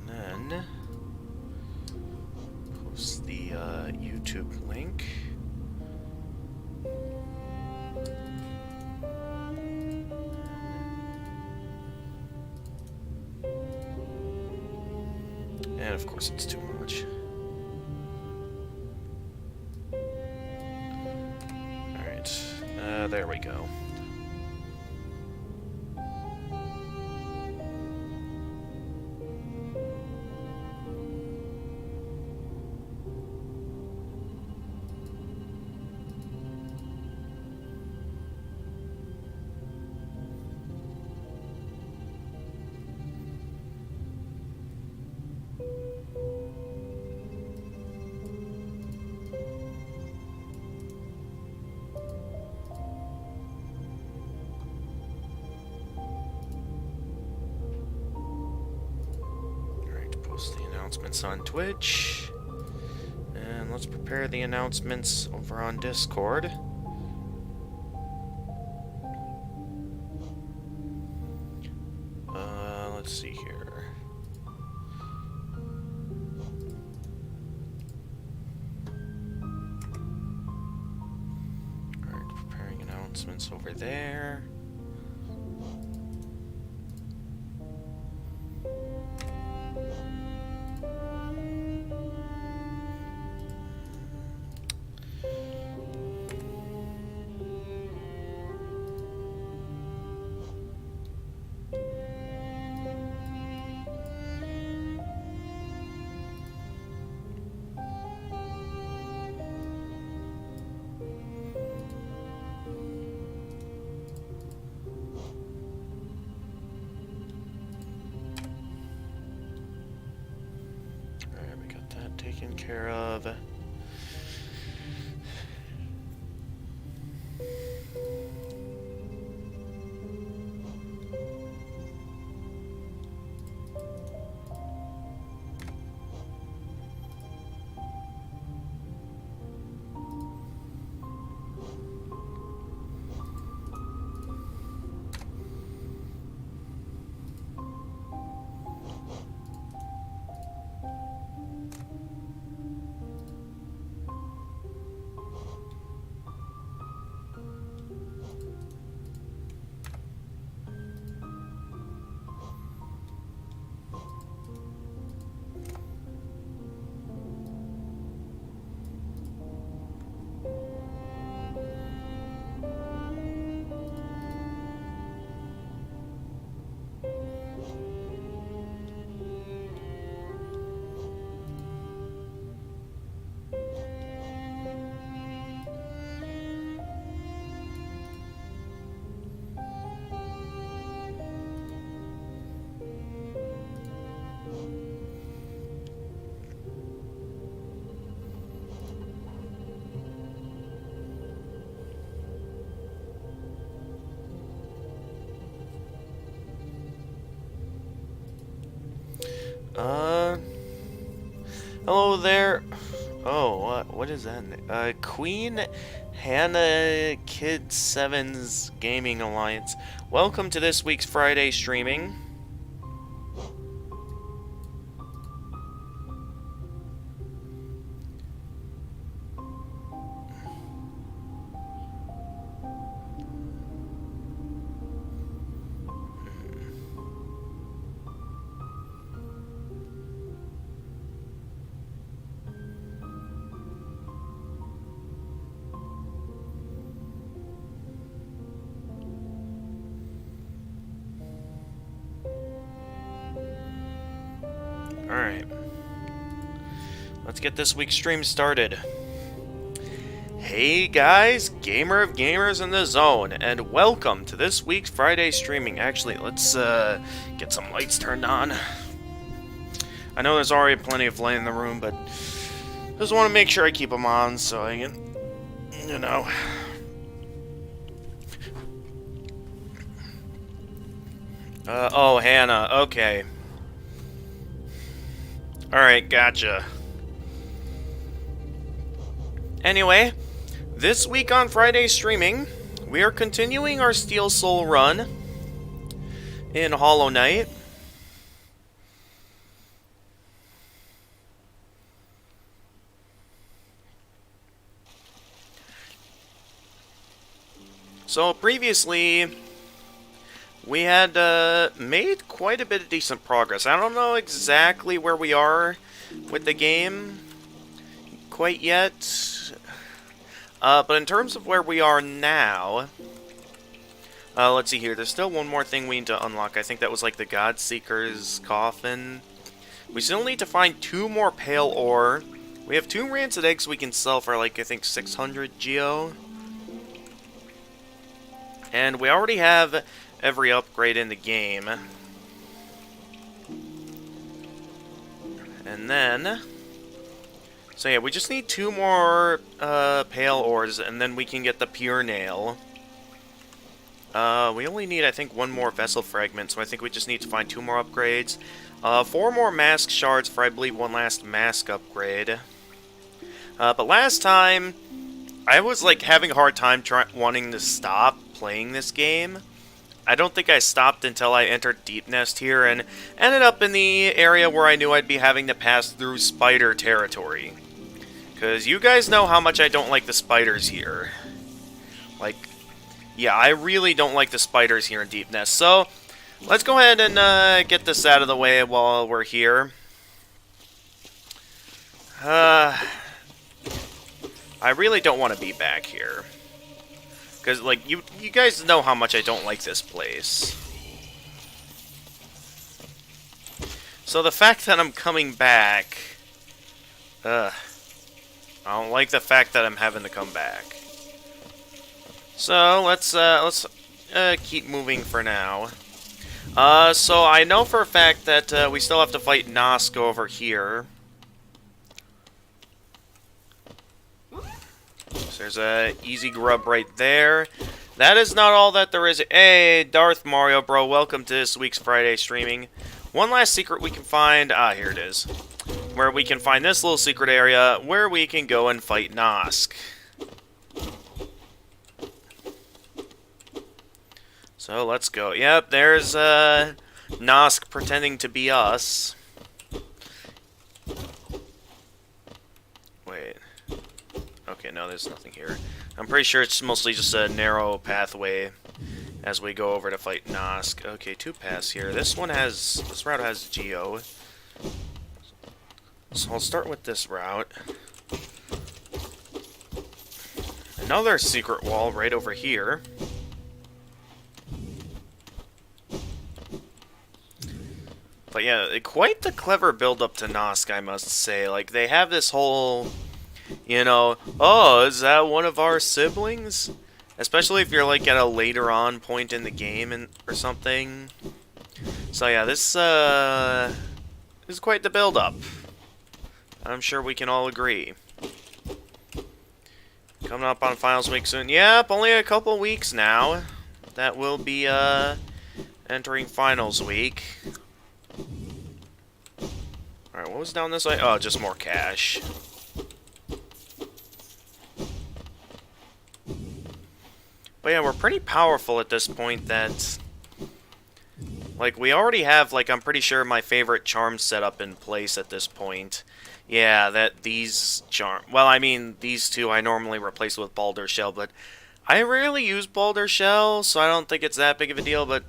And then post the YouTube link. And of course it's too much. Alright, there we go. The announcements on Twitch, and let's prepare the announcements over on Discord. Let's see here. Alright, preparing announcements over there. Taken care of. Hello there. Oh, what is that? Queen Hannah Kid 7's Gaming Alliance. Welcome to this week's Friday streaming. Alright. Let's get this week's stream started. Hey guys, gamer of gamers in the zone, and welcome to this week's Friday streaming. Actually, let's get some lights turned on. I know there's already plenty of light in the room, but just want to make sure I keep them on so I can, you know. Oh, Hannah, okay. Alright, gotcha. Anyway, this week on Friday streaming, we are continuing our Steel Soul run in Hollow Knight. So previously, we had made quite a bit of decent progress. I don't know exactly where we are with the game quite yet, but in terms of where we are now, let's see here. There's still one more thing we need to unlock. I think that was like the Godseeker's Coffin. We still need to find 2 more Pale Ore. We have 2 rancid eggs we can sell for like, I think, 600 Geo. And we already have every upgrade in the game. And then... So yeah, we just need 2 more Pale Ores, and then we can get the Pure Nail. We only need, I think, 1 more Vessel Fragment, so I think we just need to find 2 more upgrades. 4 more Mask Shards for, I believe, 1 last Mask upgrade. But last time, I was, like, having a hard time wanting to stop playing this game. I don't think I stopped until I entered Deep Nest here and ended up in the area where I knew I'd be having to pass through spider territory. Because you guys know how much I don't like the spiders here. Like, yeah, I really don't like the spiders here in Deep Nest. So, let's go ahead and get this out of the way while we're here. I really don't want to be back here. Because, like, you guys know how much I don't like this place. So the fact that I'm coming back... I don't like the fact that I'm having to come back. So, let's keep moving for now. So I know for a fact that we still have to fight Nosk over here. So there's a easy grub right there. That is not all that there is. Hey, Darth Mario, bro, welcome to this week's Friday streaming. One last secret we can find. Ah, here it is. Where we can find this little secret area where we can go and fight Nosk. So let's go. Yep, there's Nosk pretending to be us. Wait. Okay, no, there's nothing here. I'm pretty sure it's mostly just a narrow pathway as we go over to fight Nosk. Okay, 2 paths here. This route has Geo. So I'll start with this route. Another secret wall right over here. But yeah, quite the clever build-up to Nosk, I must say. Like, they have this whole... You know, oh, is that one of our siblings? Especially if you're like at a later on point in the game or something. So yeah, this is quite the build-up. I'm sure we can all agree. Coming up on Finals Week soon. Yep, only a couple weeks now. That will be entering Finals Week. Alright, what was down this way? Oh, just more cash. But yeah, we're pretty powerful at this point that... Like, we already have, like, I'm pretty sure my favorite charm setup in place at this point. Yeah, that these charm... Well, I mean, these 2 I normally replace with Boulder Shell, but I rarely use Boulder Shell, so I don't think it's that big of a deal, but...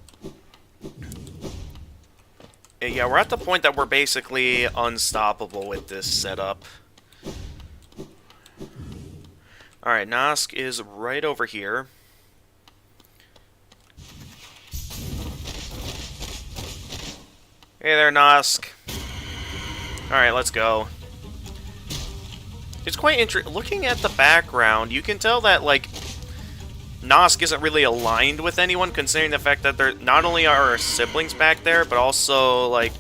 Yeah, we're at the point that we're basically unstoppable with this setup. Alright, Nosk is right over here. Hey there, Nosk. Alright, let's go. It's quite interesting. Looking at the background, you can tell that, like, Nosk isn't really aligned with anyone, considering the fact that they're not only are our siblings back there, but also, like,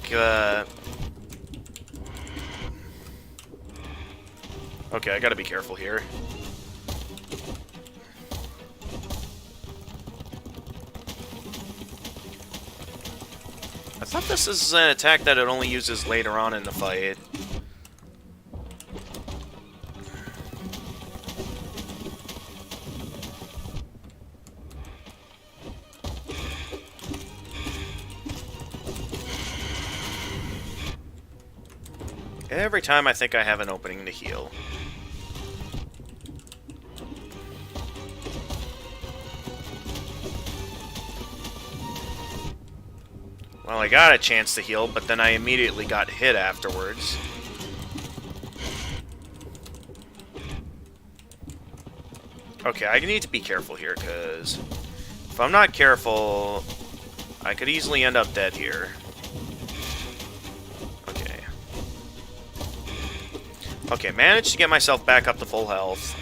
Okay, I gotta be careful here. I thought this is an attack that it only uses later on in the fight. Every time I think I have an opening to heal. Well, I got a chance to heal, but then I immediately got hit afterwards. Okay, I need to be careful here, because if I'm not careful, I could easily end up dead here. Okay. Okay, managed to get myself back up to full health.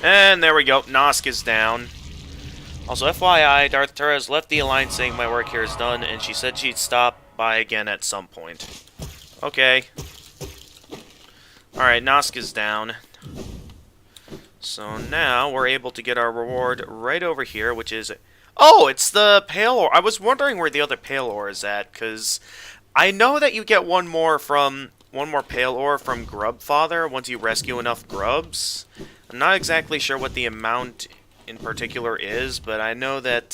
And there we go, Nosk is down. Also, FYI, Darth Tara has left the Alliance saying my work here is done, and she said she'd stop by again at some point. Okay. Alright, Nosk is down. So now we're able to get our reward right over here, which is... Oh, it's the Pale Ore. I was wondering where the other Pale Ore is at, because I know that you get one more Pale Ore from Grub Father once you rescue enough grubs. I'm not exactly sure what the amount in particular is, but I know that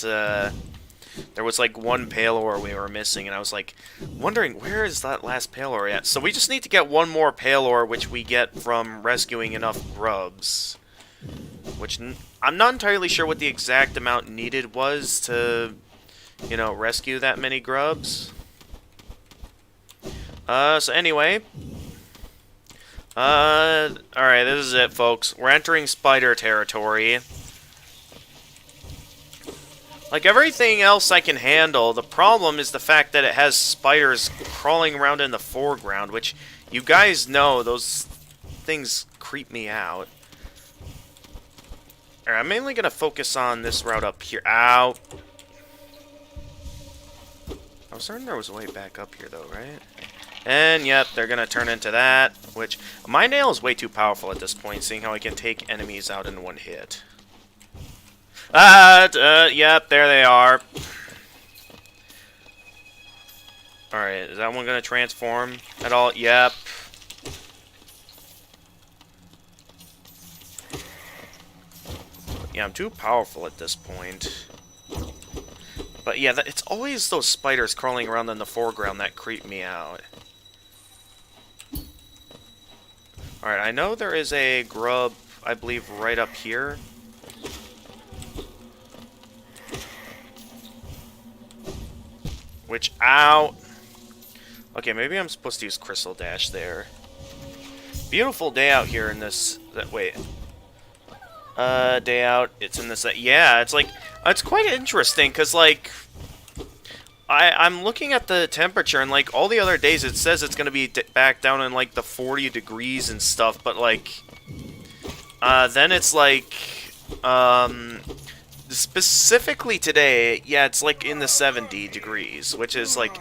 there was like one Pale Ore we were missing, and I was like wondering where is that last Pale Ore at. So we just need to get one more Pale Ore, which we get from rescuing enough grubs. Which I'm not entirely sure what the exact amount needed was to, you know, rescue that many grubs. So anyway. Alright, this is it, folks. We're entering spider territory. Like everything else I can handle, the problem is the fact that it has spiders crawling around in the foreground, which you guys know those things creep me out. Alright, I'm mainly going to focus on this route up here. Ow! I was certain there was a way back up here, though, right? And, yep, they're going to turn into that, which... My nail is way too powerful at this point, seeing how I can take enemies out in one hit. Yep, there they are. Alright, is that one going to transform at all? Yep. Yeah, I'm too powerful at this point. But yeah, it's always those spiders crawling around in the foreground that creep me out. Alright, I know there is a grub, I believe, right up here. Which, ow! Okay, maybe I'm supposed to use Crystal Dash there. Beautiful day out here in this... Wait. Day out. It's in this... yeah, it's like... It's quite interesting, because, like... I'm looking at the temperature, and, like, all the other days it says it's going to be back down in, like, the 40 degrees and stuff, but, like... then it's, like... specifically today, yeah, it's, like, in the 70 degrees, which is, like,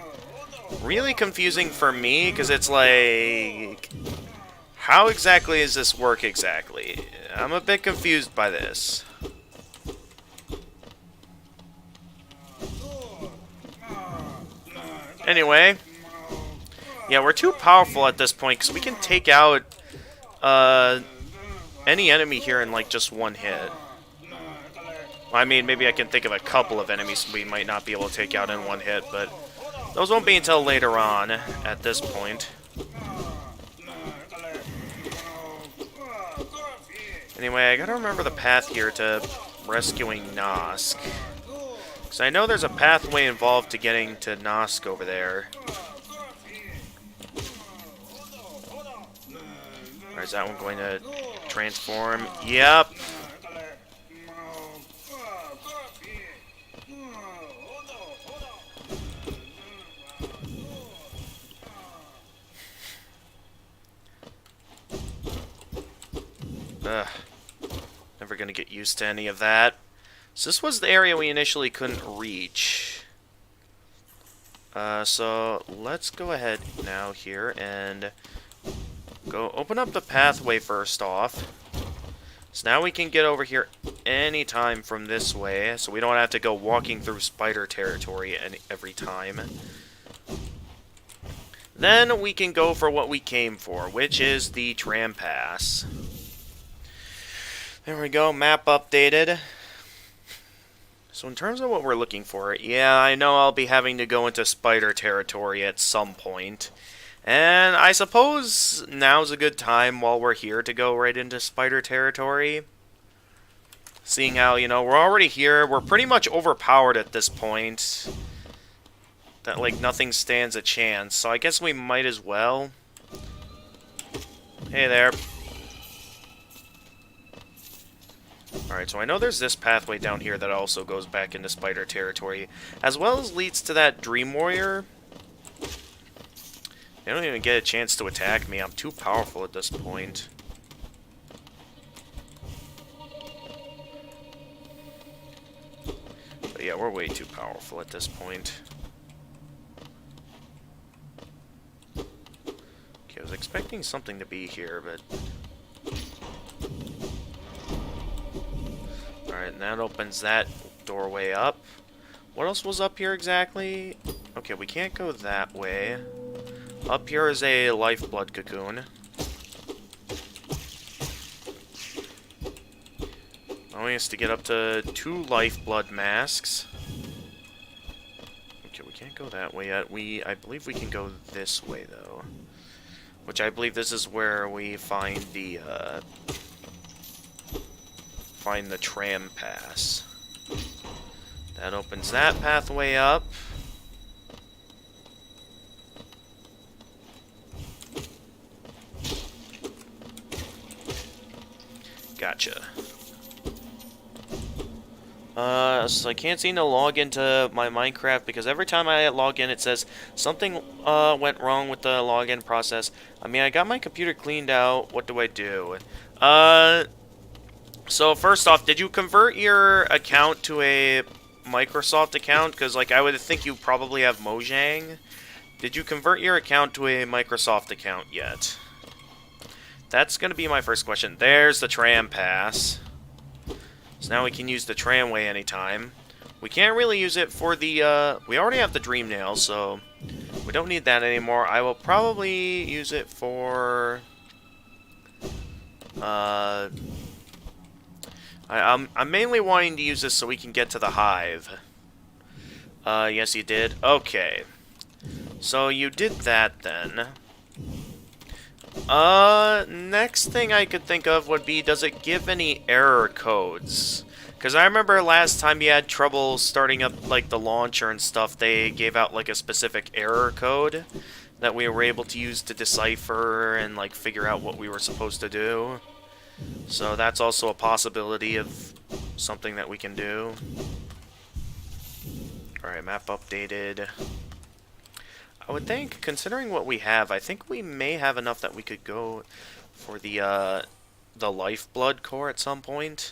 really confusing for me, because it's, like... How exactly does this work exactly? I'm a bit confused by this. Anyway, yeah, we're too powerful at this point, because we can take out any enemy here in, like, just one hit. I mean, maybe I can think of a couple of enemies we might not be able to take out in one hit, but those won't be until later on at this point. Anyway, I gotta remember the path here to rescuing Nosk. Because I know there's a pathway involved to getting to Nosk over there. Or is that one going to transform? Yep. Ugh. Never gonna get used to any of that. So this was the area we initially couldn't reach. So let's go ahead now here and go open up the pathway first off. So now we can get over here anytime from this way, so we don't have to go walking through spider territory every time. Then we can go for what we came for, which is the tram pass. There we go, map updated. So in terms of what we're looking for, yeah, I know I'll be having to go into spider territory at some point. And I suppose now's a good time while we're here to go right into spider territory. Seeing how, you know, we're already here, we're pretty much overpowered at this point. That, like, nothing stands a chance, so I guess we might as well. Hey there. Alright, so I know there's this pathway down here that also goes back into spider territory, as well as leads to that Dream Warrior. They don't even get a chance to attack me, I'm too powerful at this point. But yeah, we're way too powerful at this point. Okay, I was expecting something to be here, but... Alright, and that opens that doorway up. What else was up here exactly? Okay, we can't go that way. Up here is a Lifeblood cocoon. Allowing us to get up to 2 Lifeblood masks. Okay, we can't go that way yet. I believe we can go this way, though. Which I believe this is where we find the tram pass. That opens that pathway up. Gotcha. So I can't seem to log into my Minecraft because every time I log in it says something went wrong with the login process. I mean, I got my computer cleaned out. What do I do? So first off, did you convert your account to a Microsoft account? Because, like, I would think you probably have Mojang. Did you convert your account to a Microsoft account yet? That's going to be my first question. There's the tram pass. So now we can use the tramway anytime. We can't really use it for the, we already have the Dream Nail, so we don't need that anymore. I will probably use it for, I'm mainly wanting to use this so we can get to the Hive. Yes you did. Okay. So you did that then. Next thing I could think of would be, does it give any error codes? Because I remember last time you had trouble starting up, like, the launcher and stuff, they gave out, like, a specific error code that we were able to use to decipher and, like, figure out what we were supposed to do. So that's also a possibility of something that we can do. Alright, map updated. I would think, considering what we have, I think we may have enough that we could go for the Lifeblood Core at some point.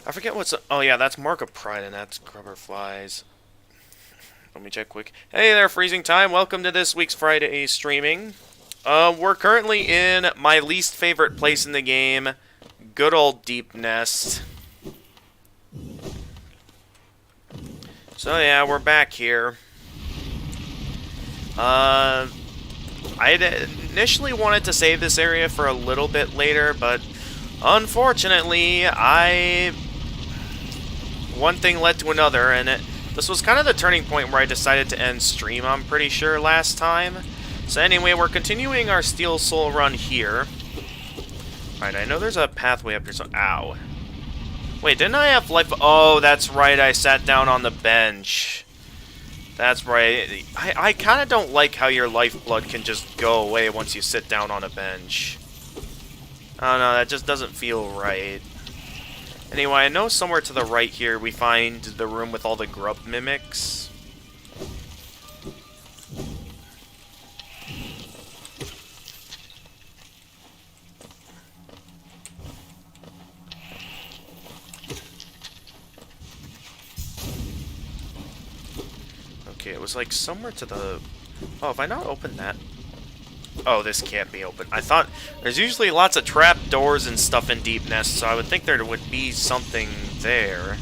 I forget what's... Oh yeah, that's Mark of Pride, and that's Grubber Flies. Let me check quick. Hey there, Freezing Time. Welcome to this week's Friday streaming. We're currently in my least favorite place in the game. Good old Deep Nest. So yeah, we're back here. I initially wanted to save this area for a little bit later, but unfortunately, one thing led to another, and this was kind of the turning point where I decided to end stream, I'm pretty sure, last time. So anyway, we're continuing our Steel Soul run here. Alright, I know there's a pathway up here, so... Ow. Wait, didn't I have life... Oh, that's right, I sat down on the bench. That's right. I kind of don't like how your lifeblood can just go away once you sit down on a bench. I don't know, that just doesn't feel right. Anyway, I know somewhere to the right here we find the room with all the grub mimics. Okay, it was like somewhere to the... Oh, have I not opened that? Oh, this can't be open. I thought... There's usually lots of trap doors and stuff in Deep Nest, so I would think there would be something there.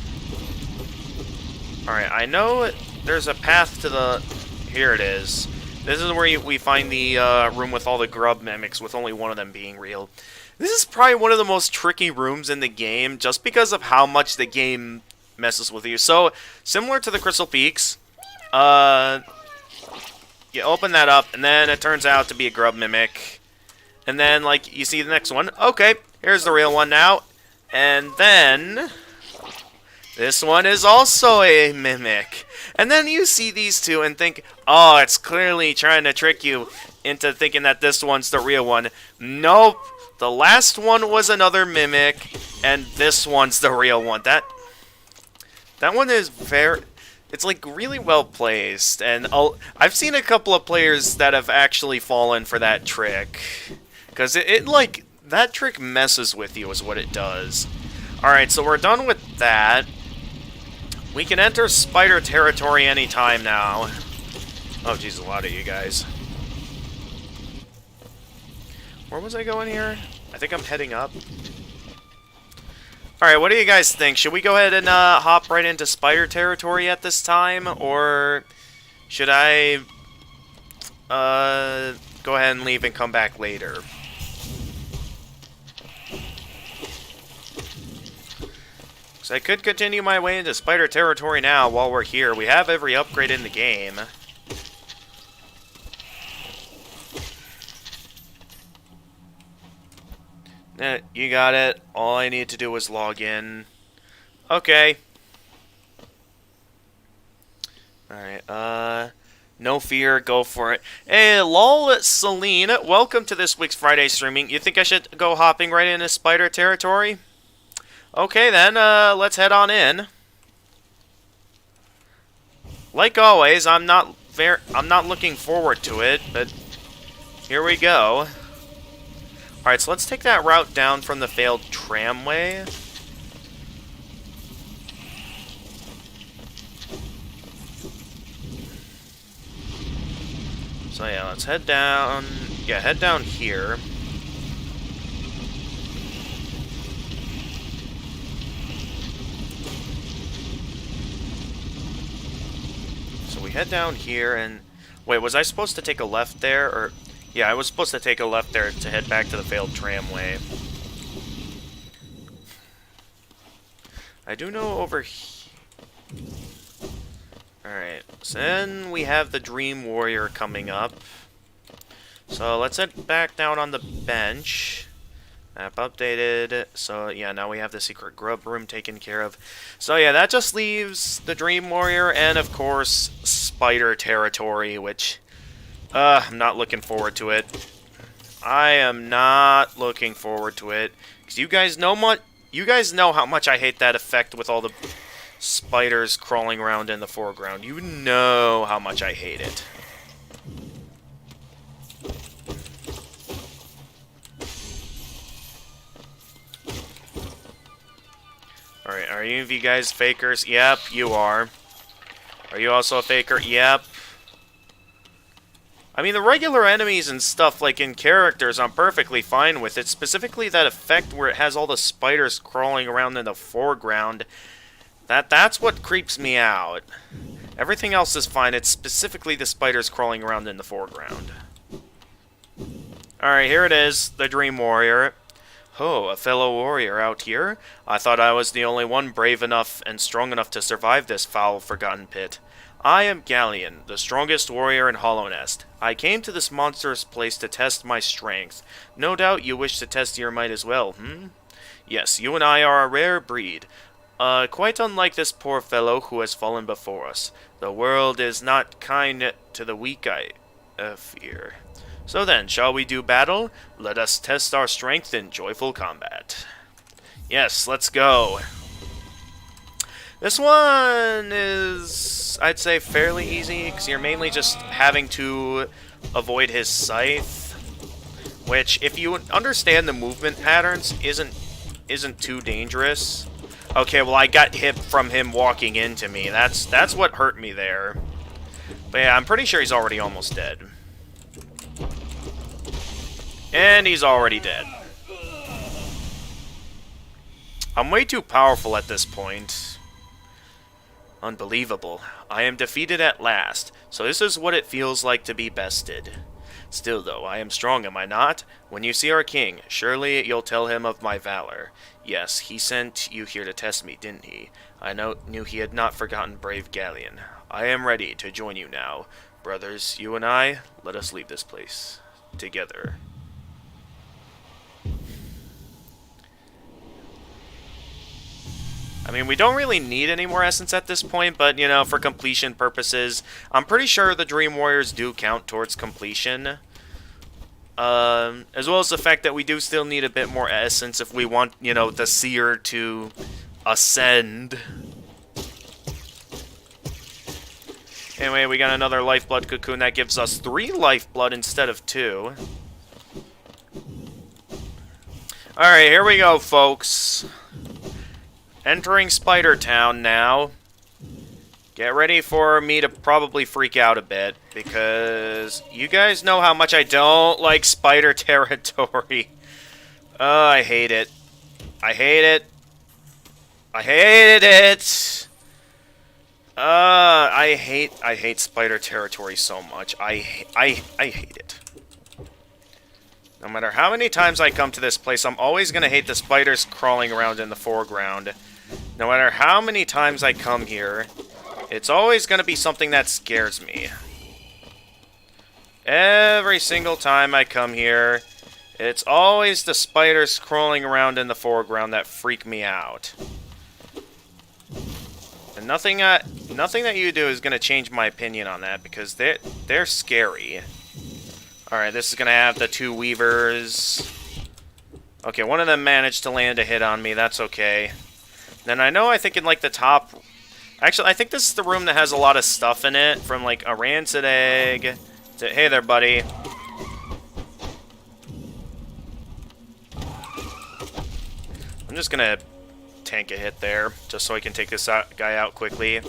Alright, I know there's a path to the... Here it is. This is where we find the room with all the grub mimics, with only one of them being real. This is probably one of the most tricky rooms in the game, just because of how much the game messes with you. So, similar to the Crystal Peaks, you open that up, and then it turns out to be a Grub Mimic. And then, like, you see the next one. Okay, here's the real one now. And then this one is also a Mimic. And then you see these two and think, oh, it's clearly trying to trick you into thinking that this one's the real one. Nope. The last one was another Mimic, and this one's the real one. That one is very... It's, like, really well placed, and I've seen a couple of players that have actually fallen for that trick. Because it, like, that trick messes with you is what it does. Alright, so we're done with that. We can enter spider territory anytime now. Oh, jeez, a lot of you guys. Where was I going here? I think I'm heading up. Alright, what do you guys think? Should we go ahead and hop right into spider territory at this time? Or should I go ahead and leave and come back later? So I could continue my way into spider territory now while we're here. We have every upgrade in the game. You got it. All I need to do is log in. Okay. Alright, no fear, go for it. Hey, lol, Celine, welcome to this week's Friday streaming. You think I should go hopping right into spider territory? Okay then, let's head on in. Like always, I'm not looking forward to it, but here we go. Alright, so let's take that route down from the failed tramway. So yeah, let's head down. Yeah, head down here. So we head down here and... Wait, was I supposed to take a left there, or... Yeah, I was supposed to take a left there to head back to the failed tramway. I do know over here... Alright, so then we have the Dream Warrior coming up. So let's head back down on the bench. Map updated. So yeah, now we have the secret grub room taken care of. So yeah, that just leaves the Dream Warrior and of course spider territory, which... I'm not looking forward to it. I am not looking forward to it. Because you guys know how much I hate that effect with all the spiders crawling around in the foreground. You know how much I hate it. Alright, are any of you guys fakers? Yep, you are. Are you also a faker? Yep. I mean, the regular enemies and stuff, like in characters, I'm perfectly fine with. It's specifically that effect where it has all the spiders crawling around in the foreground. That's what creeps me out. Everything else is fine. It's specifically the spiders crawling around in the foreground. Alright, here it is, the Dream Warrior. Oh, a fellow warrior out here? I thought I was the only one brave enough and strong enough to survive this foul, forgotten pit. I am Galleon, the strongest warrior in Hollow Nest. I came to this monstrous place to test my strength. No doubt you wish to test your might as well, hmm? Yes, you and I are a rare breed. Quite unlike this poor fellow who has fallen before us. The world is not kind to the weak, I fear. So then, shall we do battle? Let us test our strength in joyful combat. Yes, let's go. This one is, I'd say, fairly easy, because you're mainly just having to avoid his scythe, which, if you understand the movement patterns, isn't too dangerous. Okay, well, I got hit from him walking into me. That's what hurt me there. But yeah, I'm pretty sure he's already almost dead. And he's already dead. I'm way too powerful at this point. Unbelievable. I am defeated at last, so this is what it feels like to be bested. Still, though, I am strong, am I not? When you see our king, surely you'll tell him of my valor. Yes, he sent you here to test me, didn't he? I knew he had not forgotten brave Galleon. I am ready to join you now. Brothers, you and I, let us leave this place. Together. I mean, we don't really need any more essence at this point, but, you know, for completion purposes, I'm pretty sure the Dream Warriors do count towards completion. As well as the fact that we do still need a bit more essence if we want, you know, the Seer to ascend. Anyway, we got another Lifeblood Cocoon that gives us 3 Lifeblood instead of 2. Alright, here we go, folks. Entering Spider Town now. Get ready for me to probably freak out a bit, because you guys know how much I don't like spider territory. Oh, I hate it. I hate it. I hated it. I hate spider territory so much. I hate it. No matter how many times I come to this place, I'm always gonna hate the spiders crawling around in the foreground. No matter how many times I come here, it's always gonna be something that scares me. Every single time I come here, it's always the spiders crawling around in the foreground that freak me out. And nothing that you do is gonna change my opinion on that, because they're scary. Alright, this is gonna have the 2 weavers. Okay, one of them managed to land a hit on me, that's okay. Then I think in like the top... Actually, I think this is the room that has a lot of stuff in it, from like a rancid egg to... Hey there, buddy. I'm just gonna tank a hit there, just so I can take this guy out quickly.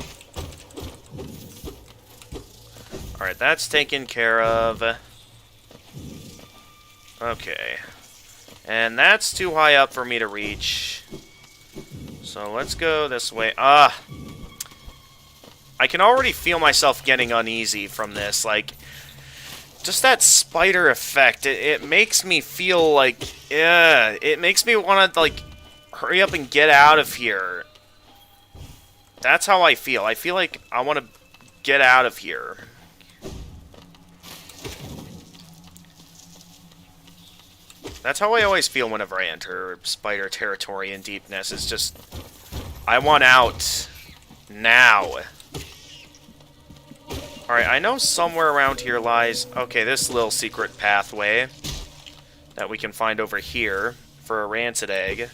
Alright, that's taken care of. Okay. And that's too high up for me to reach. So let's go this way. I can already feel myself getting uneasy from this. Like, just that spider effect. It makes me feel like, yeah, it makes me want to, like, hurry up and get out of here. That's how I feel. I feel like I want to get out of here. That's how I always feel whenever I enter spider territory in deepness. It's just, I want out now. Alright, I know somewhere around here lies, okay, this little secret pathway that we can find over here for a rancid egg.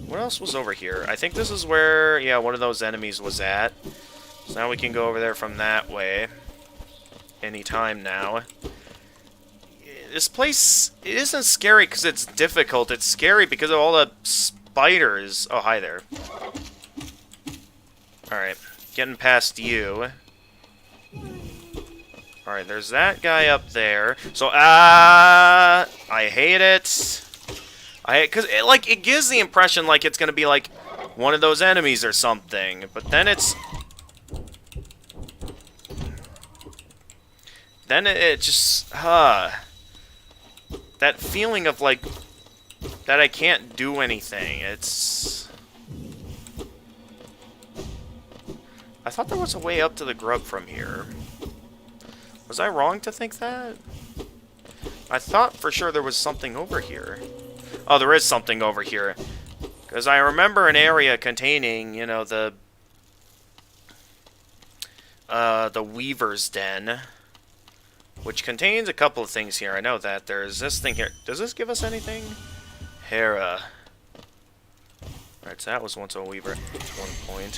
What else was over here? I think this is where, yeah, one of those enemies was at. So now we can go over there from that way. Anytime now. This place, it isn't scary because it's difficult. It's scary because of all the spiders. Oh, hi there. Alright, getting past you. Alright, there's that guy up there. So, I hate it. Because it gives the impression like it's going to be like one of those enemies or something. But then it's... Then it just... that feeling of, like, that I can't do anything. It's... I thought there was a way up to the grub from here. Was I wrong to think that? I thought for sure there was something over here. Oh, there is something over here. Because I remember an area containing, you know, the Weaver's Den. Which contains a couple of things here. I know that. There's this thing here. Does this give us anything? Hera. Alright, so that was once a Weaver at one point.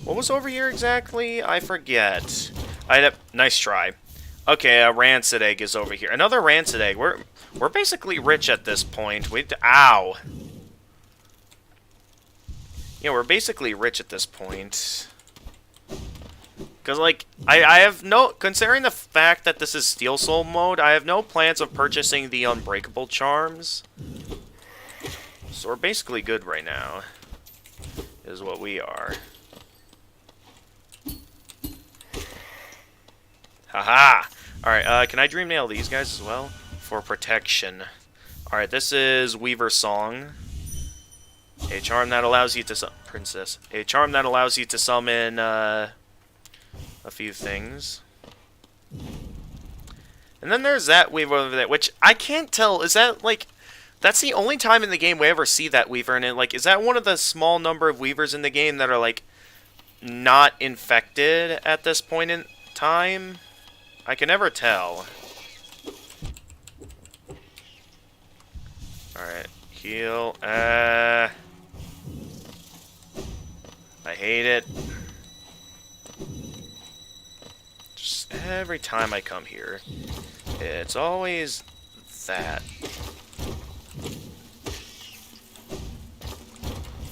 What was over here exactly? I forget. Nice try. Okay, a rancid egg is over here. Another rancid egg. We're basically rich at this point. Ow! Yeah, we're basically rich at this point. Because, like, I have no... Considering the fact that this is Steel Soul mode, I have no plans of purchasing the Unbreakable Charms. So we're basically good right now. Is what we are. Haha! Alright, can I dream nail these guys as well? For protection. Alright, this is Weaver's Song. A charm that allows you to Princess. A charm that allows you to summon a few things. And then there's that Weaver over there, which I can't tell. Is that like that's the only time in the game we ever see that Weaver, and like is that one of the small number of Weavers in the game that are like not infected at this point in time? I can never tell. Alright, heal. I hate it. Just every time I come here, it's always that.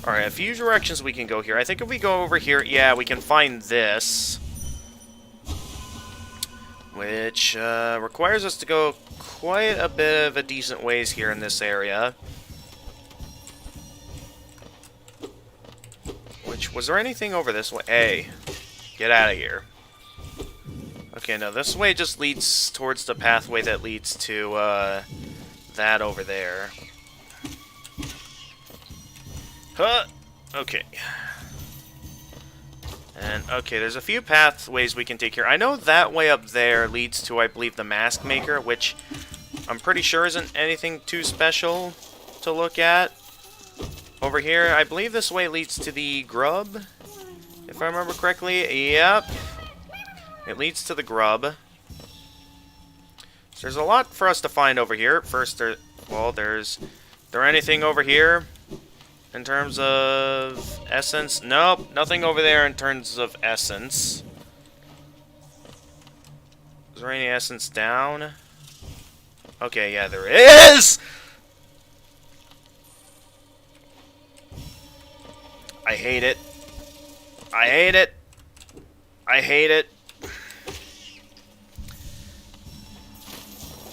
Alright, a few directions we can go here. I think if we go over here, yeah, we can find this. Which requires us to go quite a bit of a decent ways here in this area. Which, was there anything over this way? Hey, get out of here. Okay, no, this way just leads towards the pathway that leads to that over there. Huh! Okay. And, okay, there's a few pathways we can take here. I know that way up there leads to, I believe, the Mask Maker, which I'm pretty sure isn't anything too special to look at. Over here, I believe this way leads to the Grub, if I remember correctly. Yep. It leads to the Grub. So there's a lot for us to find over here. First, is there anything over here? In terms of essence? Nope, nothing over there in terms of essence. Is there any essence down? Okay, yeah, there is! I hate it. I hate it. I hate it.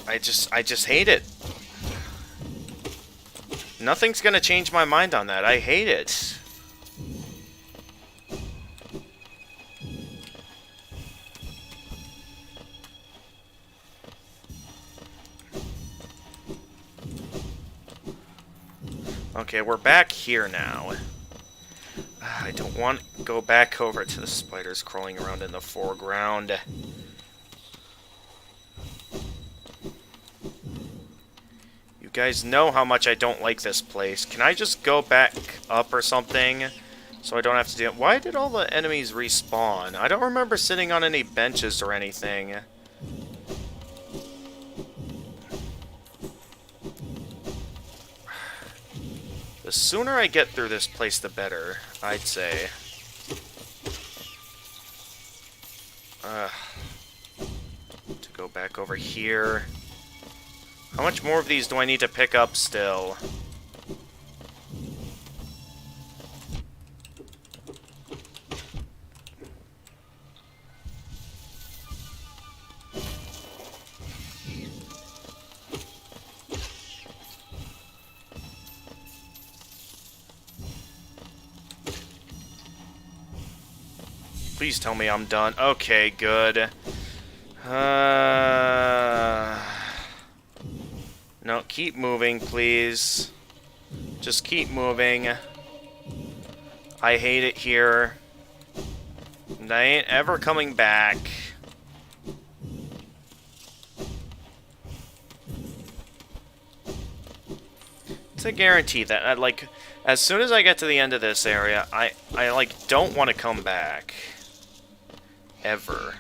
I just hate it. Nothing's gonna change my mind on that. I hate it. Okay, we're back here now. I don't want to go back over to the spiders crawling around in the foreground. You guys know how much I don't like this place. Can I just go back up or something so I don't have to do it? Why did all the enemies respawn? I don't remember sitting on any benches or anything. The sooner I get through this place, the better, I'd say. To go back over here. How much more of these do I need to pick up still? Please tell me I'm done. Okay, good. No, keep moving, please. Just keep moving. I hate it here. And I ain't ever coming back. It's a guarantee that, like, as soon as I get to the end of this area, I like, don't want to come back. Ever.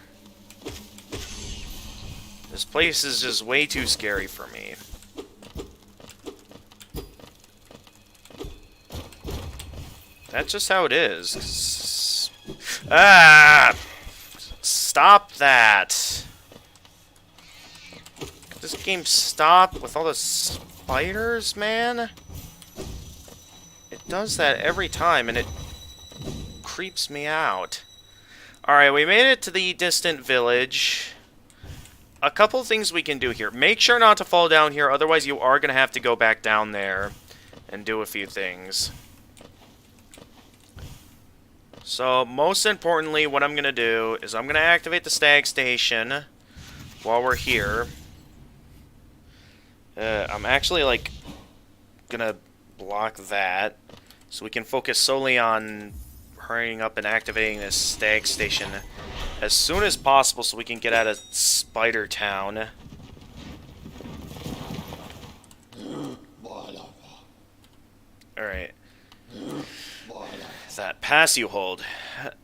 This place is just way too scary for me. That's just how it is. Ah! Stop that! Could this game stop with all the spiders, man? It does that every time, and it creeps me out. Alright, we made it to the distant village. A couple things we can do here. Make sure not to fall down here, otherwise you are going to have to go back down there and do a few things. So, most importantly, what I'm going to do is I'm going to activate the stag station. while we're here, I'm actually, like, gonna block that, so we can focus solely on hurrying up and activating this stag station as soon as possible so we can get out of Spider Town. Alright. That pass you hold.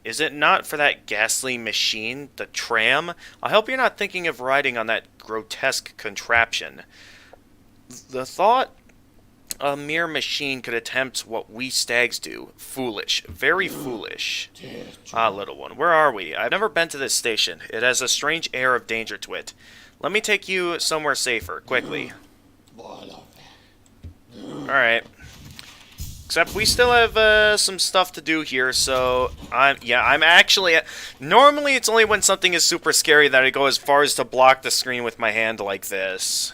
Is it not for that ghastly machine, the tram? I hope you're not thinking of riding on that grotesque contraption. The thought a mere machine could attempt what we stags do. Foolish. Very foolish. Ah, little one, where are we? I've never been to this station. It has a strange air of danger to it. Let me take you somewhere safer, quickly. Alright. Except we still have some stuff to do here, so I'm actually... Normally it's only when something is super scary that I go as far as to block the screen with my hand like this.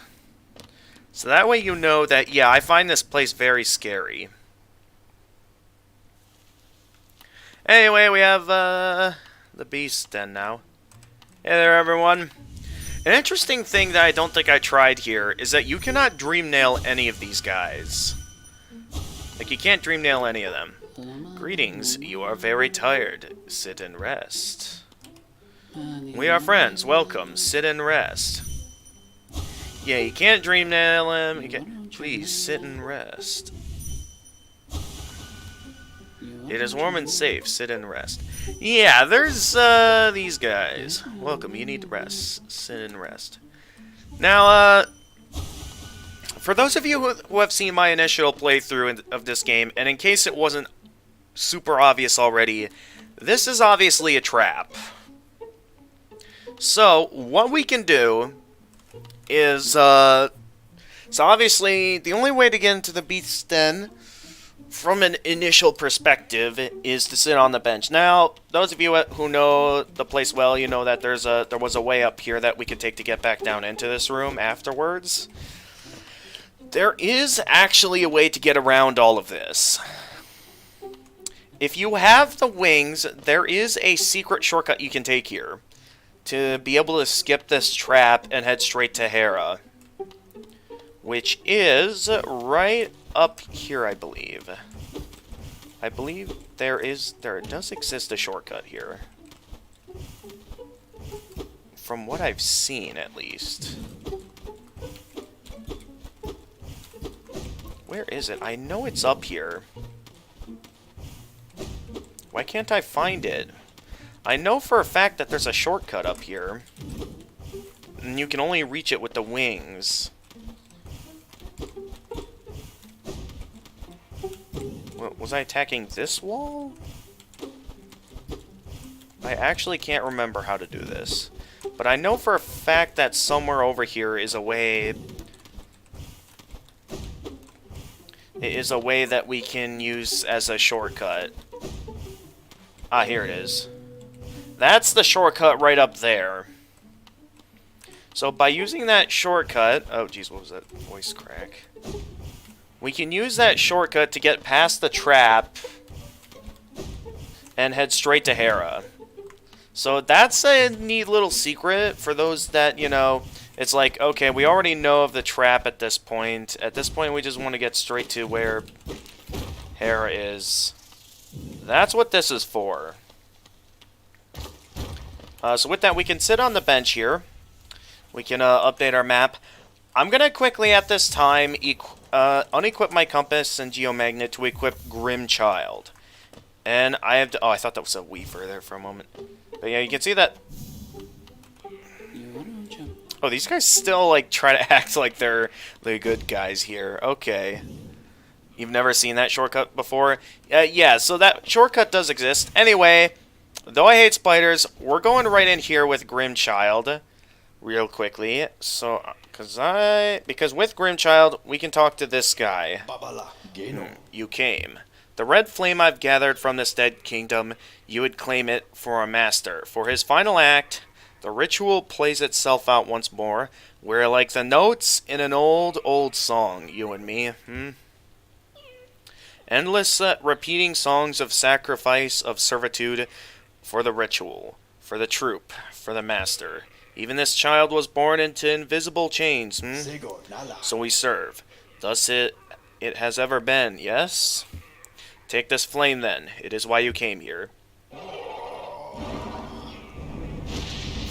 So that way you know that, yeah, I find this place very scary. Anyway, we have the beast den now. Hey there, everyone. An interesting thing that I don't think I tried here is that you cannot dream nail any of these guys. Like, you can't dream nail any of them. Greetings, you are very tired. Sit and rest. We are friends. Welcome. Sit and rest. Yeah, you can't dream nail him. You can't... Please, sit and rest. It is warm and safe. Sit and rest. Yeah, there's, these guys. Welcome, you need to rest. Sit and rest. Now, for those of you who have seen my initial playthrough of this game, and in case it wasn't super obvious already, this is obviously a trap. So, what we can do is, so obviously, the only way to get into the beast's den, from an initial perspective, is to sit on the bench. Now, those of you who know the place well, you know that there was a way up here that we could take to get back down into this room afterwards. There is actually a way to get around all of this. If you have the wings, there is a secret shortcut you can take here to be able to skip this trap and head straight to Hera, which is right up here, I believe. I believe there does exist a shortcut here. From what I've seen, at least. Where is it? I know it's up here. Why can't I find it? I know for a fact that there's a shortcut up here. And you can only reach it with the wings. Was I attacking this wall? I actually can't remember how to do this. But I know for a fact that somewhere over here is a way... It is a way that we can use as a shortcut. Ah, here it is. That's the shortcut right up there. So by using that shortcut... Oh, jeez, what was that voice crack? We can use that shortcut to get past the trap and head straight to Hera. So that's a neat little secret for those that, you know, it's like, okay, we already know of the trap at this point. At this point, we just want to get straight to where Hera is. That's what this is for. So with that, we can sit on the bench here. We can update our map. I'm going to quickly, at this time, unequip my compass and geomagnet to equip Grim Child. And I have to... Oh, I thought that was a Weaver there for a moment. But yeah, you can see that... Oh, these guys still, like, try to act like they're the good guys here. Okay. You've never seen that shortcut before? Yeah, so that shortcut does exist. Anyway, though I hate spiders, we're going right in here with Grim Child real quickly. So, because with Grim Child, we can talk to this guy. You came. The red flame I've gathered from this dead kingdom, you would claim it for a master. For his final act, the ritual plays itself out once more. We're like the notes in an old, old song, you and me, Endless repeating songs of sacrifice, of servitude, for the ritual, for the troop, for the master. Even this child was born into invisible chains, So we serve. Thus it has ever been, yes? Take this flame then. It is why you came here.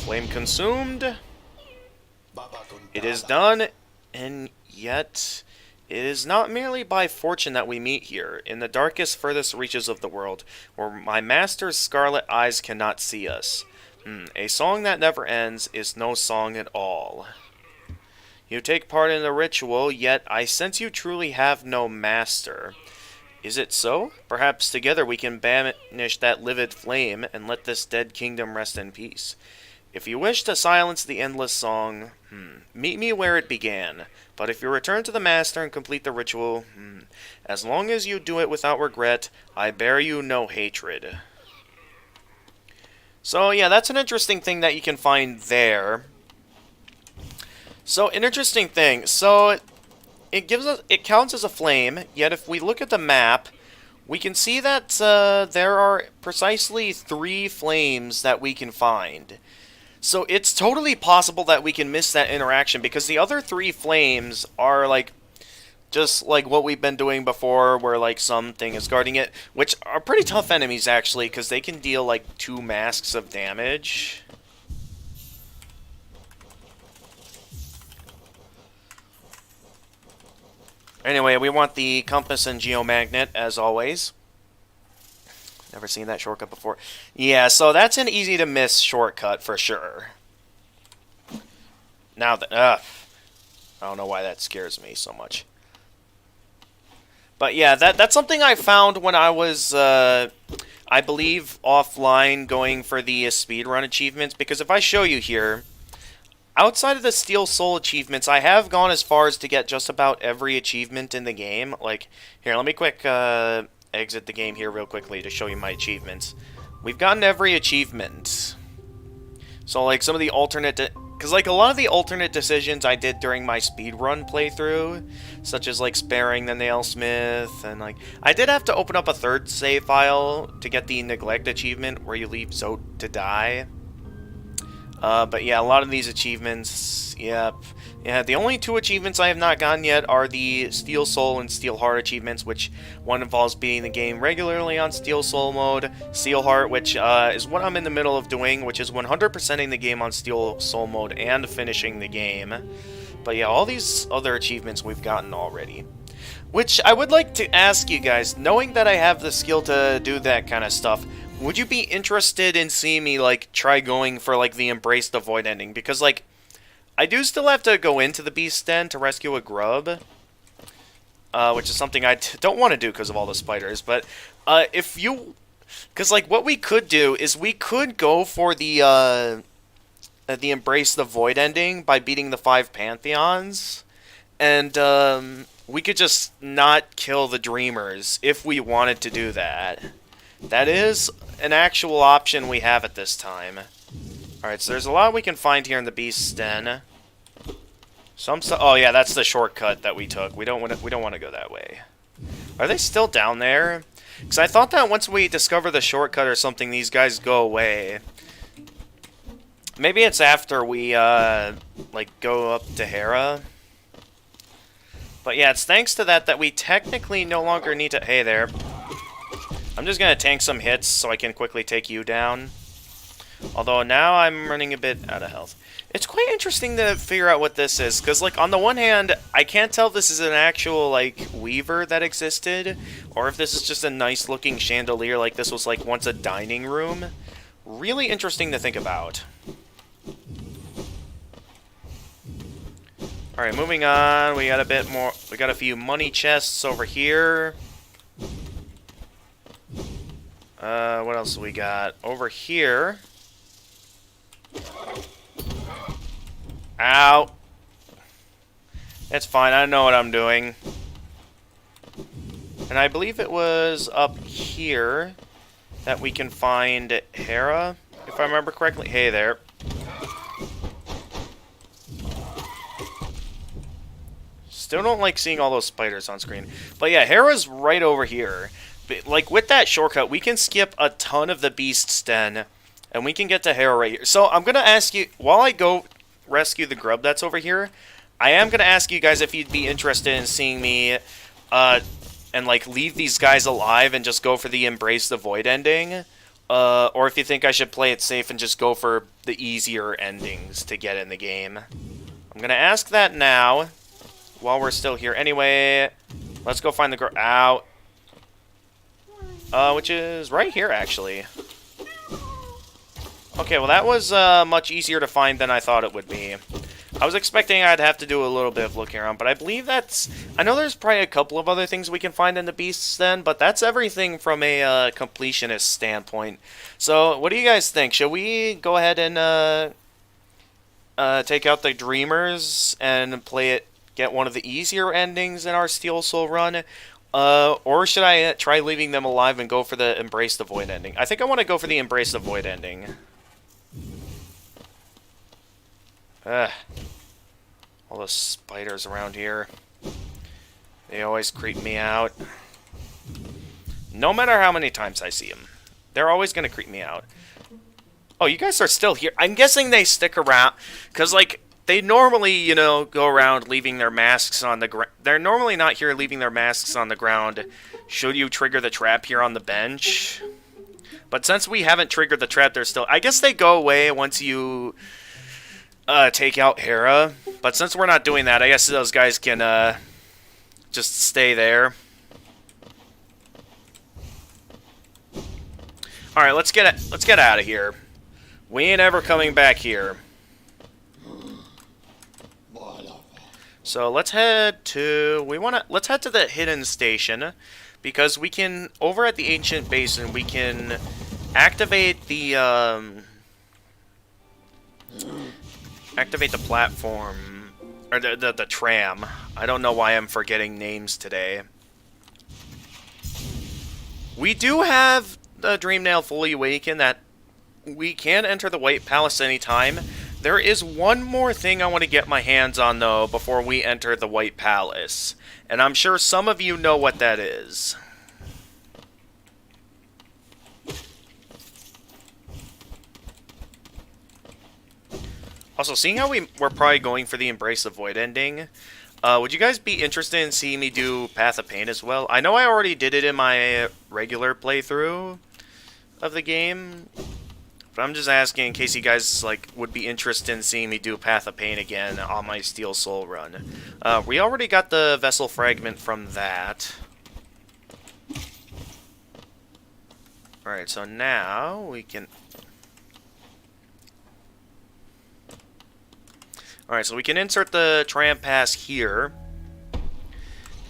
Flame consumed. It is done, and yet it is not merely by fortune that we meet here, in the darkest, furthest reaches of the world, where my master's scarlet eyes cannot see us. A song that never ends is no song at all. You take part in the ritual, yet I sense you truly have no master. Is it so? Perhaps together we can banish that livid flame and let this dead kingdom rest in peace. If you wish to silence the endless song, meet me where it began. But if you return to the master and complete the ritual, as long as you do it without regret, I bear you no hatred. So yeah, that's an interesting thing that you can find there. So an interesting thing. So it counts as a flame. Yet if we look at the map, we can see that there are precisely 3 flames that we can find. So it's totally possible that we can miss that interaction, because the other 3 flames are like just like what we've been doing before, where like something is guarding it, which are pretty tough enemies actually, because they can deal like 2 masks of damage. Anyway, we want the compass and geomagnet as always. Never seen that shortcut before. Yeah, so that's an easy to miss shortcut for sure. Now that, I don't know why that scares me so much. But yeah, that's something I found when I was, I believe, offline going for the speedrun achievements. Because if I show you here, outside of the Steel Soul achievements, I have gone as far as to get just about every achievement in the game. Like, here, let me quick, exit the game here real quickly to show you my achievements. We've gotten every achievement. So like some of the alternate, because like a lot of the alternate decisions I did during my speedrun playthrough, such as like sparing the nailsmith, and like I did have to open up a 3rd save file to get the neglect achievement where you leave Zote to die. But yeah, a lot of these achievements, yep. Yeah, the only 2 achievements I have not gotten yet are the Steel Soul and Steel Heart achievements, which one involves beating the game regularly on Steel Soul mode, Steel Heart, which is what I'm in the middle of doing, which is 100%ing the game on Steel Soul mode and finishing the game. But yeah, all these other achievements we've gotten already. Which I would like to ask you guys, knowing that I have the skill to do that kind of stuff, would you be interested in seeing me, like, try going for, like, the Embrace the Void ending? Because, like, I do still have to go into the Beast's Den to rescue a grub, which is something I don't want to do because of all the spiders, but if you... Because, like, what we could do is we could go for the Embrace the Void ending by beating the 5 Pantheons, and we could just not kill the Dreamers if we wanted to do that. That is an actual option we have at this time. Alright, so there's a lot we can find here in the Beast's Den. Oh yeah, that's the shortcut that we took. We don't want to go that way. Are they still down there? Because I thought that once we discover the shortcut or something, these guys go away. Maybe it's after we like go up to Hera. But yeah, it's thanks to that we technically no longer need to... Hey there. I'm just gonna tank some hits so I can quickly take you down. Although now I'm running a bit out of health. It's quite interesting to figure out what this is, because, like, on the one hand, I can't tell if this is an actual, like, weaver that existed, or if this is just a nice-looking chandelier, like this was, like, once a dining room. Really interesting to think about. Alright, moving on. We got a bit more. We got a few money chests over here. What else do we got? Over here. Ow. It's fine, I know what I'm doing. And I believe it was up here that we can find Hera, if I remember correctly. Hey there. Still don't like seeing all those spiders on screen. But yeah, Hera's right over here. But, like, with that shortcut, we can skip a ton of the Beast's Den And we can get to Hera right here. So I'm going to ask you, while I go rescue the grub that's over here, I am going to ask you guys if you'd be interested in seeing me and like leave these guys alive and just go for the Embrace the Void ending. Or if you think I should play it safe and just go for the easier endings to get in the game. I'm going to ask that now, while we're still here. Anyway, let's go find the grub. Ow. Which is right here, actually. Okay, well that was much easier to find than I thought it would be. I was expecting I'd have to do a little bit of looking around, but I believe that's... I know there's probably a couple of other things we can find in the beasts then, but that's everything from a completionist standpoint. So, what do you guys think? Should we go ahead and take out the Dreamers and play it, get one of the easier endings in our Steel Soul run? Or should I try leaving them alive and go for the Embrace the Void ending? I think I want to go for the Embrace the Void ending. All those spiders around here. They always creep me out. No matter how many times I see them. They're always going to creep me out. Oh, you guys are still here. I'm guessing they stick around. Because, like, they normally, you know, go around leaving their masks on the ground. They're normally not here leaving their masks on the ground. Should you trigger the trap here on the bench? But since we haven't triggered the trap, they're still... I guess they go away once you... take out Hera, but since we're not doing that, I guess those guys can just stay there. All right, let's get out of here. We ain't ever coming back here. So let's head to let's head to the hidden station, because we can, over at the Ancient Basin, we can activate the platform, or the tram. I don't know why I'm forgetting names today. We do have the Dreamnail fully awakened that we can enter the White Palace anytime. There is one more thing I want to get my hands on, though, before we enter the White Palace. And I'm sure some of you know what that is. Also, seeing how we're probably going for the Embrace the Void ending, would you guys be interested in seeing me do Path of Pain as well? I know I already did it in my regular playthrough of the game, but I'm just asking in case you guys would be interested in seeing me do Path of Pain again on my Steel Soul run. We already got the Vessel Fragment from that. Alright, so now we can... Alright, so we can insert the tram pass here.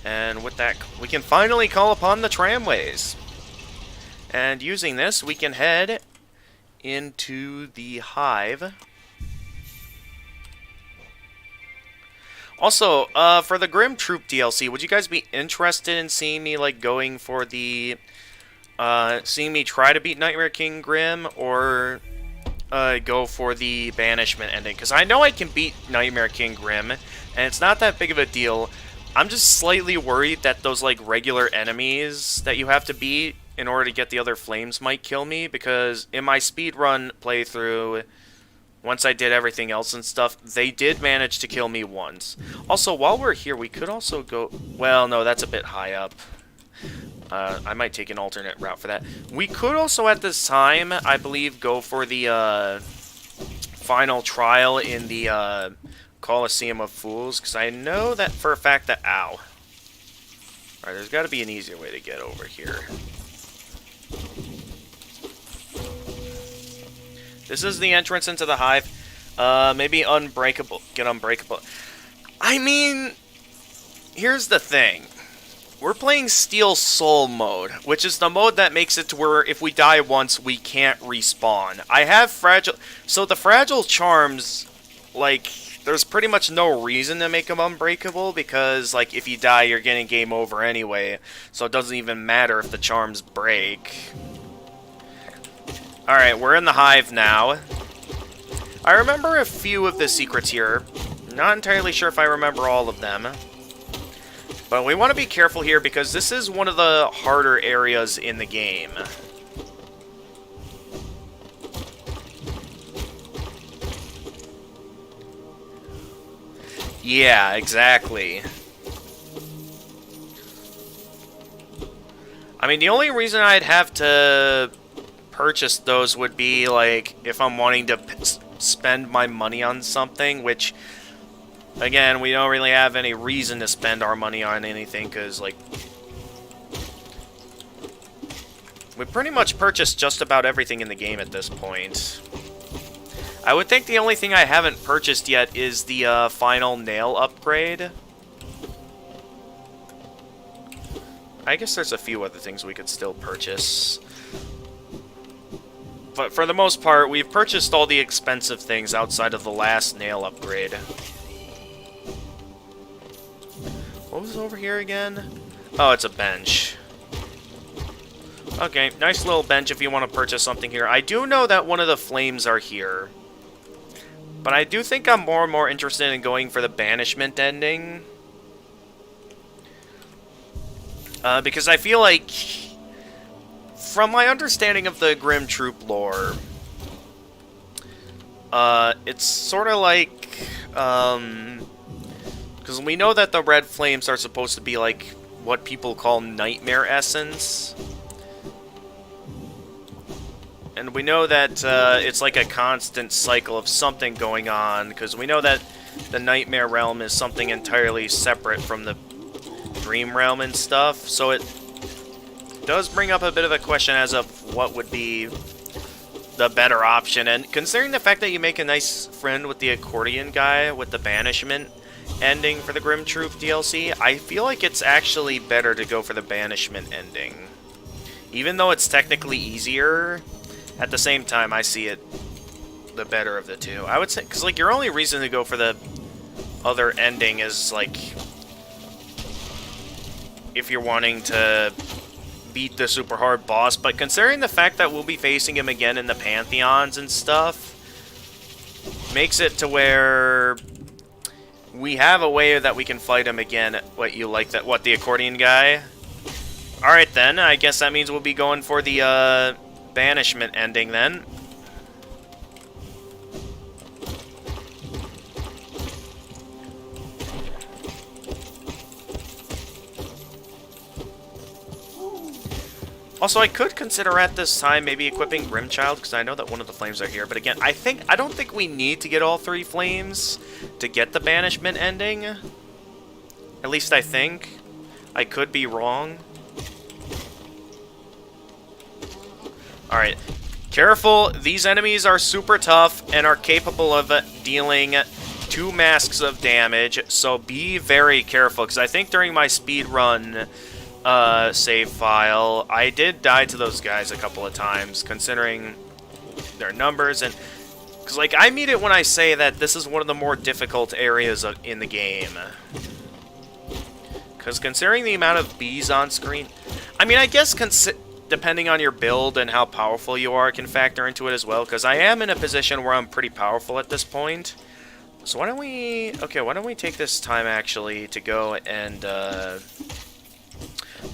And with that, we can finally call upon the tramways. And using this, we can head into the Hive. Also, for the Grim Troop DLC, would you guys be interested in seeing me, going for the... seeing me try to beat Nightmare King Grim, or... go for the banishment ending, because I know I can beat Nightmare King Grim, and it's not that big of a deal. I'm just slightly worried that those regular enemies that you have to beat in order to get the other flames might kill me, because in my speedrun playthrough, once I did everything else and stuff, they did manage to kill me once. Also, while we're here, we could also go... Well, no, that's a bit high up. I might take an alternate route for that. We could also, at this time, I believe, go for the final trial in the Colosseum of Fools, because I know that for a fact that... Ow. Alright, there's got to be an easier way to get over here. This is the entrance into the Hive. Maybe Unbreakable. Get Unbreakable. I mean, here's the thing. We're playing Steel Soul mode, which is the mode that makes it to where if we die once, we can't respawn. I have Fragile... So the Fragile Charms, there's pretty much no reason to make them unbreakable, because, if you die, you're getting game over anyway, so it doesn't even matter if the charms break. Alright, we're in the Hive now. I remember a few of the secrets here. Not entirely sure if I remember all of them. But we want to be careful here, because this is one of the harder areas in the game. Yeah, exactly. I mean, the only reason I'd have to purchase those would be, like, if I'm wanting to spend my money on something, which, again, we don't really have any reason to spend our money on anything, because, like, we pretty much purchased just about everything in the game at this point. I would think the only thing I haven't purchased yet is the final nail upgrade. I guess there's a few other things we could still purchase. But for the most part, we've purchased all the expensive things outside of the last nail upgrade. What was over here again? Oh, it's a bench. Okay, nice little bench if you want to purchase something here. I do know that one of the flames are here. But I do think I'm more and more interested in going for the banishment ending. Because I feel like, from my understanding of the Grim Troop lore, it's sort of like, because we know that the red flames are supposed to be like what people call nightmare essence. And we know that it's like a constant cycle of something going on, because we know that the Nightmare Realm is something entirely separate from the Dream Realm and stuff, so it does bring up a bit of a question as of what would be the better option. And considering the fact that you make a nice friend with the accordion guy with the banishment ending for the Grim Troop DLC, I feel like it's actually better to go for the banishment ending. Even though it's technically easier, at the same time, I see it the better of the two. I would say, because, like, your only reason to go for the other ending is, like, if you're wanting to beat the super hard boss. But considering the fact that we'll be facing him again in the Pantheons and stuff, makes it to where we have a way that we can fight him again. What, the accordion guy? Alright then, I guess that means we'll be going for the, banishment ending then. Also, I could consider at this time maybe equipping Grimchild, because I know that one of the flames are here. But again, I don't think we need to get all 3 flames to get the banishment ending. At least I think. I could be wrong. Alright, careful, these enemies are super tough and are capable of dealing 2 masks of damage, so be very careful, because I think during my speedrun save file, I did die to those guys a couple of times, considering their numbers, and because, like, I mean it when I say that this is one of the more difficult areas in the game. Because considering the amount of bees on screen, I mean, I guess depending on your build and how powerful you are, it can factor into it as well, because I am in a position where I'm pretty powerful at this point. So why don't we take this time, actually, to go and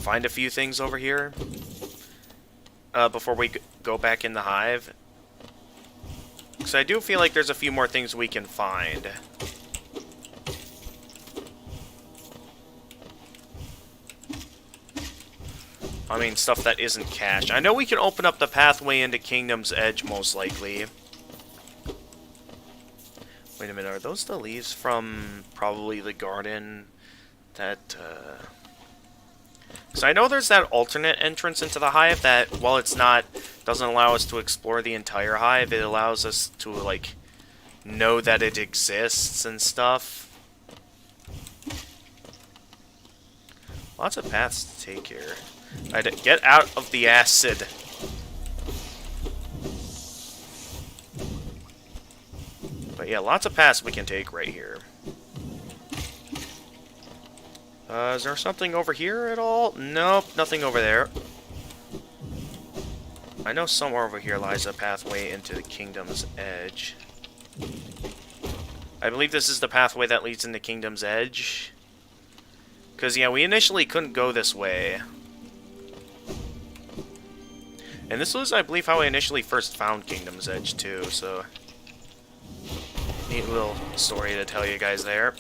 find a few things over here before we go back in the Hive. Because I do feel like there's a few more things we can find. I mean, stuff that isn't cached. I know we can open up the pathway into Kingdom's Edge, most likely. Wait a minute, are those the leaves from probably the garden that, So I know there's that alternate entrance into the Hive that, while it's doesn't allow us to explore the entire Hive, it allows us to, like, know that it exists and stuff. Lots of paths to take here. I'd get out of the acid. But yeah, lots of paths we can take right here. Is there something over here at all? Nope, nothing over there. I know somewhere over here lies a pathway into the Kingdom's Edge. I believe this is the pathway that leads into Kingdom's Edge. Because, yeah, we initially couldn't go this way. And this was, I believe, how I initially first found Kingdom's Edge, too, so... neat little story to tell you guys there.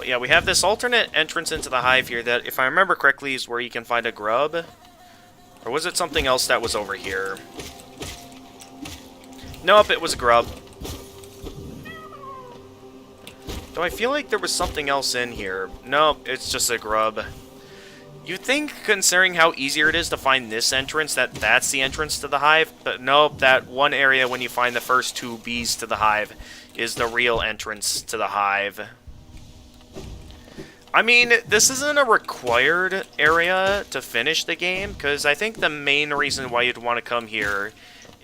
yeah, we have this alternate entrance into the hive here that, if I remember correctly, is where you can find a grub. Or was it something else that was over here? Nope, it was a grub. Though I feel like there was something else in here. Nope, it's just a grub. You'd think, considering how easier it is to find this entrance, that that's the entrance to the hive. But nope, that one area when you find the first 2 bees to the hive is the real entrance to the hive. I mean, this isn't a required area to finish the game, because I think the main reason why you'd want to come here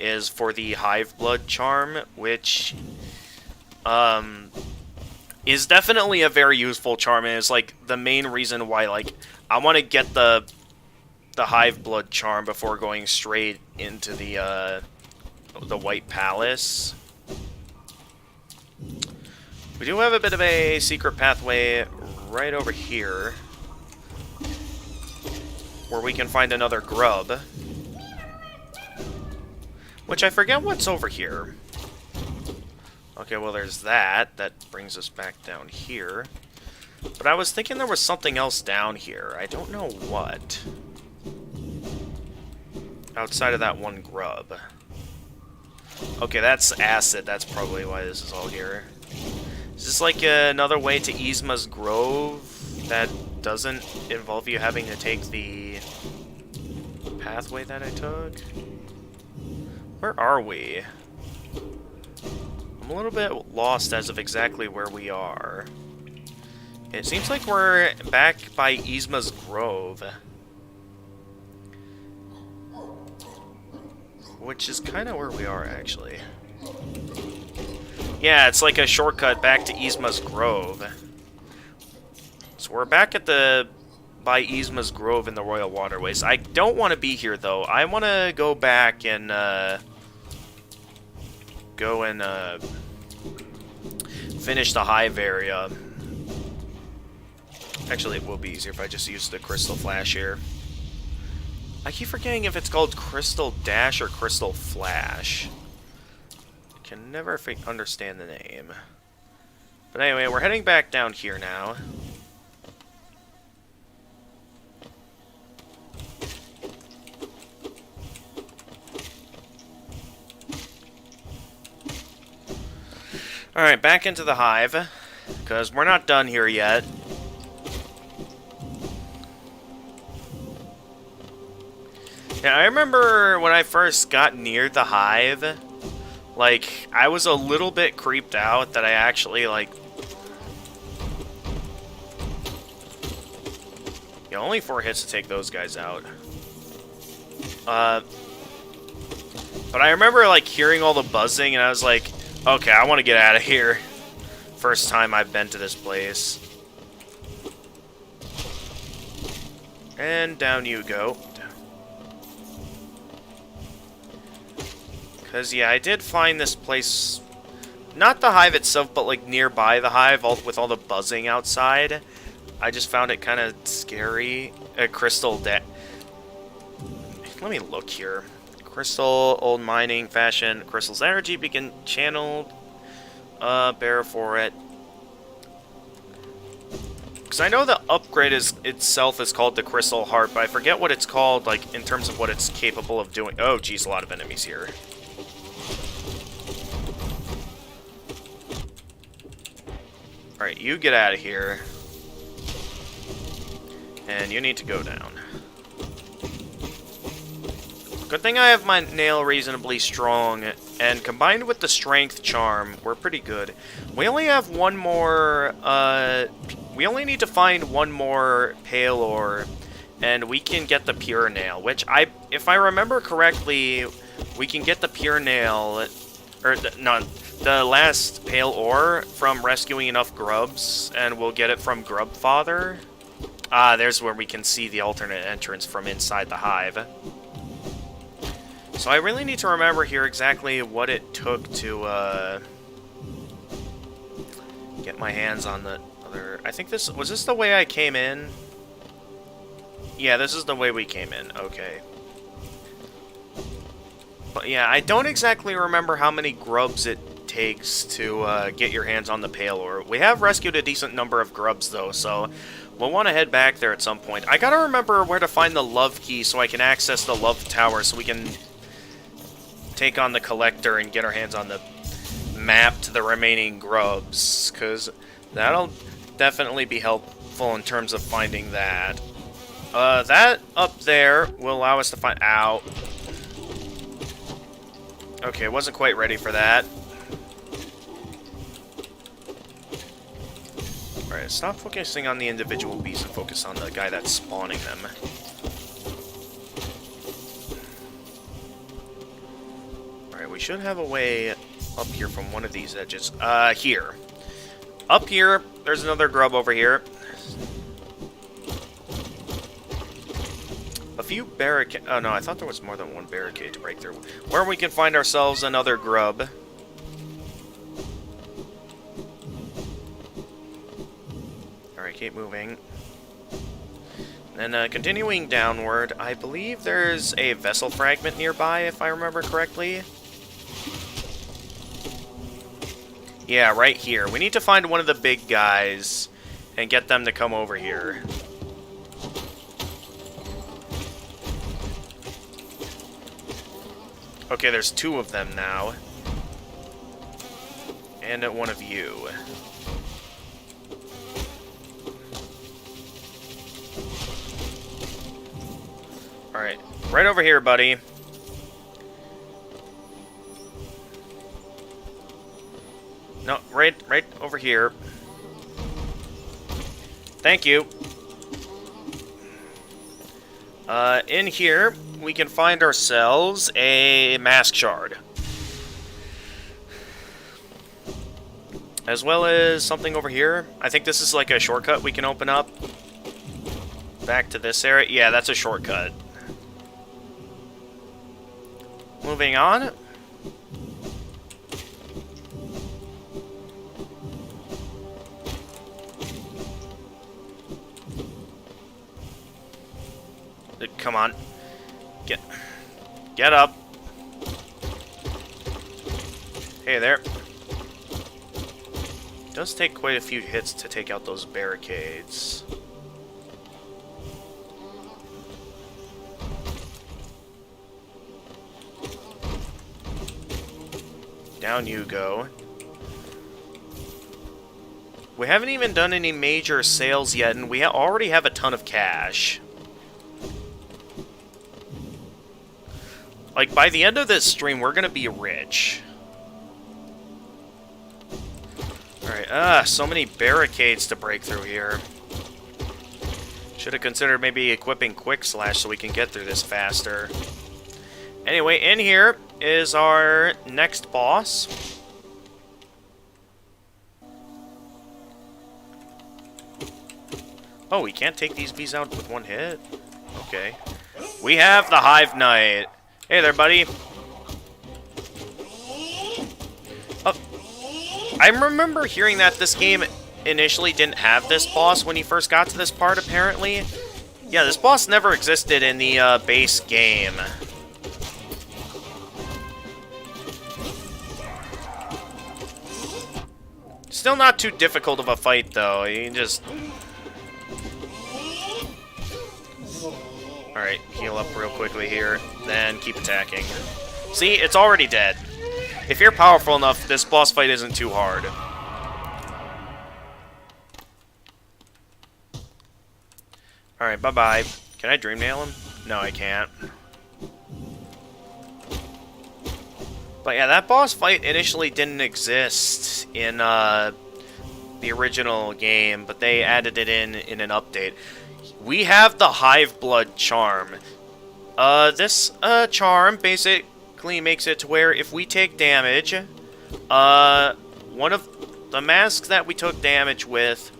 is for the Hive Blood charm, which is definitely a very useful charm, and is like the main reason why like I want to get the Hive Blood charm before going straight into the White Palace. We do have a bit of a secret pathway right over here, where we can find another grub. Which I forget what's over here. Okay, well there's that. That brings us back down here. But I was thinking there was something else down here. I don't know what. Outside of that one grub. Okay, that's acid. That's probably why this is all here. Is this like another way to Yzma's Grove that doesn't involve you having to take the pathway that I took? Where are we? I'm a little bit lost as of exactly where we are. It seems like we're back by Yzma's Grove. Which is kind of where we are, actually. Yeah, it's like a shortcut back to Yzma's Grove. So we're back at by Yzma's Grove in the Royal Waterways. I don't want to be here, though. I want to go back and, finish the Hive area. Actually, it will be easier if I just use the Crystal Flash here. I keep forgetting if it's called Crystal Dash or Crystal Flash. I can never understand the name. But anyway, we're heading back down here now. Alright, back into the hive, because we're not done here yet. Yeah, I remember when I first got near the hive, like, I was a little bit creeped out that I actually, like... Yeah, only 4 hits to take those guys out. But I remember, like, hearing all the buzzing, and I was like, okay, I want to get out of here. First time I've been to this place. And down you go. Because, yeah, I did find this place, not the hive itself, but, like, nearby the hive, with all the buzzing outside. I just found it kind of scary. Crystal Let me look here. Crystal, old mining, fashion, crystal's energy begin channeled. Bear for it. Because I know the upgrade itself is called the Crystal Heart, but I forget what it's called, like, in terms of what it's capable of doing. Oh, geez, a lot of enemies here. Alright, you get out of here. And you need to go down. Good thing I have my nail reasonably strong, and combined with the strength charm, we're pretty good. We only have one more, we only need to find one more pale ore, and we can get the pure nail, which if I remember correctly, we can get the pure nail, or the last pale ore from rescuing enough grubs, and we'll get it from Grub Father. There's where we can see the alternate entrance from inside the hive. So I really need to remember here exactly what it took to, get my hands on the other... I think was this the way I came in? Yeah, this is the way we came in, okay. But yeah, I don't exactly remember how many grubs it takes to get your hands on the Pale Ore. We have rescued a decent number of grubs, though, so we'll want to head back there at some point. I gotta remember where to find the Love Key so I can access the Love Tower so we can take on the Collector and get our hands on the map to the remaining grubs, because that'll definitely be helpful in terms of finding that. That up there will allow us to find... Ow. Okay, wasn't quite ready for that. Alright, stop focusing on the individual bees and focus on the guy that's spawning them. Alright, we should have a way up here from one of these edges. Here. Up here, there's another grub over here. A few barricades... Oh, no, I thought there was more than one barricade to break through. Where we can find ourselves another grub. Alright, keep moving. Then, continuing downward, I believe there's a vessel fragment nearby, if I remember correctly. Yeah, right here. We need to find one of the big guys and get them to come over here. Okay, there's two of them now. And one of you. Alright, right over here, buddy. No, right over here. Thank you. In here, we can find ourselves a mask shard. As well as something over here. I think this is like a shortcut we can open up. Back to this area. Yeah, that's a shortcut. Moving on. Come on. Get up. Hey there. It does take quite a few hits to take out those barricades. Down you go. We haven't even done any major sales yet, and we already have a ton of cash. Like, by the end of this stream, we're gonna be rich. Alright, so many barricades to break through here. Should have considered maybe equipping Quick Slash so we can get through this faster. Anyway, in here is our next boss. Oh, we can't take these bees out with one hit? Okay. We have the Hive Knight. Hey there, buddy. Oh, I remember hearing that this game initially didn't have this boss when you first got to this part, apparently. Yeah, this boss never existed in the base game. Still not too difficult of a fight, though. You can just... Alright, heal up real quickly here, then keep attacking. See, it's already dead. If you're powerful enough, this boss fight isn't too hard. Alright, bye-bye. Can I Dream Nail him? No, I can't. But yeah, that boss fight initially didn't exist in the original game, but they added it in an update. We have the Hive Blood charm. This charm basically makes it to where if we take damage, one of the masks that we took damage with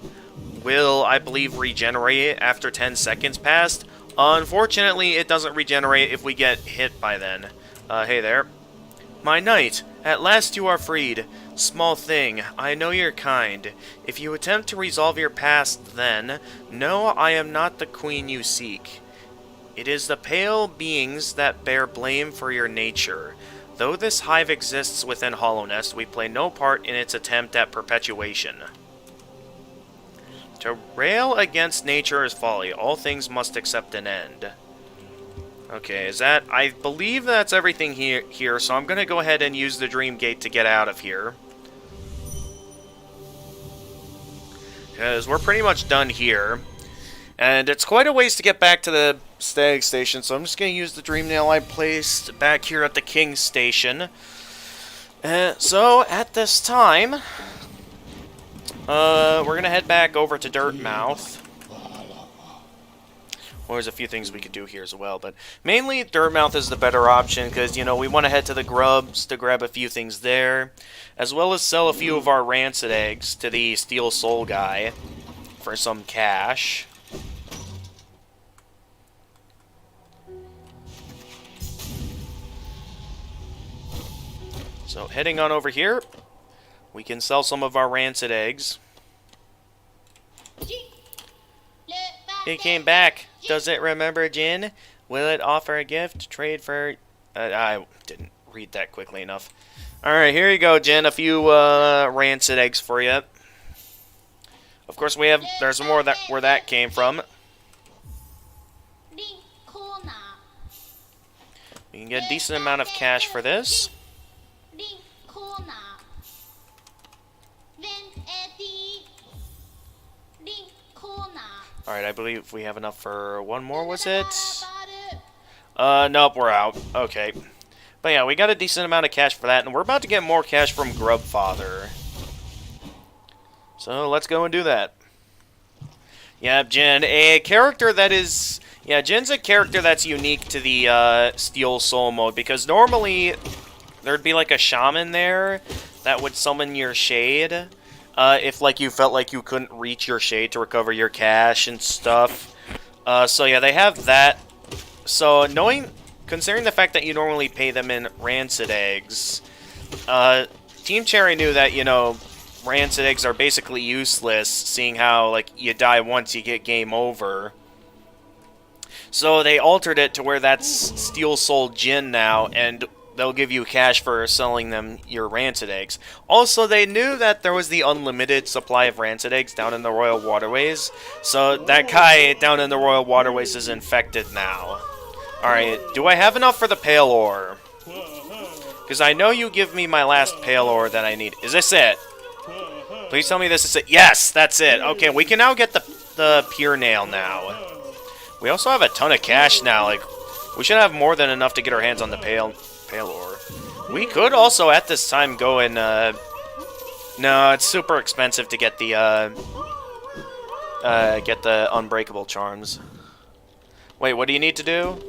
will, I believe, regenerate after 10 seconds passed. Unfortunately, it doesn't regenerate if we get hit by then. Hey there. My knight, at last you are freed. Small thing, I know you're kind. If you attempt to resolve your past, then, know I am not the queen you seek. It is the pale beings that bear blame for your nature. though this hive exists within Hollownest, we play no part in its attempt at perpetuation. To rail against nature is folly. All things must accept an end. Okay, is that... I believe that's everything here, so I'm going to go ahead and use the Dream Gate to get out of here. Because we're pretty much done here. And it's quite a ways to get back to the Stag Station, so I'm just going to use the Dream Nail I placed back here at the King Station. So, at this time, we're going to head back over to Dirtmouth. Well, there's a few things we could do here as well, but mainly Dirtmouth is the better option, because, you know, we want to head to the Grubs to grab a few things there, as well as sell a few of our Rancid Eggs to the Steel Soul guy for some cash. So, heading on over here, we can sell some of our Rancid Eggs. It came back. Does it remember Jin? Will it offer a gift? Trade for... I didn't read that quickly enough. Alright, here you go, Jin. A few Rancid Eggs for you. Of course, we have... There's more that where that came from. We can get a decent amount of cash for this. Alright, I believe we have enough for one more, was it? Nope, we're out. Okay. But yeah, we got a decent amount of cash for that, and we're about to get more cash from Grubfather. So, let's go and do that. Yeah, Jin, a character that is... Yeah, Jin's a character that's unique to the Steel Soul mode, because normally there'd be like a shaman there that would summon your shade. If, like, you felt like you couldn't reach your shade to recover your cash and stuff. So, yeah, they have that. So, considering the fact that you normally pay them in Rancid Eggs, Team Cherry knew that, you know, Rancid Eggs are basically useless, seeing how, like, you die once, you get game over. So, they altered it to where that's Steel Soul Jin now, and... they'll give you cash for selling them your Rancid Eggs. Also, they knew that there was the unlimited supply of Rancid Eggs down in the Royal Waterways. So, that guy down in the Royal Waterways is infected now. Alright, do I have enough for the Pale Ore? Because I know you give me my last Pale Ore that I need. Is this it? Please tell me this is it. Yes, that's it. Okay, we can now get the Pure Nail now. We also have a ton of cash now. Like, we should have more than enough to get our hands on the Pale Ore. We could also at this time go and no, it's super expensive to get the Unbreakable Charms. Wait, what do you need to do?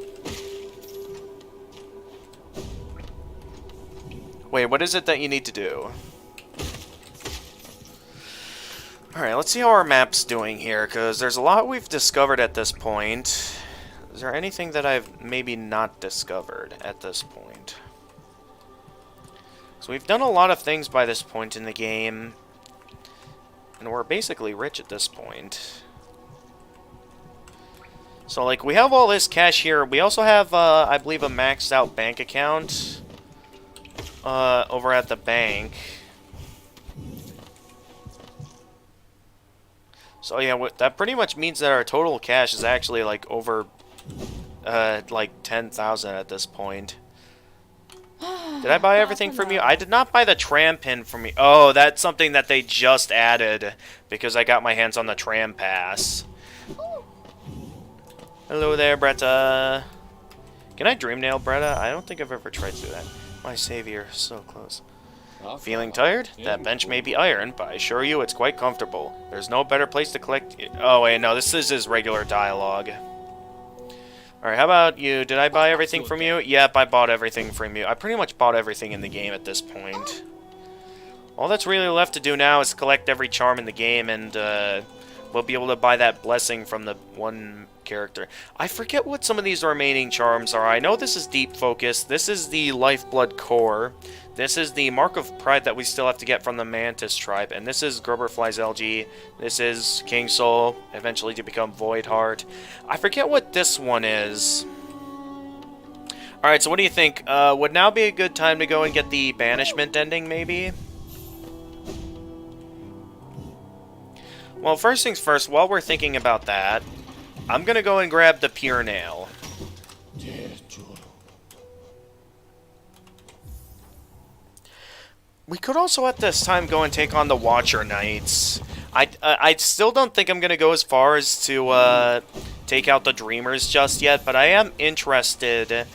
Wait, what is it that you need to do? Alright, let's see how our map's doing here, because there's a lot we've discovered at this point. Is there anything that I've maybe not discovered at this point? So we've done a lot of things by this point in the game. And we're basically rich at this point. So, like, we have all this cash here. We also have, I believe, a maxed out bank account over at the bank. So, yeah, that pretty much means that our total cash is actually, like, over... like 10,000 at this point. Did I buy everything from you? I did not buy the tram pin from you. Oh, that's something that they just added because I got my hands on the tram pass. Hello there, Bretta. Can I dream nail Bretta? I don't think I've ever tried to do that. My savior, so close. Feeling tired? That bench may be iron, but I assure you it's quite comfortable. There's no better place to collect... Oh, wait, no, this is his regular dialogue. Alright, how about you? Did I buy everything from you? Yep, I bought everything from you. I pretty much bought everything in the game at this point. All that's really left to do now is collect every charm in the game, and we'll be able to buy that blessing from the one character. I forget what some of these remaining charms are. I know this is Deep Focus. This is the Lifeblood Core. This is the Mark of Pride that we still have to get from the Mantis tribe. And this is Grubberfly's LG. This is King Soul, eventually to become Void Heart. I forget what this one is. Alright, so what do you think? Would now be a good time to go and get the banishment ending, maybe? Well, first things first, while we're thinking about that, I'm gonna go and grab the Pure Nail. We could also at this time go and take on the Watcher Knights. I still don't think I'm gonna go as far as to take out the Dreamers just yet, but I am interested,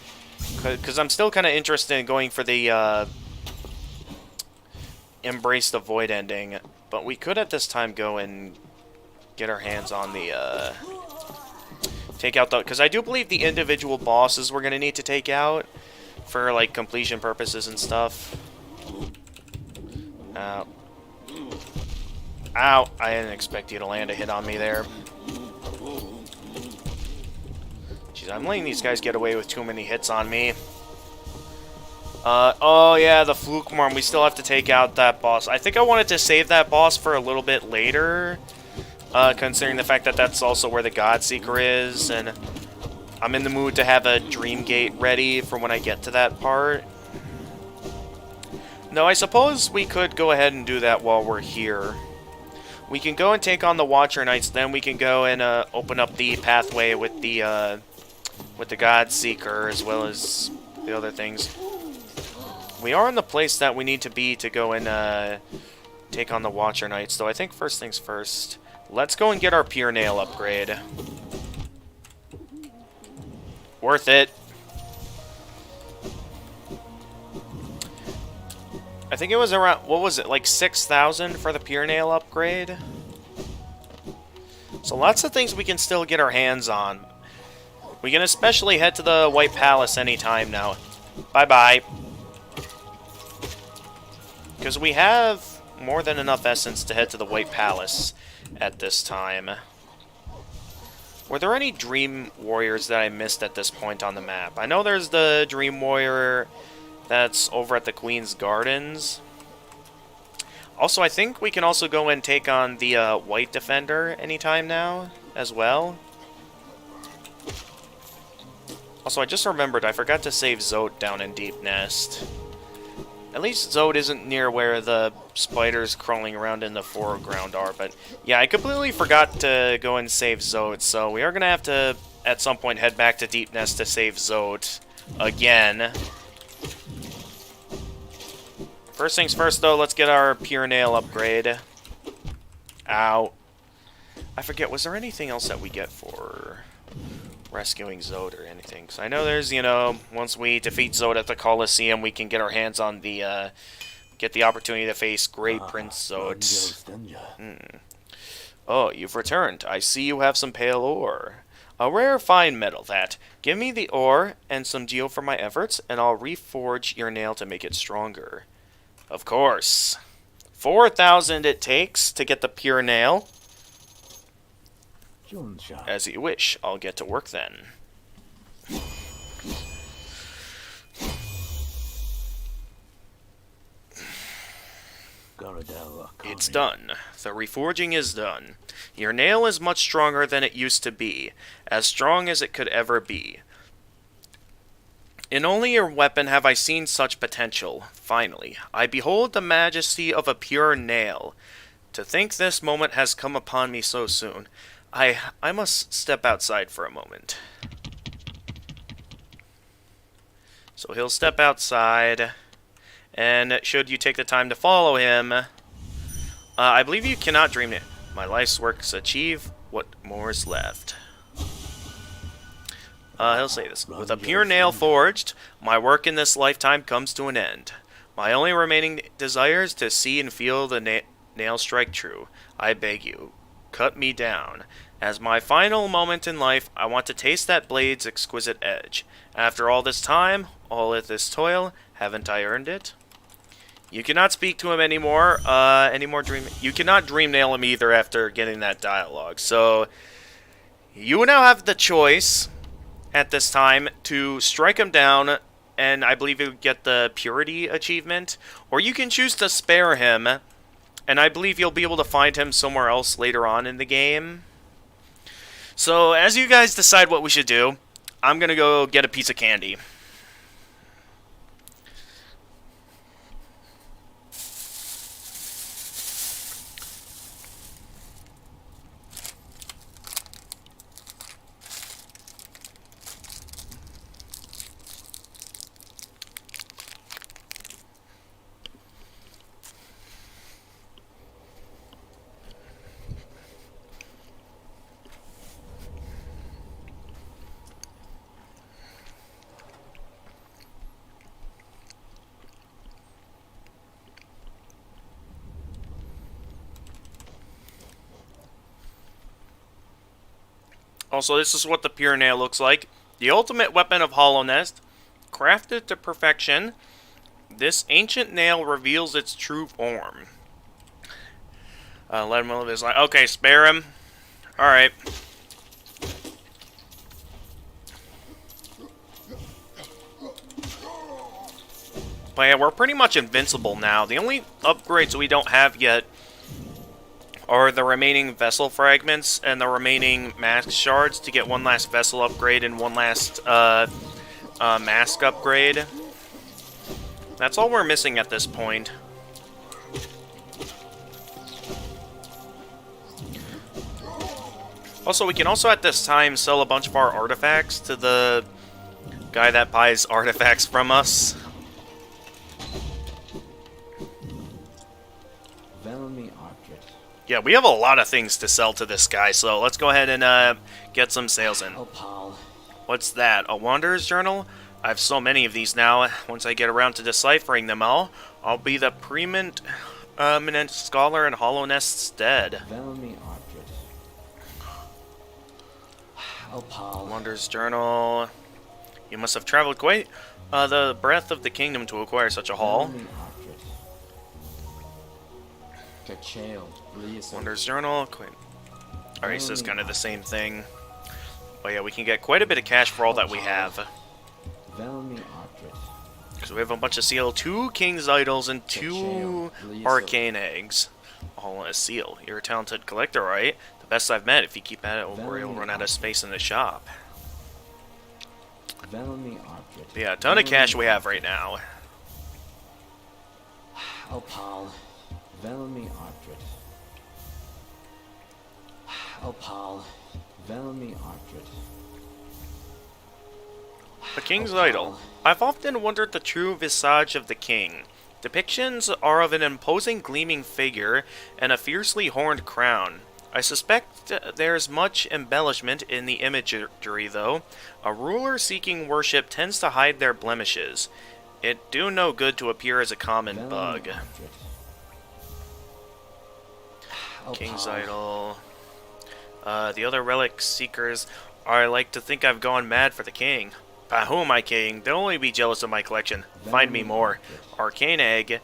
because I'm still kind of interested in going for the Embrace the Void ending. But we could at this time go and get our hands on the take out the, because I do believe the individual bosses we're gonna need to take out for like completion purposes and stuff. Ow. Ow! I didn't expect you to land a hit on me there. Jeez, I'm letting these guys get away with too many hits on me. Oh yeah, the Fluke Arm. We still have to take out that boss. I think I wanted to save that boss for a little bit later, considering the fact that that's also where the Godseeker is, and I'm in the mood to have a Dream Gate ready for when I get to that part. No, I suppose we could go ahead and do that while we're here. We can go and take on the Watcher Knights, then we can go and open up the pathway with the Godseeker, as well as the other things. We are in the place that we need to be to go and take on the Watcher Knights, so I think first things first, let's go and get our Pure Nail upgrade. Worth it. I think it was around, what was it, like 6,000 for the Pure Nail upgrade? So lots of things we can still get our hands on. We can especially head to the White Palace anytime now. Bye-bye. Because we have more than enough essence to head to the White Palace at this time. Were there any Dream Warriors that I missed at this point on the map? I know there's the Dream Warrior that's over at the Queen's Gardens. Also, I think we can also go and take on the White Defender anytime now, as well. Also, I just remembered, I forgot to save Zote down in Deep Nest. At least Zote isn't near where the spiders crawling around in the foreground are, but yeah, I completely forgot to go and save Zote, so we are going to have to, at some point, head back to Deep Nest to save Zote again. First things first, though, let's get our Pure Nail upgrade. Ow. I forget, was there anything else that we get for rescuing Zote or anything? Because I know there's, you know, once we defeat Zote at the Colosseum, we can get our hands on the, get the opportunity to face Great Prince Zote. Oh, you've returned. I see you have some pale ore. A rare fine metal, that. Give me the ore and some geo for my efforts, and I'll reforge your nail to make it stronger. Of course. 4,000 it takes to get the Pure Nail. As you wish. I'll get to work then. It's done. The reforging is done. Your nail is much stronger than it used to be. As strong as it could ever be. In only your weapon have I seen such potential. Finally, I behold the majesty of a pure nail. To think this moment has come upon me so soon. I must step outside for a moment. So he'll step outside, and should you take the time to follow him, I believe you cannot dream it. My life's works achieve, what more is left? He'll say this. With a pure nail forged, my work in this lifetime comes to an end. My only remaining desire is to see and feel the nail strike true. I beg you, cut me down. As my final moment in life, I want to taste that blade's exquisite edge. After all this time, all of this toil, haven't I earned it? You cannot speak to him anymore. You cannot dream nail him either after getting that dialogue. So, you now have the choice at this time to strike him down, and I believe you get the Purity achievement, or you can choose to spare him, and I believe you'll be able to find him somewhere else later on in the game. So, as you guys decide what we should do, I'm gonna go get a piece of candy. Also, this is what the pure nail looks like. The ultimate weapon of Hollownest, crafted to perfection. This ancient nail reveals its true form. Let him live his life. Okay, spare him. Alright. But yeah, we're pretty much invincible now. The only upgrades we don't have yet are the remaining vessel fragments and the remaining mask shards to get one last vessel upgrade and one last mask upgrade. That's all we're missing at this point. Also, we can also at this time sell a bunch of our artifacts to the guy that buys artifacts from us. Yeah, we have a lot of things to sell to this guy, so let's go ahead and get some sales in. What's that? A Wanderer's Journal? I have so many of these now. Once I get around to deciphering them all, I'll be the preeminent scholar in Hollownest's stead. Wanderer's Journal. You must have traveled quite the breadth of the kingdom to acquire such a haul. Wanderer's Journal. Alright, so it's kind of the same thing. But yeah, we can get quite a bit of cash for all that we have. Because we have a bunch of seal, 2 King's Idols, and 2 Arcane Eggs. All in a seal. You're a talented collector, right? The best I've met. If you keep at it, we'll run out of space in the shop. But yeah, a ton of cash we have right now. The King's Idol. I've often wondered the true visage of the king. Depictions are of an imposing gleaming figure and a fiercely horned crown. I suspect there's much embellishment in the imagery, though. A ruler seeking worship tends to hide their blemishes. It do no good to appear as a common bug. King's Idol. The other relic seekers are like to think I've gone mad for the king. Who am I kidding? They'll only be jealous of my collection. Find me more. Arcane Egg.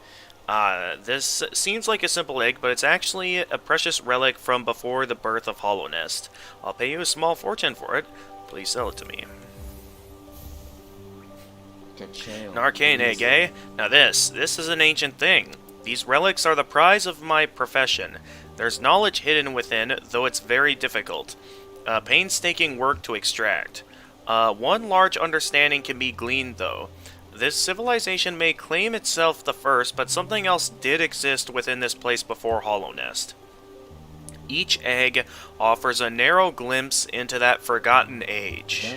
This seems like a simple egg, but it's actually a precious relic from before the birth of Hollownest. I'll pay you a small fortune for it. Please sell it to me. An Arcane Egg, eh? Now this is an ancient thing. These relics are the prize of my profession. There's knowledge hidden within, though it's very difficult. Painstaking work to extract. One large understanding can be gleaned, though. This civilization may claim itself the first, but something else did exist within this place before Hollownest. Each egg offers a narrow glimpse into that forgotten age.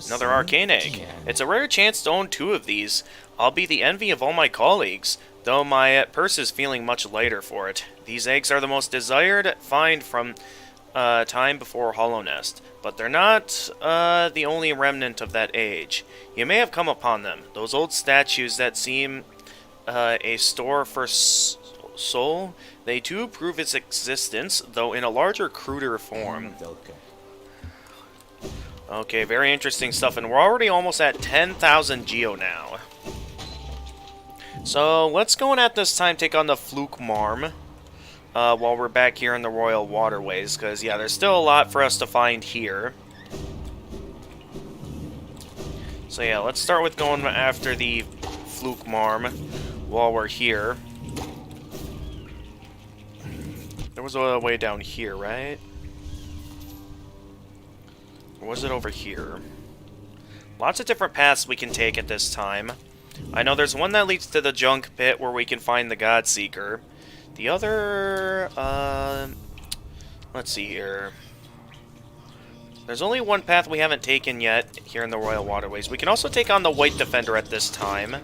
Another Arcane Egg. It's a rare chance to own 2 of these. I'll be the envy of all my colleagues, though my purse is feeling much lighter for it. These eggs are the most desired find from time before Hollownest, but they're not the only remnant of that age. You may have come upon them, those old statues that seem a store for soul. They too prove its existence, though in a larger, cruder form. Okay, very interesting stuff, and we're already almost at 10,000 Geo now. So, let's go and at this time take on the Fluke Arm. While we're back here in the Royal Waterways, because, yeah, there's still a lot for us to find here. So, yeah, let's start with going after the Fluke Arm while we're here. There was a way down here, right? Or was it over here? Lots of different paths we can take at this time. I know there's one that leads to the junk pit where we can find the Godseeker. The other, let's see here. There's only one path we haven't taken yet here in the Royal Waterways. We can also take on the White Defender at this time.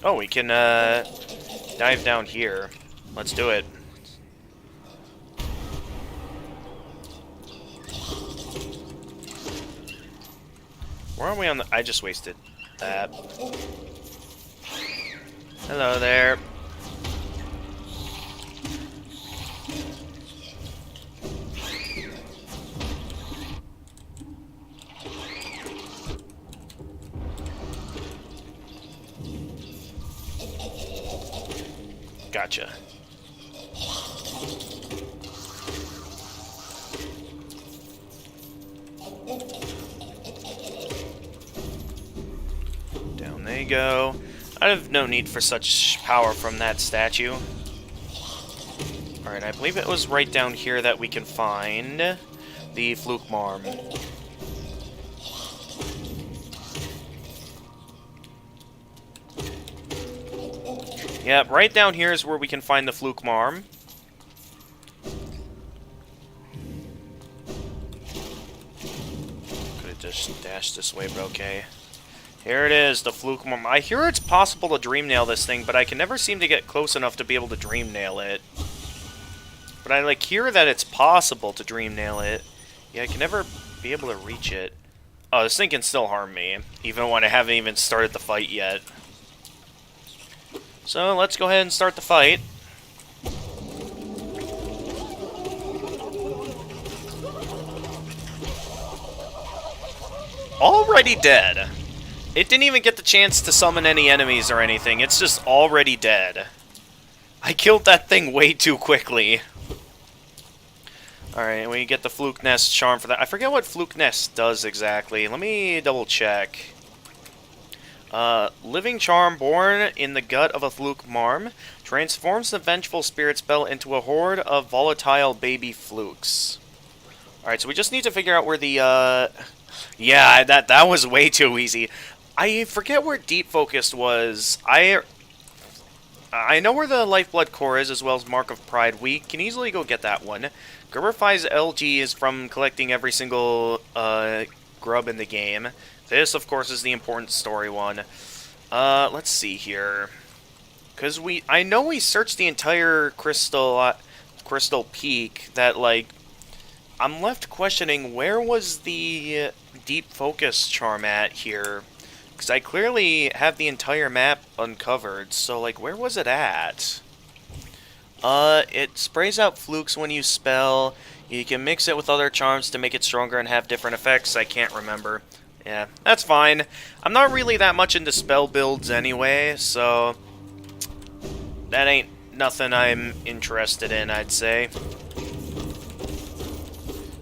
Oh, we can, dive down here. Let's do it. Where are we on the... I just wasted that. Hello there. Gotcha. Down they go. I have no need for such power from that statue. Alright, I believe it was right down here that we can find the Fluke Arm. Yep, right down here is where we can find the Fluke Arm. Could have just dashed this way, but okay. Here it is, the Fluke Arm. I hear it's possible to dream nail this thing, but I can never seem to get close enough to be able to dream nail it. But I hear that it's possible to dream nail it. Yeah, I can never be able to reach it. Oh, this thing can still harm me, even when I haven't even started the fight yet. So, let's go ahead and start the fight. Already dead. It didn't even get the chance to summon any enemies or anything. It's just already dead. I killed that thing way too quickly. Alright, we get the Fluke Nest charm for that. I forget what Fluke Nest does exactly. Let me double check. Living Charm born in the gut of a Fluke Arm transforms the Vengeful Spirit spell into a horde of volatile baby flukes. Alright, so we just need to figure out where the, yeah, that was way too easy. I forget where Deep Focused was. I know where the Lifeblood Core is, as well as Mark of Pride. We can easily go get that one. Grubberfy's LG is from collecting every single, grub in the game. This, of course, is the important story one. Let's see here. Because I know we searched the entire Crystal Peak, that, I'm left questioning, where was the Deep Focus charm at here? Because I clearly have the entire map uncovered, so, where was it at? It sprays out flukes when you spell. You can mix it with other charms to make it stronger and have different effects. I can't remember. Yeah, that's fine. I'm not really that much into spell builds anyway, so that ain't nothing I'm interested in, I'd say.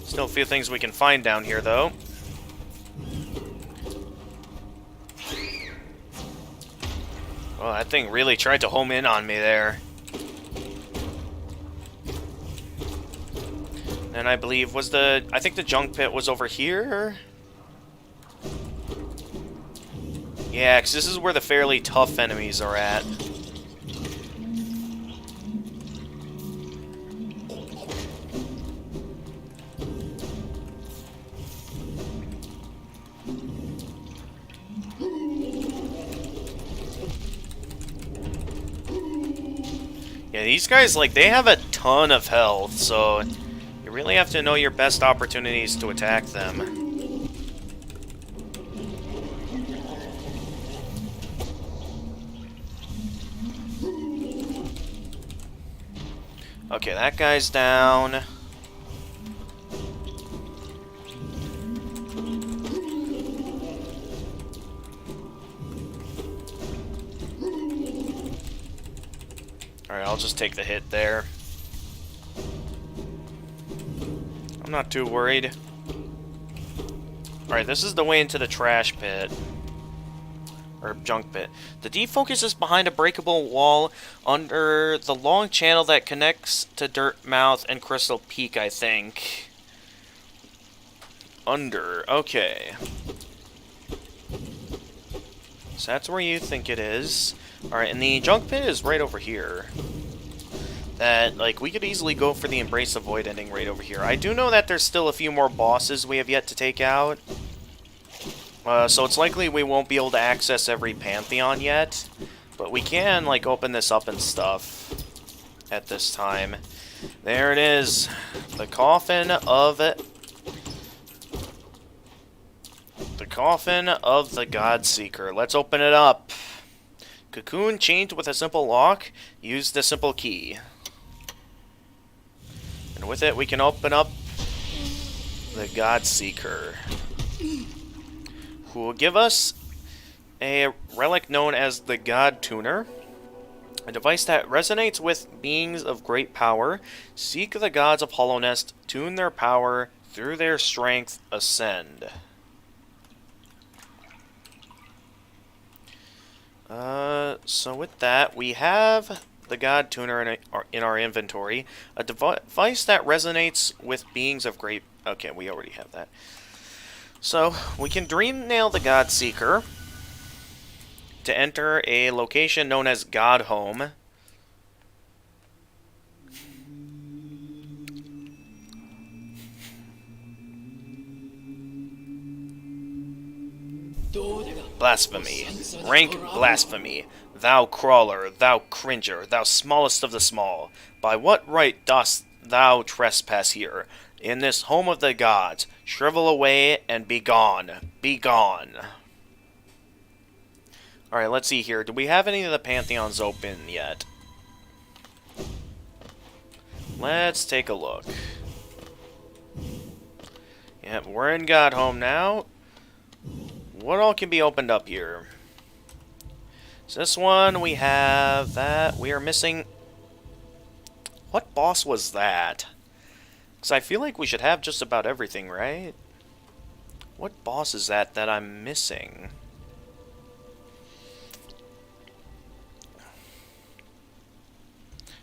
Still a few things we can find down here, though. Oh, that thing really tried to home in on me there. And I believe I think the junk pit was over here? Yeah, because this is where the fairly tough enemies are at. Yeah, these guys, they have a ton of health, so you really have to know your best opportunities to attack them. Okay, that guy's down. Alright, I'll just take the hit there. I'm not too worried. Alright, this is the way into the trash pit. Or junk pit. The defocus is behind a breakable wall under the long channel that connects to Dirt Mouth and Crystal Peak, I think. Under. Okay. So that's where you think it is. Alright, and the junk pit is right over here. That, we could easily go for the Embrace the Void ending right over here. I do know that there's still a few more bosses we have yet to take out. So it's likely we won't be able to access every Pantheon yet. But we can, open this up and stuff at this time. There it is. The coffin of the Godseeker. Let's open it up. Cocoon chained with a simple lock. Use the simple key. And with it, we can open up the God Seeker, who will give us a relic known as the God Tuner, a device that resonates with beings of great power. Seek the gods of Hollowness, tune their power, through their strength, ascend. So with that, we have the God Tuner in our inventory. A device that resonates with beings of great... Okay, we already have that. So, we can dream nail the God Seeker to enter a location known as God Home. Blasphemy. Rank blasphemy. Thou crawler, thou cringer, thou smallest of the small. By what right dost thou trespass here? In this home of the gods, shrivel away and be gone. Be gone. Alright, let's see here. Do we have any of the Pantheons open yet? Let's take a look. Yep, we're in God Home now. What all can be opened up here? So this one, we have that. We are missing... What boss was that? Because I feel like we should have just about everything, right? What boss is that I'm missing?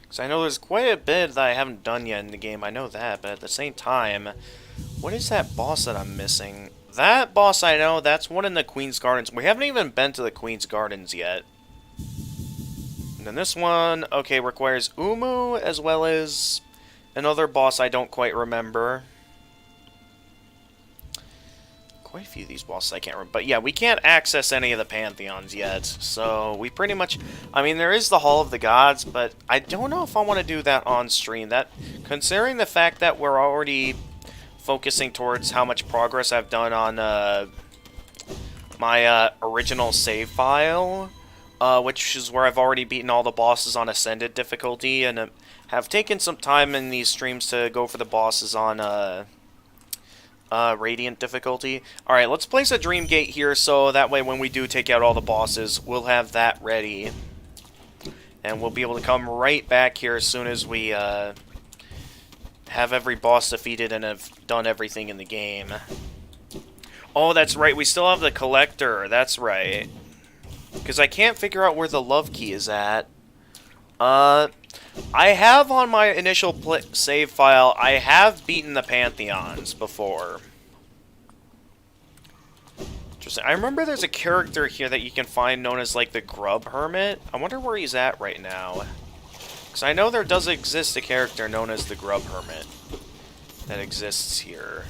Because I know there's quite a bit that I haven't done yet in the game. I know that, but at the same time, what is that boss that I'm missing? That boss I know, that's one in the Queen's Gardens. We haven't even been to the Queen's Gardens yet. And then this one, okay, requires Umu as well as another boss I don't quite remember. Quite a few of these bosses I can't remember. But yeah, we can't access any of the Pantheons yet. So we pretty much... I mean, there is the Hall of the Gods, but I don't know if I want to do that on stream. That, considering the fact that we're already focusing towards how much progress I've done on my original save file, which is where I've already beaten all the bosses on Ascended difficulty, and have taken some time in these streams to go for the bosses on Radiant difficulty. Alright, let's place a Dream Gate here, so that way when we do take out all the bosses, we'll have that ready. And we'll be able to come right back here as soon as we have every boss defeated and have done everything in the game. Oh, that's right, we still have the Collector, that's right. Because I can't figure out where the Love Key is at. I have on my initial save file, I have beaten the Pantheons before. Interesting. I remember there's a character here that you can find known as, like, the Grub Hermit. I wonder where he's at right now. Because I know there does exist a character known as the Grub Hermit that exists here.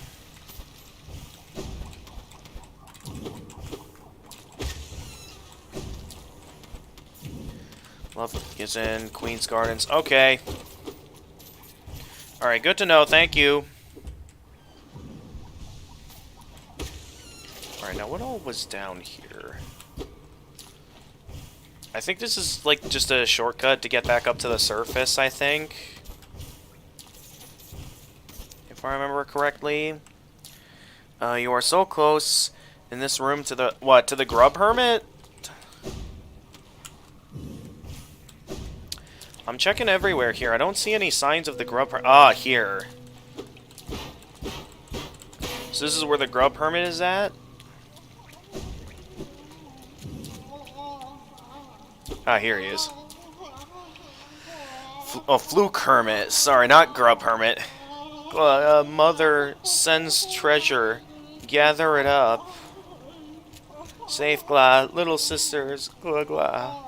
Love is in Queen's Gardens. Okay. Alright, good to know. Thank you. Alright, now what all was down here? I think this is, like, just a shortcut to get back up to the surface, I think. If I remember correctly. You are so close in this room to the... What? To the Grub Hermit? I'm checking everywhere here. I don't see any signs of the Grub Hermit. Ah, here. So this is where the Grub Hermit is at? Ah, here he is. Fluke Hermit. Sorry, not Grub Hermit. Mother sends treasure. Gather it up. Safe, glah. Little sisters. Glah, glah.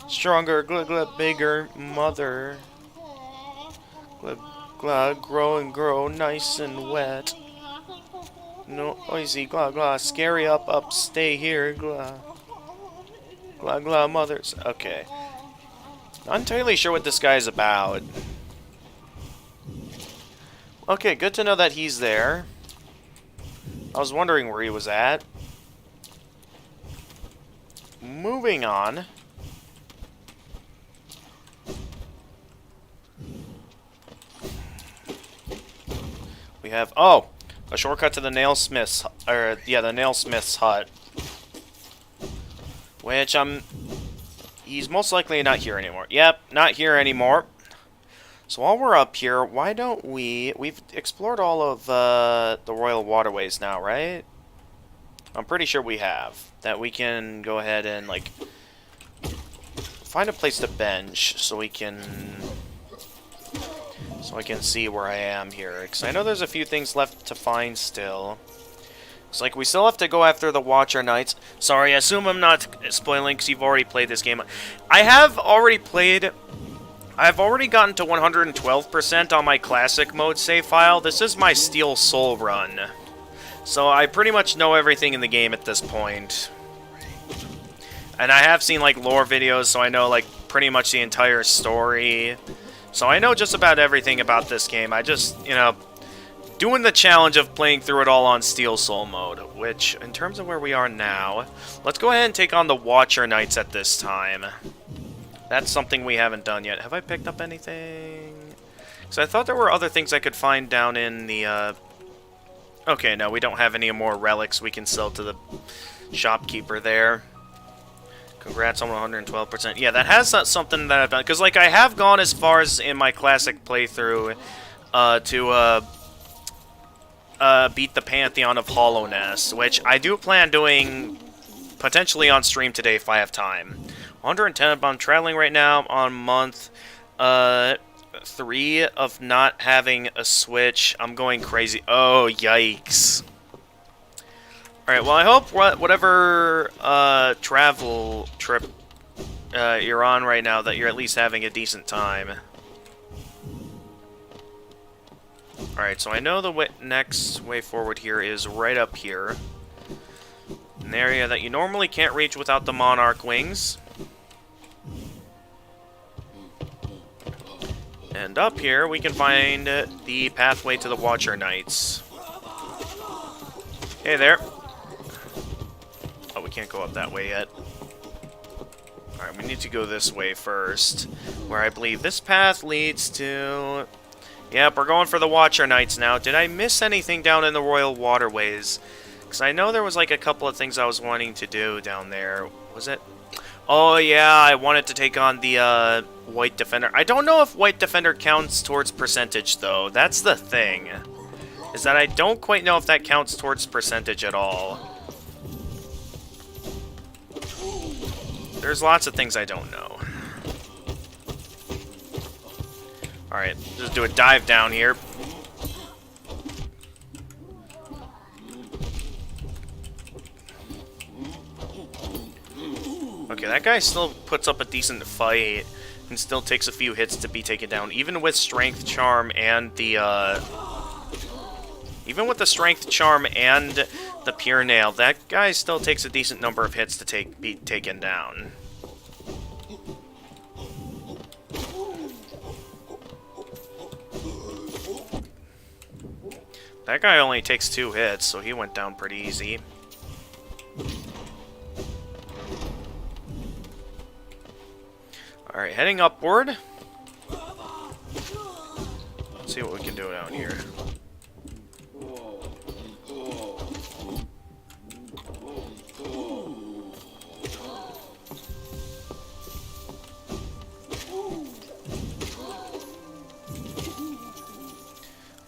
Stronger, glah, glah. Bigger, mother. Glah, glah. Grow and grow. Nice and wet. Noisy, glah, glah. Scary, up, up. Stay here, glah. Glah, glah, mothers. Okay. Not entirely sure what this guy's about. Okay, good to know that he's there. I was wondering where he was at. Moving on. we have... Oh! A shortcut to the nailsmith's... Or, yeah, the nailsmith's hut. Which, he's most likely not here anymore. Yep, not here anymore. So while we're up here, why don't we... We've explored all of the royal waterways now, right? I'm pretty sure we have. That we can go ahead and, like... find a place to bench so we can... So I can see where I am here. Because I know there's a few things left to find still. It's like we still have to go after the Watcher Knights. Sorry, I assume I'm not spoiling because you've already played this game. I have already played... I've already gotten to 112% on my classic mode save file. This is my Steel Soul run. So I pretty much know everything in the game at this point. And I have seen, like, lore videos, so I know, like, pretty much the entire story. So I know just about everything about this game. I just, you know, doing the challenge of playing through it all on Steel Soul mode. Which, in terms of where we are now, let's go ahead and take on the Watcher Knights at this time. That's something we haven't done yet. Have I picked up anything? Because I thought there were other things I could find down in the, Okay, no, we don't have any more relics we can sell to the shopkeeper there. Congrats on 112%. Yeah, that has something that I've done. Because, like, I have gone as far as in my classic playthrough to beat the Pantheon of Hollowness, which I do plan doing potentially on stream today if I have time. 110, I'm traveling right now on month 3 of not having a Switch. I'm going crazy. Oh, yikes. Alright, well, I hope whatever travel trip you're on right now, that you're at least having a decent time. Alright, so I know the next way forward here is right up here. An area that you normally can't reach without the Monarch Wings. And up here, we can find the pathway to the Watcher Knights. Hey there. Oh, we can't go up that way yet. Alright, we need to go this way first, where I believe this path leads to... Yep, we're going for the Watcher Knights now. Did I miss anything down in the Royal Waterways? Because I know there was like a couple of things I was wanting to do down there. Was it? Oh yeah, I wanted to take on the White Defender. I don't know if White Defender counts towards percentage though. That's the thing. Is that I don't quite know if that counts towards percentage at all. There's lots of things I don't know. Alright, just do a dive down here. Okay, that guy still puts up a decent fight and still takes a few hits to be taken down, even with Strength Charm and the, even with the Strength Charm and the Pure Nail, that guy still takes a decent number of hits to be taken down. That guy only takes 2 hits, so he went down pretty easy. Alright, heading upward. Let's see what we can do down here.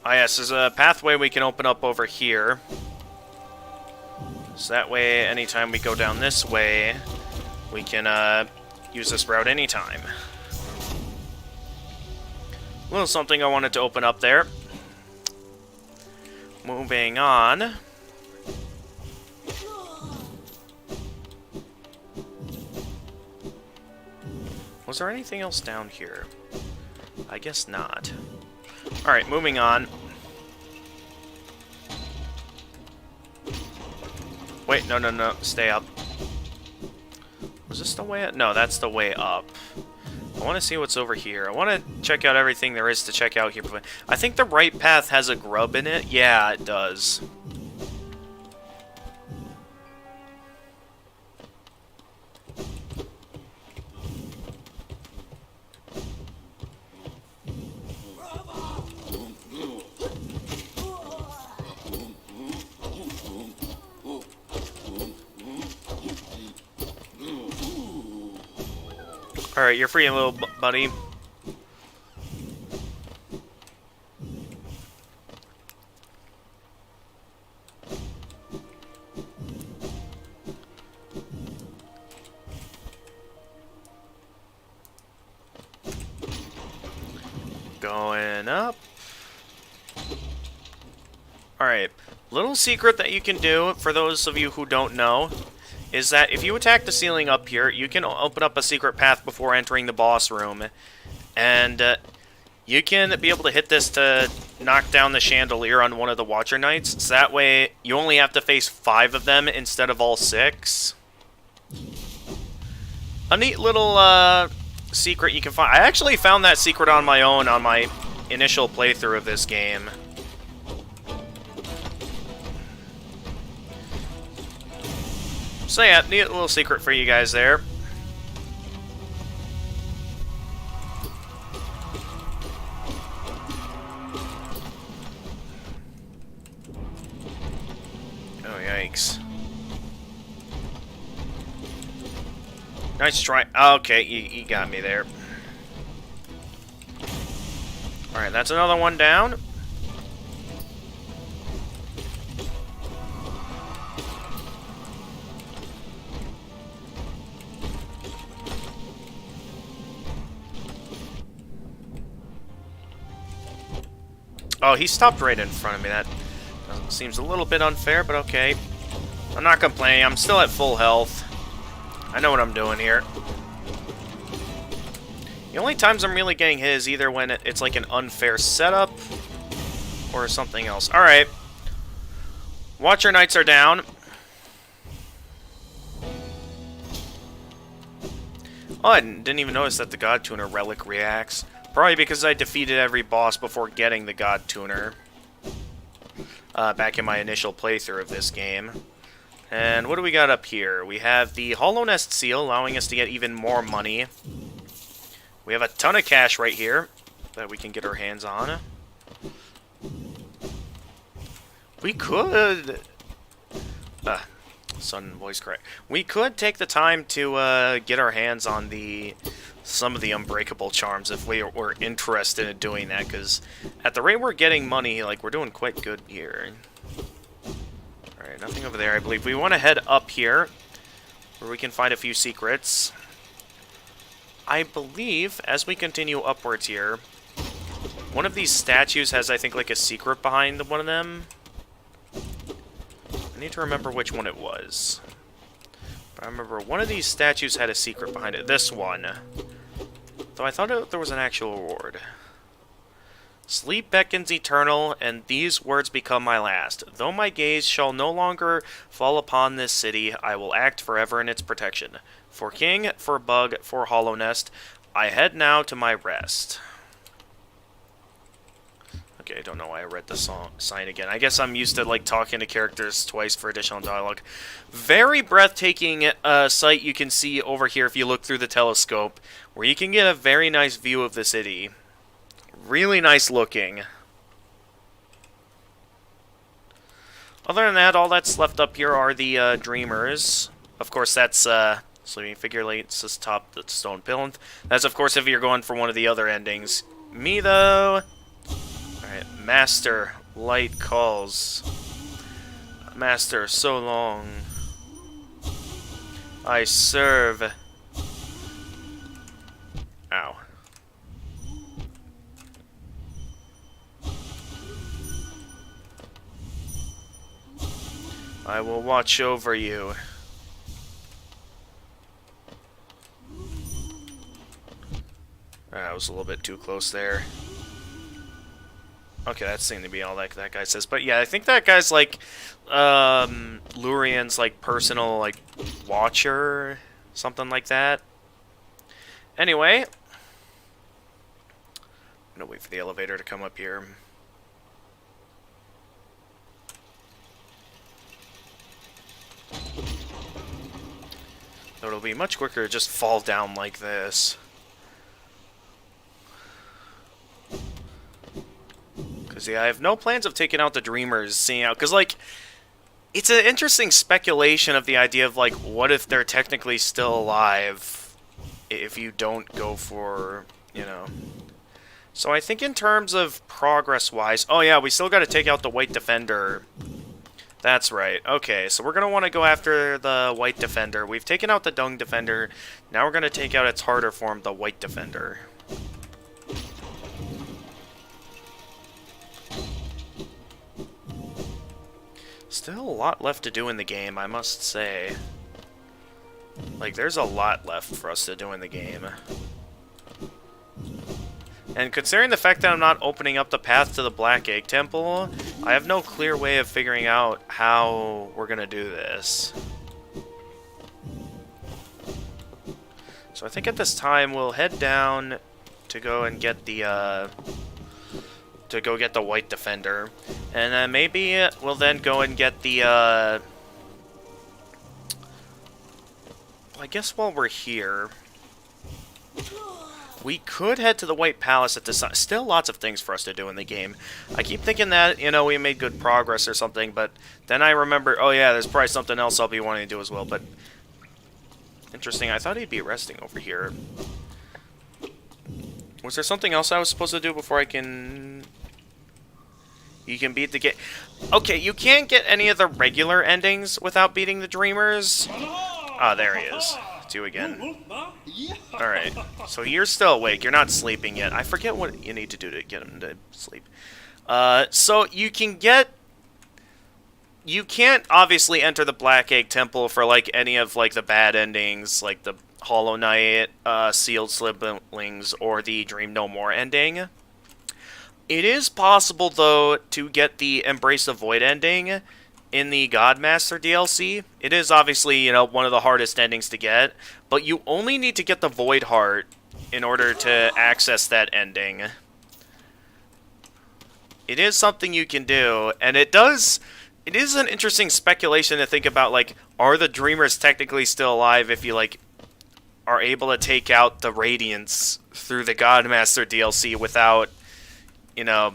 Ah yes, there's a pathway we can open up over here. So that way, anytime we go down this way, we can use this route anytime. A little something I wanted to open up there. Moving on. Was there anything else down here? I guess not. Alright, moving on. Wait, no, stay up. Was this the way up? No, that's the way up. I want to see what's over here. I want to check out everything there is to check out here. I think the right path has a grub in it. Yeah, it does. Alright, you're free, little buddy. Going up. Alright, little secret that you can do, for those of you who don't know, is that if you attack the ceiling up here, you can open up a secret path before entering the boss room. And you can be able to hit this to knock down the chandelier on one of the Watcher Knights. So that way, you only have to face 5 of them instead of all 6. A neat little secret you can find. I actually found that secret on my own on my initial playthrough of this game. So yeah, neat little secret for you guys there. Oh, yikes. Nice try. Okay, you got me there. Alright, that's another one down. Oh, he stopped right in front of me. That seems a little bit unfair, but okay. I'm not complaining. I'm still at full health. I know what I'm doing here. The only times I'm really getting hit is either when it's like an unfair setup or something else. Alright. Watcher Knights are down. Oh, I didn't even notice that the God Tuner relic reacts. Probably because I defeated every boss before getting the God Tuner. Back in my initial playthrough of this game. And what do we got up here? We have the Hollow Nest Seal, allowing us to get even more money. We have a ton of cash right here that we can get our hands on. We could... Sudden voice crack. We could take the time to get our hands on some of the unbreakable charms if we were interested in doing that, because at the rate we're getting money, like, we're doing quite good here. Alright, nothing over there, I believe. We want to head up here, where we can find a few secrets. I believe, as we continue upwards here, one of these statues has, I think, like, a secret behind one of them. I need to remember which one it was. But I remember one of these statues had a secret behind it. This one. Though I thought there was an actual reward. Sleep beckons eternal, and these words become my last. Though my gaze shall no longer fall upon this city, I will act forever in its protection. For king, for bug, for hollow nest, I head now to my rest. Okay, I don't know why I read the sign again. I guess I'm used to, like, talking to characters twice for additional dialogue. Very breathtaking sight you can see over here if you look through the telescope, where you can get a very nice view of the city. Really nice looking. Other than that, all that's left up here are the Dreamers. Of course, that's Sleeping Figure Lates atop the Stone Plinth. That's, of course, if you're going for one of the other endings. Me, though... Alright, Master, light calls. Master, so long. I serve. Ow. I will watch over you. I was a little bit too close there. Okay, that seemed to be all that guy says. But yeah, I think that guy's like Lurian's like personal like watcher, something like that. Anyway, I'm gonna wait for the elevator to come up here. So it'll be much quicker to just fall down like this. Because, yeah, I have no plans of taking out the Dreamers, seeing out... Because, like, it's an interesting speculation of the idea of, like, what if they're technically still alive if you don't go for, you know... So I think in terms of progress-wise... Oh yeah, we still gotta take out the White Defender. That's right. Okay, so we're gonna want to go after the White Defender. We've taken out the Dung Defender. Now we're gonna take out its harder form, the White Defender. Still a lot left to do in the game, I must say. Like, there's a lot left for us to do in the game. And considering the fact that I'm not opening up the path to the Black Egg Temple, I have no clear way of figuring out how we're gonna do this. So I think at this time we'll head down to go and get the White Defender, and then maybe we'll then go and get the well, I guess while we're here, we could head to the White Palace at this time. Still lots of things for us to do in the game. I keep thinking that, you know, we made good progress or something, but then I remember, oh yeah, there's probably something else I'll be wanting to do as well, but... Interesting, I thought he'd be resting over here. Was there something else I was supposed to do before I can... You can beat the game... Okay, you can't get any of the regular endings without beating the Dreamers. Ah, there he is. It's you again. Alright, so you're still awake. You're not sleeping yet. I forget what you need to do to get him to sleep. So you can get... You can't obviously enter the Black Egg Temple for, like, any of, like, the bad endings, like the Hollow Knight, Sealed Siblings, or the Dream No More ending. It is possible, though, to get the Embrace the Void ending in the Godmaster DLC. It is obviously, you know, one of the hardest endings to get, but you only need to get the Void Heart in order to access that ending. It is something you can do, and it does... It is an interesting speculation to think about, like, are the Dreamers technically still alive if you, like, are able to take out the Radiance through the Godmaster DLC without, you know,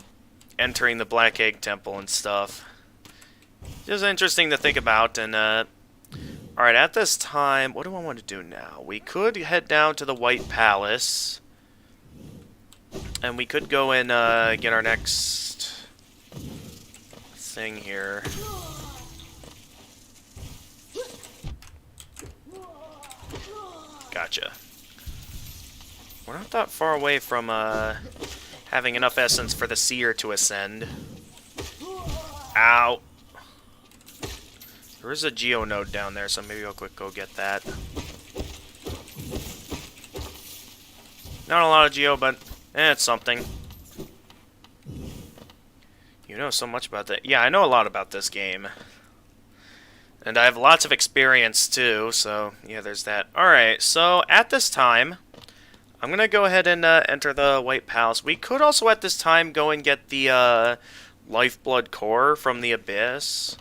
entering the Black Egg Temple and stuff. It's interesting to think about, and, alright, at this time, what do I want to do now? We could head down to the White Palace, and we could go and, get our next thing here. Gotcha. We're not that far away from, having enough essence for the Seer to ascend. Ow! There is a Geonode down there, so maybe I'll quick go get that. Not a lot of Geo, but it's something. You know so much about that. Yeah, I know a lot about this game. And I have lots of experience, too, so, yeah, there's that. Alright, so, at this time, I'm gonna go ahead and enter the White Palace. We could also, at this time, go and get the Lifeblood Core from the Abyss.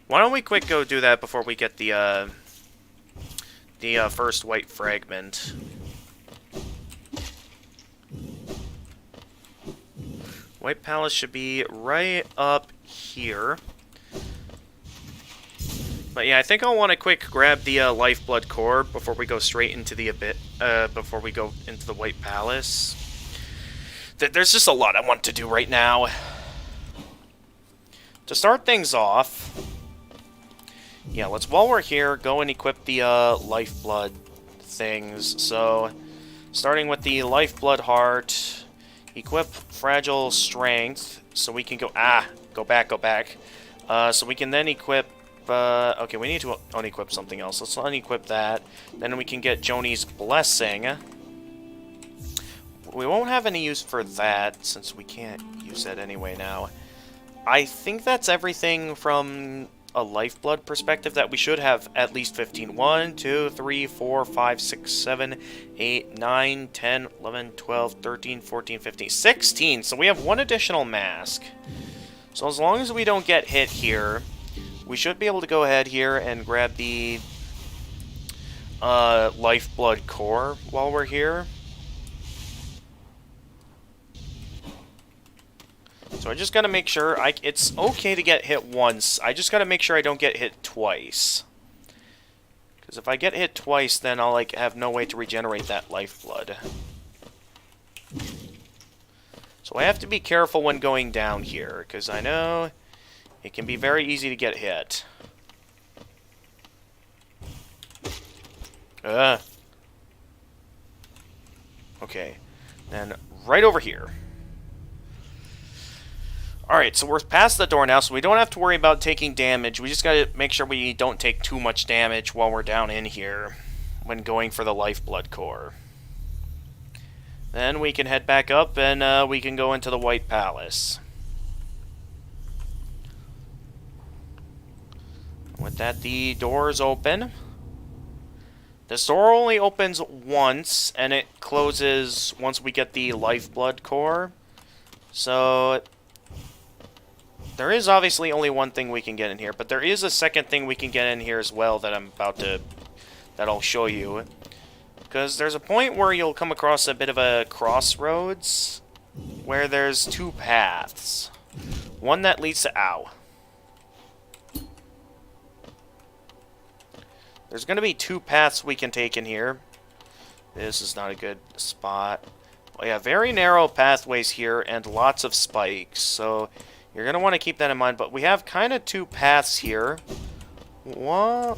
Why don't we quick go do that before we get the first White Fragment. White Palace should be right up here. But yeah, I think I'll want to quick grab the Lifeblood Core before we go straight into the before we go into the White Palace. There's just a lot I want to do right now. To start things off, yeah, while we're here, go and equip the Lifeblood things. So, starting with the Lifeblood Heart. Equip Fragile Strength, so we can go... go back. So we can then equip... okay, we need to unequip something else. Let's unequip that. Then we can get Joni's Blessing. We won't have any use for that, since we can't use that anyway now. I think that's everything from a Lifeblood perspective that we should have at least 15. 1, 2, 3, 4, 5, 6, 7, 8, 9, 10, 11, 12, 13, 14, 15, 16. So we have one additional mask. So as long as we don't get hit here, we should be able to go ahead here and grab the Lifeblood Core while we're here. So I just gotta make sure it's okay to get hit once. I just gotta make sure I don't get hit twice. Because if I get hit twice, then I'll, like, have no way to regenerate that lifeblood. So I have to be careful when going down here, because I know it can be very easy to get hit. Okay. Then right over here. Alright, so we're past the door now, so we don't have to worry about taking damage. We just gotta make sure we don't take too much damage while we're down in here when going for the Lifeblood Core. Then we can head back up and we can go into the White Palace. With that, the door is open. This door only opens once, and it closes once we get the Lifeblood Core. So there is obviously only one thing we can get in here, but there is a second thing we can get in here as well that I'll show you. Because there's a point where you'll come across a bit of a crossroads where there's two paths. One that leads to Ow. There's going to be two paths we can take in here. This is not a good spot. But yeah, very narrow pathways here and lots of spikes. So you're going to want to keep that in mind. But we have kind of two paths here. What?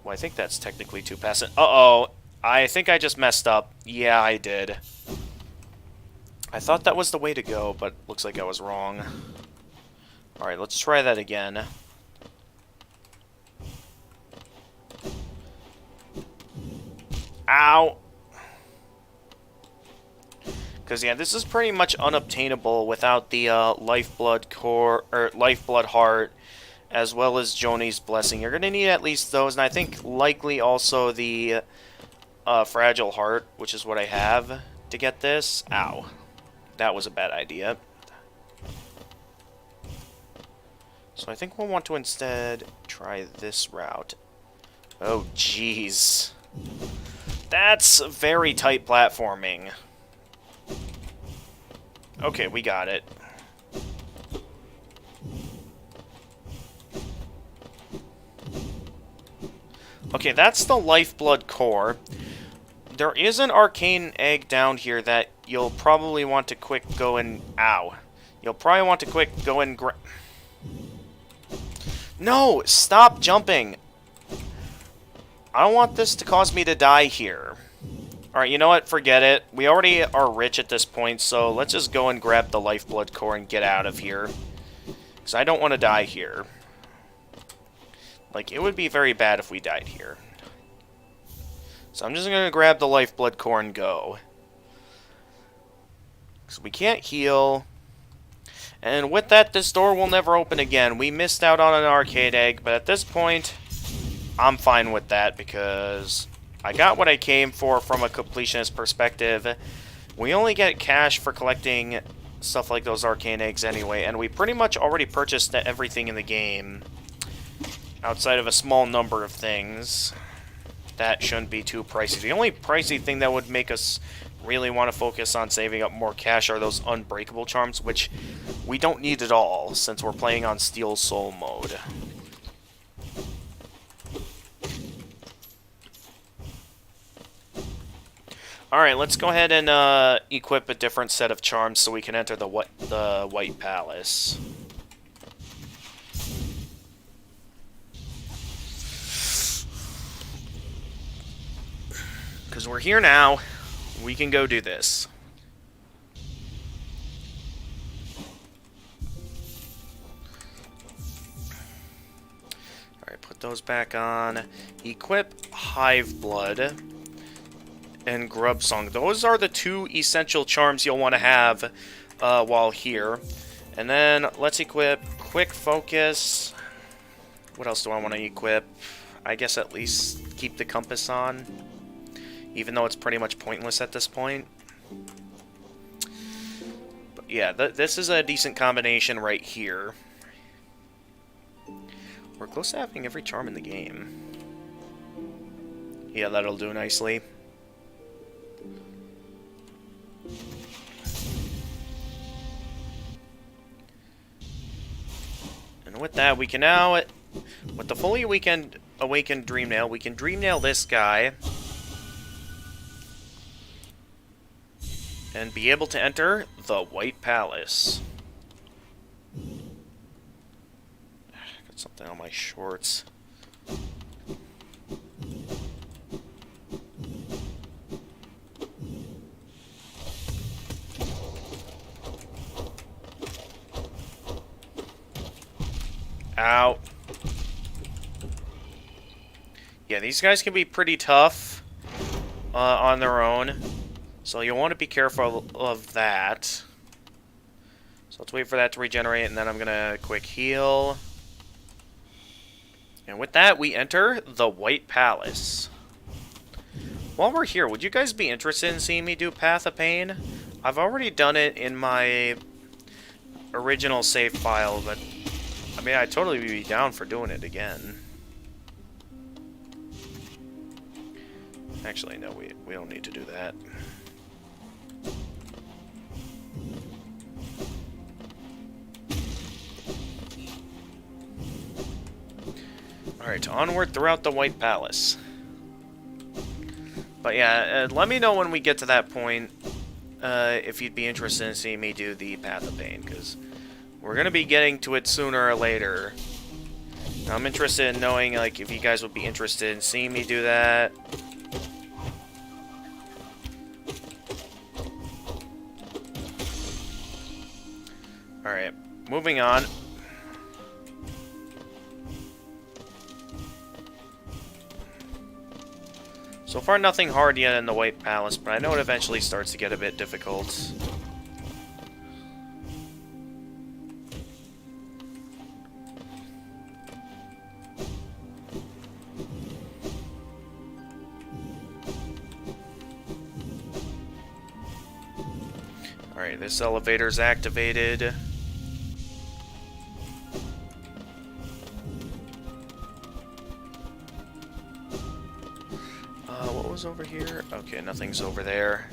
Well, I think that's technically two paths. Uh-oh. I think I just messed up. Yeah, I did. I thought that was the way to go, but looks like I was wrong. Alright, let's try that again. Ow! Because, yeah, this is pretty much unobtainable without the Lifeblood Core, or Lifeblood Heart, as well as Joni's Blessing. You're going to need at least those, and I think likely also the Fragile Heart, which is what I have to get this. Ow. That was a bad idea. So I think we'll want to instead try this route. Oh, jeez. That's very tight platforming. Okay, we got it. Okay, that's the Lifeblood Core. There is an Arcane Egg down here that you'll probably want to quick go and... Ow. You'll probably want to quick go and grab... No! Stop jumping! I don't want this to cause me to die here. Alright, you know what? Forget it. We already are rich at this point, so let's just go and grab the Lifeblood Core and get out of here. Because I don't want to die here. Like, it would be very bad if we died here. So I'm just going to grab the Lifeblood Core and go. Because we can't heal. And with that, this door will never open again. We missed out on an Arcane Egg, but at this point, I'm fine with that because I got what I came for from a completionist perspective. We only get cash for collecting stuff like those Arcane Eggs anyway, and we pretty much already purchased everything in the game. Outside of a small number of things. That shouldn't be too pricey. The only pricey thing that would make us really want to focus on saving up more cash are those unbreakable charms, which we don't need at all since we're playing on Steel Soul mode. Alright, let's go ahead and equip a different set of charms so we can enter the White Palace. Because we're here now, we can go do this. Alright, put those back on. Equip Hive Blood and Grub Song. Those are the two essential charms you'll want to have while here. And then let's equip Quick Focus. What else do I want to equip? I guess at least keep the compass on. Even though it's pretty much pointless at this point. But yeah, this is a decent combination right here. We're close to having every charm in the game. Yeah, that'll do nicely. And with that, we can now... With the fully weekend awakened Dreamnail, we can Dreamnail this guy. And be able to enter the White Palace. Got something on my shorts. Ow. Yeah, these guys can be pretty tough on their own. So you'll want to be careful of that. So let's wait for that to regenerate, and then I'm going to quick heal. And with that, we enter the White Palace. While we're here, would you guys be interested in seeing me do Path of Pain? I've already done it in my original save file, but I mean, I'd totally be down for doing it again. Actually, no, we don't need to do that. Alright, onward throughout the White Palace. But yeah, let me know when we get to that point, if you'd be interested in seeing me do the Path of Pain, because we're going to be getting to it sooner or later. I'm interested in knowing, like, if you guys would be interested in seeing me do that. Alright, moving on. So far, nothing hard yet in the White Palace, but I know it eventually starts to get a bit difficult. Alright, this elevator's activated. What was over here? Okay, nothing's over there.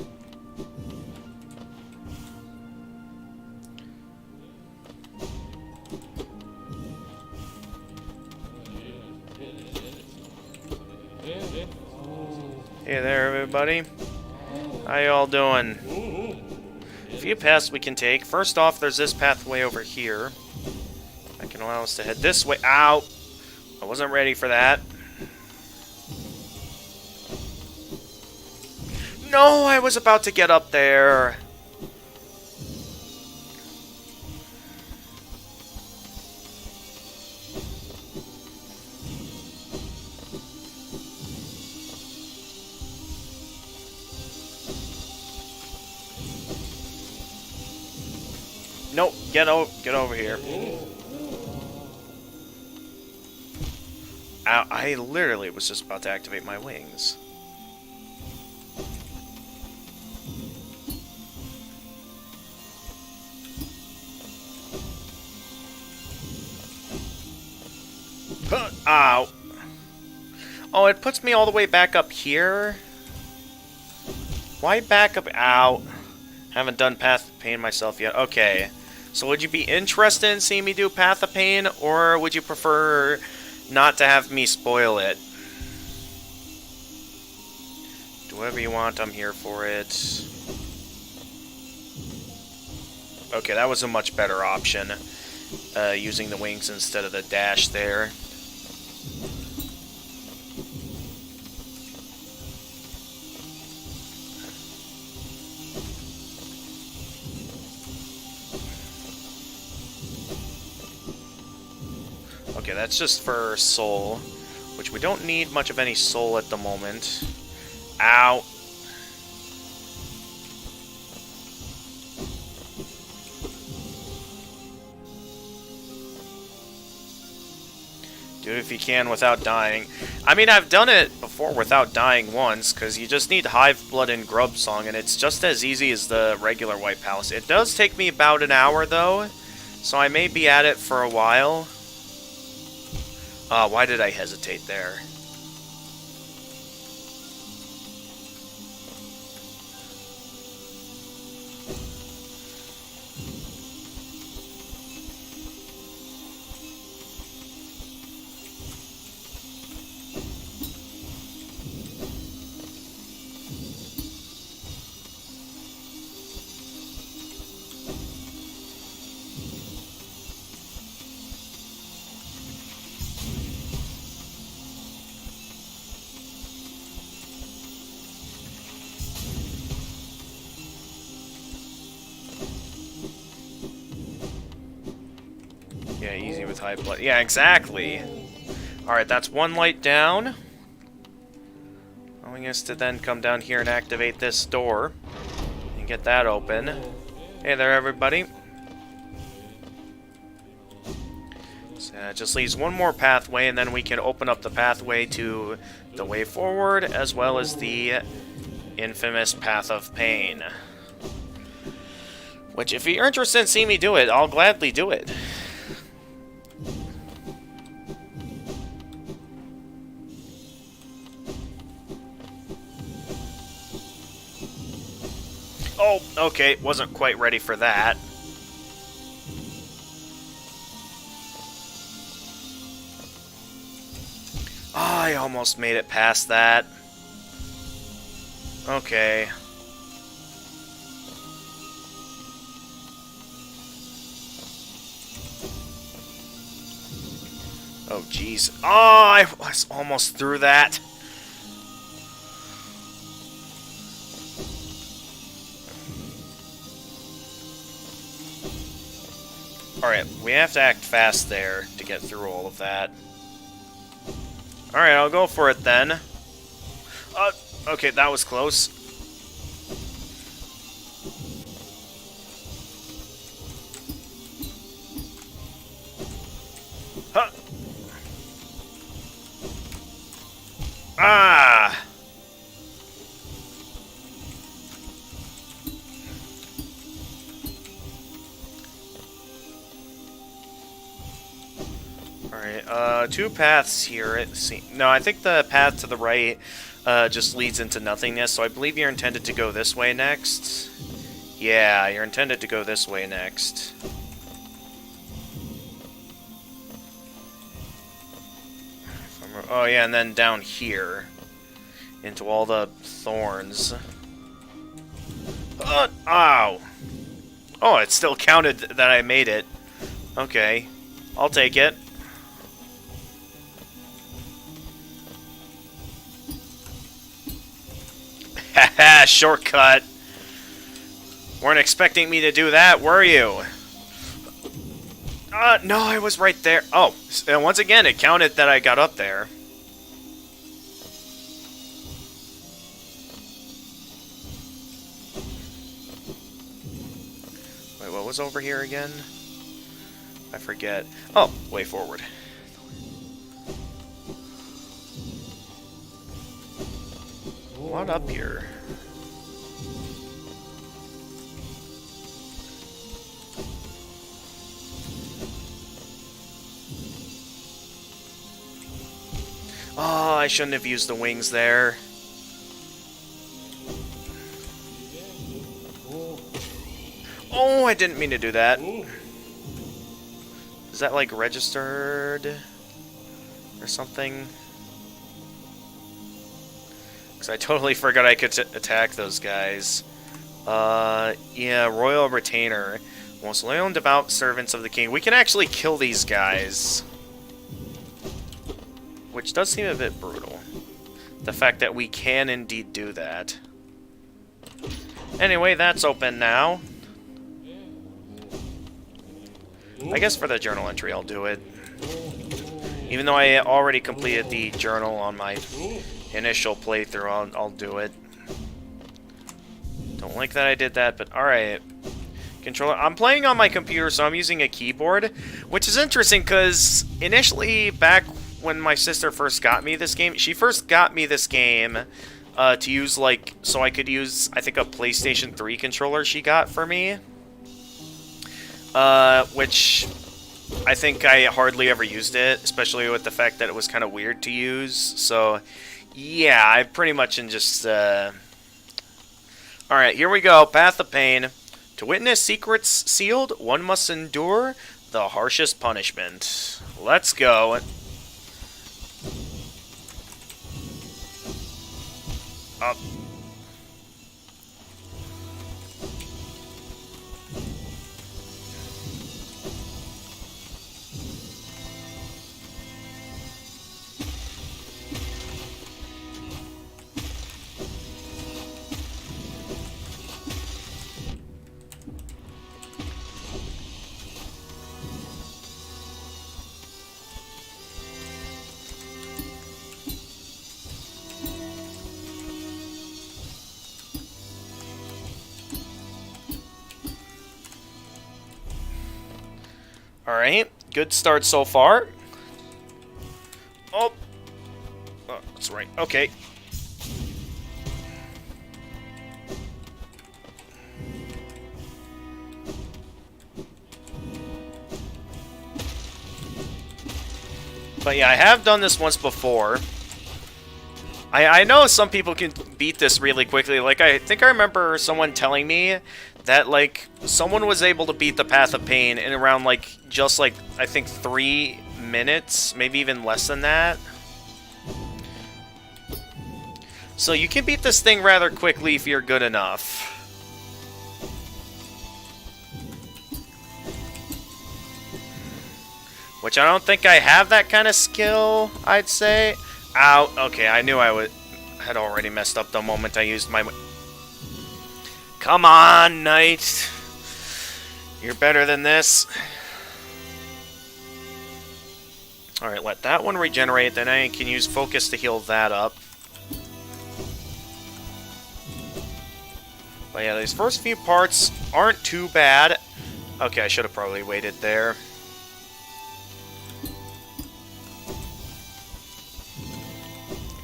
Hey there, everybody. How y'all doing? A few paths we can take. First off, there's this pathway over here. That can allow us to head this way. Ow! I wasn't ready for that. No, I was about to get up there. Nope, get over here. Ow, I literally was just about to activate my wings. Ow. Oh, it puts me all the way back up here? Why back up? Ow. Haven't done Path of Pain myself yet. Okay. So would you be interested in seeing me do Path of Pain, or would you prefer not to have me spoil it? Do whatever you want, I'm here for it. Okay, that was a much better option. Using the wings instead of the dash there. Okay, that's just for soul, which we don't need much of any soul at the moment. Ow! Do it if you can without dying. I mean, I've done it before without dying once, because you just need Hive Blood and Grub Song, and it's just as easy as the regular White Palace. It does take me about an hour, though, so I may be at it for a while. Why did I hesitate there? Yeah, easy with high blood. Yeah, exactly. Alright, that's one light down. Allowing us to then come down here and activate this door. And get that open. Hey there, everybody. So it just leaves one more pathway, and then we can open up the pathway to the way forward, as well as the infamous Path of Pain. Which, if you're interested in seeing me do it, I'll gladly do it. Oh, okay, wasn't quite ready for that. Oh, I almost made it past that. Okay. Oh, jeez. Oh, I was almost through that. Alright, we have to act fast there to get through all of that. Alright, I'll go for it then. Okay, that was close. Huh. Ah! Alright, two paths here. No, I think the path to the right just leads into nothingness, so I believe you're intended to go this way next. Yeah, you're intended to go this way next. Oh yeah, and then down here. Into all the thorns. Ow! Oh, it still counted that I made it. Okay, I'll take it. Haha, shortcut. Weren't expecting me to do that, were you? No, I was right there. Oh, and once again, it counted that I got up there. Wait, what was over here again? I forget. Oh, way forward. What up here? Oh, I shouldn't have used the wings there. Oh, I didn't mean to do that. Is that like registered or something? Because I totally forgot I could attack those guys. Yeah, Royal Retainer. Most loyal and devout servants of the king. We can actually kill these guys. Which does seem a bit brutal. The fact that we can indeed do that. Anyway, that's open now. I guess for the journal entry I'll do it. Even though I already completed the journal on my initial playthrough, I'll do it. Don't like that I did that, but alright. Controller. I'm playing on my computer, so I'm using a keyboard, which is interesting because initially, back when my sister first got me this game, she first got me this game to use, like, so I could use, I think, a PlayStation 3 controller she got for me. Which I think I hardly ever used it, especially with the fact that it was kind of weird to use. So, yeah, I pretty much in just, Alright, here we go. Path of Pain. To witness secrets sealed, one must endure the harshest punishment. Let's go. Up. Alright, good start so far. Oh, that's right. Okay. But yeah, I have done this once before. I know some people can beat this really quickly. Like, I think I remember someone telling me that, like, someone was able to beat the Path of Pain in around, like, just, like, I think 3 minutes, maybe even less than that. So you can beat this thing rather quickly if you're good enough. Which I don't think I have that kind of skill, I'd say. Ow. Okay, I knew I had already messed up the moment I used my... Come on, Knight. You're better than this. Alright, let that one regenerate, then I can use Focus to heal that up. But yeah, these first few parts aren't too bad. Okay, I should have probably waited there.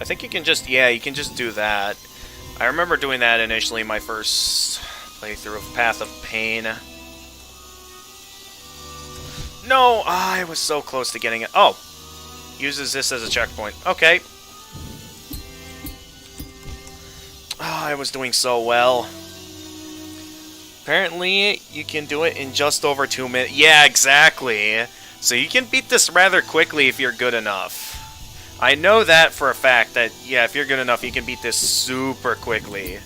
I think you can just, yeah, you can just do that. I remember doing that initially in my first playthrough of Path of Pain. No! I was so close to getting it. Oh! Uses this as a checkpoint. Okay. Oh, I was doing so well. Apparently, you can do it in just over 2 minutes. Yeah, exactly. So you can beat this rather quickly if you're good enough. I know that for a fact, that, yeah, if you're good enough, you can beat this super quickly.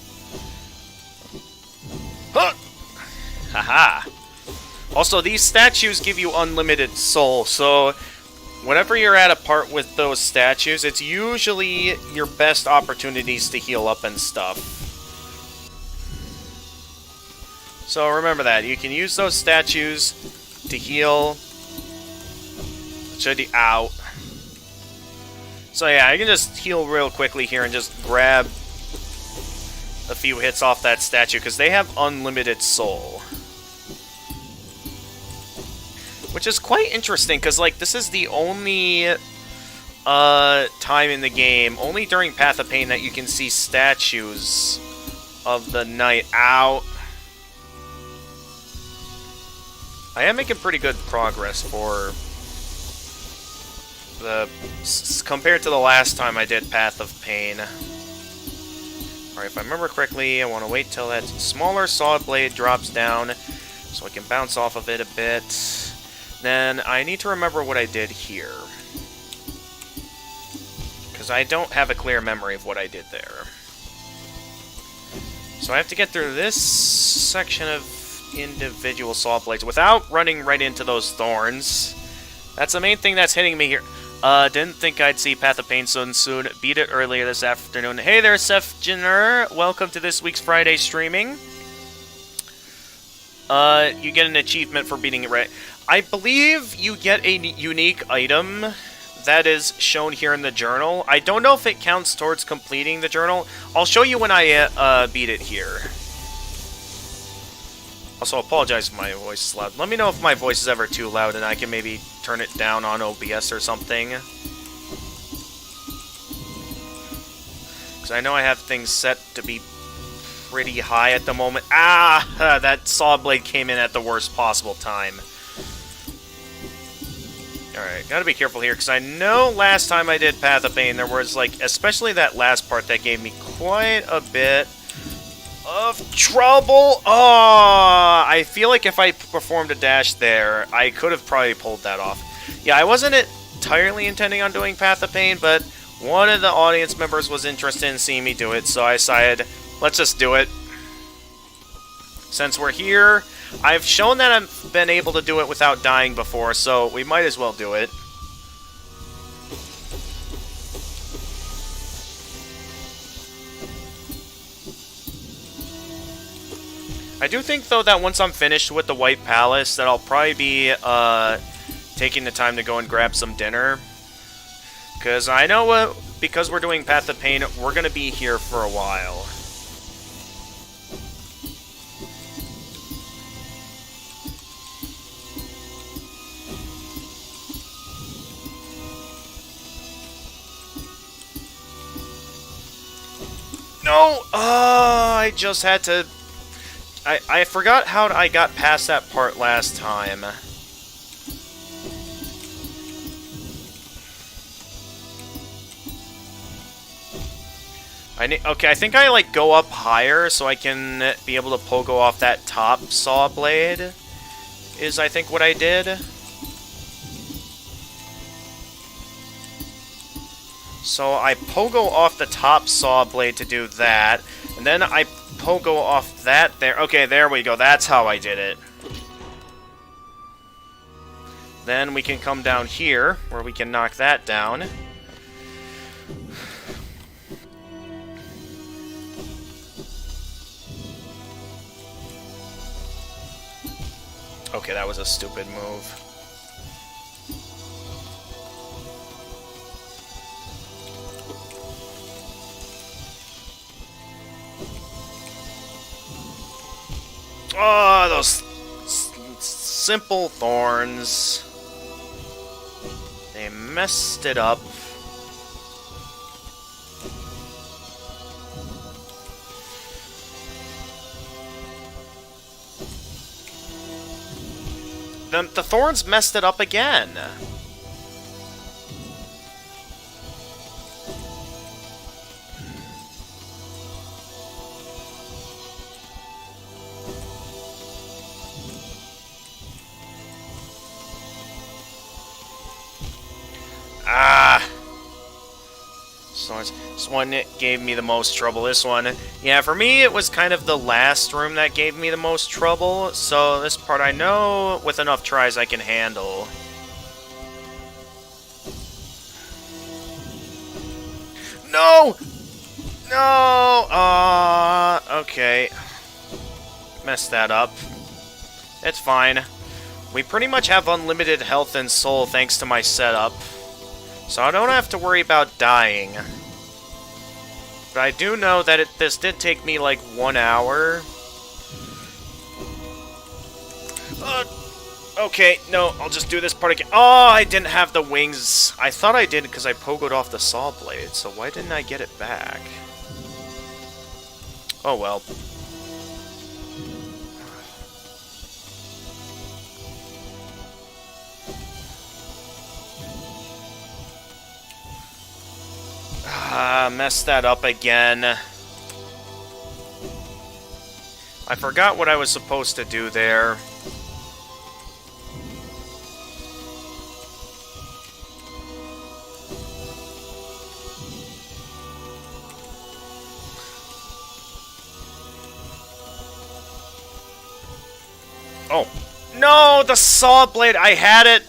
Huh! Haha! Also, these statues give you unlimited soul, so whenever you're at a part with those statues, it's usually your best opportunities to heal up and stuff. So remember that. You can use those statues to heal. Ow. So yeah, I can just heal real quickly here and just grab a few hits off that statue, because they have unlimited soul. Which is quite interesting, because, like, this is the only time in the game, only during Path of Pain, that you can see statues of the Knight. Ow. I am making pretty good progress for the... compared to the last time I did Path of Pain. Alright, if I remember correctly, I want to wait till that smaller saw blade drops down so I can bounce off of it a bit. Then I need to remember what I did here, because I don't have a clear memory of what I did there. So I have to get through this section of individual saw blades without running right into those thorns. That's the main thing that's hitting me here. Didn't think I'd see Path of Pain so soon. Beat it earlier this afternoon. Hey there, Sefgener. Welcome to this week's Friday streaming. You get an achievement for beating it right. I believe you get a unique item that is shown here in the journal. I don't know if it counts towards completing the journal. I'll show you when I beat it here. Also, apologize if my voice is loud. Let me know if my voice is ever too loud and I can maybe turn it down on OBS or something. Because I know I have things set to be pretty high at the moment. Ah! That saw blade came in at the worst possible time. Alright, gotta be careful here, because I know last time I did Path of Pain, there was, like, especially that last part that gave me quite a bit of trouble. Oh, I feel like if I performed a dash there, I could have probably pulled that off. Yeah, I wasn't entirely intending on doing Path of Pain, but one of the audience members was interested in seeing me do it, so I decided, let's just do it. Since we're here, I've shown that I've been able to do it without dying before, so we might as well do it. I do think, though, that once I'm finished with the White Palace, that I'll probably be taking the time to go and grab some dinner. Because I know, because we're doing Path of Pain, we're going to be here for a while. No! I just had to... I forgot how I got past that part last time. Okay, I think I, like, go up higher so I can be able to pogo off that top saw blade. Is, I think, what I did. So I pogo off the top saw blade to do that, and then I pogo off that there. Okay, there we go. That's how I did it. Then we can come down here, where we can knock that down. Okay, that was a stupid move. Oh, those simple thorns. They messed it up. The thorns messed it up again. This one gave me the most trouble. This one, yeah, for me it was kind of the last room that gave me the most trouble. So this part I know with enough tries I can handle. No! No! Okay. Messed that up. It's fine. We pretty much have unlimited health and soul thanks to my setup. So I don't have to worry about dying. But I do know that this did take me like 1 hour. Okay, no, I'll just do this part again. Oh, I didn't have the wings. I thought I did because I pogoed off the saw blade, so why didn't I get it back? Oh well. Messed that up again. I forgot what I was supposed to do there. Oh. No, the saw blade! I had it!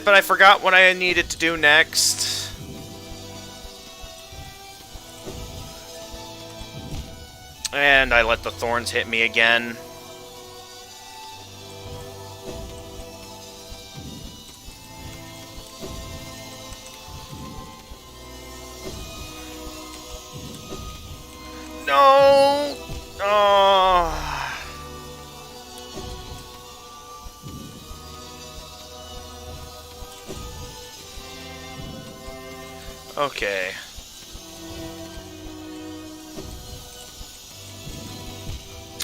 But I forgot what I needed to do next. And I let the thorns hit me again. No! Oh. Okay.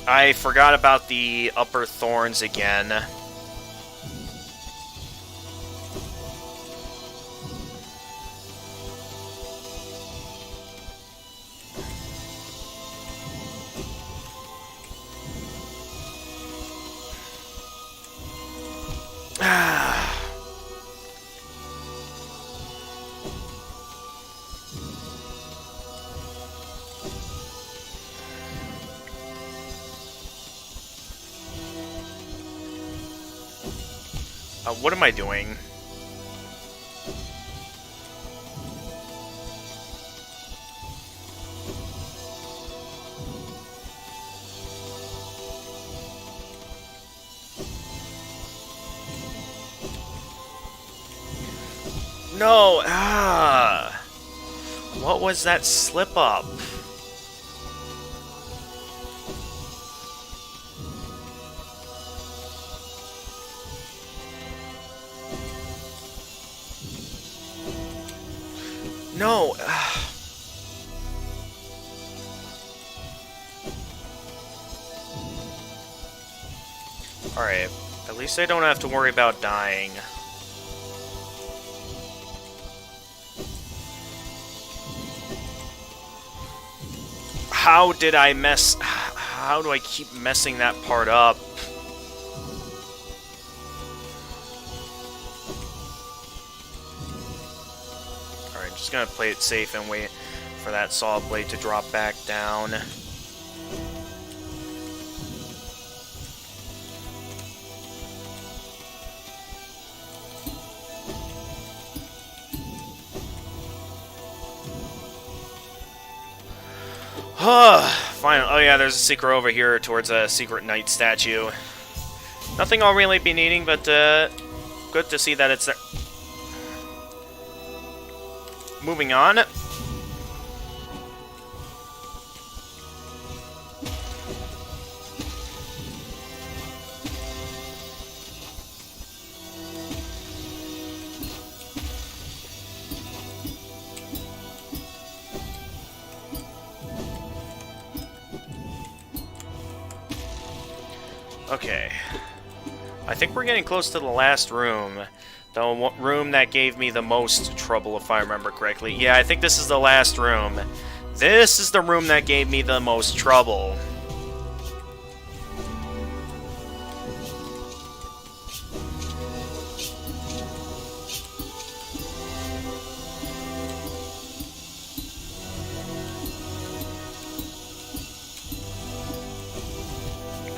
I forgot about the upper thorns again. What am I doing? No! What was that slip up? No. Alright, at least I don't have to worry about dying. How did I mess... How do I keep messing that part up? Alright, just gonna play it safe and wait for that saw blade to drop back down. Fine. Oh yeah, there's a secret over here towards a secret knight statue. Nothing I'll really be needing, but good to see that it's there. Moving on. Okay. I think we're getting close to the last room. The room that gave me the most trouble, if I remember correctly. Yeah, I think this is the last room. This is the room that gave me the most trouble.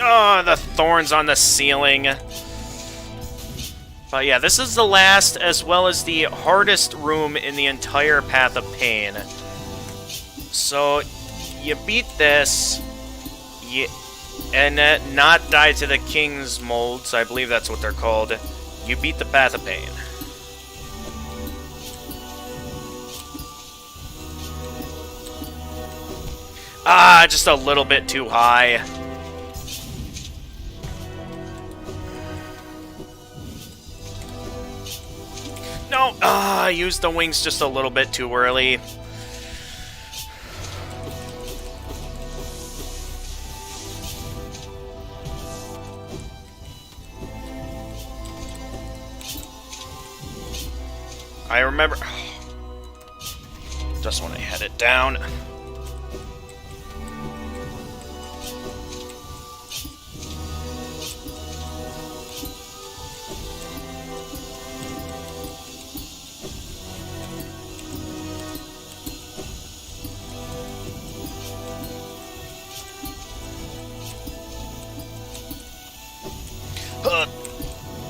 Oh, the thorns on the ceiling. But yeah, this is the last as well as the hardest room in the entire Path of Pain. So, you beat this, and not die to the King's Molds, I believe that's what they're called. You beat the Path of Pain. Ah, just a little bit too high. No! I used the wings just a little bit too early. I remember... Just when I had it down.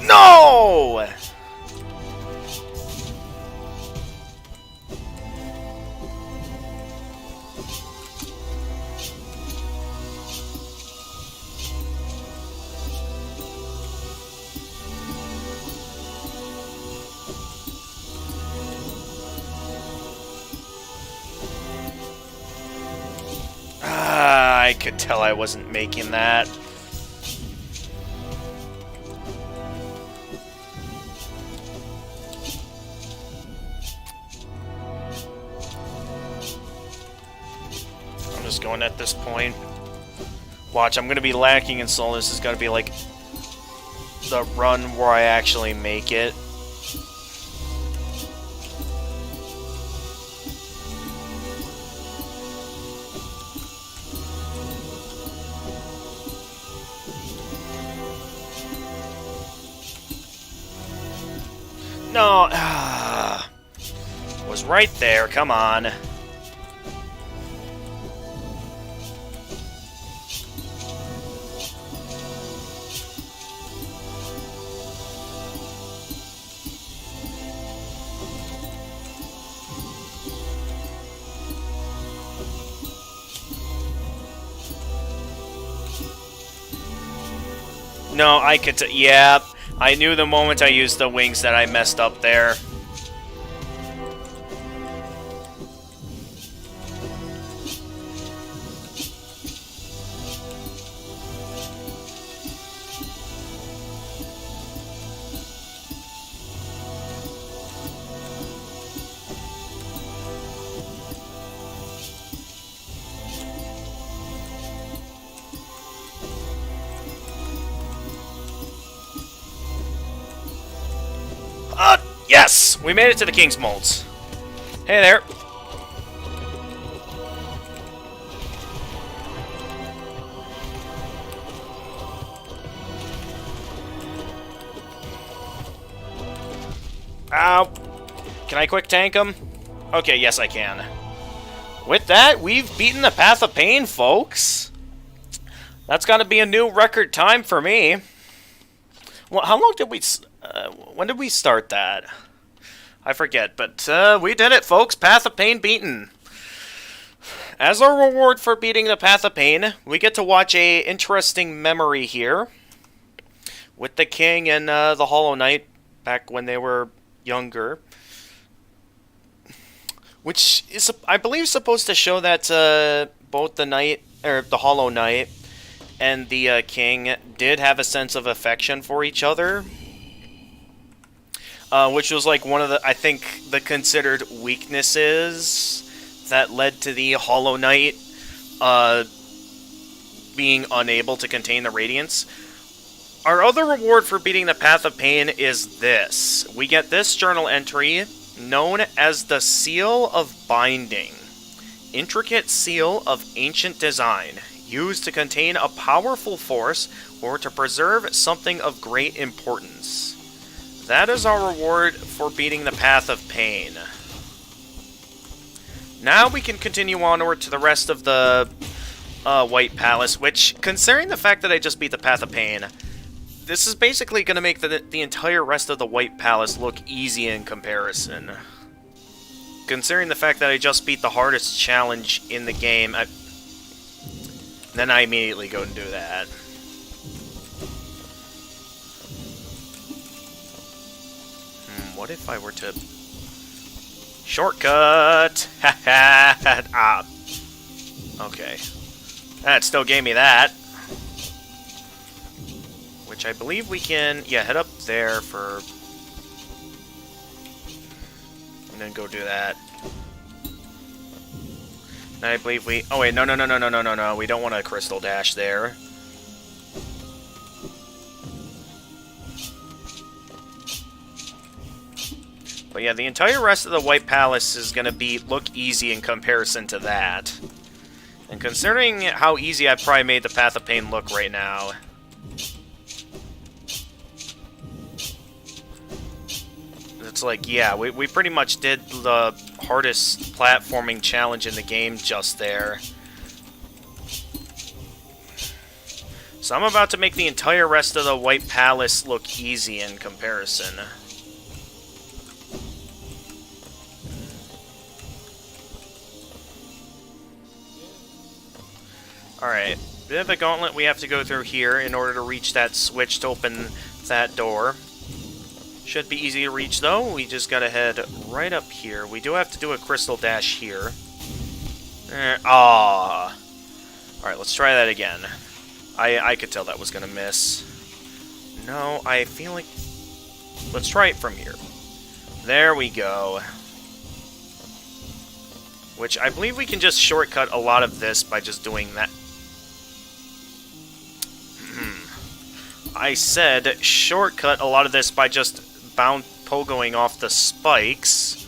No! I could tell I wasn't making that. Going at this point. Watch, I'm gonna be lacking in soul. This is gonna be like the run where I actually make it. No, was right there. Come on. No, I could yeah, I knew the moment I used the wings that I messed up there. Yes! We made it to the King's Molds. Hey there. Ow. Can I quick tank him? Okay, yes I can. With that, we've beaten the Path of Pain, folks. That's gotta be a new record time for me. Well, how long did we... when did we start that? I forget, but we did it, folks. Path of Pain beaten. As a reward for beating the Path of Pain, we get to watch a interesting memory here. With the King and the Hollow Knight, back when they were younger. Which is, I believe, supposed to show that both the Knight, or the Hollow Knight, and the King did have a sense of affection for each other. Which was like one of the, I think, the considered weaknesses that led to the Hollow Knight being unable to contain the Radiance. Our other reward for beating the Path of Pain is this. We get this journal entry known as the Seal of Binding. Intricate seal of ancient design, used to contain a powerful force or to preserve something of great importance. That is our reward for beating the Path of Pain. Now we can continue onward to the rest of the White Palace, which, considering the fact that I just beat the Path of Pain, this is basically going to make the entire rest of the White Palace look easy in comparison. Considering the fact that I just beat the hardest challenge in the game, then I immediately go and do that. What if I were to... Shortcut! Ah. Okay. That still gave me that. Which I believe we can... Yeah, head up there for... And then go do that. And I believe we... Oh wait, no. We don't want a Crystal Dash there. But yeah, the entire rest of the White Palace is going to look easy in comparison to that. And considering how easy I've probably made the Path of Pain look right now... It's like, yeah, we pretty much did the hardest platforming challenge in the game just there. So I'm about to make the entire rest of the White Palace look easy in comparison. Alright, bit of a gauntlet we have to go through here in order to reach that switch to open that door. Should be easy to reach, though. We just gotta head right up here. We do have to do a Crystal Dash here. Alright, let's try that again. I could tell that was gonna miss. No, I feel like... Let's try it from here. There we go. Which I believe we can just shortcut a lot of this by just doing that. I said shortcut a lot of this by just pogoing off the spikes.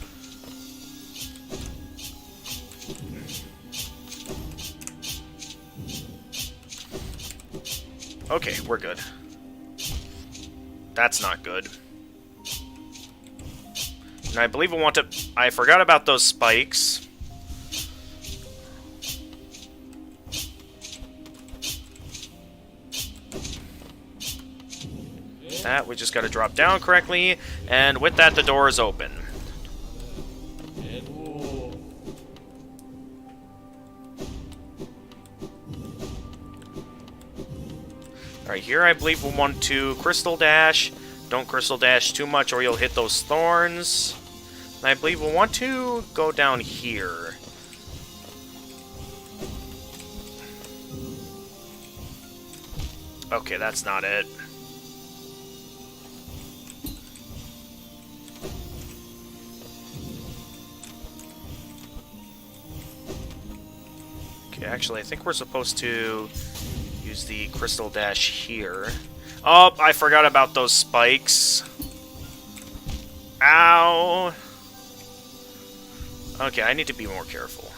Okay, we're good. That's not good. And I believe I want to... I forgot about those spikes. That, we just gotta drop down correctly, and with that, the door is open. Alright, here I believe we'll want to Crystal Dash. Don't Crystal Dash too much or you'll hit those thorns. And I believe we'll want to go down here. Okay, that's not it. Okay, actually, I think we're supposed to use the Crystal Dash here. Oh, I forgot about those spikes. Ow! Okay, I need to be more careful.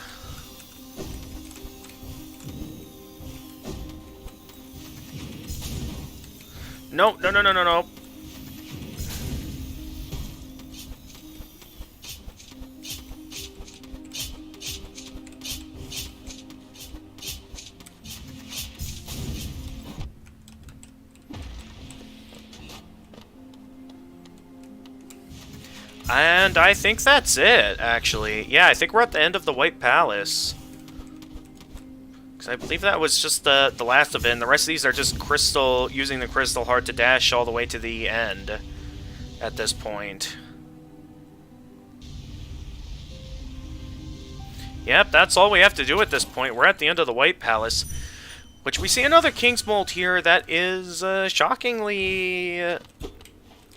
No, no, no, no, no, no. And I think that's it, actually. Yeah, I think we're at the end of the White Palace. Because I believe that was just the last of it, and the rest of these are just crystal, using the crystal heart to dash all the way to the end at this point. Yep, that's all we have to do at this point. We're at the end of the White Palace, which we see another King's Mold here that is shockingly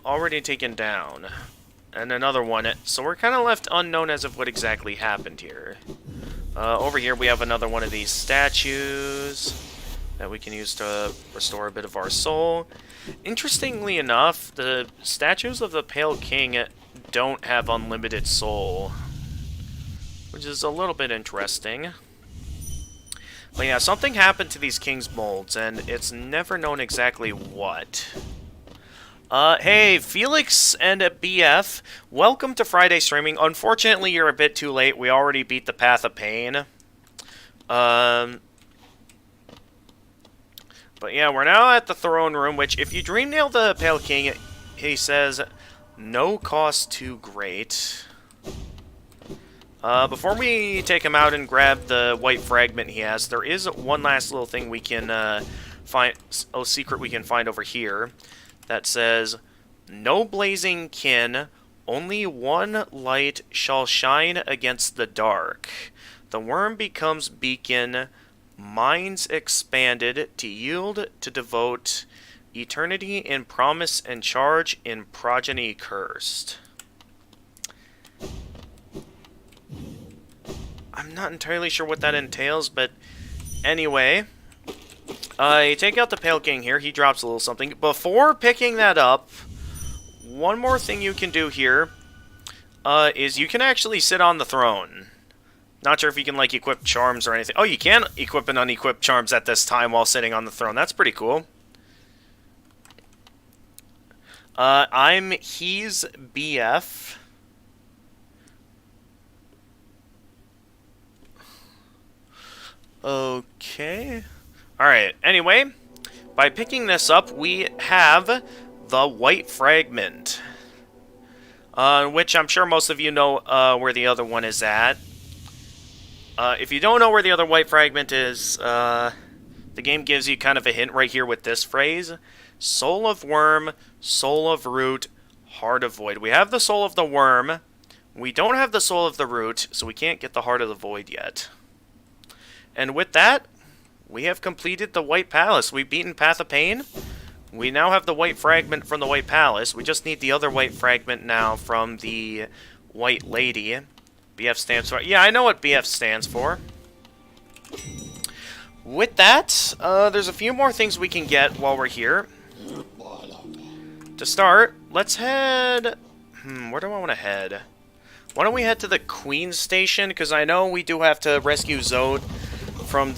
already taken down. And another one, so we're kind of left unknown as of what exactly happened here. Over here we have another one of these statues that we can use to restore a bit of our soul. Interestingly enough, the statues of the Pale King don't have unlimited soul, which is a little bit interesting. But yeah, something happened to these King's Molds, and it's never known exactly what. Hey, Felix and BF, welcome to Friday streaming. Unfortunately, you're a bit too late. We already beat the Path of Pain. But yeah, we're now at the throne room, which, if you dream nail the Pale King, he says, no cost too great. Before we take him out and grab the White Fragment he has, there is one last little thing we can, find, a secret we can find over here. That says, no blazing kin, only one light shall shine against the dark. The worm becomes beacon, minds expanded to yield to devote, eternity in promise and charge in progeny cursed. I'm not entirely sure what that entails, but anyway... you take out the Pale King here, he drops a little something. Before picking that up, one more thing you can do here is you can actually sit on the throne. Not sure if you can, like, equip charms or anything. Oh, you can equip and unequip charms at this time while sitting on the throne. That's pretty cool. He's BF. Okay... Alright, anyway, by picking this up, we have the White Fragment. Which I'm sure most of you know where the other one is at. If you don't know where the other White Fragment is, the game gives you kind of a hint right here with this phrase. Soul of Worm, Soul of Root, Heart of Void. We have the Soul of the Worm. We don't have the Soul of the Root, so we can't get the Heart of the Void yet. And with that... we have completed the White Palace. We've beaten Path of Pain. We now have the White Fragment from the White Palace. We just need the other White Fragment now from the White Lady. BF stands for... yeah, I know what BF stands for. With that, there's a few more things we can get while we're here. To start, let's head... where do I want to head? Why don't we head to the Queen's Station? Because I know we do have to rescue Zode from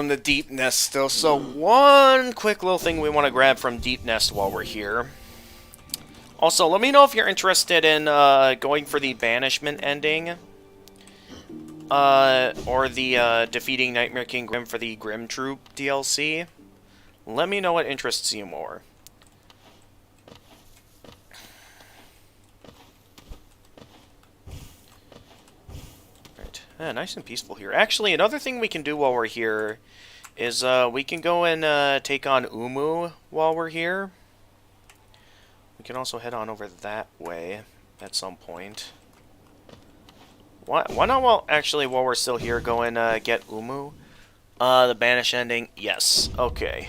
the Deep Nest still. So one quick little thing we want to grab from Deep Nest while we're here. Also, let me know if you're interested in going for the Banishment ending. Or the defeating Nightmare King Grim for the Grim Troop DLC. Let me know what interests you more. Nice and peaceful here. Actually, another thing we can do while we're here is we can go and take on Umu while we're here. We can also head on over that way at some point. Why not, while we're still here, go and get Umu? The Banish ending? Yes. Okay.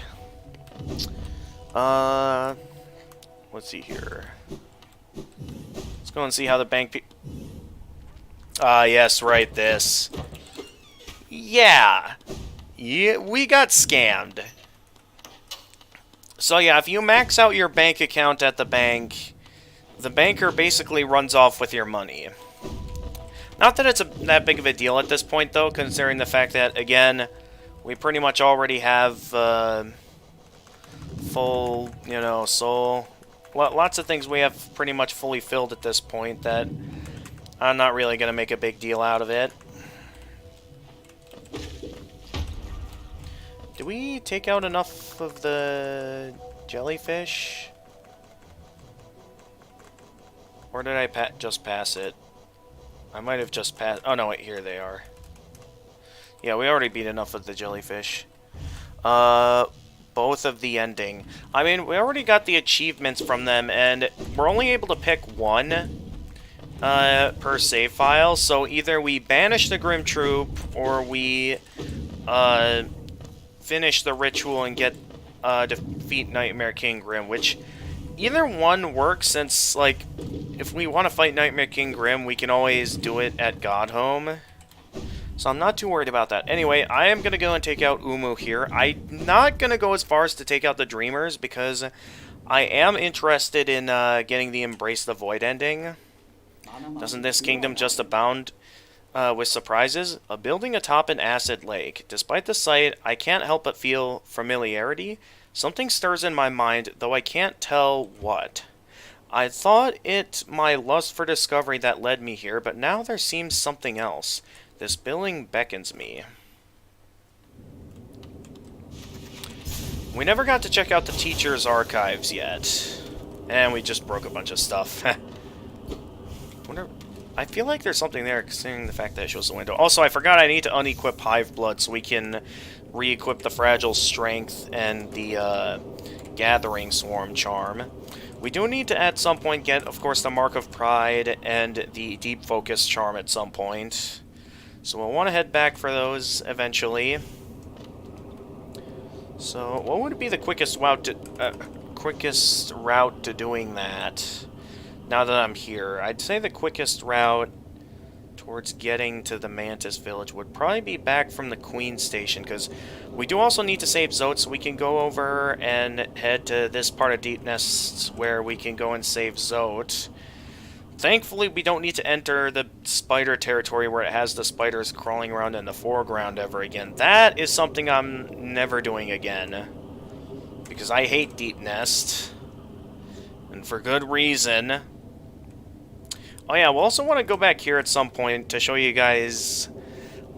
Let's see here. Let's go and see how the bank... yes, right, this. Yeah. Yeah, we got scammed. So yeah, if you max out your bank account at the bank, the banker basically runs off with your money. Not that it's that big of a deal at this point, though, considering the fact that, again, we pretty much already have full, you know, soul. Lots of things we have pretty much fully filled at this point that I'm not really going to make a big deal out of it. Did we take out enough of the jellyfish? Or did I just pass it? I might have just passed... Oh, no, wait, here they are. Yeah, we already beat enough of the jellyfish. Both of the ending. I mean, we already got the achievements from them, and we're only able to pick one per save file. So either we banish the Grim Troop, or we finish the ritual and get defeat Nightmare King Grim, which... Either one works, since, like, if we want to fight Nightmare King Grim, we can always do it at Godhome. So I'm not too worried about that. Anyway, I am going to go and take out Umu here. I'm not going to go as far as to take out the Dreamers, because I am interested in getting the Embrace the Void ending. Doesn't this kingdom just abound with surprises? A building atop an acid lake. Despite the sight, I can't help but feel familiarity. Something stirs in my mind, though I can't tell what. I thought it my lust for discovery that led me here, but now there seems something else. This building beckons me. We never got to check out the teacher's archives yet. And we just broke a bunch of stuff. I feel like there's something there, considering the fact that it shows the window. Also, I forgot I need to unequip Hive Blood so we can re-equip the Fragile Strength and the Gathering Swarm Charm. We do need to, at some point, get, of course, the Mark of Pride and the Deep Focus Charm at some point. So we'll want to head back for those eventually. So, what would be the quickest route to doing that? Now that I'm here, I'd say the quickest route towards getting to the Mantis village would probably be back from the Queen Station, because we do also need to save Zote, so we can go over and head to this part of Deep Nests where we can go and save Zote. Thankfully, we don't need to enter the spider territory where it has the spiders crawling around in the foreground ever again. That is something I'm never doing again, because I hate Deep Nest, and for good reason. Oh yeah, we'll also want to go back here at some point to show you guys,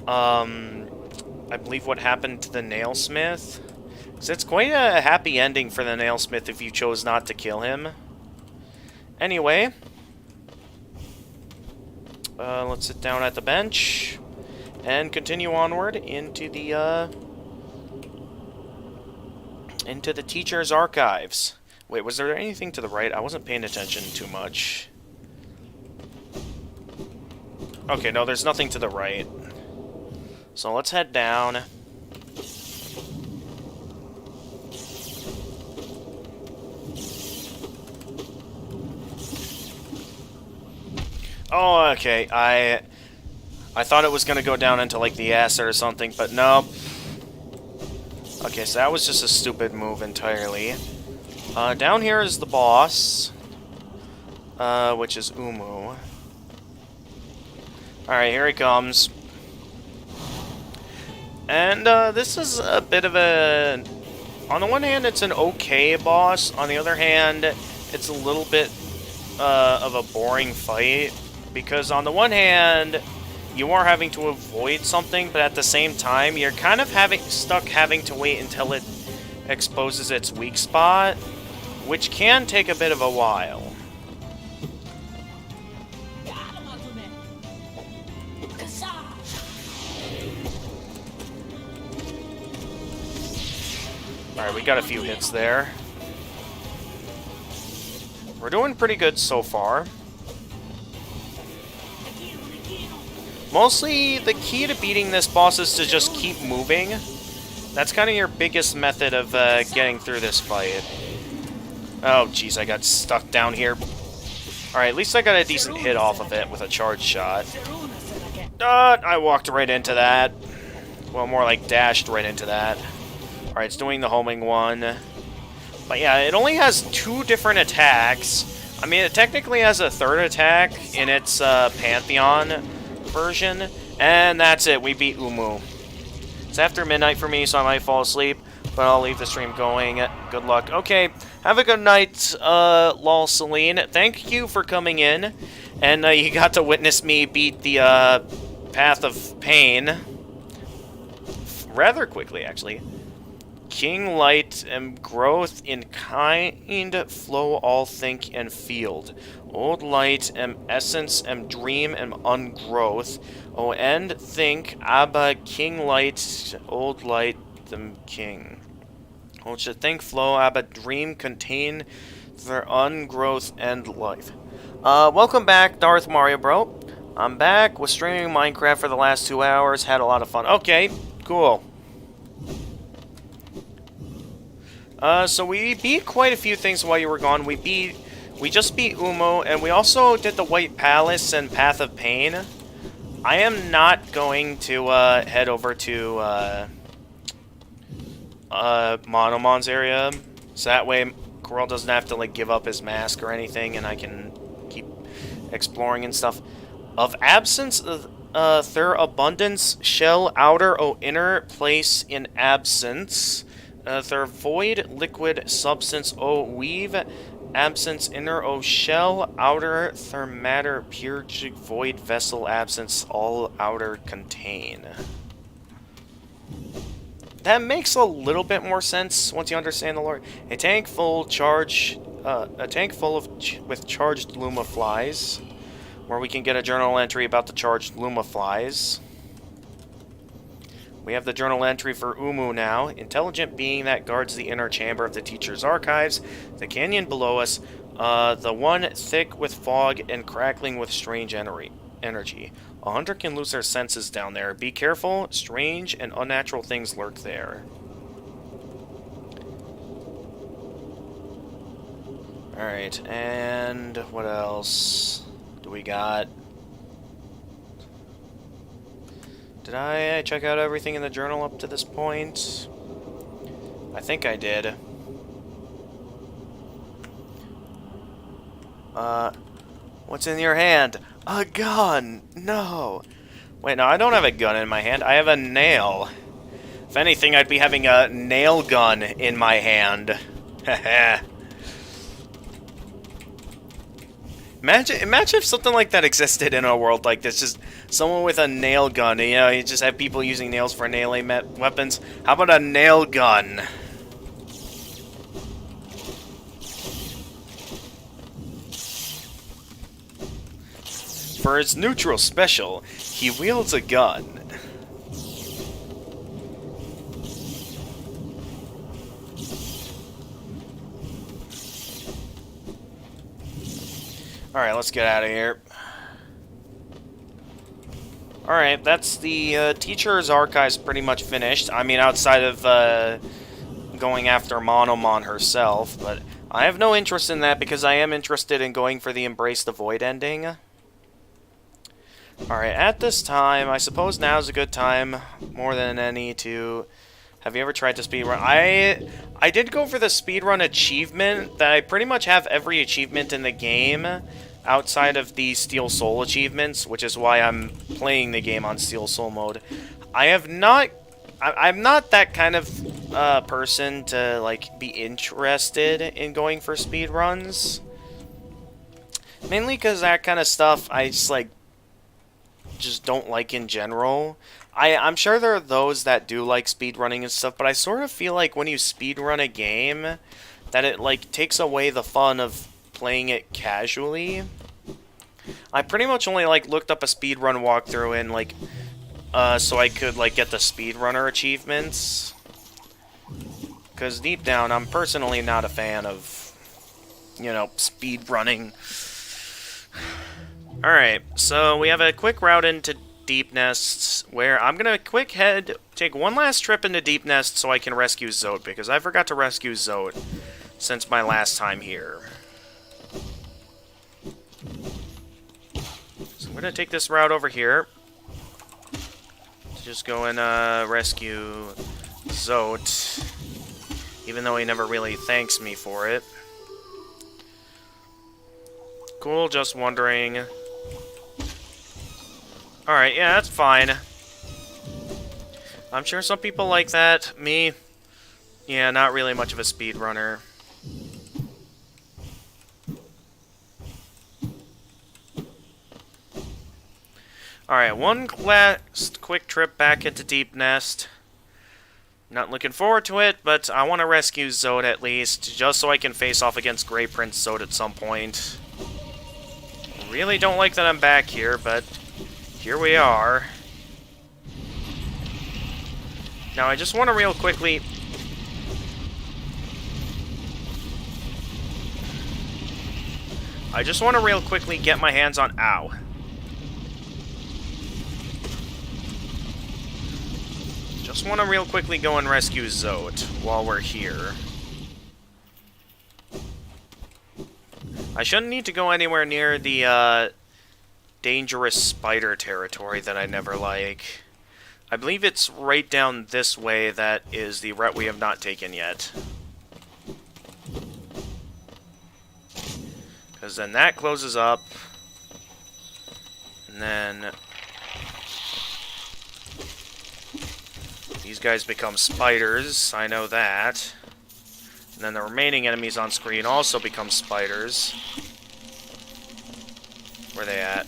I believe what happened to the Nailsmith. Because it's quite a happy ending for the Nailsmith if you chose not to kill him. Anyway, let's sit down at the bench and continue onward into the teacher's archives. Wait, was there anything to the right? I wasn't paying attention too much. Okay, no, there's nothing to the right. So let's head down. Oh, okay. I thought it was going to go down into, like, the acid or something, but no. Okay, so that was just a stupid move entirely. Down here is the boss, which is Umu. Alright, here he comes. And this is a bit of a... On the one hand, it's an okay boss. On the other hand, it's a little bit of a boring fight. Because on the one hand, you are having to avoid something, but at the same time, you're kind of stuck having to wait until it exposes its weak spot, which can take a bit of a while. Alright, we got a few hits there. We're doing pretty good so far. Mostly, the key to beating this boss is to just keep moving. That's kind of your biggest method of getting through this fight. Oh, jeez, I got stuck down here. Alright, at least I got a decent hit off of it with a charge shot. I walked right into that. Well, more like dashed right into that. Alright, it's doing the homing one. But yeah, it only has 2 different attacks. I mean, it technically has a 3rd attack in its Pantheon version. And that's it, we beat Umu. It's after midnight for me, so I might fall asleep. But I'll leave the stream going. Good luck. Okay, have a good night, lol Celine. Thank you for coming in. And you got to witness me beat the Path of Pain. Rather quickly, actually. King light growth in kind, flow all think and field. Old light essence dream ungrowth. O end think Abba king light old light them king. O should think flow Abba dream contain their ungrowth and life. Welcome back, Darth Mario Bro. I'm back. Was streaming Minecraft for the last 2 hours. Had a lot of fun. Okay, cool. So we beat quite a few things while you were gone. We just beat Umo, and we also did the White Palace and Path of Pain. I am not going to head over to Monomon's area, so that way Coral doesn't have to like give up his mask or anything, and I can keep exploring and stuff. Of absence, their abundance, shell outer o inner place in absence. Their void liquid substance o weave absence inner o shell outer their matter pure void vessel absence all outer contain. That makes a little bit more sense once you understand the lore. A tank full with charged Luma flies, where we can get a journal entry about the charged Luma flies. We have the journal entry for Umu now. Intelligent being that guards the inner chamber of the teacher's archives. The canyon below us. The one thick with fog and crackling with strange energy. A hunter can lose their senses down there. Be careful. Strange and unnatural things lurk there. Alright, and what else do we got? Did I check out everything in the journal up to this point? I think I did. What's in your hand? A gun! No! Wait, no, I don't have a gun in my hand. I have a nail. If anything, I'd be having a nail gun in my hand. Haha. Imagine if something like that existed in a world like this. Just someone with a nail gun. You know, you just have people using nails for nailing weapons. How about a nail gun? For its neutral special, he wields a gun. Alright, let's get out of here. Alright, that's the teacher's archives pretty much finished. I mean, outside of going after Monomon herself, but I have no interest in that because I am interested in going for the Embrace the Void ending. Alright, at this time, I suppose now's a good time, more than any, to... Have you ever tried to speedrun? I did go for the speedrun achievement, that I pretty much have every achievement in the game, outside of the Steel Soul achievements, which is why I'm playing the game on Steel Soul mode. I'm not that kind of person to, like, be interested in going for speedruns. Mainly because that kind of stuff I just don't like in general. I'm sure there are those that do like speedrunning and stuff, but I sort of feel like when you speedrun a game, that it, like, takes away the fun of playing it casually. I pretty much only, like, looked up a speedrun walkthrough and, like, so I could, like, get the speedrunner achievements. Because deep down, I'm personally not a fan of, you know, speedrunning. Alright, so we have a quick route into Deep Nests, where I'm gonna take one last trip into Deep Nest so I can rescue Zote, because I forgot to rescue Zote since my last time here. So I'm gonna take this route over here to just go and rescue Zote. even though he never really thanks me for it. Cool, just wondering. Alright, yeah, that's fine. I'm sure some people like that. Me, yeah, not really much of a speedrunner. Alright, one last quick trip back into Deep Nest. Not looking forward to it, but I want to rescue Zod at least, just so I can face off against Grey Prince Zod at some point. Really don't like that I'm back here, but here we are. Now, I just want to real quickly... get my hands on... Ow. Just want to real quickly go and rescue Zod while we're here. I shouldn't need to go anywhere near the, dangerous spider territory that I never like. I believe it's right down this way that is the route we have not taken yet. Because then that closes up. And then... these guys become spiders, I know that. And then the remaining enemies on screen also become spiders. Where are they at?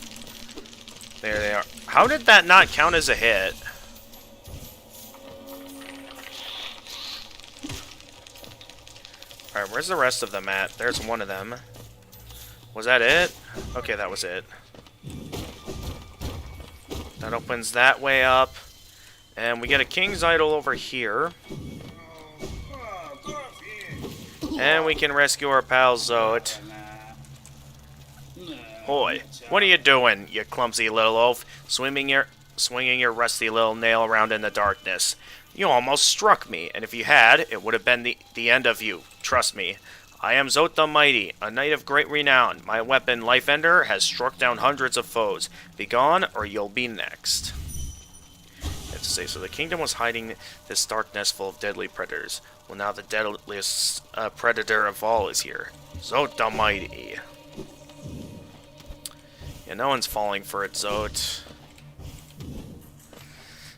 There they are. How did that not count as a hit? Alright, where's the rest of them at? There's one of them. Was that it? Okay, that was it. That opens that way up. And we get a King's Idol over here. And we can rescue our pal Zod. Hoy, what are you doing, you clumsy little oaf? Swinging your rusty little nail around in the darkness. You almost struck me, and if you had, it would have been the end of you. Trust me. I am Zod the Mighty, a knight of great renown. My weapon, Life Ender, has struck down hundreds of foes. Begone, or you'll be next. To say. So the kingdom was hiding this dark nest full of deadly predators. Well, now the deadliest predator of all is here. Zod the Mighty. Yeah, no one's falling for it, Zod.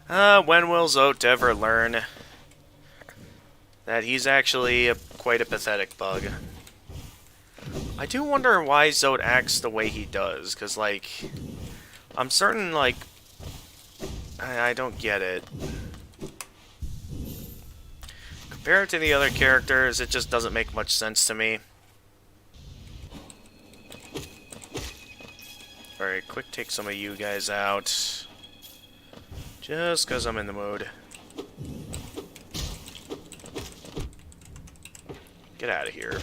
When will Zod ever learn that he's actually quite a pathetic bug? I do wonder why Zod acts the way he does, because, like, I'm certain, like, I don't get it. Compared to the other characters, it just doesn't make much sense to me. Alright, quick take some of you guys out. Just because I'm in the mood. Get out of here.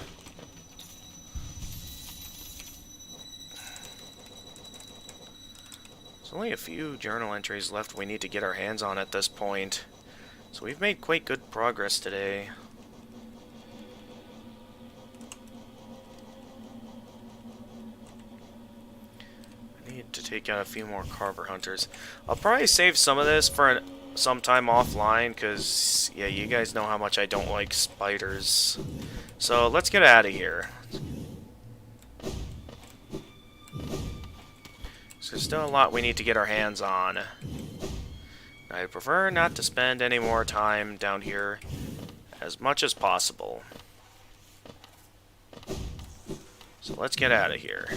There's only a few journal entries left we need to get our hands on at this point. So we've made quite good progress today. I need to take out a few more Carver Hunters. I'll probably save some of this for some time offline, because, yeah, you guys know how much I don't like spiders. So let's get out of here. There's still a lot we need to get our hands on. I prefer not to spend any more time down here as much as possible. So let's get out of here.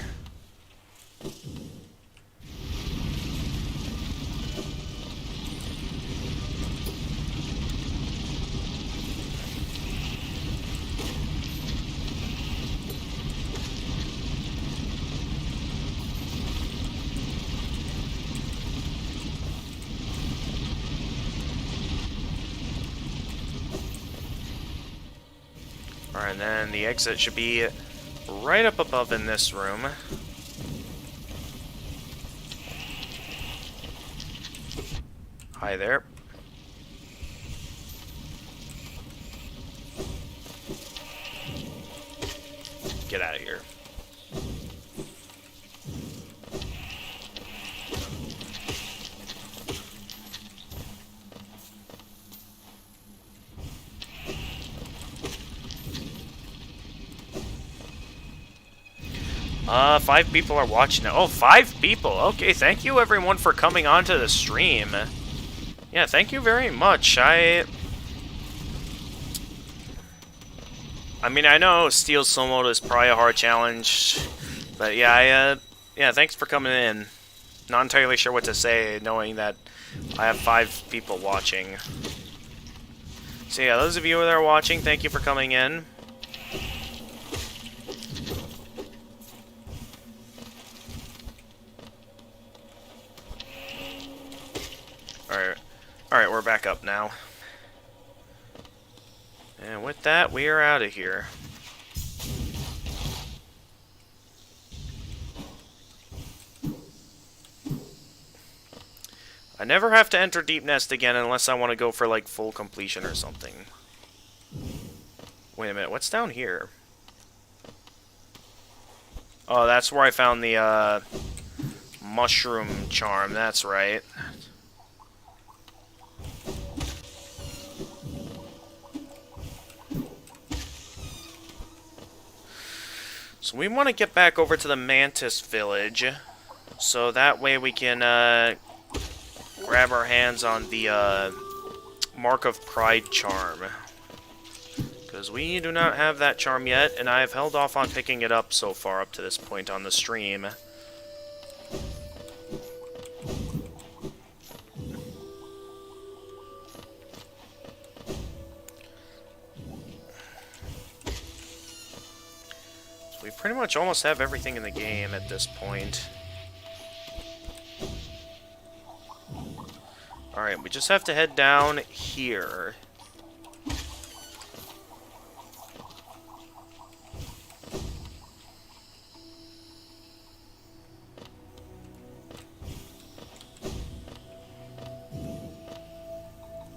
Alright, and then the exit should be right up above in this room. Hi there. Get out of here. 5 people are watching now. Oh, 5 people. Okay, thank you everyone for coming onto the stream. Yeah, thank you very much. I mean, I know Steel Soul Mode is probably a hard challenge, but yeah, yeah, thanks for coming in. Not entirely sure what to say, knowing that I have 5 people watching. So yeah, those of you that are watching, thank you for coming in. Alright, we're back up now. And with that, we are out of here. I never have to enter Deep Nest again unless I want to go for, like, full completion or something. Wait a minute, what's down here? Oh, that's where I found the, mushroom charm, that's right. So we want to get back over to the Mantis village, so that way we can, grab our hands on the, Mark of Pride charm. Because we do not have that charm yet, and I have held off on picking it up so far up to this point on the stream. So we pretty much almost have everything in the game at this point. Alright, we just have to head down here.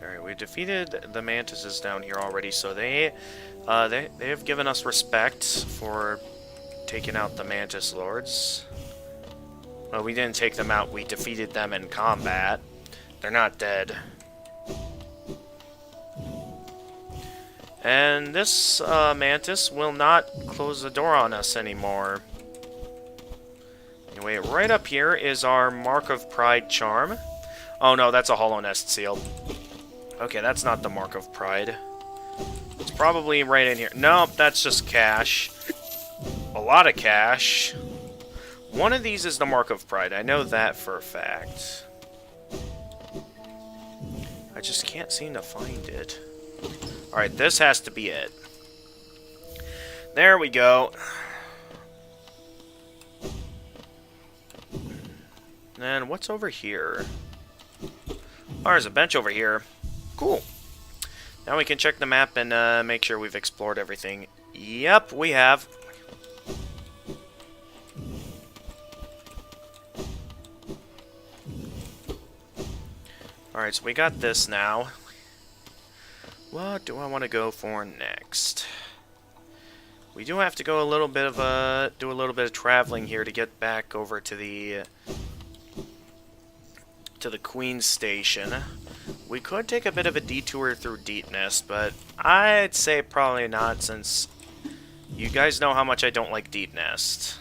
Alright, we defeated the Mantises down here already, so they have given us respect for taking out the Mantis Lords. Well, we didn't take them out, we defeated them in combat. They're not dead. And this Mantis will not close the door on us anymore. Anyway, right up here is our Mark of Pride charm. Oh no, that's a Hollow Nest seal. Okay, that's not the Mark of Pride. It's probably right in here. Nope, that's just cash. A lot of cash. One of these is the Mark of Pride. I know that for a fact. I just can't seem to find it. Alright, this has to be it. There we go. And what's over here? Oh, there's a bench over here. Cool. Now we can check the map and make sure we've explored everything. Yep, we have. Alright, so we got this now. What do I want to go for next? We do have to go a little bit of do a little bit of traveling here to get back over to the Queen's Station. We could take a bit of a detour through Deep Nest, but I'd say probably not, since you guys know how much I don't like Deep Nest.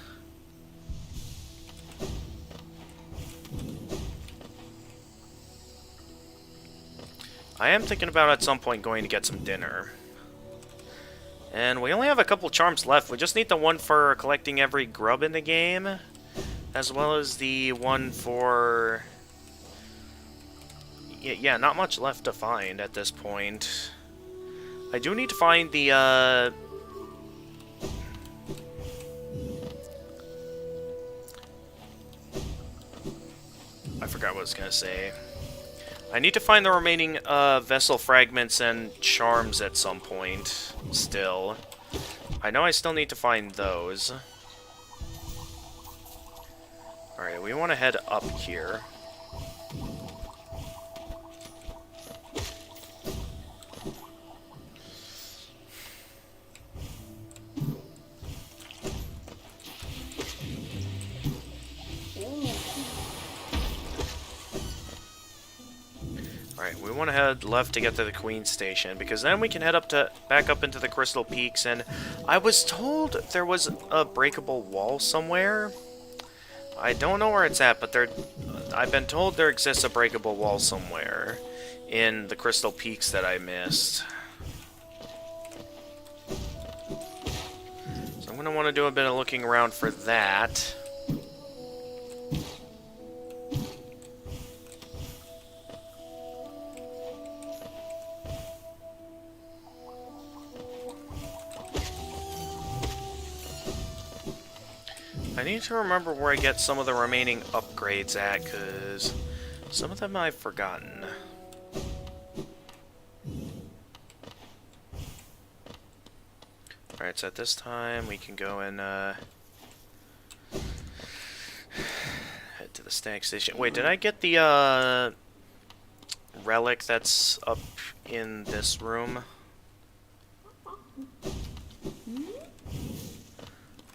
I am thinking about at some point going to get some dinner. And we only have a couple charms left. We just need the one for collecting every grub in the game, as well as the one for... Yeah, not much left to find at this point. I do need to find the, I forgot what I was gonna say. I need to find the remaining vessel fragments and charms at some point, still. I know I still need to find those. Alright, we want to head up here. Alright, Alright, we want to head left to get to the Queen Station, because then we can head back up into the Crystal Peaks, and I was told there was a breakable wall somewhere. I don't know where it's at, but I've been told there exists a breakable wall somewhere in the Crystal Peaks that I missed. So I'm going to want to do a bit of looking around for that. I need to remember where I get some of the remaining upgrades at, because some of them I've forgotten. Alright, so at this time we can go and head to the stag station. Wait, did I get the relic that's up in this room?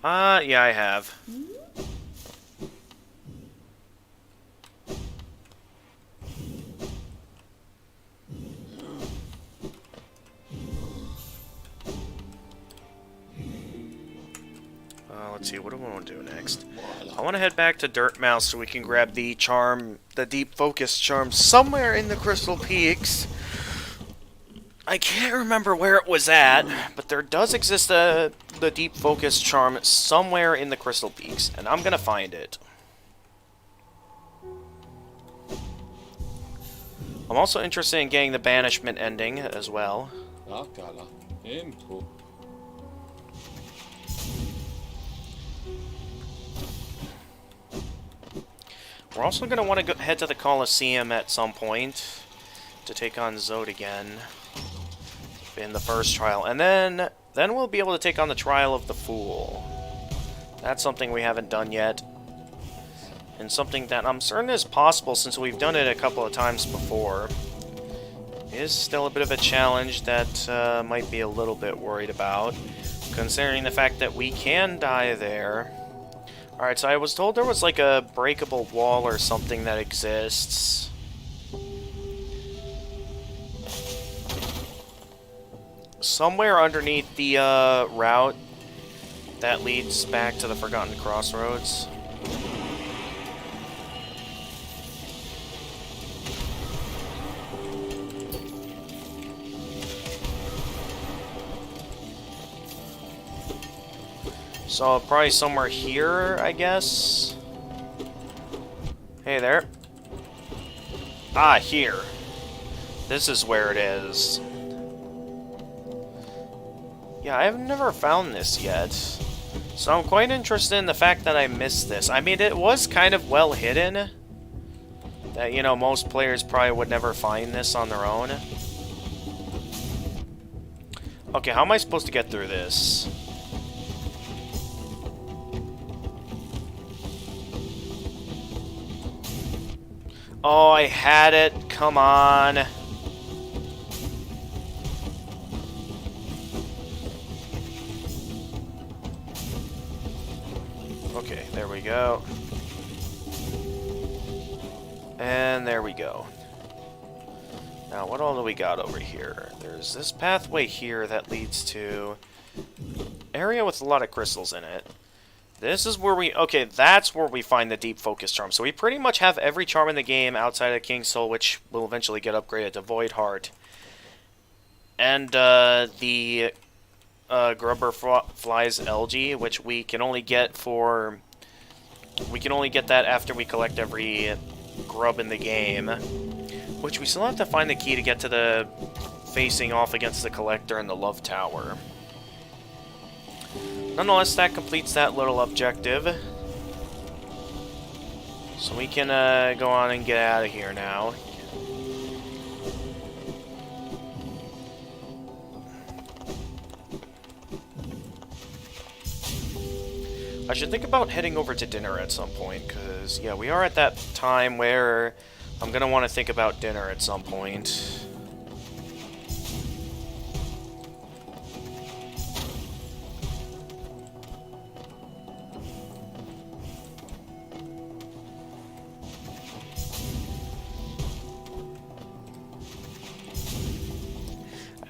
Yeah, I have. Let's see, what do I want to do next? I want to head back to Dirt Mouse so we can grab the charm, the Deep Focus charm, somewhere in the Crystal Peaks. I can't remember where it was at, but there does exist the Deep Focus charm somewhere in the Crystal Peaks, and I'm gonna find it. I'm also interested in getting the banishment ending as well. We're also gonna want to head to the Colosseum at some point to take on Zod again in the first trial, and then we'll be able to take on the Trial of the Fool. That's something we haven't done yet, and something that I'm certain is possible since we've done it a couple of times before. It is still a bit of a challenge that might be a little bit worried about, considering the fact that we can die there. Alright, so I was told there was like a breakable wall or something that exists. Somewhere underneath the route that leads back to the Forgotten Crossroads. So probably somewhere here, I guess. Hey there. Ah, here. This is where it is. Yeah, I've never found this yet. So I'm quite interested in the fact that I missed this. I mean, it was kind of well hidden. That, you know, most players probably would never find this on their own. Okay, how am I supposed to get through this? Oh, I had it. Come on. Okay, there we go. And there we go. Now, what all do we got over here? There's this pathway here that leads to area with a lot of crystals in it. This is where we... Okay, that's where we find the Deep Focus charm. So we pretty much have every charm in the game outside of King's Soul, which will eventually get upgraded to Void Heart. And the Grubber Flies LG, which we can only get for... We can only get that after we collect every grub in the game. Which we still have to find the key to get to the facing off against the Collector and the Love Tower. Nonetheless, that completes that little objective. So we can go on and get out of here now. I should think about heading over to dinner at some point, because, yeah, we are at that time where I'm going to want to think about dinner at some point.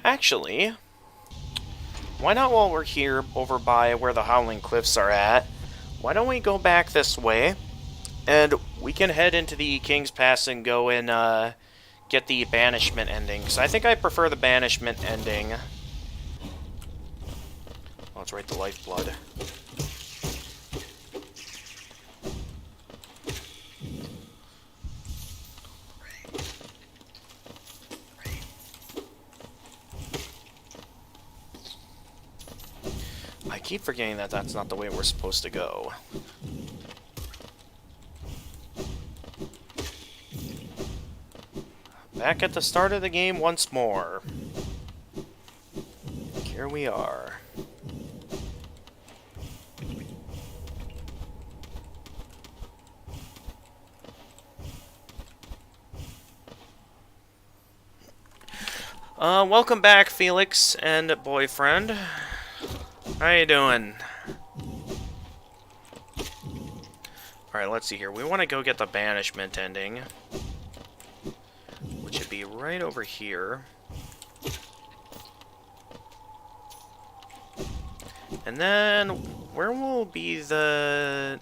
Actually, why not while we're here over by where the Howling Cliffs are at, why don't we go back this way, and we can head into the King's Pass and go and get the Banishment ending, because I think I prefer the Banishment ending. Oh, it's right, the Lifeblood. I keep forgetting that that's not the way we're supposed to go. Back at the start of the game once more. Here we are. Welcome back, Felix and boyfriend. How you doing? Alright, let's see here. We want to go get the Banishment ending, which should be right over here. And then, where will be the...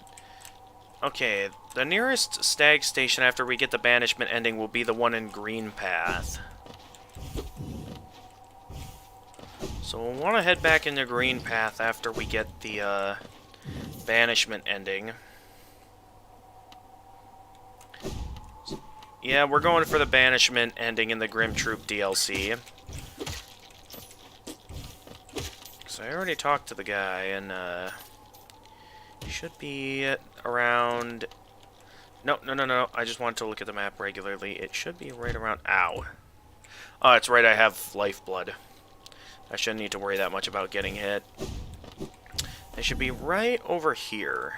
Okay, the nearest stag station after we get the Banishment ending will be the one in Green Path. So we'll want to head back into Green Path after we get the Banishment ending. Yeah, we're going for the Banishment ending in the Grim Troop DLC. So I already talked to the guy, and he should be around... No, I just wanted to look at the map regularly. It should be right around... Ow. Oh, it's right, I have Lifeblood. I shouldn't need to worry that much about getting hit. They should be right over here.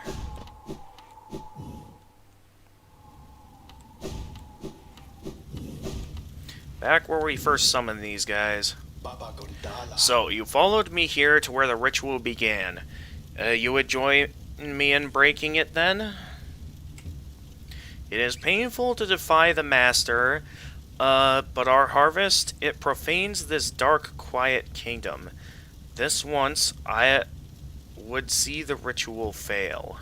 Back where we first summoned these guys. So, you followed me here to where the ritual began. You would join me in breaking it then? It is painful to defy the Master, but our harvest, it profanes this dark, quiet kingdom. This once, I would see the ritual fail.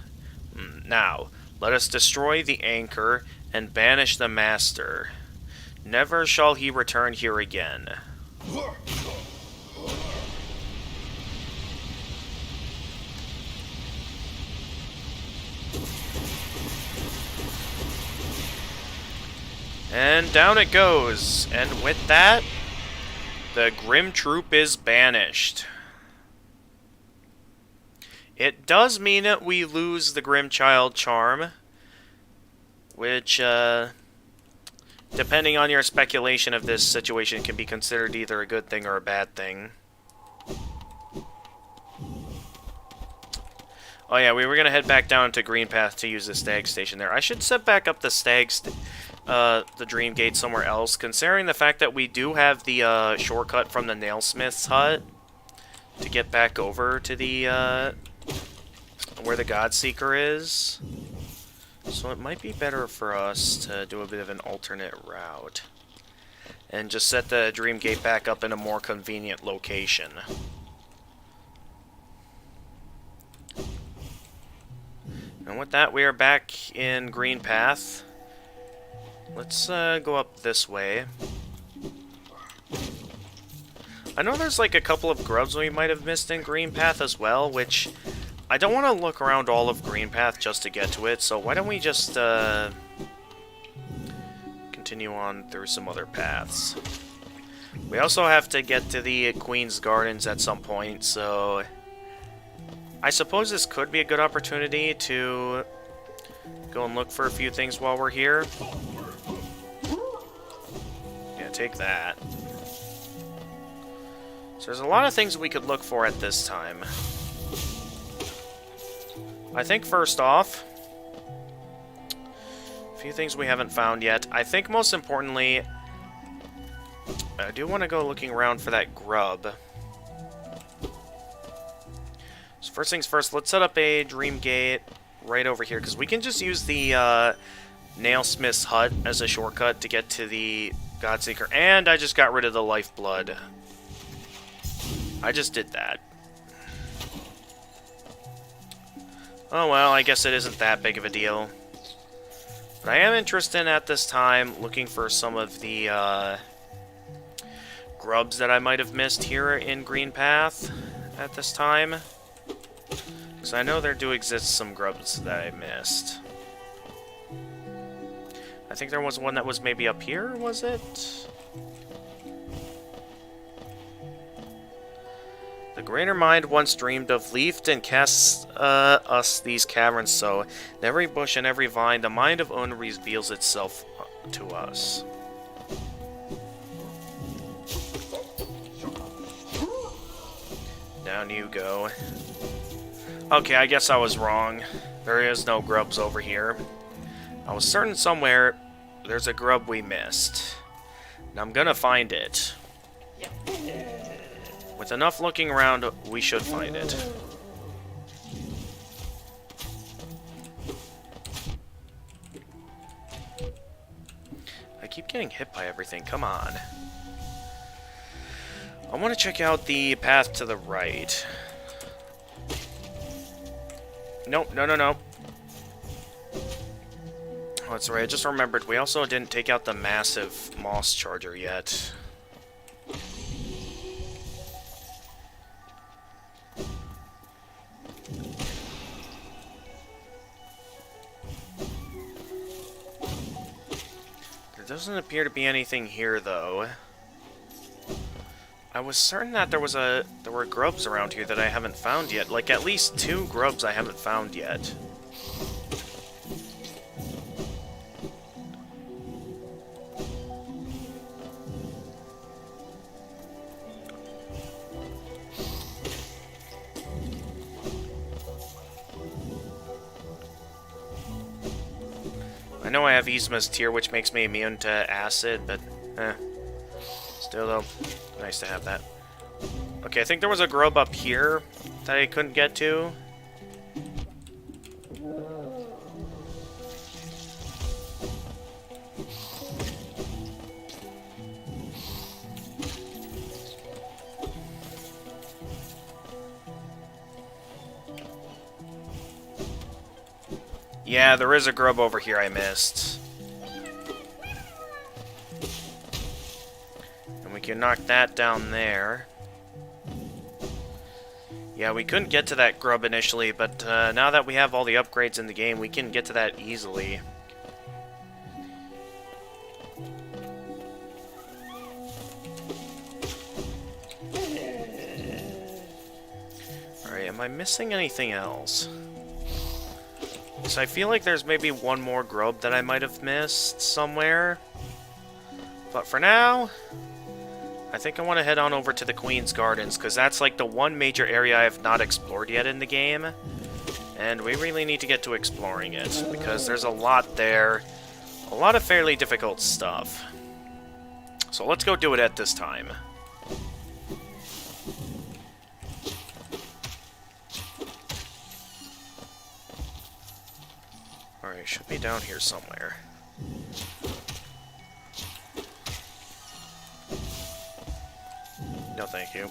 Now, let us destroy the anchor and banish the Master. Never shall he return here again. And down it goes. And with that, the Grim Troop is banished. It does mean that we lose the Grim Child Charm, which, depending on your speculation of this situation, can be considered either a good thing or a bad thing. Oh yeah, we were going to head back down to Green Path to use the Stag Station there. I should set back up the the Dream Gate somewhere else, considering the fact that we do have the shortcut from the Nailsmith's hut to get back over to the where the Godseeker is. So it might be better for us to do a bit of an alternate route and just set the Dream Gate back up in a more convenient location. And with that, we are back in Green Path. Let's go up this way. I know there's like a couple of grubs we might have missed in Green Path as well, which I don't want to look around all of Green Path just to get to it, so why don't we just continue on through some other paths. We also have to get to the Queen's Gardens at some point, so I suppose this could be a good opportunity to go and look for a few things while we're here. Yeah, take that. So there's a lot of things we could look for at this time. I think first off, a few things we haven't found yet. I think most importantly, I do want to go looking around for that grub. So first things first, let's set up a Dream Gate right over here, because we can just use the Nailsmith's hut as a shortcut to get to the Godseeker. And I just got rid of the Lifeblood. I just did that. Oh well, I guess it isn't that big of a deal. But I am interested at this time looking for some of the grubs that I might have missed here in Green Path at this time. Because I know there do exist some grubs that I missed. I think there was one that was maybe up here, was it? The greater mind once dreamed of leafed and casts us these caverns so, in every bush and every vine, the mind of Un reveals itself to us. Down you go. Okay, I guess I was wrong. There is no grubs over here. I was certain somewhere there's a grub we missed. And I'm gonna find it. With enough looking around, we should find it. I keep getting hit by everything, come on. I want to check out the path to the right. Nope, no, no, no. Oh, that's right, I just remembered, we also didn't take out the massive moss charger yet. There doesn't appear to be anything here, though. I was certain that there were grubs around here that I haven't found yet. Like, at least 2 grubs I haven't found yet. I know I have Yzma's Tear, which makes me immune to acid, but still though, nice to have that. Okay, I think there was a grub up here that I couldn't get to. Yeah, there is a grub over here I missed. And we can knock that down there. Yeah, we couldn't get to that grub initially, but now that we have all the upgrades in the game, we can get to that easily. Alright, am I missing anything else? So I feel like there's maybe one more grub that I might have missed somewhere. But for now, I think I want to head on over to the Queen's Gardens, because that's like the one major area I have not explored yet in the game. And we really need to get to exploring it, because there's a lot there. A lot of fairly difficult stuff. So let's go do it at this time. Alright, should be down here somewhere. No, thank you.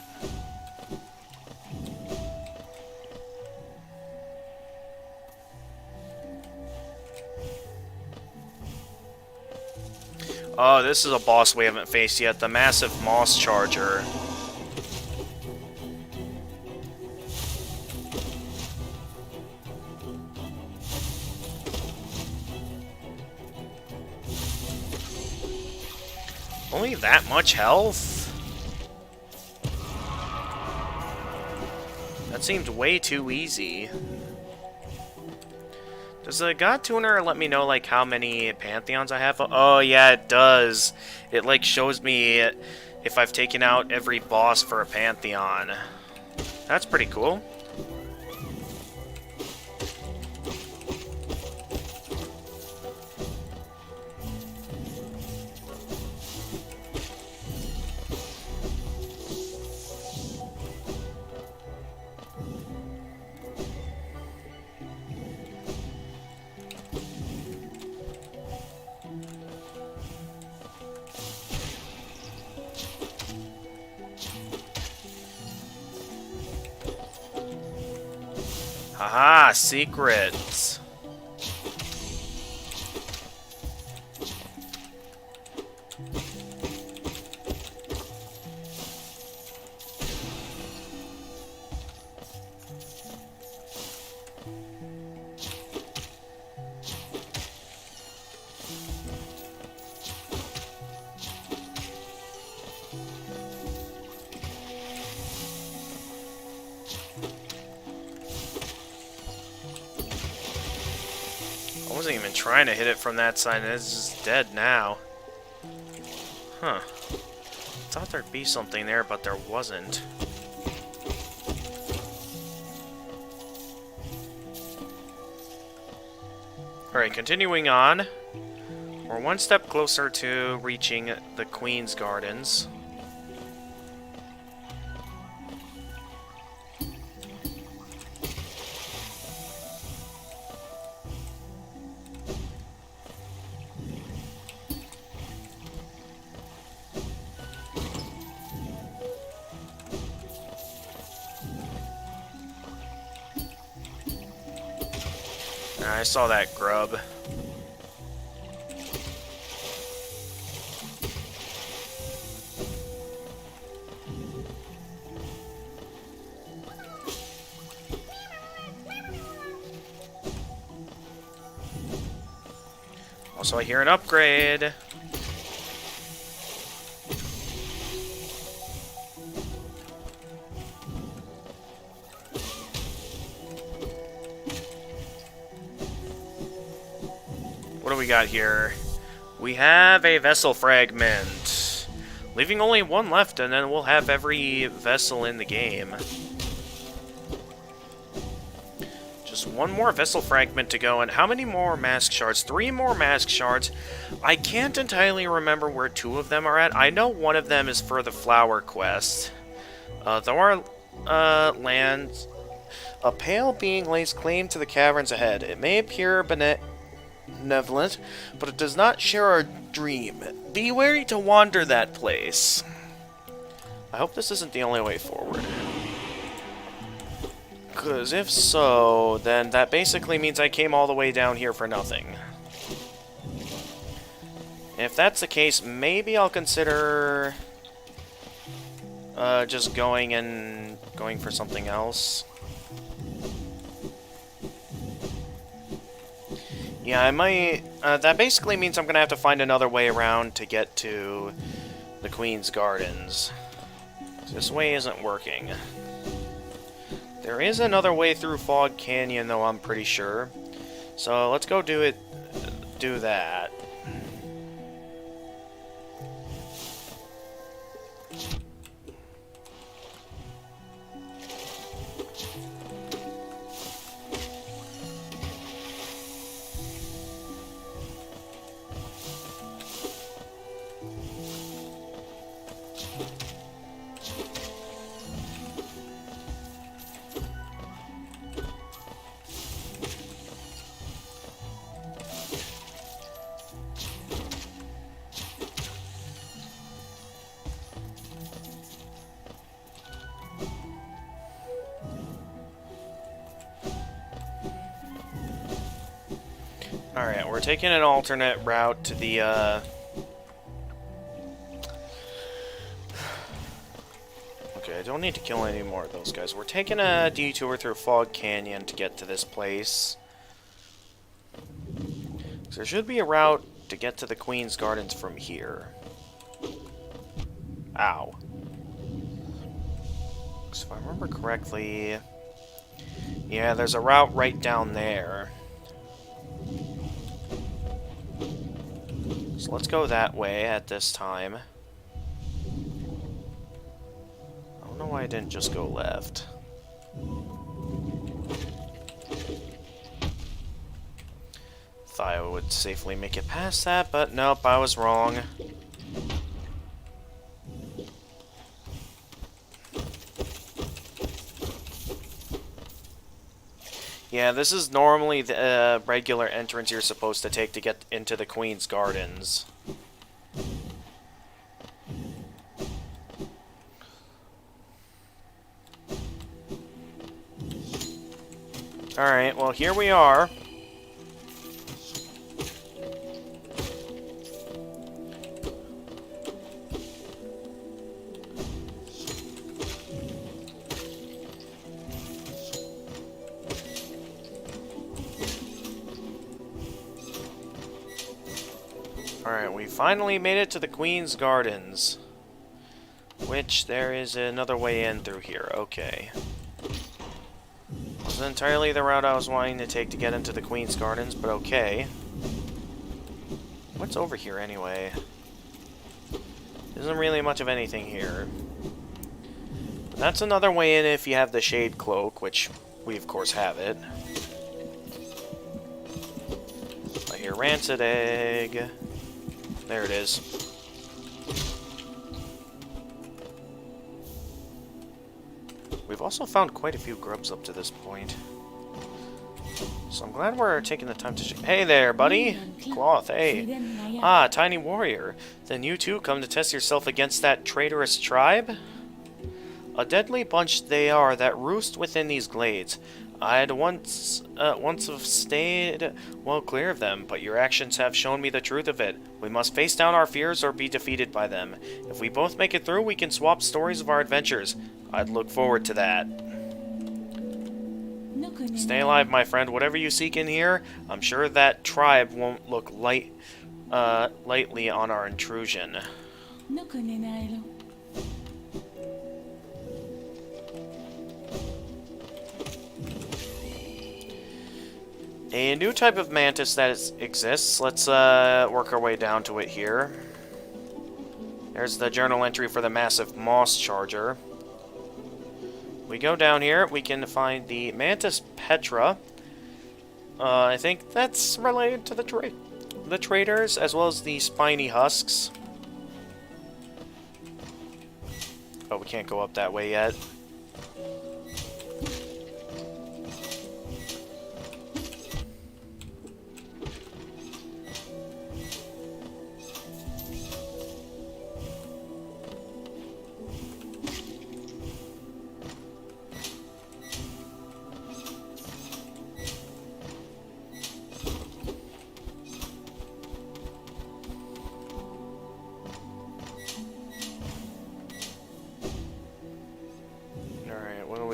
Oh, this is a boss we haven't faced yet, the massive moss charger. Only that much health? That seemed way too easy. Does the God Tuner let me know, like, how many Pantheons I have? Oh, yeah, it does. It, like, shows me if I've taken out every boss for a Pantheon. That's pretty cool. Haha, secrets. I wasn't even trying to hit it from that side, and it's just dead now. Huh. Thought there'd be something there, but there wasn't. Alright, continuing on. We're one step closer to reaching the Queen's Gardens. I saw that grub. Also, I hear an upgrade. What do we got here? We have a vessel fragment. Leaving only one left, and then we'll have every vessel in the game. Just one more vessel fragment to go, and how many more mask shards? 3 more mask shards. I can't entirely remember where 2 of them are at. I know one of them is for the flower quest. Though our land, a pale being lays claim to the caverns ahead. It may appear benevolent, but it does not share our dream. Be wary to wander that place. I hope this isn't the only way forward. Because if so, then that basically means I came all the way down here for nothing. If that's the case, maybe I'll consider just going for something else. Yeah, I might... that basically means I'm going to have to find another way around to get to the Queen's Gardens. This way isn't working. There is another way through Fog Canyon, though, I'm pretty sure. So let's go do that. Alright, we're taking an alternate route to the, Okay, I don't need to kill any more of those guys. We're taking a detour through Fog Canyon to get to this place. So there should be a route to get to the Queen's Gardens from here. Ow. So if I remember correctly... Yeah, there's a route right down there. So let's go that way at this time. I don't know why I didn't just go left. Thought I would safely make it past that, but nope, I was wrong. Yeah, this is normally the regular entrance you're supposed to take to get into the Queen's Gardens. Alright, well, here we are. Alright, we finally made it to the Queen's Gardens. Which, there is another way in through here. Okay. Wasn't entirely the route I was wanting to take to get into the Queen's Gardens, but okay. What's over here, anyway? Isn't really much of anything here. But that's another way in if you have the Shade Cloak, which we, of course, have it. I hear Rancid Egg. There it is. We've also found quite a few grubs up to this point. So I'm glad we're taking the time to... Hey there, buddy! Cloth, hey. Ah, tiny warrior. Then you too come to test yourself against that traitorous tribe? A deadly bunch they are that roost within these glades. I'd once have stayed well clear of them, but your actions have shown me the truth of it. We must face down our fears or be defeated by them. If we both make it through, we can swap stories of our adventures. I'd look forward to that. Stay alive, my friend. Whatever you seek in here, I'm sure that tribe won't look lightly on our intrusion. A new type of mantis that exists. Let's work our way down to it here. There's the journal entry for the massive moss charger. We go down here, we can find the Mantis Petra. I think that's related to the traders, as well as the spiny husks. Oh, we can't go up that way yet.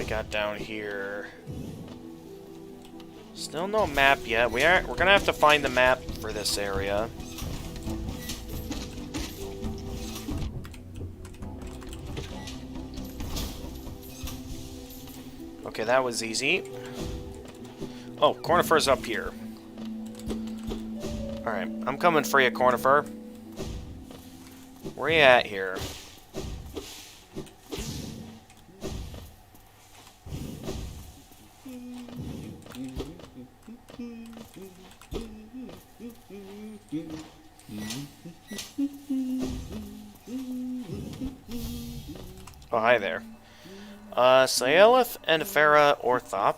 Got down here. Still no map yet. We're gonna have to find the map for this area. Okay, that was easy. Oh, Cornifer's up here. Alright, I'm coming for you, Cornifer. Where you at here? Oh, hi there. Saelith and Farah Orthop.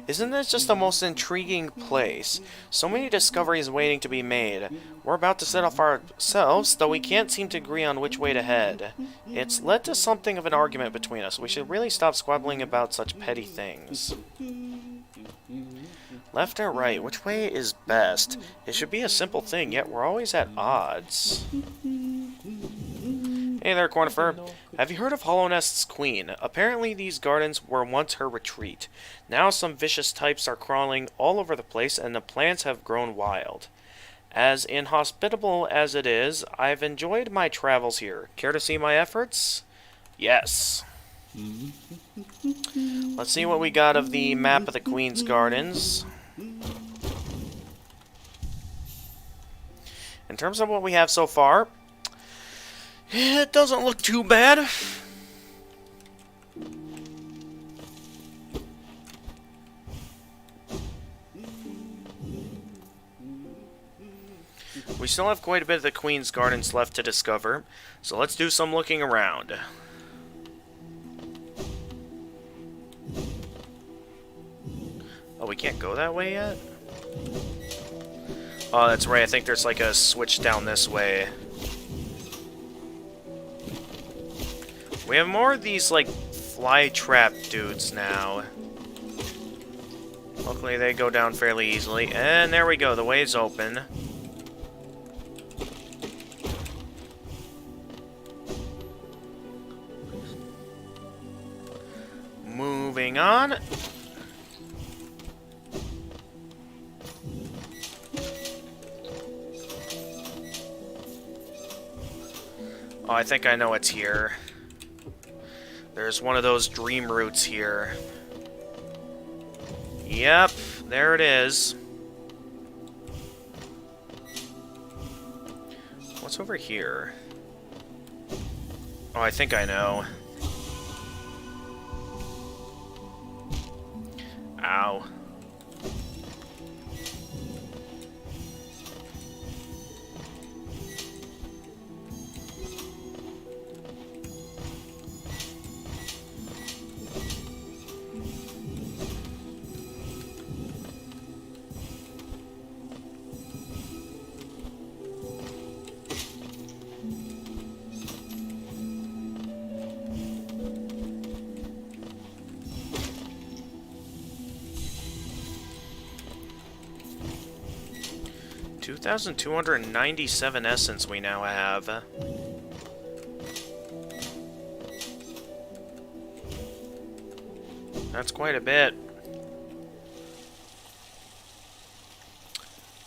Isn't this just the most intriguing place? So many discoveries waiting to be made. We're about to set off ourselves, though we can't seem to agree on which way to head. It's led to something of an argument between us. We should really stop squabbling about such petty things. Left or right? Which way is best? It should be a simple thing, yet we're always at odds. Hey there, Cornifer. Have you heard of Hollow Nest's queen? Apparently these gardens were once her retreat. Now some vicious types are crawling all over the place and the plants have grown wild. As inhospitable as it is, I've enjoyed my travels here. Care to see my efforts? Yes. Let's see what we got of the map of the Queen's Gardens. In terms of what we have so far, it doesn't look too bad. We still have quite a bit of the Queen's Gardens left to discover, so let's do some looking around. Oh, we can't go that way yet? Oh, that's right, I think there's like a switch down this way. We have more of these, like, fly trap dudes now. Luckily, they go down fairly easily. And there we go, the way's open. Moving on. Oh, I think I know what's here. There's one of those dream roots here. Yep, there it is. What's over here? Oh, I think I know. Ow. $2,297 essence we now have. That's quite a bit.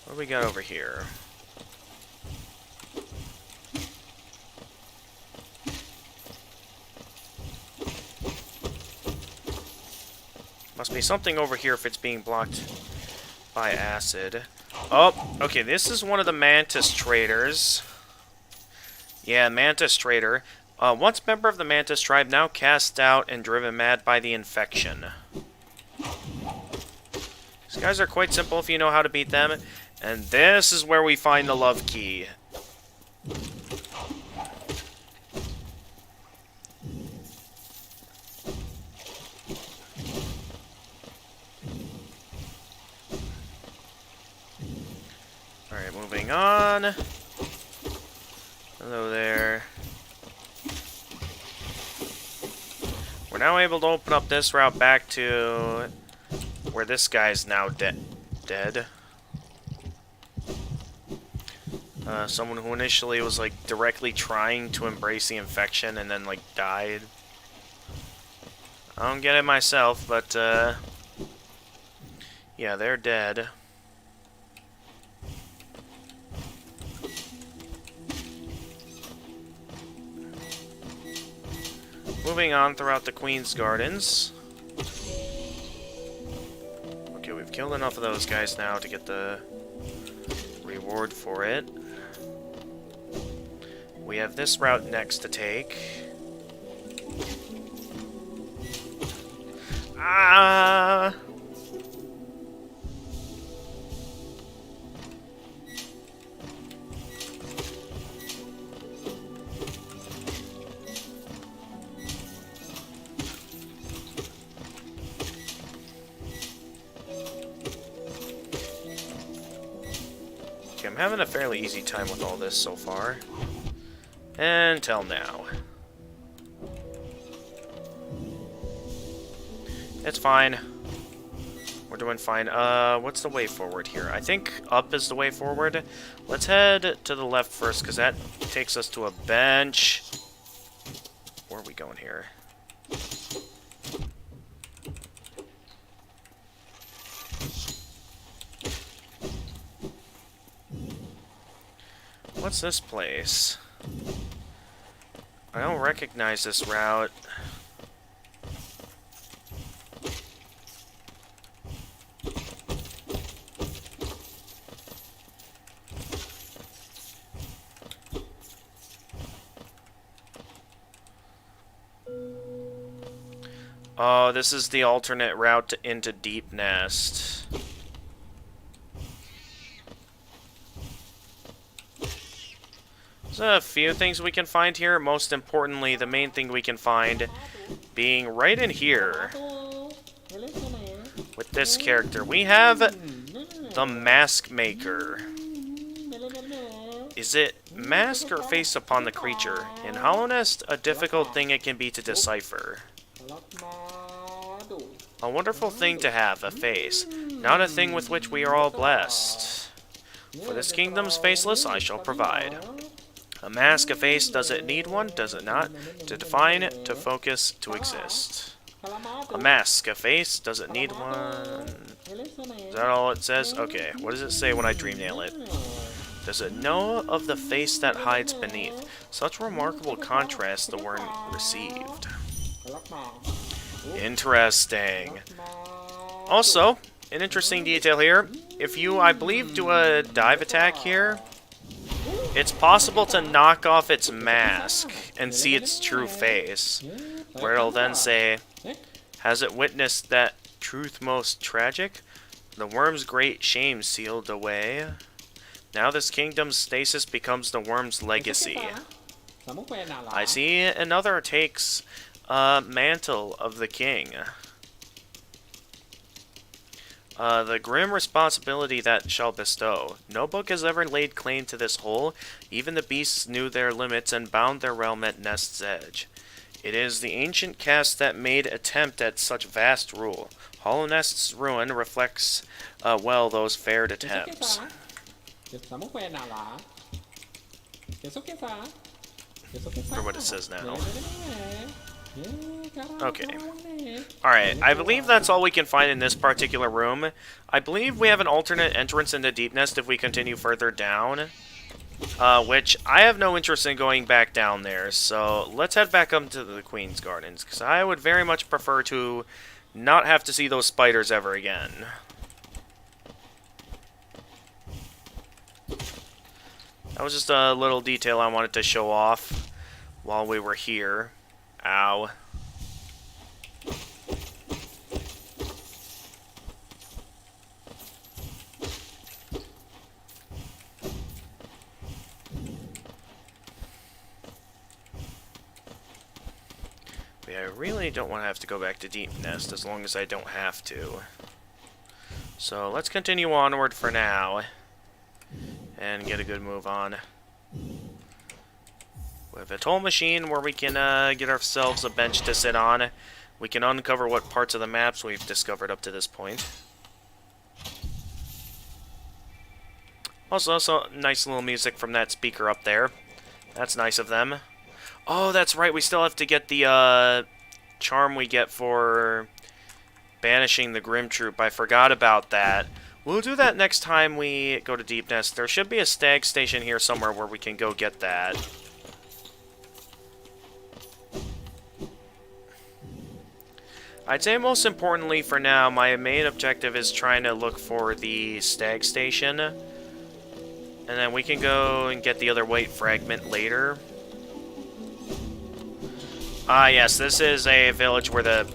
What do we got over here? Must be something over here if it's being blocked by acid. Oh, okay, this is one of the Mantis traders. Yeah, Mantis trader. Once member of the Mantis tribe, now cast out and driven mad by the infection. These guys are quite simple if you know how to beat them. And this is where we find the love key. Alright, moving on. Hello there. We're now able to open up this route back to where this guy's now dead. Someone who initially was like directly trying to embrace the infection and then like died. I don't get it myself, but yeah, they're dead. Moving on throughout the Queen's Gardens. Okay, we've killed enough of those guys now to get the reward for it. We have this route next to take. Ah! Okay, I'm having a fairly easy time with all this so far. Until now. It's fine. We're doing fine. What's the way forward here? I think up is the way forward. Let's head to the left first, because that takes us to a bench. Where are we going here? What's this place? I don't recognize this route. Oh, this is the alternate route into Deep Nest. There's a few things we can find here. Most importantly, the main thing we can find being right in here with this character. We have the Mask Maker. Is it mask or face upon the creature? In Hollow Nest, a difficult thing it can be to decipher. A wonderful thing to have, a face, not a thing with which we are all blessed. For this kingdom's faceless I shall provide. A mask, a face, does it need one, does it not? To define, to focus, to exist. A mask, a face, does it need one? Is that all it says? Okay, what does it say when I dream nail it? Does it know of the face that hides beneath? Such remarkable contrast the word received. Interesting. Also, an interesting detail here. If you, I believe, do a dive attack here, it's possible to knock off its mask and see its true face, where it'll then say, has it witnessed that truth most tragic? The worm's great shame sealed away. Now this kingdom's stasis becomes the worm's legacy. I see another takes mantle of the king. The grim responsibility that shall bestow. No book has ever laid claim to this whole. Even the beasts knew their limits and bound their realm at nest's edge. It is the ancient caste that made attempt at such vast rule. Hollow Nest's ruin reflects well those failed attempts. For what it says now. Okay. Alright, I believe that's all we can find in this particular room. I believe we have an alternate entrance into Deep Nest if we continue further down. Which, I have no interest in going back down there, so let's head back up to the Queen's Gardens, because I would very much prefer to not have to see those spiders ever again. That was just a little detail I wanted to show off while we were here. Ow. But I really don't want to have to go back to Deep Nest as long as I don't have to. So let's continue onward for now and get a good move on. We have a toll machine where we can get ourselves a bench to sit on. We can uncover what parts of the maps we've discovered up to this point. Also, nice little music from that speaker up there. That's nice of them. Oh, that's right, we still have to get the charm we get for banishing the Grim Troop. I forgot about that. We'll do that next time we go to Deep Nest. There should be a stag station here somewhere where we can go get that. I'd say most importantly for now, my main objective is trying to look for the stag station. And then we can go and get the other White Fragment later. Ah, yes, this is a village where the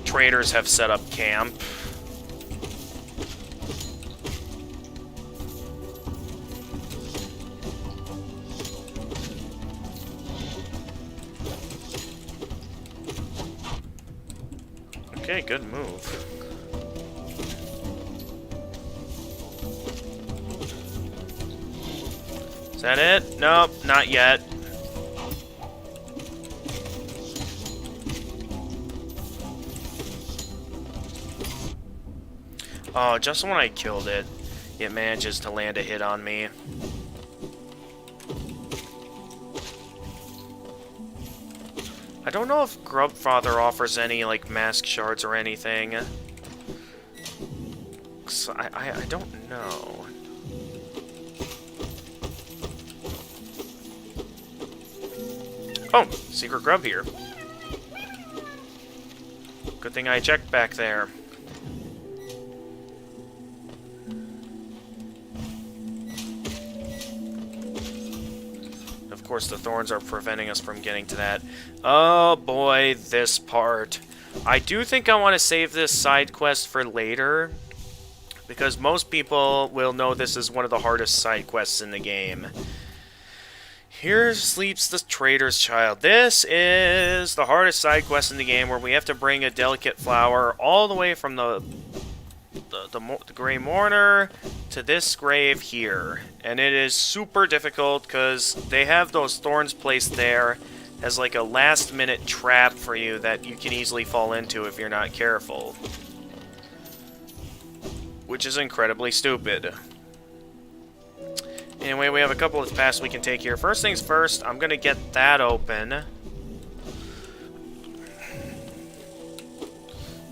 traders have set up camp. Okay, good move. Is that it? Nope, not yet. Oh, just when I killed it, it manages to land a hit on me. I don't know if Grubfather offers any, like, mask shards or anything. I don't know. Oh, secret grub here. Good thing I checked back there. Of course, the thorns are preventing us from getting to that. Oh boy, this part. I do think I want to save this side quest for later, because most people will know this is one of the hardest side quests in the game. Here sleeps the trader's child. This is the hardest side quest in the game, where we have to bring a delicate flower all the way from the Grey Mourner to this grave here. And it is super difficult because they have those thorns placed there as like a last-minute trap for you that you can easily fall into if you're not careful. Which is incredibly stupid. Anyway, we have a couple of paths we can take here. First things first, I'm gonna get that open.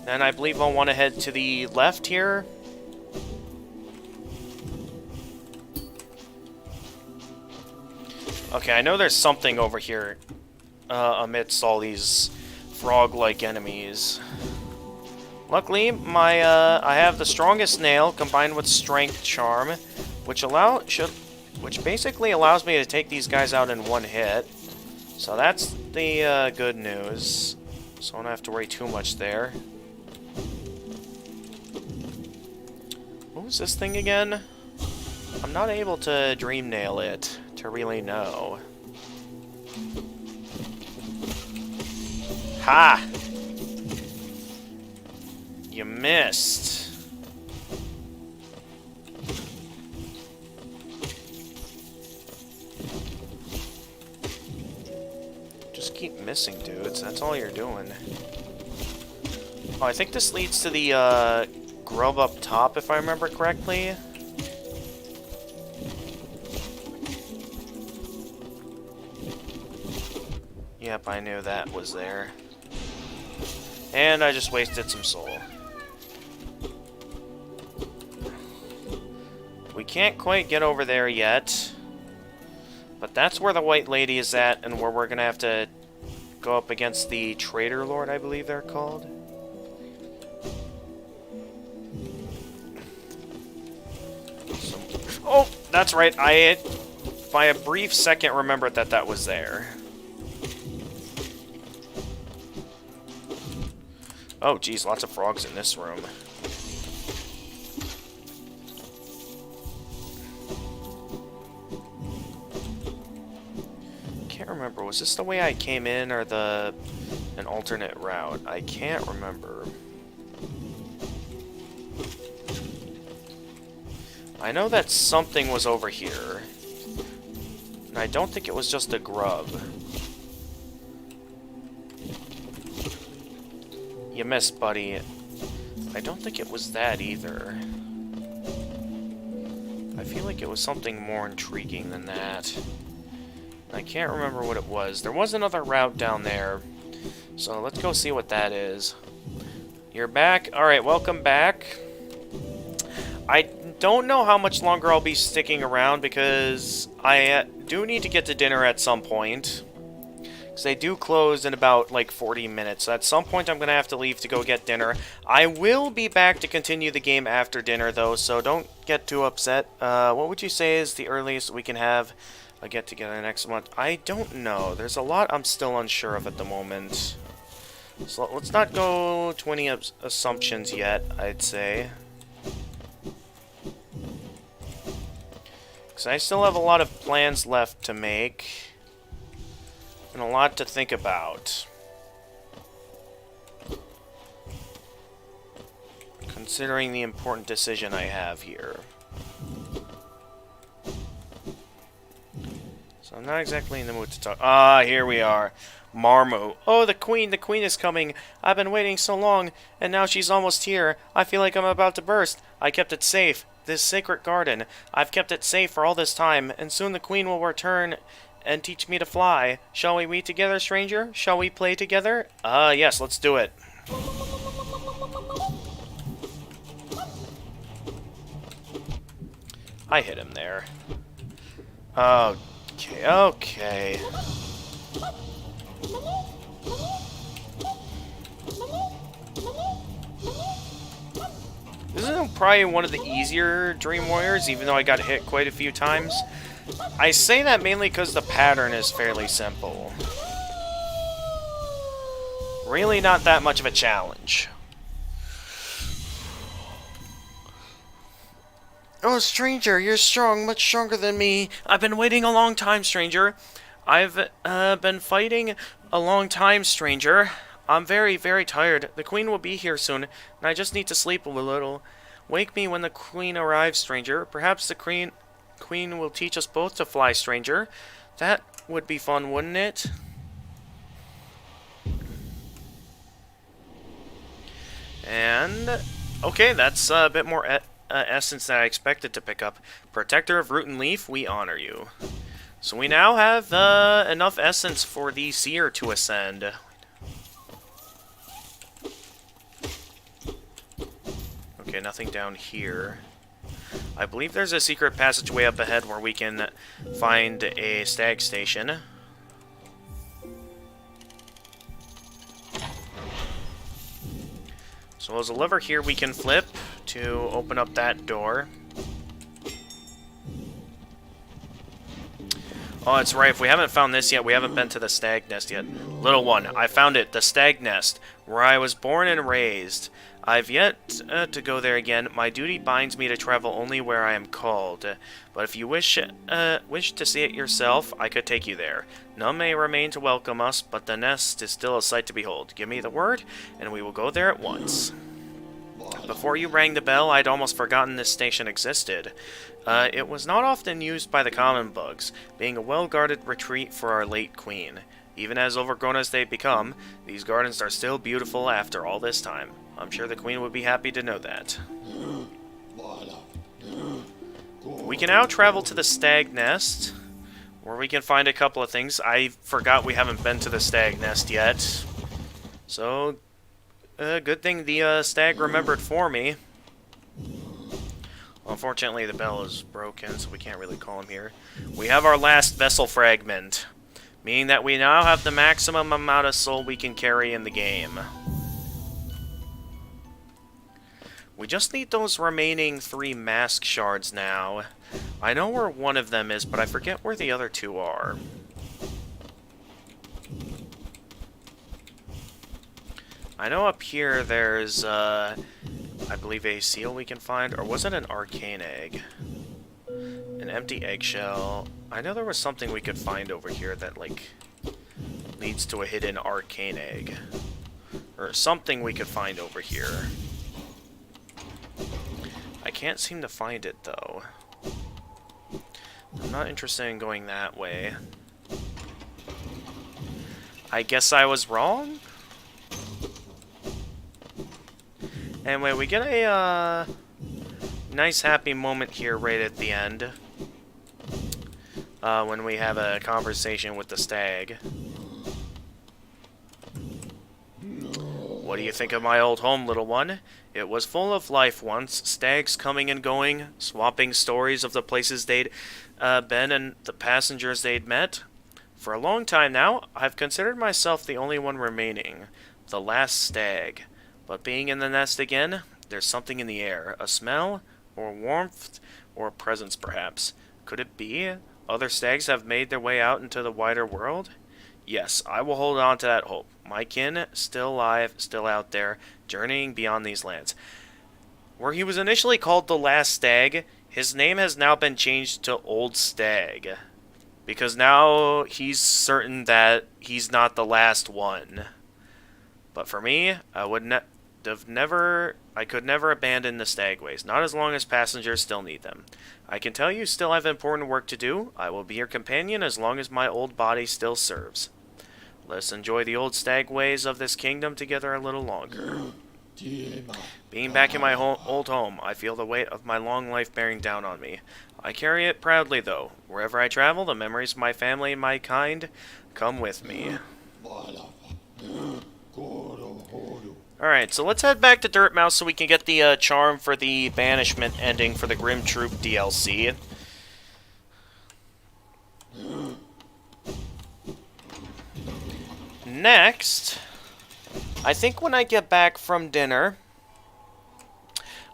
Then I believe I'll want to head to the left here. Okay, I know there's something over here amidst all these frog-like enemies. Luckily, I have the strongest nail combined with strength charm, which basically allows me to take these guys out in one hit. So that's the good news. So I don't have to worry too much there. What was this thing again? I'm not able to dream nail it to really know. Ha! You missed. Just keep missing, dudes. That's all you're doing. Oh, I think this leads to the grub up top, if I remember correctly. Yep, I knew that was there. And I just wasted some soul. We can't quite get over there yet. But that's where the White Lady is at, and where we're gonna have to go up against the Trader Lord, I believe they're called. Oh, that's right. I, by a brief second, remembered that that was there. Oh, geez, lots of frogs in this room. Can't remember. Was this the way I came in, or an alternate route? I can't remember. I know that something was over here. And I don't think it was just a grub. You missed, buddy. I don't think it was that either. I feel like it was something more intriguing than that. I can't remember what it was. There was another route down there. So let's go see what that is. You're back? Alright, welcome back. I don't know how much longer I'll be sticking around because I do need to get to dinner at some point. Because they do close in about, like, 40 minutes. So at some point, I'm going to have to leave to go get dinner. I will be back to continue the game after dinner, though, so don't get too upset. What would you say is the earliest we can have a get-together next month? I don't know. There's a lot I'm still unsure of at the moment. So let's not go to any assumptions yet, I'd say. Because I still have a lot of plans left to make. And a lot to think about. Considering the important decision I have here. So I'm not exactly in the mood to talk. Ah, here we are. Marmo. Oh, the queen is coming. I've been waiting so long, and now she's almost here. I feel like I'm about to burst. I kept it safe. This sacred garden. I've kept it safe for all this time, and soon the queen will return and teach me to fly. Shall we meet together, stranger? Shall we play together? Yes, let's do it. I hit him there. Okay, okay. This is probably one of the easier Dream Warriors, even though I got hit quite a few times. I say that mainly because the pattern is fairly simple. Really not that much of a challenge. Oh, stranger, you're strong, much stronger than me. I've been waiting a long time, stranger. I've been fighting a long time, stranger. I'm very, very tired. The queen will be here soon, and I just need to sleep a little. Wake me when the queen arrives, stranger. Perhaps the queen will teach us both to fly, stranger. That would be fun, wouldn't it? And, okay, that's a bit more essence than I expected to pick up. Protector of Root and Leaf, we honor you. So we now have enough essence for the Seer to ascend. Okay, nothing down here. I believe there's a secret passageway up ahead where we can find a stag station. So there's a lever here we can flip to open up that door. Oh, that's right. If we haven't found this yet, we haven't been to the stag nest yet. Little one, I found it. The stag nest, where I was born and raised. I've yet to go there again. My duty binds me to travel only where I am called. But if you wish to see it yourself, I could take you there. None may remain to welcome us, but the nest is still a sight to behold. Give me the word, and we will go there at once. Before you rang the bell, I'd almost forgotten this station existed. It was not often used by the common bugs, being a well-guarded retreat for our late queen. Even as overgrown as they become, these gardens are still beautiful after all this time. I'm sure the queen would be happy to know that. We can now travel to the stag nest, where we can find a couple of things. I forgot we haven't been to the stag nest yet. So, good thing the stag remembered for me. Unfortunately, the bell is broken, so we can't really call him here. We have our last vessel fragment, meaning that we now have the maximum amount of soul we can carry in the game. We just need those remaining 3 mask shards now. I know where one of them is, but I forget where the other 2 are. I know up here there's, I believe a seal we can find, or was it an arcane egg? An empty eggshell. I know there was something we could find over here that, like, leads to a hidden arcane egg. Or something we could find over here. I can't seem to find it, though. I'm not interested in going that way. I guess I was wrong? Anyway, we get a nice happy moment here right at the end. When we have a conversation with the stag. What do you think of my old home, little one? It was full of life once, stags coming and going, swapping stories of the places they'd been and the passengers they'd met. For a long time now, I've considered myself the only one remaining, the last stag. But being in the nest again, there's something in the air, a smell, or warmth, or a presence perhaps. Could it be other stags have made their way out into the wider world? Yes, I will hold on to that hope. My kin, still alive, still out there, journeying beyond these lands. Where he was initially called the Last Stag, his name has now been changed to Old Stag. Because now he's certain that he's not the last one. But for me, I could never abandon the stagways, not as long as passengers still need them. I can tell you still have important work to do. I will be your companion as long as my old body still serves. Let's enjoy the old stagways of this kingdom together a little longer. Being back in my old home, I feel the weight of my long life bearing down on me. I carry it proudly, though. Wherever I travel, the memories of my family and my kind come with me. Alright, so let's head back to Dirtmouth so we can get the charm for the banishment ending for the Grim Troop DLC. Next, I think when I get back from dinner...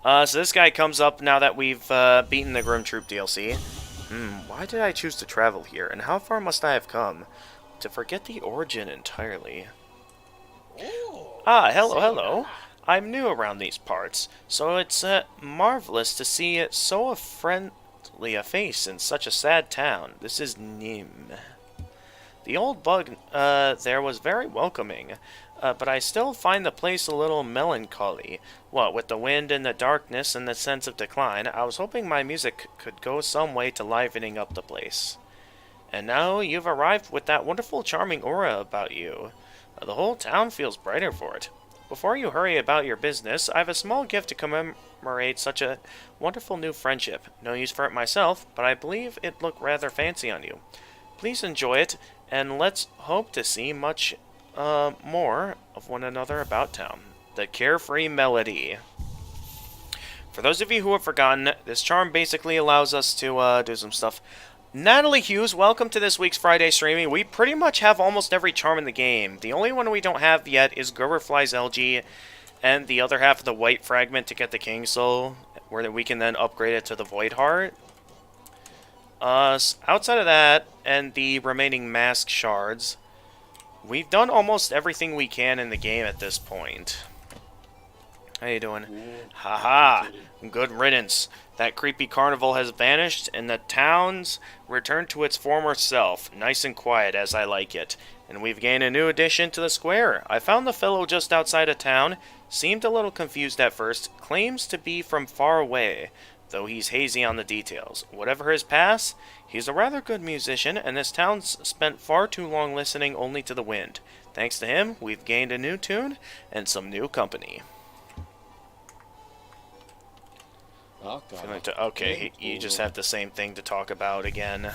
so this guy comes up now that we've beaten the Grim Troop DLC. Why did I choose to travel here, and how far must I have come? To forget the origin entirely. Ah, hello. I'm new around these parts, so it's marvelous to see so friendly a face in such a sad town. This is Nim. The old bug there was very welcoming, but I still find the place a little melancholy. What, with the wind and the darkness and the sense of decline, I was hoping my music could go some way to livening up the place. And now you've arrived with that wonderful charming aura about you. The whole town feels brighter for it. Before you hurry about your business, I have a small gift to commemorate such a wonderful new friendship. No use for it myself, but I believe it looked rather fancy on you. Please enjoy it, and let's hope to see much more of one another about town. The Carefree Melody. For those of you who have forgotten, this charm basically allows us to do some stuff. Natalie Hughes, welcome to this week's Friday streaming. We pretty much have almost every charm in the game. The only one we don't have yet is Grubberfly's LG and the other half of the White Fragment to get the King Soul, where we can then upgrade it to the Void Heart. Outside of that, and the remaining Mask Shards, we've done almost everything we can in the game at this point. How you doing? Haha! Good riddance. That creepy carnival has vanished, and the town's returned to its former self, nice and quiet as I like it. And we've gained a new addition to the square. I found the fellow just outside of town, seemed a little confused at first, claims to be from far away, though he's hazy on the details. Whatever his past, he's a rather good musician, and this town's spent far too long listening only to the wind. Thanks to him, we've gained a new tune and some new company. Okay, you just have the same thing to talk about again.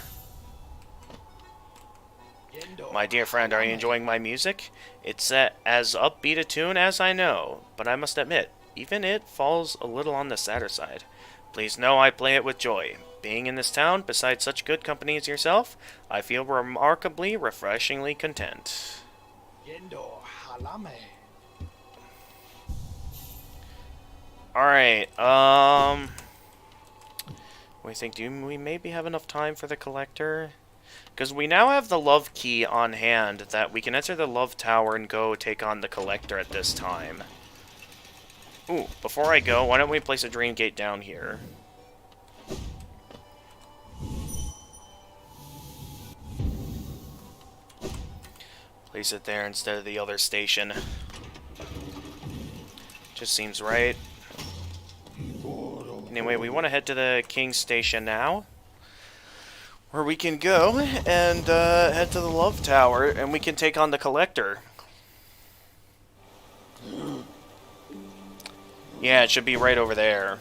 My dear friend, are you enjoying my music? It's as upbeat a tune as I know, but I must admit, even it falls a little on the sadder side. Please know I play it with joy. Being in this town, beside such good company as yourself, I feel remarkably, refreshingly content. Alright, we think, do we maybe have enough time for the collector? Because we now have the love key on hand that we can enter the love tower and go take on the collector at this time. Ooh, before I go, why don't we place a dream gate down here? Place it there instead of the other station. Just seems right. Anyway, we want to head to the King's Station now, where we can go and head to the Love Tower, and we can take on the Collector. Yeah, it should be right over there.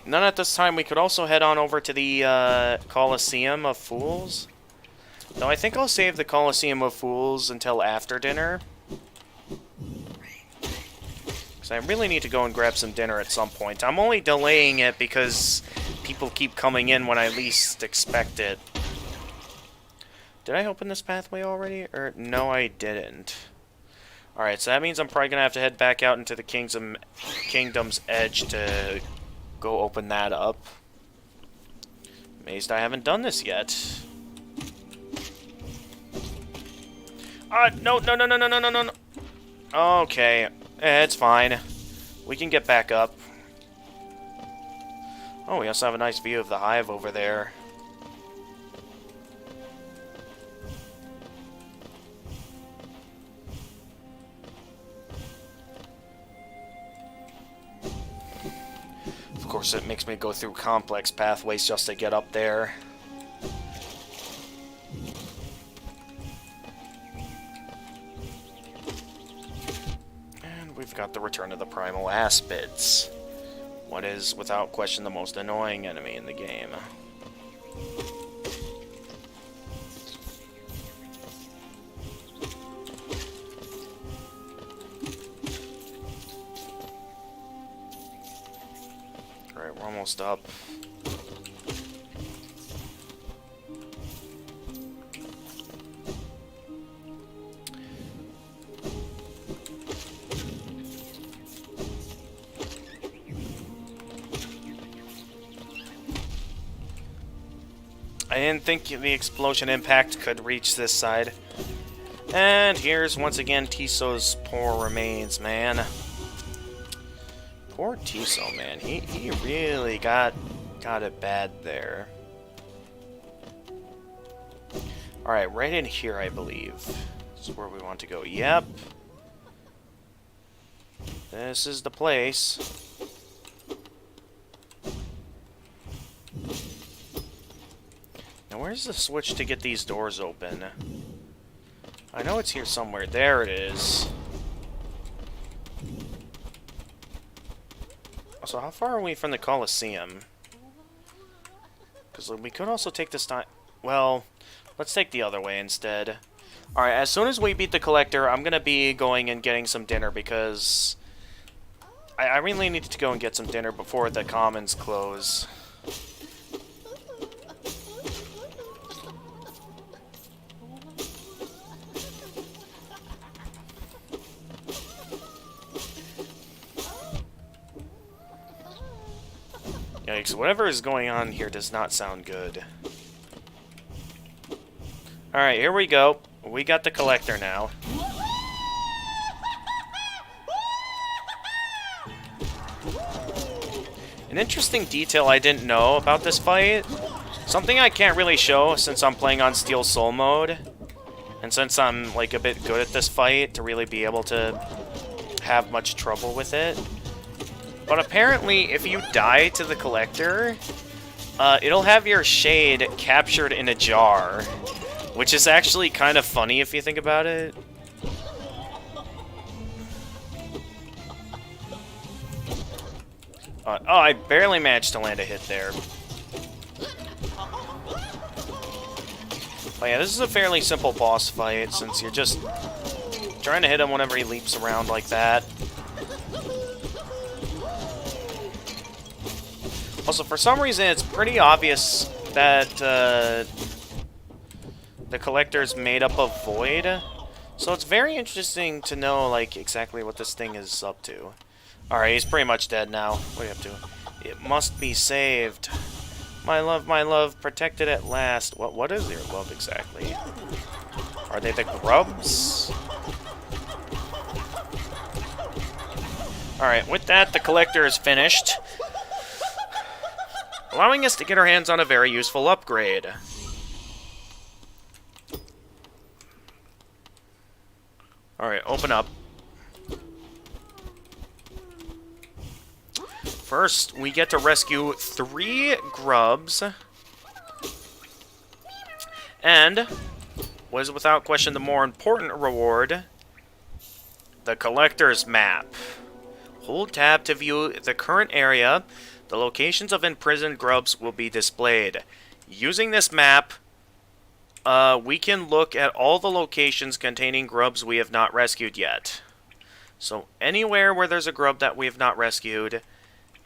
None at this time. We could also head on over to the Coliseum of Fools. Though I think I'll save the Coliseum of Fools until after dinner. I really need to go and grab some dinner at some point. I'm only delaying it because people keep coming in when I least expect it. Did I open this pathway already? Or no, I didn't. Alright, so that means I'm probably going to have to head back out into the Kingdom's Edge to go open that up. Amazed I haven't done this yet. No. Okay. It's fine. We can get back up. Oh, we also have a nice view of the Hive over there. Of course, it makes me go through complex pathways just to get up there. We've got the return of the Primal Aspids. What is, without question, the most annoying enemy in the game. Alright, we're almost up. I didn't think the explosion impact could reach this side. And here's once again Tiso's poor remains, man. Poor Tiso, man. He really got it bad there. Alright, right in here, I believe. This is where we want to go. Yep. This is the place. Now, where's the switch to get these doors open? I know it's here somewhere. There it is. So how far are we from the Colosseum? Because we could also take this time... Well, let's take the other way instead. Alright, as soon as we beat the Collector, I'm gonna be going and getting some dinner because... I really need to go and get some dinner before the commons close. Yikes, whatever is going on here does not sound good. Alright, here we go. We got the Collector now. An interesting detail I didn't know about this fight, something I can't really show since I'm playing on Steel Soul mode, and since I'm like a bit good at this fight to really be able to have much trouble with it. But apparently, if you die to the Collector, it'll have your shade captured in a jar, which is actually kind of funny if you think about it. Oh, I barely managed to land a hit there. But yeah, this is a fairly simple boss fight, since you're just trying to hit him whenever he leaps around like that. Also, for some reason, it's pretty obvious that the Collector's made up of void. So it's very interesting to know, like, exactly what this thing is up to. Alright, he's pretty much dead now. What are you up to? It must be saved. My love, protected at last. What is your love exactly? Are they the grubs? Alright, with that, the Collector is finished, allowing us to get our hands on a very useful upgrade. Alright, open up. First, we get to rescue 3 grubs. And, was without question the more important reward, the Collector's Map. Hold tab to view the current area. The locations of imprisoned grubs will be displayed. Using this map, we can look at all the locations containing grubs we have not rescued yet. So, anywhere where there's a grub that we have not rescued,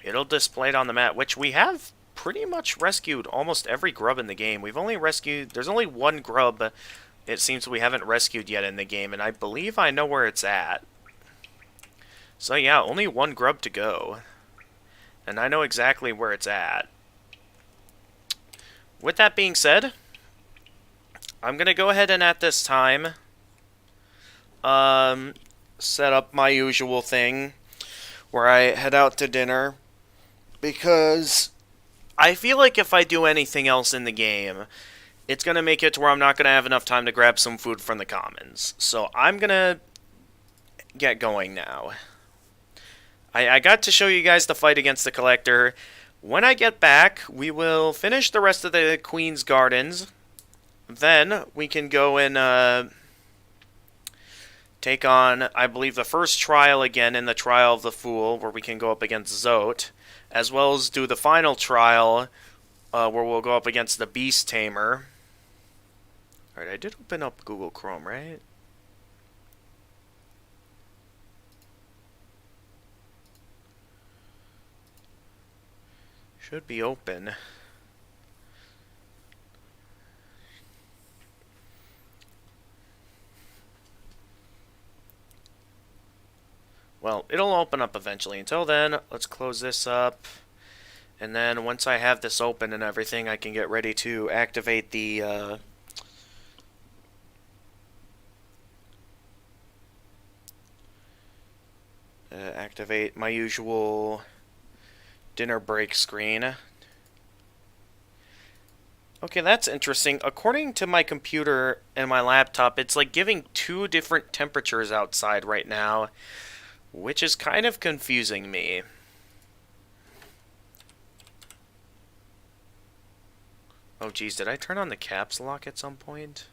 it'll display it on the map, which we have pretty much rescued almost every grub in the game. We've only rescued... There's only one grub it seems we haven't rescued yet in the game, and I believe I know where it's at. So yeah, only one grub to go. And I know exactly where it's at. With that being said, I'm going to go ahead and at this time set up my usual thing where I head out to dinner, because I feel like if I do anything else in the game, it's going to make it to where I'm not going to have enough time to grab some food from the commons. So I'm going to get going now. I got to show you guys the fight against the Collector. When I get back, we will finish the rest of the Queen's Gardens. Then we can go and take on, I believe, the first trial again in the Trial of the Fool, where we can go up against Zote, as well as do the final trial, where we'll go up against the Beast Tamer. Alright, I did open up Google Chrome, right? Should be open. Well, it'll open up eventually. Until then, let's close this up. And then once I have this open and everything, I can get ready to activate the activate my usual dinner break screen. Okay, that's interesting. According to my computer and my laptop, it's like giving 2 different temperatures outside right now, which is kind of confusing me. Oh geez, did I turn on the caps lock at some point?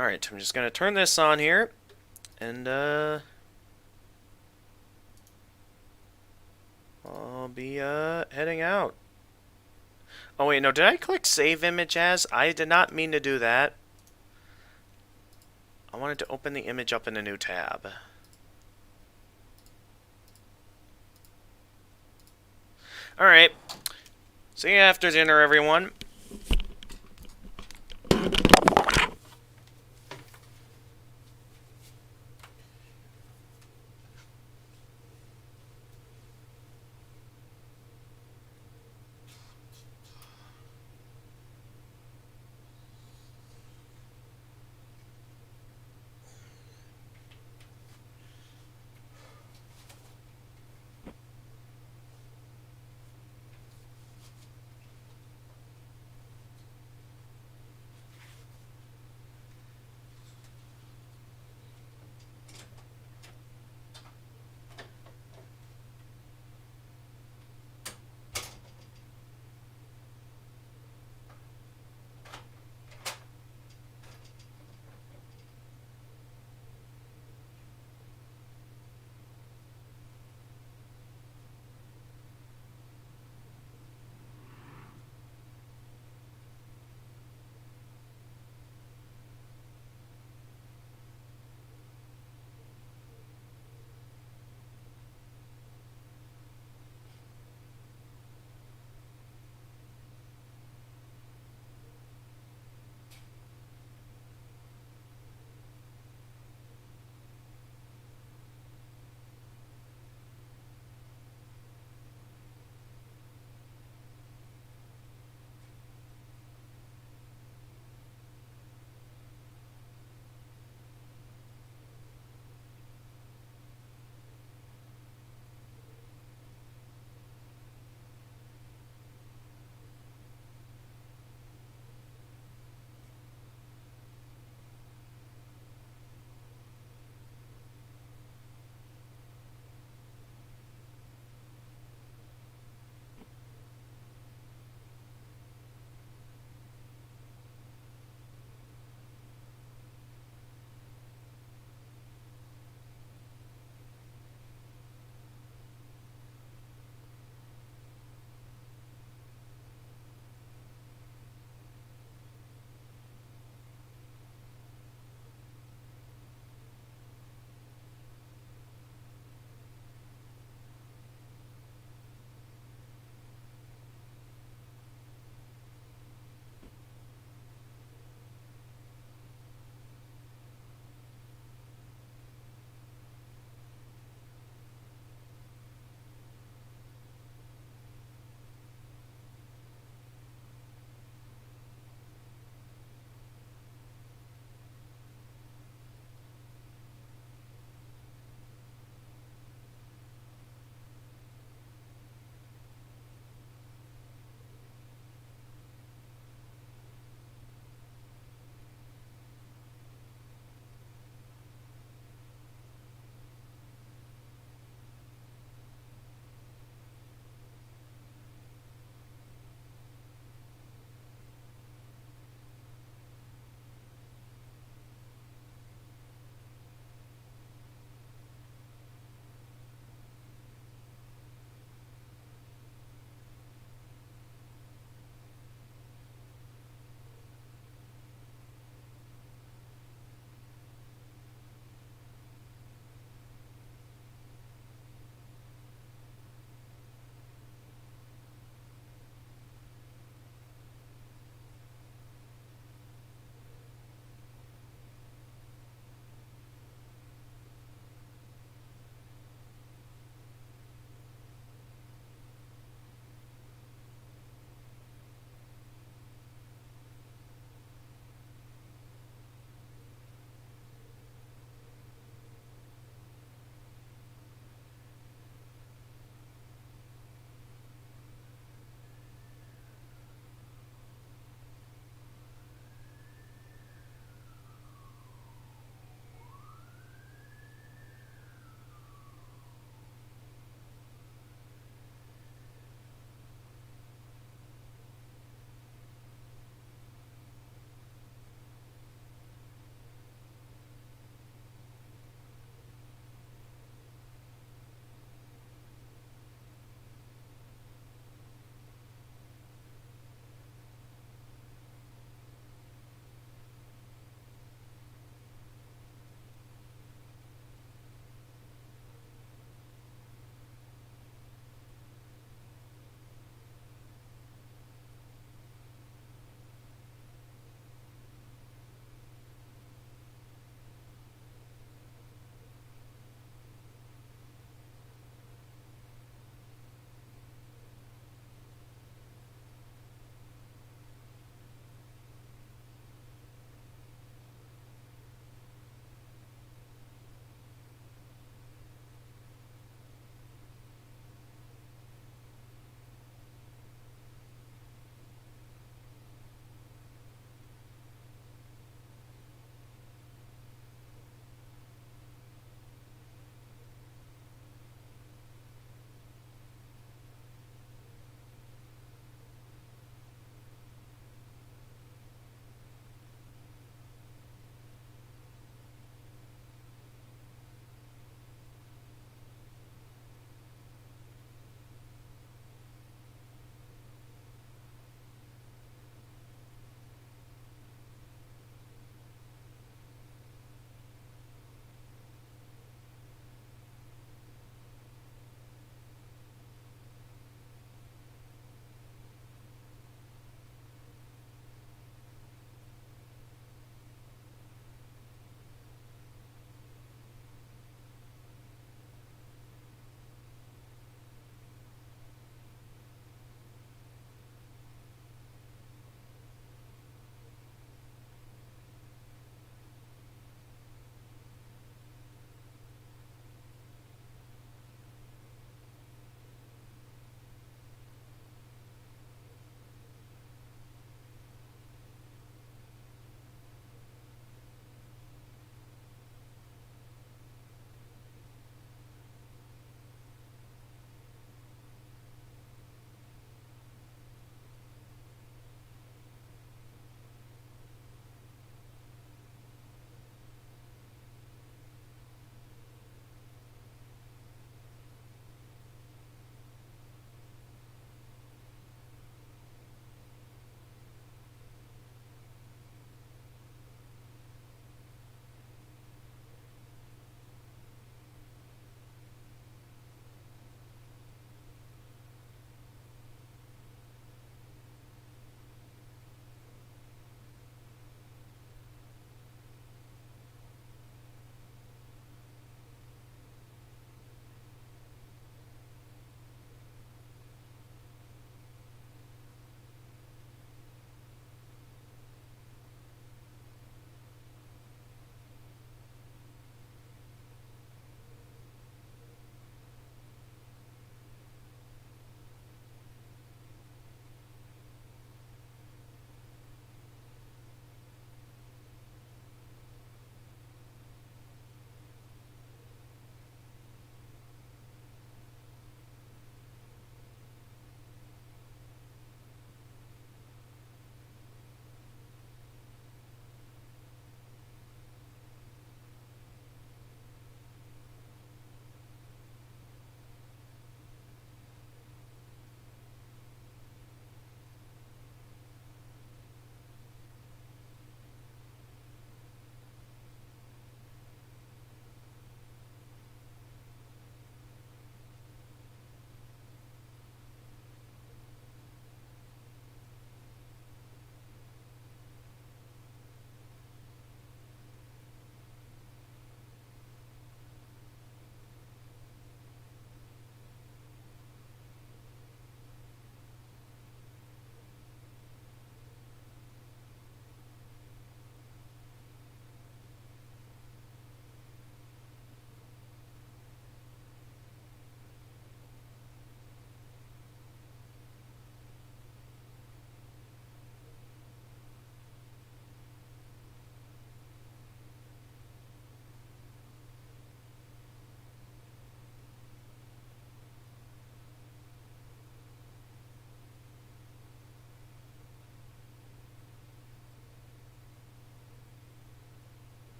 Alright, I'm just gonna turn this on here, and, I'll be, heading out. Oh, wait, no, did I click save image as? I did not mean to do that. I wanted to open the image up in a new tab. Alright. See you after dinner, everyone.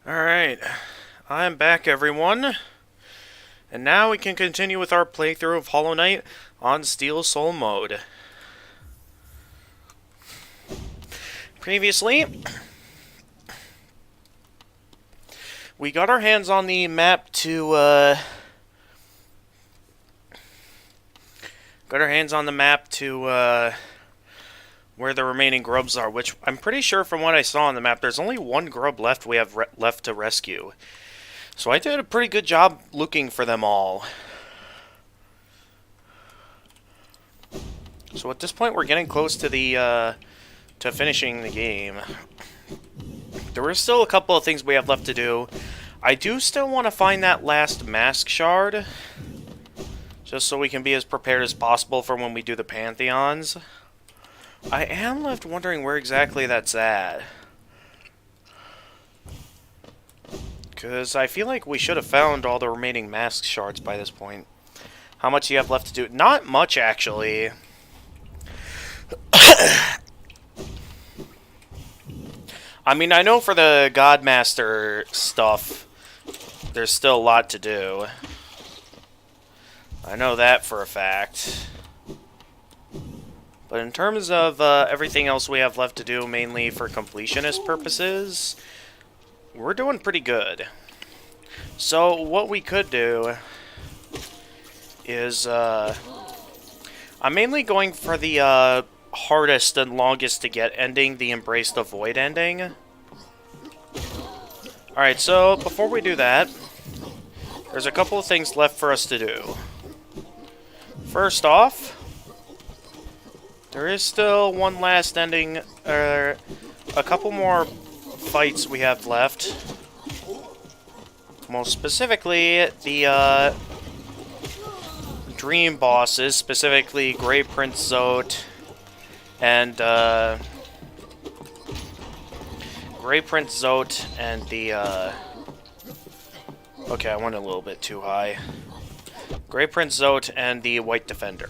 Alright, I'm back, everyone. And now we can continue with our playthrough of Hollow Knight on Steel Soul mode. Previously, we got our hands on the map to, where the remaining grubs are, which I'm pretty sure from what I saw on the map, there's only one grub left we have left to rescue. So I did a pretty good job looking for them all. So at this point, we're getting close to the, to finishing the game. There are still a couple of things we have left to do. I do still want to find that last mask shard, just so we can be as prepared as possible for when we do the Pantheons. I am left wondering where exactly that's at. Because I feel like we should have found all the remaining mask shards by this point. How much do you have left to do? Not much, actually. I mean, I know for the Godmaster stuff, there's still a lot to do. I know that for a fact. But in terms of everything else we have left to do, mainly for completionist purposes, we're doing pretty good. So what we could do is, I'm mainly going for the hardest and longest to get ending, the Embrace the Void ending. Alright, so before we do that, there's a couple of things left for us to do. First off, there is still one last ending, a couple more fights we have left. Most specifically, the dream bosses, specifically Grey Prince Zote and the okay, I went a little bit too high. Grey Prince Zote and the White Defender.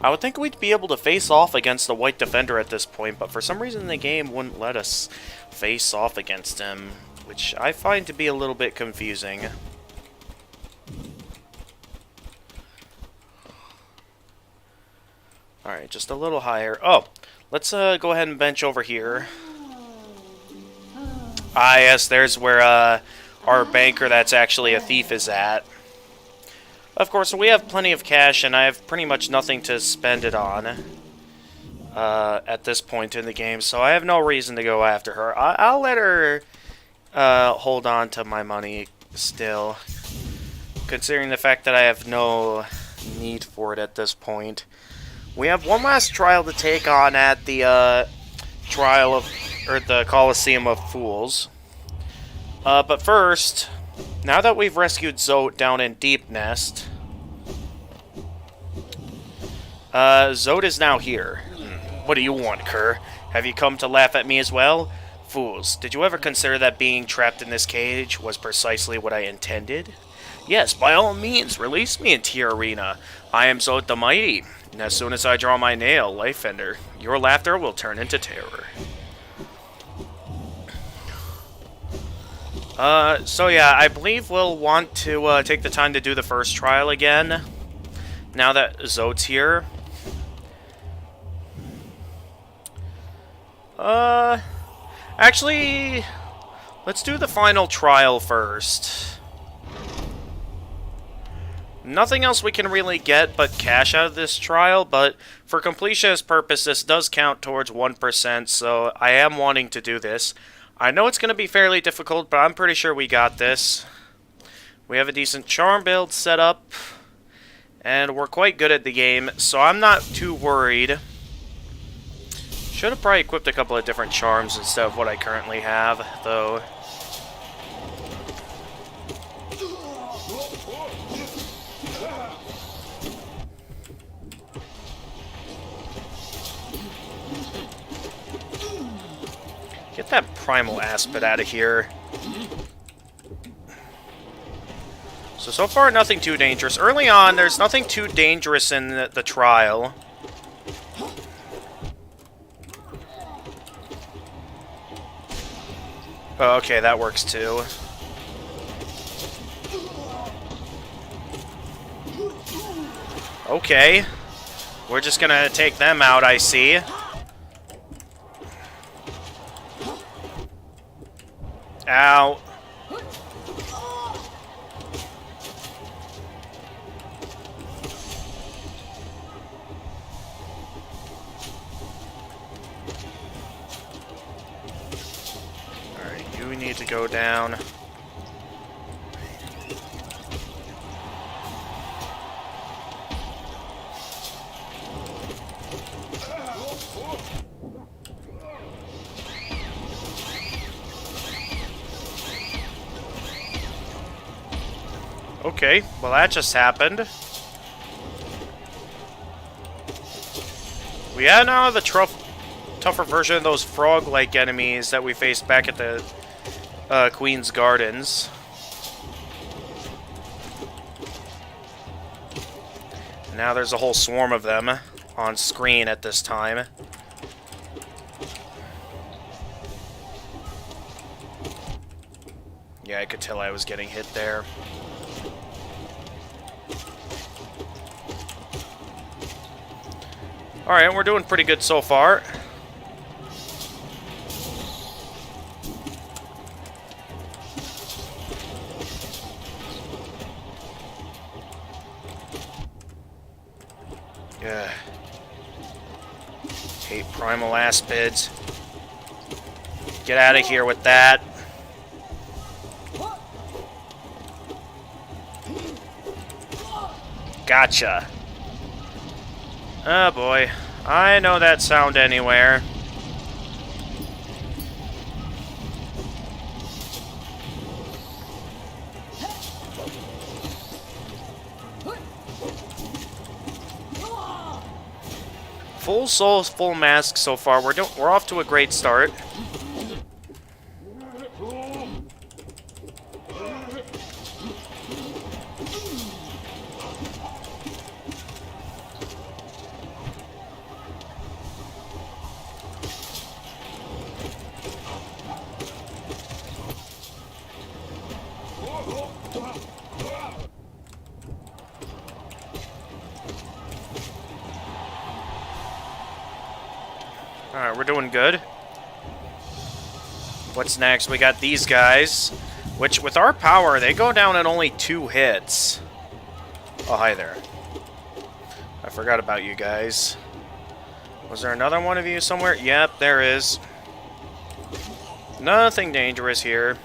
I would think we'd be able to face off against the White Defender at this point, but for some reason the game wouldn't let us face off against him, which I find to be a little bit confusing. Alright, just a little higher. Oh, let's go ahead and bench over here. Ah, yes, there's where our banker that's actually a thief is at. Of course, we have plenty of cash, and I have pretty much nothing to spend it on at this point in the game, so I have no reason to go after her. I'll let her hold on to my money still, considering the fact that I have no need for it at this point. We have one last trial to take on at the the Coliseum of Fools. But first, now that we've rescued Zote down in Deep Nest, Zote is now here. What do you want, Kerr? Have you come to laugh at me as well? Fools, did you ever consider that being trapped in this cage was precisely what I intended? Yes, by all means, release me into your arena. I am Zote the Mighty, and as soon as I draw my nail, Lifebender, your laughter will turn into terror. So yeah, I believe we'll want to take the time to do the first trial again, now that Zote's here. Actually, let's do the final trial first. Nothing else we can really get but cash out of this trial, but for completionist purpose, this does count towards 1%, so I am wanting to do this. I know it's going to be fairly difficult, but I'm pretty sure we got this. We have a decent charm build set up, and we're quite good at the game, so I'm not too worried. Should have probably equipped a couple of different charms instead of what I currently have, though. Get Get that primal aspid out of here. So far, nothing too dangerous. Early on, there's nothing too dangerous in the trial. Oh, okay, that works too. Okay. We're just gonna take them out, I see. Ow. Alright, you need to go down. Okay, well that just happened. We had now the tougher version of those frog-like enemies that we faced back at the Queen's Gardens. Now there's a whole swarm of them on screen at this time. Yeah, I could tell I was getting hit there. Alright, we're doing pretty good so far. Yeah. Hate primal aspids. Get out of here with that. Gotcha. Oh boy. I know that sound anywhere. Full souls, full mask so far. We're off to a great start. Alright, we're doing good. What's next? We got these guys, which, with our power, they go down in only 2 hits. Oh, hi there. I forgot about you guys. Was there another one of you somewhere? Yep, there is. Nothing dangerous here.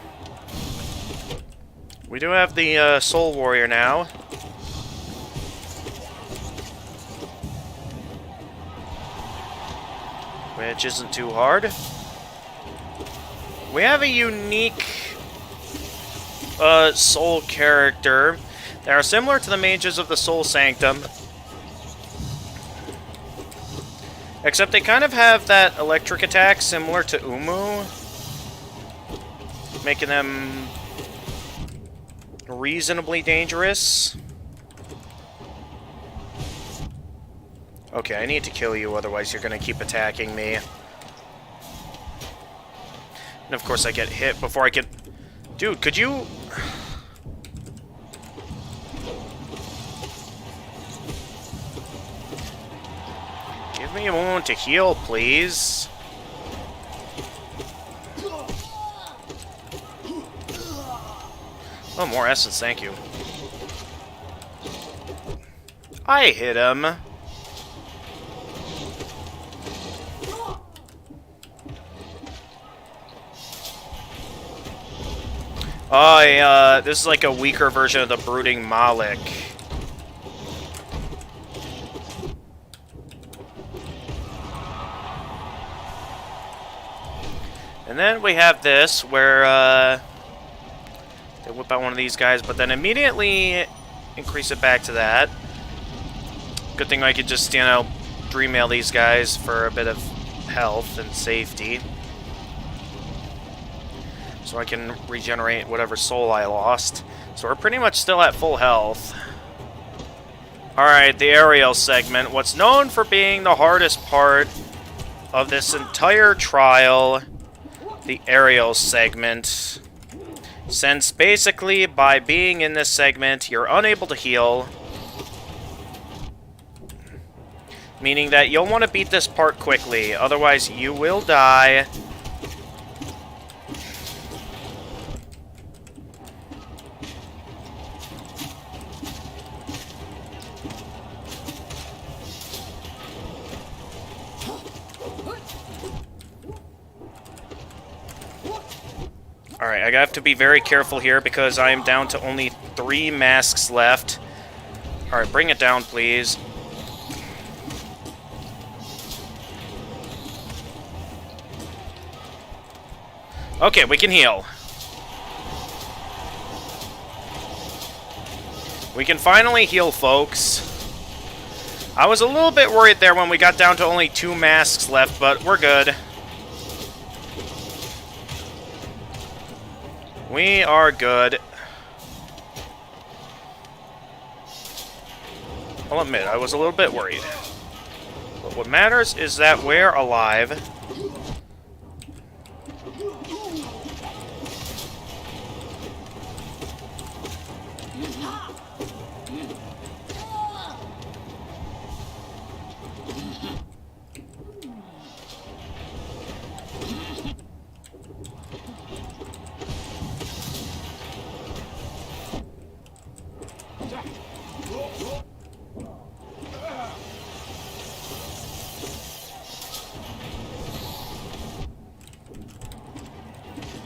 We do have the Soul Warrior now. Which isn't too hard. We have a unique soul character that are similar to the mages of the Soul Sanctum. Except they kind of have that electric attack similar to Umu, making them reasonably dangerous. Okay, I need to kill you, otherwise you're gonna keep attacking me. And of course I get hit before I can... Dude, could you... Give me a moment to heal, please. Oh, more essence, thank you. I hit him. Oh, yeah, this is like a weaker version of the Brooding Malik. And then we have this, where, they whip out one of these guys, but then immediately increase it back to that. Good thing I could just, you know, dream mail these guys for a bit of health and safety. so I can regenerate whatever soul I lost. So we're pretty much still at full health. Alright, the aerial segment. What's known for being the hardest part of this entire trial, the aerial segment. Since basically by being in this segment, you're unable to heal. Meaning that you'll want to beat this part quickly, otherwise you will die. Alright, I have to be very careful here because I am down to only 3 masks left. Alright, bring it down, please. Okay, we can heal. We can finally heal, folks. I was a little bit worried there when we got down to only 2 masks left, but we're good. We are good. I'll admit, I was a little bit worried. But what matters is that we're alive.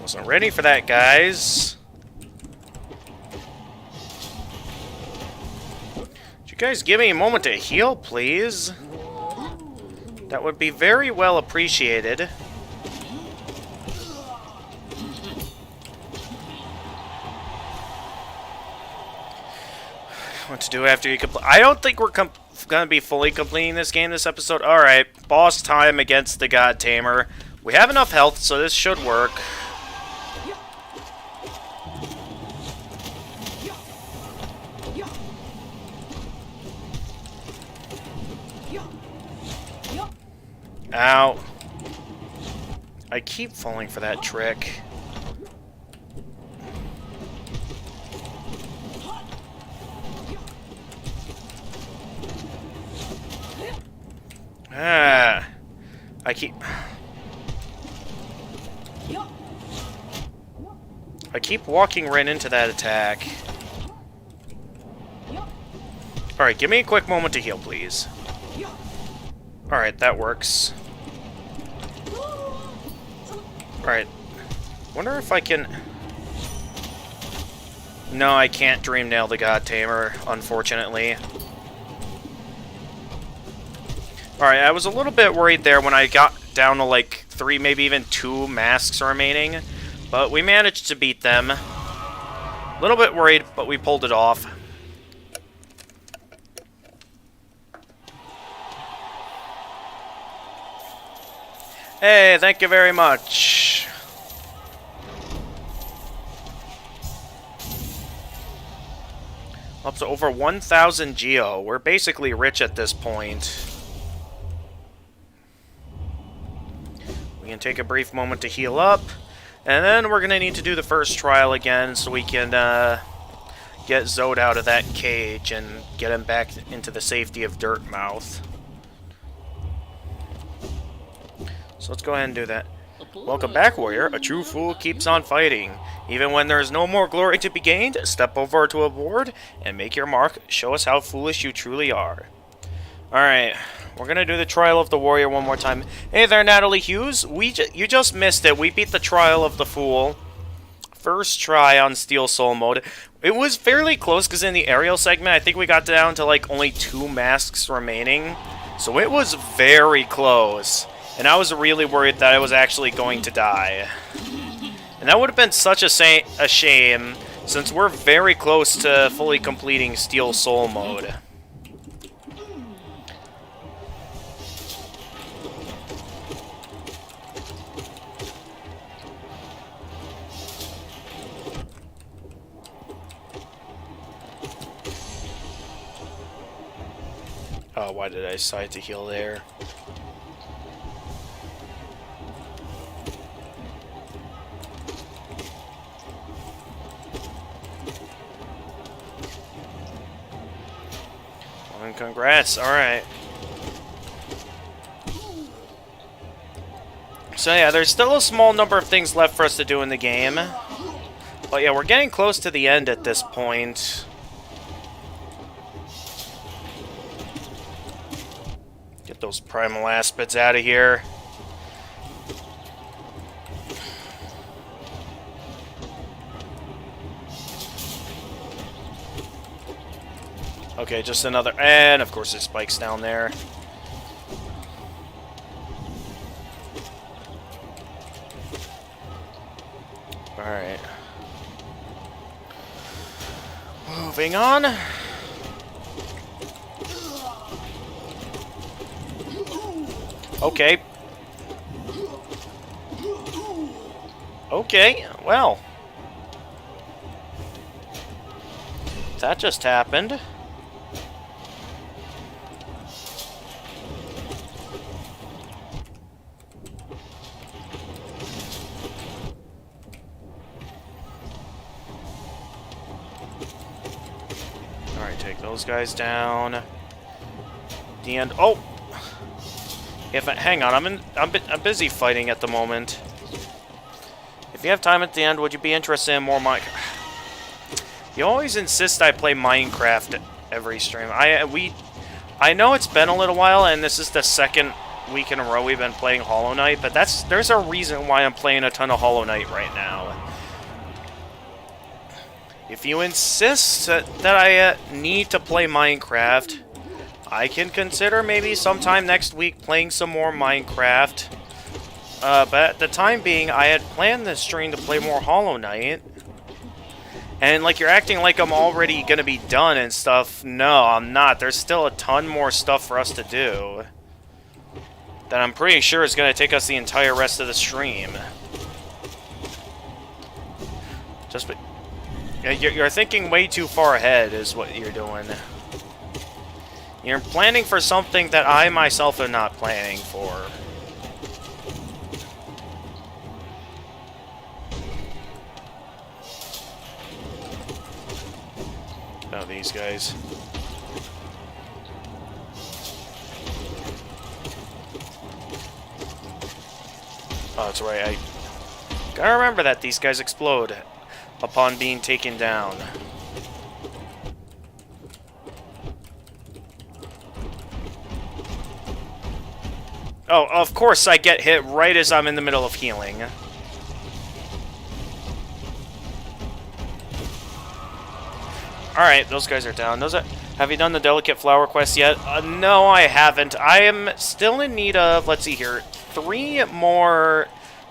Wasn't ready for that, guys. Would you guys give me a moment to heal, please? That would be very well appreciated. What to do after you complete? I don't think we're gonna be fully completing this game this episode. Alright, boss time against the God Tamer. We have enough health, so this should work. Ow. I keep falling for that trick. Ah. I keep walking right into that attack. Alright, give me a quick moment to heal, please. Alright, that works. Alright. Wonder if I can... No, I can't Dream Nail the God Tamer, unfortunately. Alright, I was a little bit worried there when I got down to like 3, maybe even 2 masks remaining. But we managed to beat them. A little bit worried, but we pulled it off. Hey, thank you very much. Up to over 1,000 Geo. We're basically rich at this point. We can take a brief moment to heal up. And then we're going to need to do the first trial again so we can get Zode out of that cage and get him back into the safety of Dirtmouth. So let's go ahead and do that. Welcome back, warrior. A true fool keeps on fighting. Even when there is no more glory to be gained, step over to a board and make your mark. Show us how foolish you truly are. Alright, we're going to do the Trial of the Warrior one more time. Hey there, Natalie Hughes. You just missed it. We beat the Trial of the Fool. First try on Steel Soul mode. It was fairly close because in the aerial segment, I think we got down to like only 2 masks remaining. So it was very close. And I was really worried that I was actually going to die. And that would have been such a shame, since we're very close to fully completing Steel Soul mode. Oh, why did I decide to heal there? Well, congrats. Alright. So yeah, there's still a small number of things left for us to do in the game. But yeah, we're getting close to the end at this point. Get those primal aspids out of here. Okay, just another... And, of course, there's spikes down there. Alright. Moving on. Okay. Okay, well. That just happened. Alright, take those guys down. The end. Oh! Hang on, I'm busy fighting at the moment. If you have time at the end, would you be interested in more Minecraft? You always insist I play Minecraft every stream. I know it's been a little while, and this is the second week in a row we've been playing Hollow Knight, but there's a reason why I'm playing a ton of Hollow Knight right now. If you insist that I need to play Minecraft, I can consider maybe sometime next week playing some more Minecraft. But at the time being, I had planned this stream to play more Hollow Knight. And, like, you're acting like I'm already gonna be done and stuff. No, I'm not. There's still a ton more stuff for us to do that I'm pretty sure is gonna take us the entire rest of the stream. You're thinking way too far ahead is what you're doing. You're planning for something that I myself am not planning for. Oh, these guys. Oh, that's right. I gotta remember that these guys explode upon being taken down. Oh, of course I get hit right as I'm in the middle of healing. Alright, those guys are down. Have you done the Delicate Flower quest yet? No, I haven't. I am still in need of, let's see here, 3 more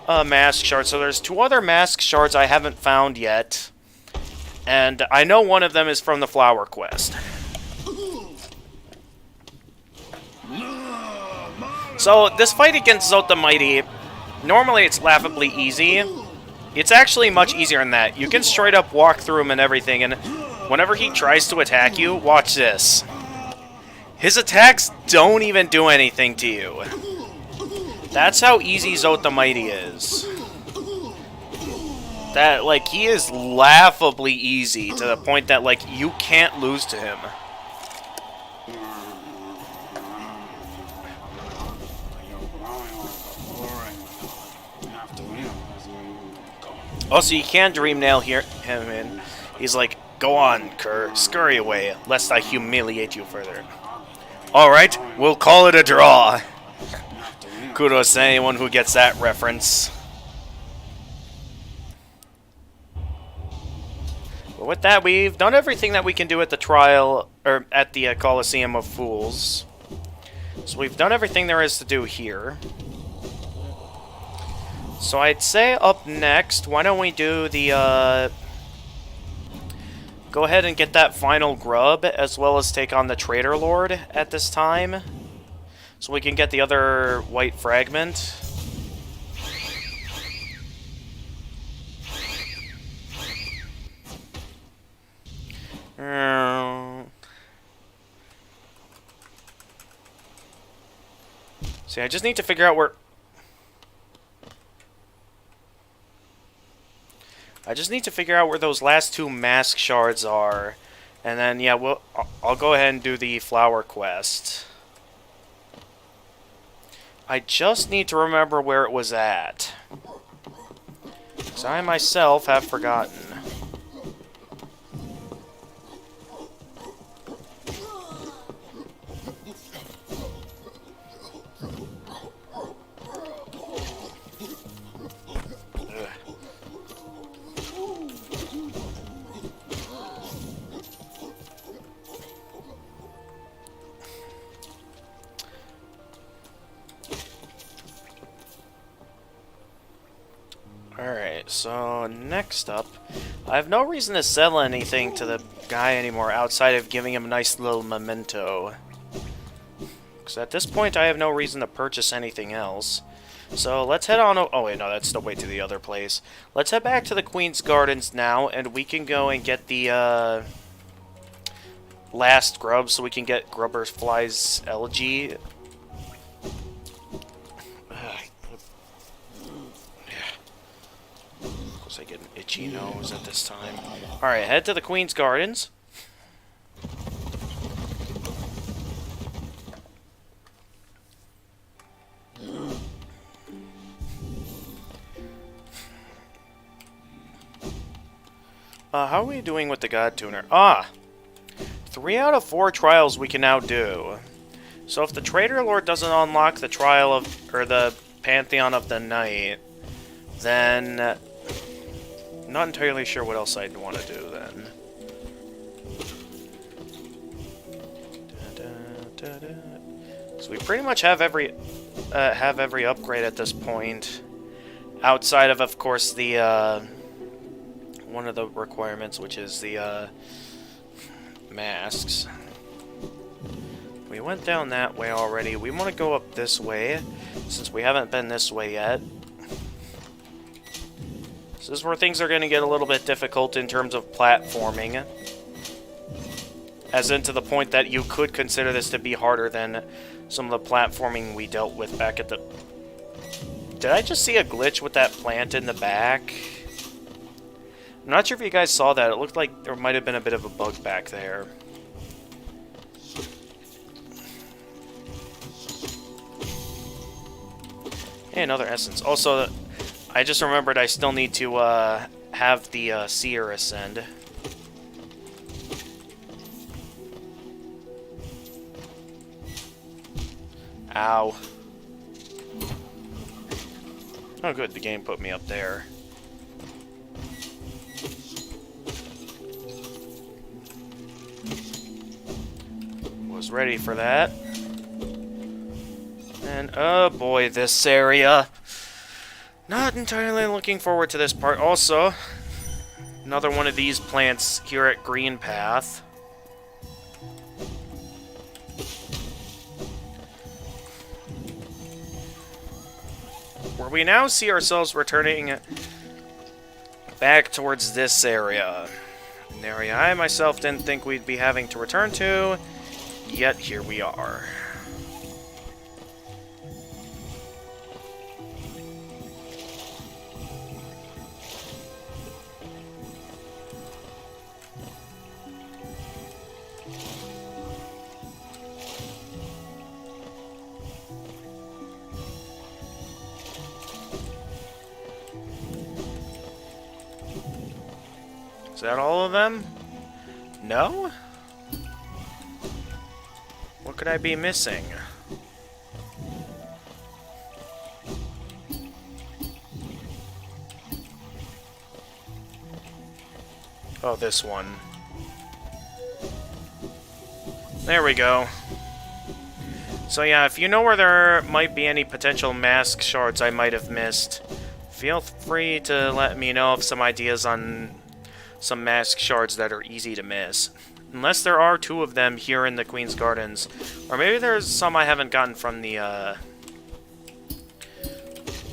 mask shards. So there's 2 other mask shards I haven't found yet. And I know one of them is from the Flower quest. So, this fight against Zot the Mighty, normally it's laughably easy. It's actually much easier than that. You can straight up walk through him and everything, and whenever he tries to attack you, watch this. His attacks don't even do anything to you. That's how easy Zot the Mighty is. That, like, he is laughably easy to the point that, like, you can't lose to him. Also, you can Dream Nail him in. He's like, go on, Kerr, scurry away, lest I humiliate you further. Alright, we'll call it a draw. Kudos to anyone who gets that reference. But with that, we've done everything that we can do at the trial, or at the Coliseum of Fools. So we've done everything there is to do here. So I'd say up next, why don't we do the, go ahead and get that final grub, as well as take on the Traitor Lord at this time. So we can get the other White Fragment. See, I just need to figure out where... I just need to figure out where those last 2 mask shards are. And then, yeah, I'll go ahead and do the flower quest. I just need to remember where it was at. Because I myself have forgotten. Alright, so next up, I have no reason to sell anything to the guy anymore outside of giving him a nice little memento. Because at this point I have no reason to purchase anything else. So let's head on... Oh wait, no, that's the way to the other place. Let's head back to the Queen's Gardens now, and we can go and get the last grub so we can get Grubberfly's LG. I get an itchy nose at this time. Alright, head to the Queen's Gardens. How are we doing with the God Tuner? 3 out of 4 trials we can now do. So if the Trader Lord doesn't unlock the trial of, or the Pantheon of the Night, then... I'm not entirely sure what else I'd want to do then. So we pretty much have every upgrade at this point, outside of course, the one of the requirements, which is the masks. We went down that way already. We want to go up this way, since we haven't been this way yet. This is where things are going to get a little bit difficult in terms of platforming. As in to the point that you could consider this to be harder than some of the platforming we dealt with back at the... Did I just see a glitch with that plant in the back? I'm not sure if you guys saw that. It looked like there might have been a bit of a bug back there. Hey, another essence. Also... I just remembered I still need to have the seer ascend. Ow. Oh good, the game put me up there. Was ready for that. And oh boy, this area. Not entirely looking forward to this part. Also, another one of these plants here at Green Path. Where we now see ourselves returning back towards this area. An area I myself didn't think we'd be having to return to, yet here we are. Is that all of them? No? What could I be missing? Oh, this one. There we go. So yeah, if you know where there might be any potential mask shards I might have missed, feel free to let me know of some ideas on some mask shards that are easy to miss. Unless there are 2 of them here in the Queen's Gardens. Or maybe there's some I haven't gotten from the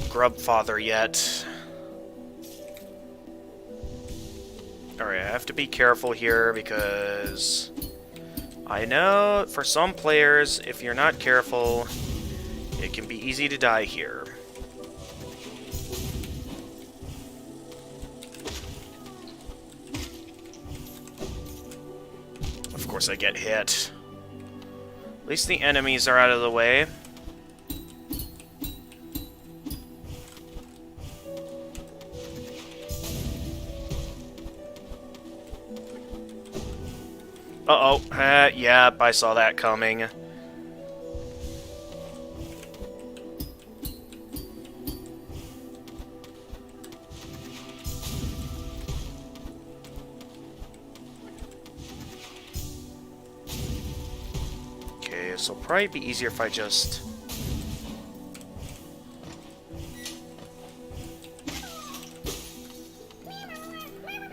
Grub Father yet. Alright, I have to be careful here because I know for some players, if you're not careful, It can be easy to die here. Of course I get hit. At least the enemies are out of the way. Uh-oh. Yep, I saw that coming. Okay, so probably be easier if I just...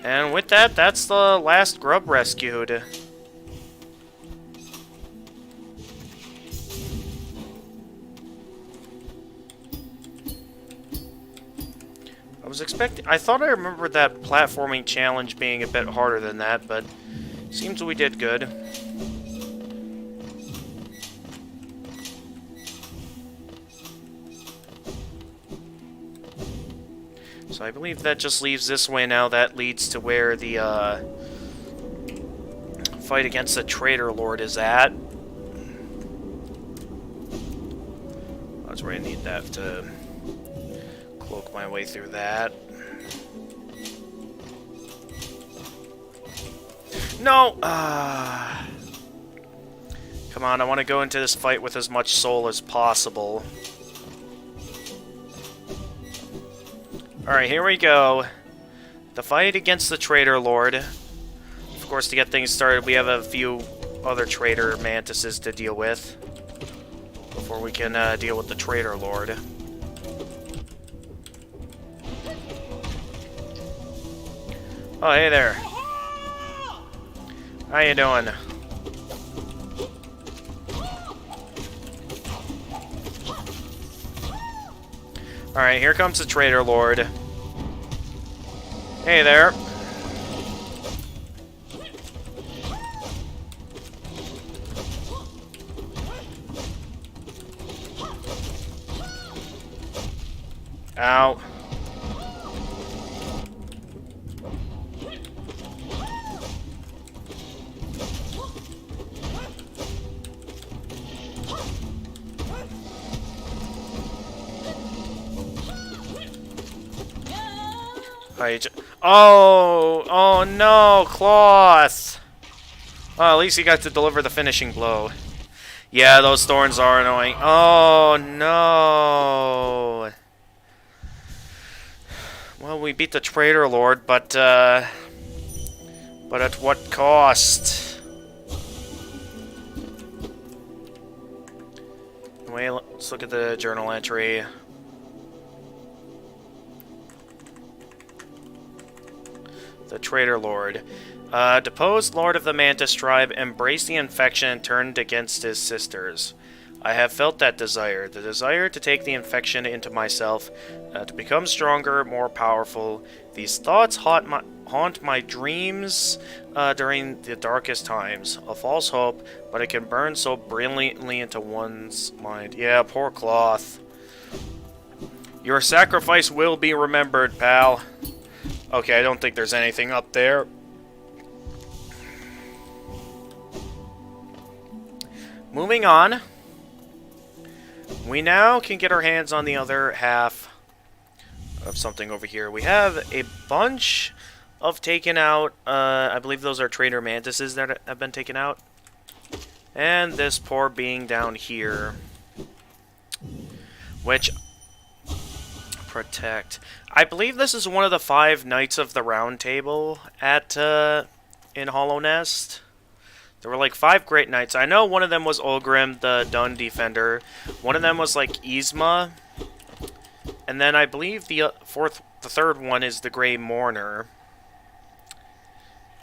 And with that, that's the last grub rescued. I thought I remembered that platforming challenge being a bit harder than that, but seems we did good. So I believe that just leaves this way now. That leads to where the fight against the Traitor Lord is at. That's where I need that to cloak my way through that. No! Come on, I want to go into this fight with as much soul as possible. Alright, here we go. The fight against the Traitor Lord. Of course, to get things started, we have a few other Traitor Mantises to deal with before we can deal with the Traitor Lord. Oh, hey there. How you doing? Alright, here comes the Traitor Lord. Hey there. Ow. Oh no, Cloth! Well, at least he got to deliver the finishing blow. Yeah, those thorns are annoying. Oh no! Well, we beat the Traitor Lord, but at what cost? Wait, let's look at the journal entry. The Traitor Lord. Deposed Lord of the Mantis tribe, embraced the infection and turned against his sisters. I have felt that desire, the desire to take the infection into myself, to become stronger, more powerful. These thoughts haunt my dreams during the darkest times. A false hope, but it can burn so brilliantly into one's mind. Yeah, poor Cloth. Your sacrifice will be remembered, pal. Okay, I don't think there's anything up there. Moving on. We now can get our hands on the other half of something over here. We have a bunch of taken out, I believe those are Traitor Mantises that have been taken out. And this poor being down here. Which... Protect. I believe this is one of the 5 Knights of the Round Table at, in Hollow Nest. There were like 5 Great Knights. I know one of them was Ulgrim, the Dun Defender. One of them was like Yzma. And then I believe the third one is the Grey Mourner.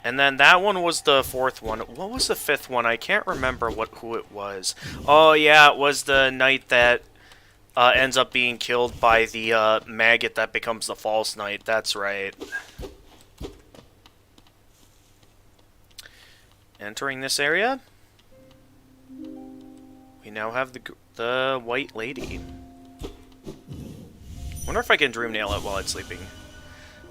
And then that one was the 4th one. What was the 5th one? I can't remember who it was. Oh yeah, it was the knight that ends up being killed by the maggot that becomes the false knight. That's right. Entering this area, we now have the the White Lady. Wonder if I can dream nail it while it's sleeping.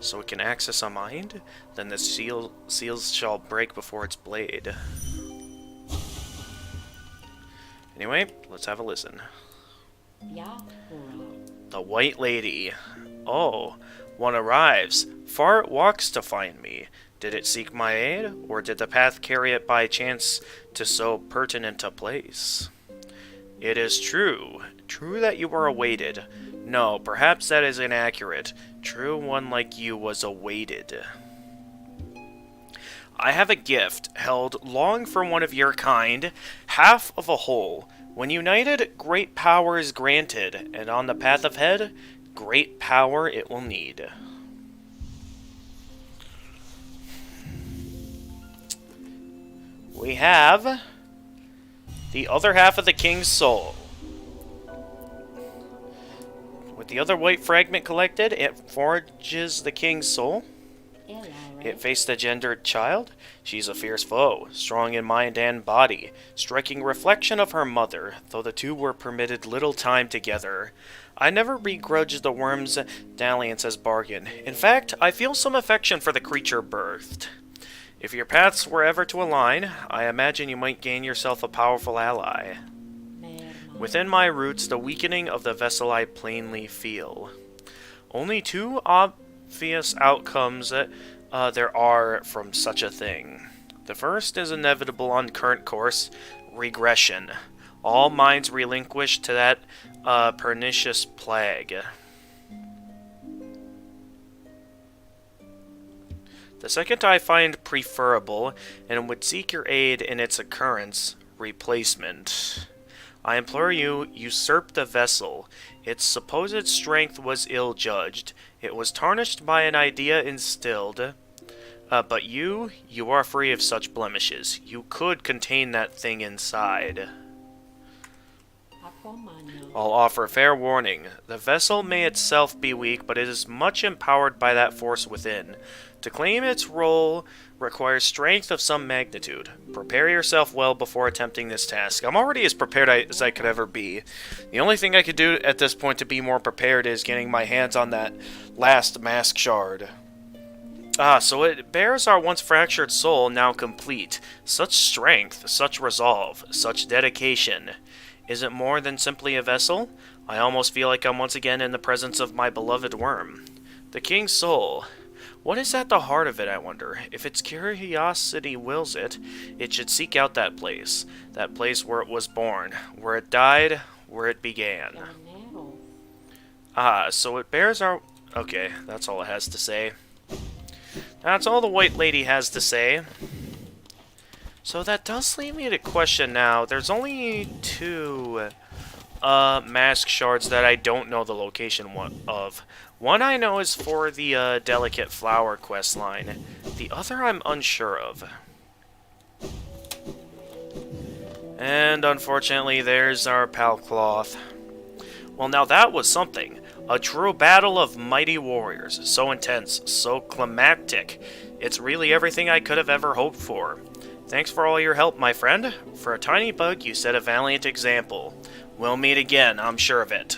So it can access a mind? Then the seals shall break before its blade. Anyway, let's have a listen. The White Lady. Oh, one arrives. Far it walks to find me. Did it seek my aid, or did the path carry it by chance to so pertinent a place? It is true. True that you were awaited. No, perhaps that is inaccurate. True, one like you was awaited. I have a gift, held long for one of your kind, half of a whole. When united, great power is granted, and on the path of head, great power it will need. We have the other half of the King's Soul. With the other White Fragment collected, it forges the King's Soul. It faced the gendered child. She's a fierce foe, strong in mind and body, striking reflection of her mother, though the two were permitted little time together. I never begrudged the worm's dalliance as bargain. In fact, I feel some affection for the creature birthed. If your paths were ever to align, I imagine you might gain yourself a powerful ally. Within my roots, the weakening of the vessel I plainly feel. Only two obvious outcomes there are from such a thing. The first is inevitable on current course, regression. All minds relinquished to that pernicious plague. The second I find preferable, and would seek your aid in its occurrence, replacement. I implore you, usurp the vessel. Its supposed strength was ill-judged. It was tarnished by an idea instilled. But you are free of such blemishes. You could contain that thing inside. I'll offer fair warning. The vessel may itself be weak, but it is much empowered by that force within. To claim its role requires strength of some magnitude. Prepare yourself well before attempting this task. I'm already as prepared as I could ever be. The only thing I could do at this point to be more prepared is getting my hands on that last mask shard. So it bears our once fractured soul, now complete. Such strength, such resolve, such dedication. Is it more than simply a vessel? I almost feel like I'm once again in the presence of my beloved worm. The King's Soul. What is at the heart of it, I wonder? If its curiosity wills it, it should seek out that place where it was born, where it died, where it began. So it bears our... Okay, that's all it has to say. That's all the White Lady has to say. So that does lead me to question now. There's only two mask shards that I don't know the location of. One I know is for the Delicate Flower quest line. The other I'm unsure of. And unfortunately, there's our pal Cloth. Well, now that was something. A true battle of mighty warriors. So intense, so climactic. It's really everything I could have ever hoped for. Thanks for all your help, my friend. For a tiny bug, you set a valiant example. We'll meet again, I'm sure of it.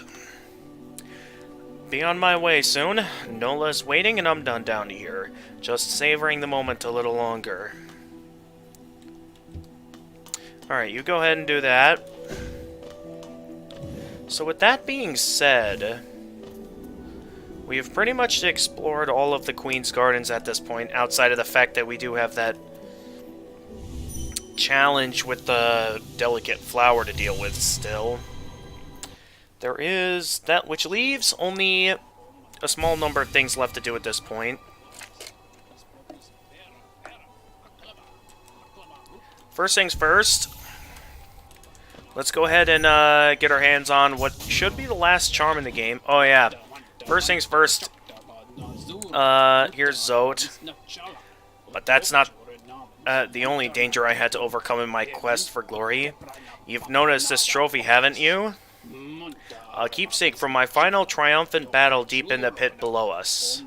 Be on my way soon. No less waiting and I'm done down here. Just savoring the moment a little longer. Alright, you go ahead and do that. So with that being said, we have pretty much explored all of the Queen's Gardens at this point, outside of the fact that we do have that challenge with the Delicate Flower to deal with still. There is that, which leaves only a small number of things left to do at this point. First things first, let's go ahead and get our hands on what should be the last charm in the game. Oh yeah, first things first, here's Zote, but that's not the only danger I had to overcome in my quest for glory. You've noticed this trophy, haven't you? A keepsake from my final triumphant battle deep in the pit below us.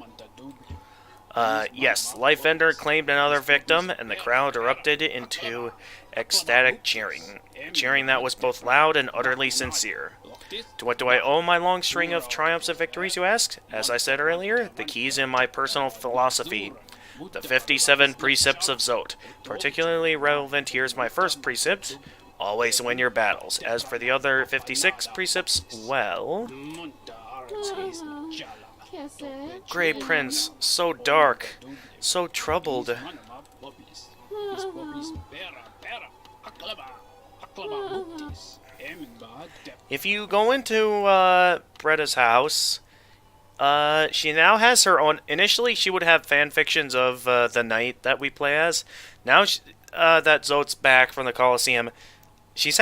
Yes, Lifebender claimed another victim, and the crowd erupted into ecstatic cheering. Cheering that was both loud and utterly sincere. To what do I owe my long string of triumphs and victories, you ask? As I said earlier, the key's in my personal philosophy. The 57 precepts of Zot. Particularly relevant here's my first precept. Always win your battles. As for the other 56 precepts, well... Grey Prince, so dark, so troubled. If you go into Bretta's house, she now has her own... Initially, she would have fanfictions of the knight that we play as. Now that Zot's back from the Colosseum, she's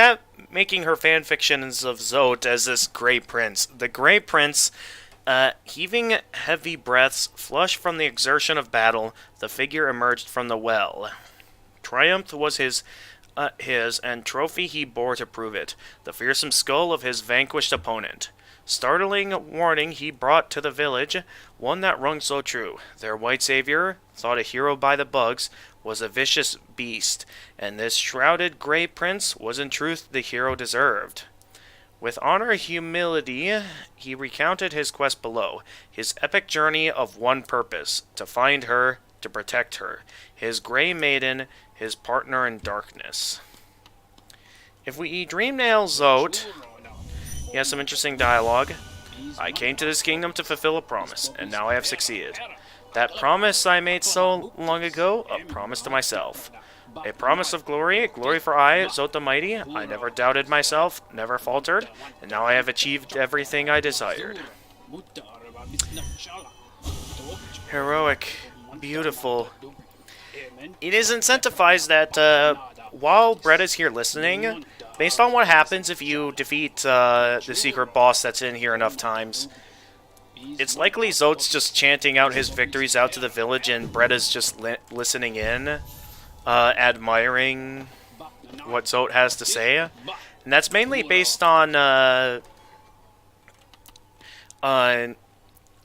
making her fanfictions of Zot as this Grey Prince. The Grey Prince... heaving heavy breaths, flushed from the exertion of battle, the figure emerged from the well. Triumph was his, and trophy he bore to prove it, the fearsome skull of his vanquished opponent. Startling warning he brought to the village, one that rung so true. Their white savior, thought a hero by the bugs, was a vicious beast, and this shrouded Grey Prince was in truth the hero deserved. With honor and humility, he recounted his quest below, his epic journey of one purpose, to find her, to protect her, his Grey Maiden, his partner in darkness. If we dreamnail Zot, he has some interesting dialogue. I came to this kingdom to fulfill a promise, and now I have succeeded. That promise I made so long ago, a promise to myself. A promise of glory, glory for I, Zot the Mighty. I never doubted myself, never faltered, and now I have achieved everything I desired. Heroic, beautiful. It is incentivized that while Brett is here listening, based on what happens if you defeat the secret boss that's in here enough times, it's likely Zot's just chanting out his victories out to the village and Brett is just listening in. Admiring what Zot has to say, and that's mainly based on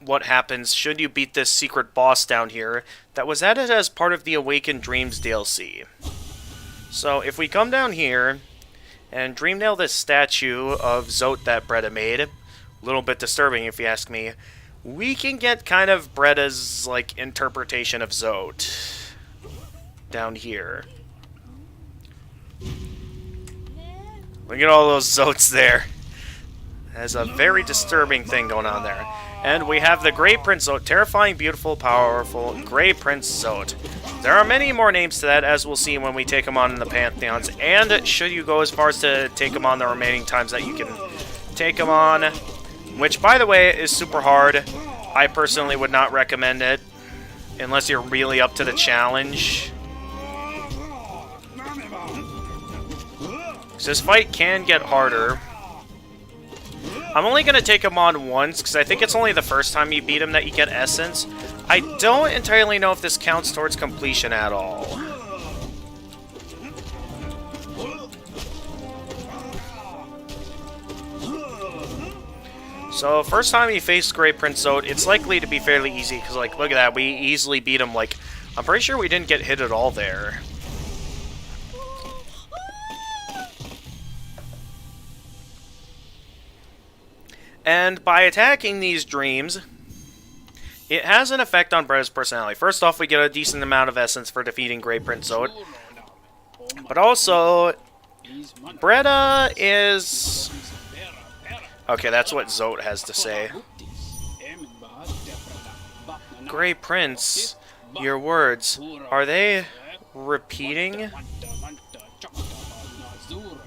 what happens should you beat this secret boss down here that was added as part of the Awakened Dreams DLC. So if we come down here and dreamnail this statue of Zot that Bretta made, a little bit disturbing if you ask me, we can get kind of Bretta's like interpretation of Zot down here. Look at all those Zots there. There's a very disturbing thing going on there. And we have the Grey Prince Zot, terrifying, beautiful, powerful Grey Prince Zot. There are many more names to that, as we'll see when we take them on in the Pantheons. And should you go as far as to take them on the remaining times that you can take them on, which, by the way, is super hard. I personally would not recommend it, unless you're really up to the challenge. This fight can get harder. I'm only going to take him on once, because I think it's only the first time you beat him that you get Essence. I don't entirely know if this counts towards completion at all. So, first time you face Grey Prince Zot, it's likely to be fairly easy, because, like, look at that, we easily beat him, like, I'm pretty sure we didn't get hit at all there. And by attacking these dreams, it has an effect on Bretta's personality. First off, we get a decent amount of essence for defeating Grey Prince Zot. But also, Bretta is... Okay, that's what Zot has to say. Grey Prince, your words, are they repeating?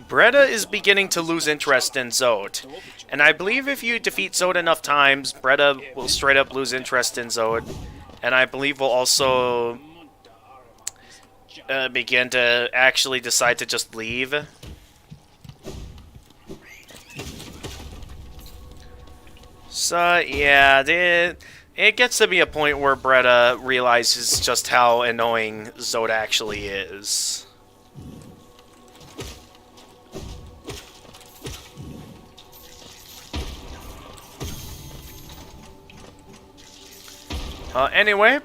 Bretta is beginning to lose interest in Zot. And I believe if you defeat Zot enough times, Bretta will straight up lose interest in Zot. And I believe will also begin to actually decide to just leave. So, yeah, it gets to be a point where Bretta realizes just how annoying Zot actually is. Anyway,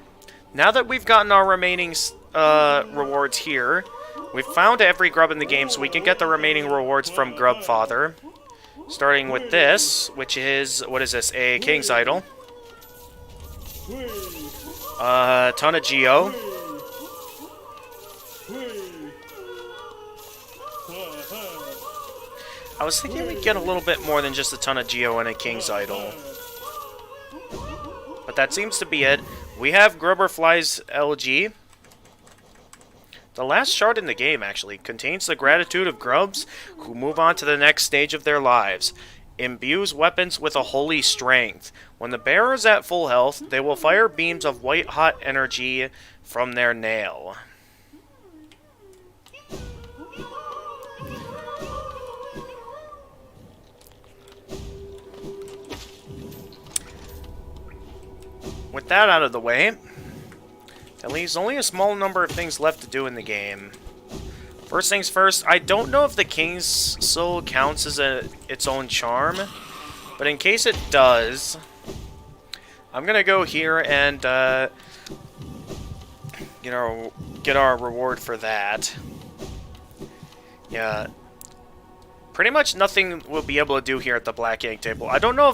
Now that we've gotten our remaining rewards here, we've found every grub in the game, so we can get the remaining rewards from Grub Father. Starting with this, which is, what is this, a King's Idol. A ton of Geo. I was thinking we'd get a little bit more than just a ton of Geo and a King's Idol. But that seems to be it. We have Grubberfly's LG. The last shard in the game, actually, contains the gratitude of grubs who move on to the next stage of their lives. Imbues weapons with a holy strength. When the bearer is at full health, they will fire beams of white-hot energy from their nail. With that out of the way, that leaves only a small number of things left to do in the game. First things first, I don't know if the King's Soul counts as its own charm, but in case it does, I'm gonna go here and get our reward for that. Yeah, pretty much nothing we'll be able to do here at the Black Egg table. I don't know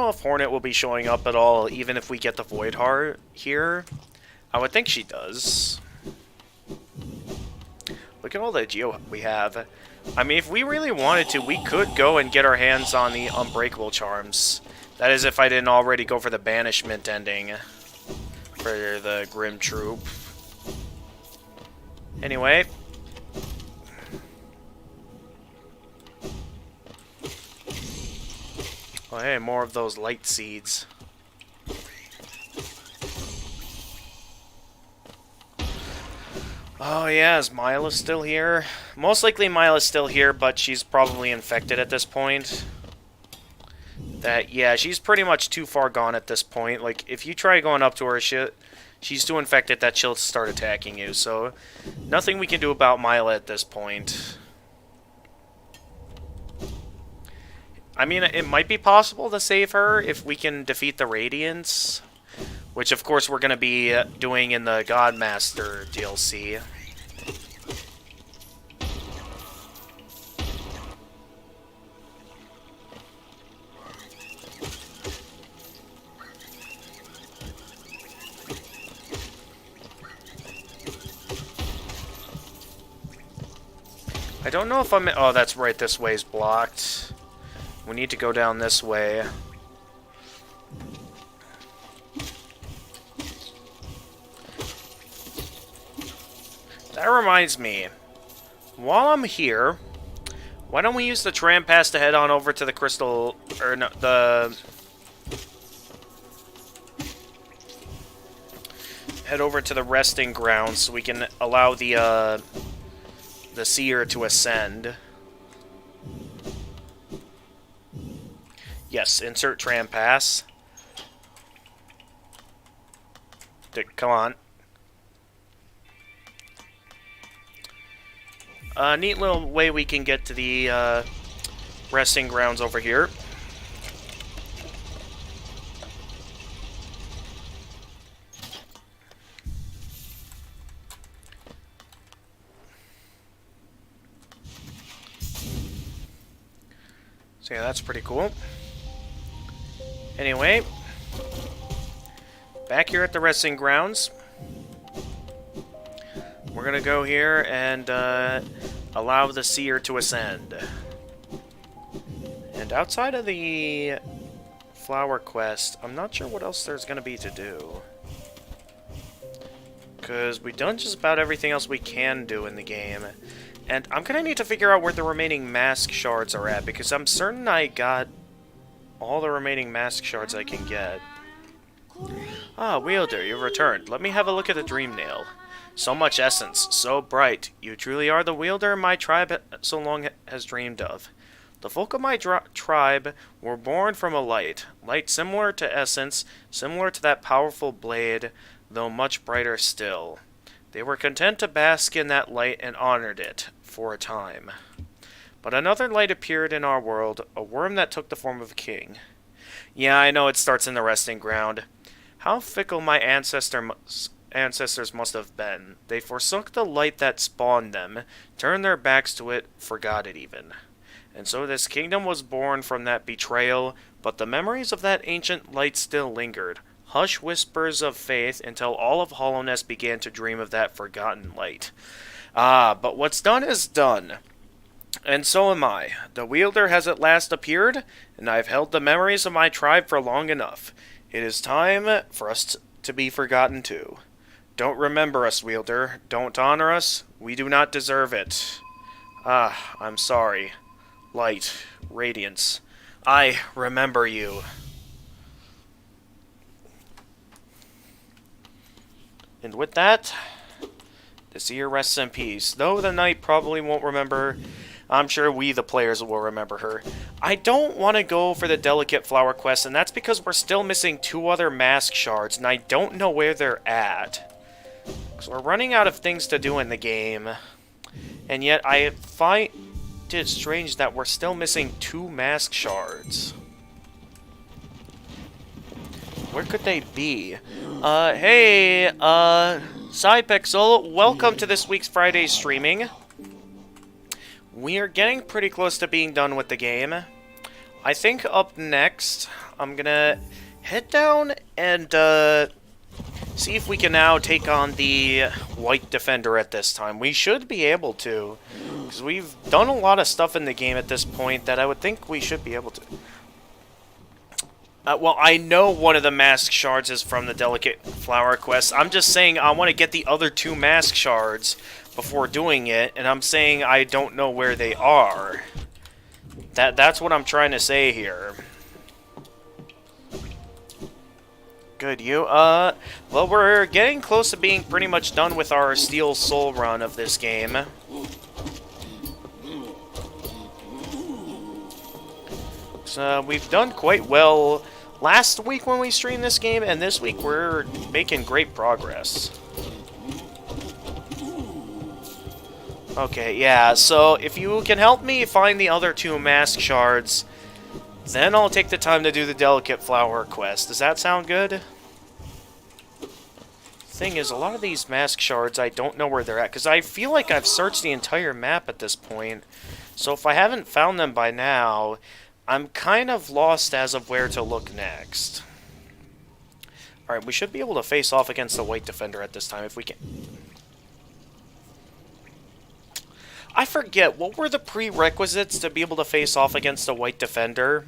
if Hornet will be showing up at all, even if we get the Void Heart here. I would think she does. Look at all the Geo we have. I mean, if we really wanted to, we could go and get our hands on the Unbreakable Charms. That is, if I didn't already go for the Banishment ending for the Grim Troop. Anyway. Oh, hey, more of those light seeds. Oh, yeah, is Myla still here? Most likely Myla's still here, but she's probably infected at this point. Yeah, she's pretty much too far gone at this point. Like, if you try going up to her, she's too infected that she'll start attacking you. So, nothing we can do about Myla at this point. I mean, it might be possible to save her if we can defeat the Radiants, which of course we're going to be doing in the Godmaster DLC. I don't know if I'm... Oh, that's right, this way's blocked. We need to go down this way. That reminds me. While I'm here, why don't we use the tram pass to head on over to the crystal... Or no, head over to the resting grounds so we can allow the seer to ascend. Yes, insert tram pass. Come on. Neat little way we can get to the resting grounds over here. So yeah, that's pretty cool. Anyway, back here at the resting grounds, we're gonna go here and allow the seer to ascend. And outside of the flower quest, I'm not sure what else there's gonna be to do. Because we've done just about everything else we can do in the game. And I'm gonna need to figure out where the remaining mask shards are at, because I'm certain I got all the remaining mask shards I can get. Ah, Wielder, you've returned. Let me have a look at the Dream Nail. So much essence, so bright. You truly are the wielder my tribe so long has dreamed of. The folk of my tribe were born from a light similar to essence, similar to that powerful blade, though much brighter still. They were content to bask in that light and honored it, for a time. But another light appeared in our world, a worm that took the form of a king. Yeah, I know it starts in the resting ground. How fickle my ancestors must have been. They forsook the light that spawned them, turned their backs to it, forgot it even. And so this kingdom was born from that betrayal, but the memories of that ancient light still lingered. Hush whispers of faith until all of Hollowness began to dream of that forgotten light. Ah, but what's done is done. And so am I. The wielder has at last appeared, and I've held the memories of my tribe for long enough. It is time for us to be forgotten too. Don't remember us, wielder. Don't honor us. We do not deserve it. Ah, I'm sorry. Light, radiance. I remember you. And with that, the seer rests in peace. Though the knight probably won't remember, I'm sure we, the players, will remember her. I don't want to go for the Delicate Flower quest, and that's because we're still missing 2 other mask shards, and I don't know where they're at. Because we're running out of things to do in the game. And yet, I find it strange that we're still missing 2 mask shards. Where could they be? Hey, Cypixel, welcome to this week's Friday streaming. We are getting pretty close to being done with the game. I think up next, I'm gonna head down and see if we can now take on the White Defender at this time. We should be able to, because we've done a lot of stuff in the game at this point that I would think we should be able to. Well, I know one of the mask shards is from the Delicate Flower quest. I'm just saying I want to get the other 2 mask shards before doing it, and I'm saying I don't know where they are. That's what I'm trying to say here. Good, you. Well, we're getting close to being pretty much done with our Steel Soul run of this game. So, we've done quite well last week when we streamed this game, and this week we're making great progress. Okay, yeah, so if you can help me find the other 2 mask shards, then I'll take the time to do the Delicate Flower quest. Does that sound good? Thing is, a lot of these mask shards, I don't know where they're at, because I feel like I've searched the entire map at this point. So if I haven't found them by now, I'm kind of lost as of where to look next. Alright, we should be able to face off against the White Defender at this time if we can. I forget, what were the prerequisites to be able to face off against the White Defender?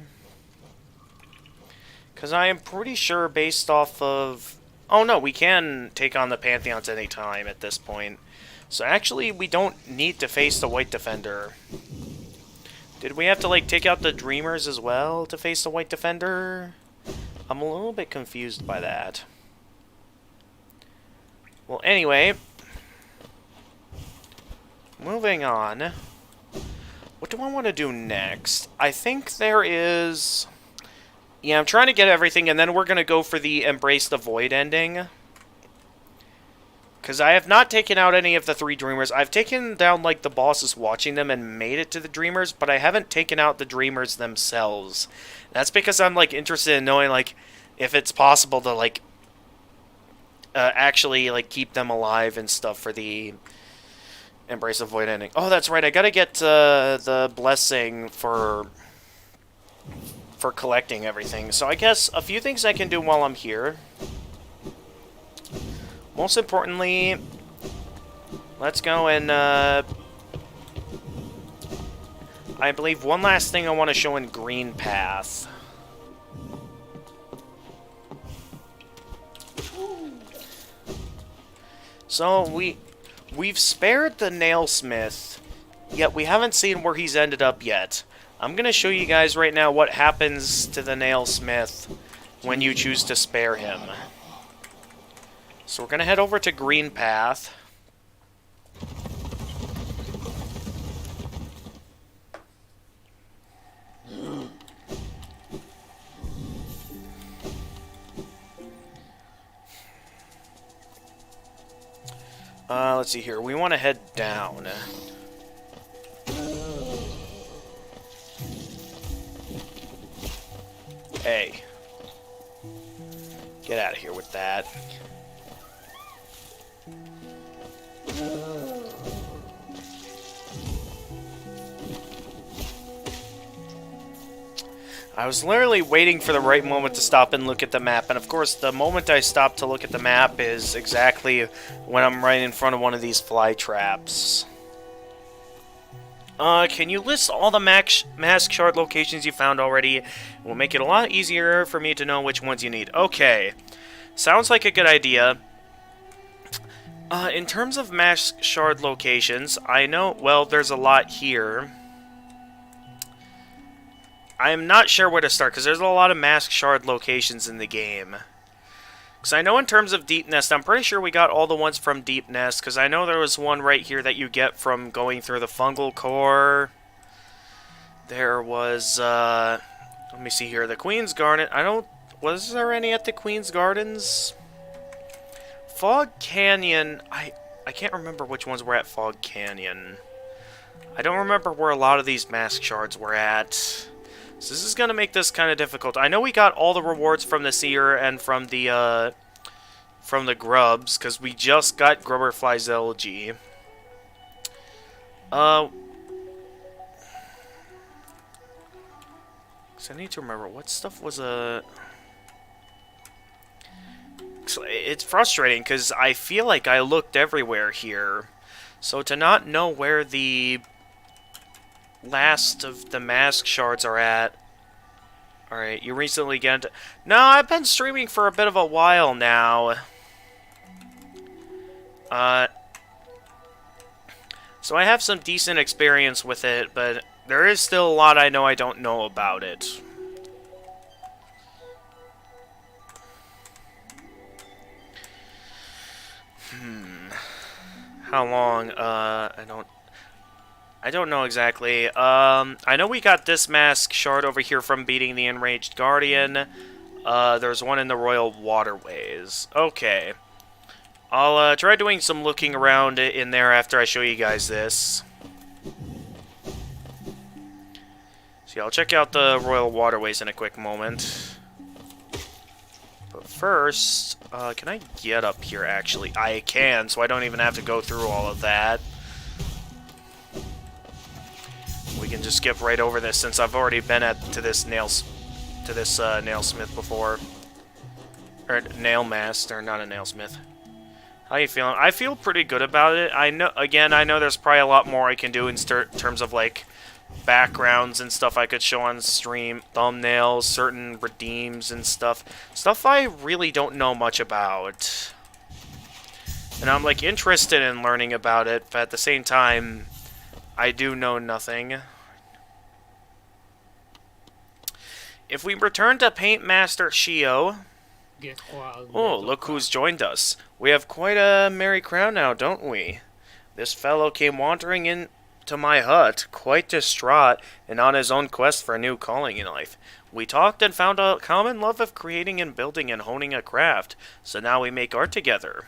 Because I am pretty sure based off of... Oh no, we can take on the Pantheons any time at this point. So actually, we don't need to face the White Defender. Did we have to, like, take out the Dreamers as well to face the White Defender? I'm a little bit confused by that. Well, anyway... Moving on. What do I want to do next? I think there is... Yeah, I'm trying to get everything, and then we're going to go for the Embrace the Void ending. Because I have not taken out any of the 3 Dreamers. I've taken down, like, the bosses watching them and made it to the Dreamers, but I haven't taken out the Dreamers themselves. That's because I'm, like, interested in knowing, like, if it's possible to, like, actually, like, keep them alive and stuff for the Embrace the Void ending. Oh, that's right, I gotta get the blessing for collecting everything. So I guess a few things I can do while I'm here. Most importantly, let's go and, I believe one last thing I want to show in Green Path. So, we've spared the Nailsmith, yet we haven't seen where he's ended up yet. I'm going to show you guys right now what happens to the Nailsmith when you choose to spare him. So we're going to head over to Green Path. Let's see here. We want to head down. Hey. Get out of here with that. I was literally waiting for the right moment to stop and look at the map, and of course the moment I stop to look at the map is exactly when I'm right in front of one of these fly traps. Can you list all the mask shard locations you found already? It will make it a lot easier for me to know which ones you need. Okay. Sounds like a good idea. In terms of mask shard locations, I know, well, there's a lot here. I'm not sure where to start, because there's a lot of mask shard locations in the game. Because I know in terms of Deep Nest, I'm pretty sure we got all the ones from Deep Nest, because I know there was one right here that you get from going through the fungal core. There was, let me see here, the Queen's Garden. Was there any at the Queen's Gardens? Fog Canyon, I can't remember which ones were at Fog Canyon. I don't remember where a lot of these mask shards were at. So this is going to make this kind of difficult. I know we got all the rewards from the Seer and from the Grubs, because we just got Grubberfly's Elegy. Because I need to remember, what stuff was It's frustrating, because I feel like I looked everywhere here. So to not know where the last of the mask shards are at. Alright, you recently get into... No, I've been streaming for a bit of a while now. So I have some decent experience with it, but there is still a lot I know I don't know about it. How long? I don't know exactly. I know we got this mask shard over here from beating the Enraged Guardian. There's one in the Royal Waterways. Okay. I'll try doing some looking around in there after I show you guys this. So yeah, I'll check out the Royal Waterways in a quick moment. But first, can I get up here, actually? I can, so I don't even have to go through all of that. We can just skip right over this, since I've already been to this nailsmith before. Or nailmaster, not a nailsmith. How you feeling? I feel pretty good about it. I know there's probably a lot more I can do in terms of, like, backgrounds and stuff I could show on stream, thumbnails, certain redeems and stuff. Stuff I really don't know much about. And I'm, like, interested in learning about it, but at the same time, I do know nothing. If we return to Paint Master Shio... Oh, look who's joined us. We have quite a merry crowd now, don't we? This fellow came wandering into my hut, quite distraught, and on his own quest for a new calling in life. We talked and found a common love of creating and building and honing a craft, so now we make art together.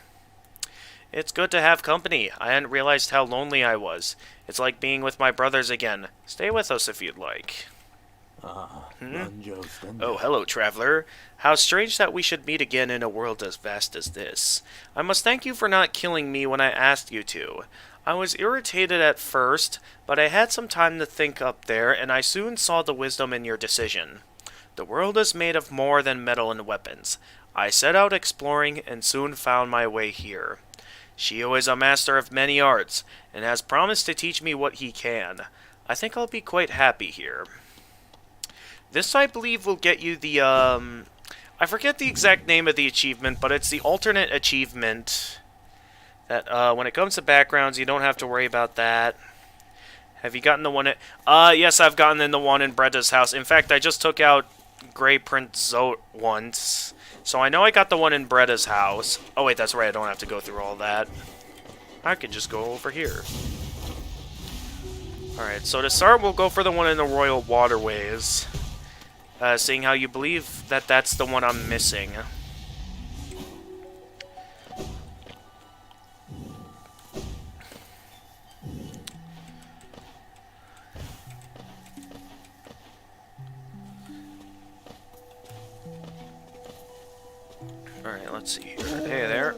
It's good to have company. I hadn't realized how lonely I was. It's like being with my brothers again. Stay with us if you'd like. Oh, hello, traveler. How strange that we should meet again in a world as vast as this. I must thank you for not killing me when I asked you to. I was irritated at first, but I had some time to think up there, and I soon saw the wisdom in your decision. The world is made of more than metal and weapons. I set out exploring and soon found my way here. Shio is a master of many arts, and has promised to teach me what he can. I think I'll be quite happy here. This, I believe, will get you the, I forget the exact name of the achievement, but it's the alternate achievement that, when it comes to backgrounds, you don't have to worry about that. Have you gotten the one at... yes, I've gotten in the one in Bretta's house. In fact, I just took out Grey Prince Zote once, so I know I got the one in Bretta's house. Oh, wait, that's right, I don't have to go through all that. I could just go over here. Alright, so to start, we'll go for the one in the Royal Waterways. Seeing how you believe that that's the one I'm missing. Alright, let's see here. Hey there.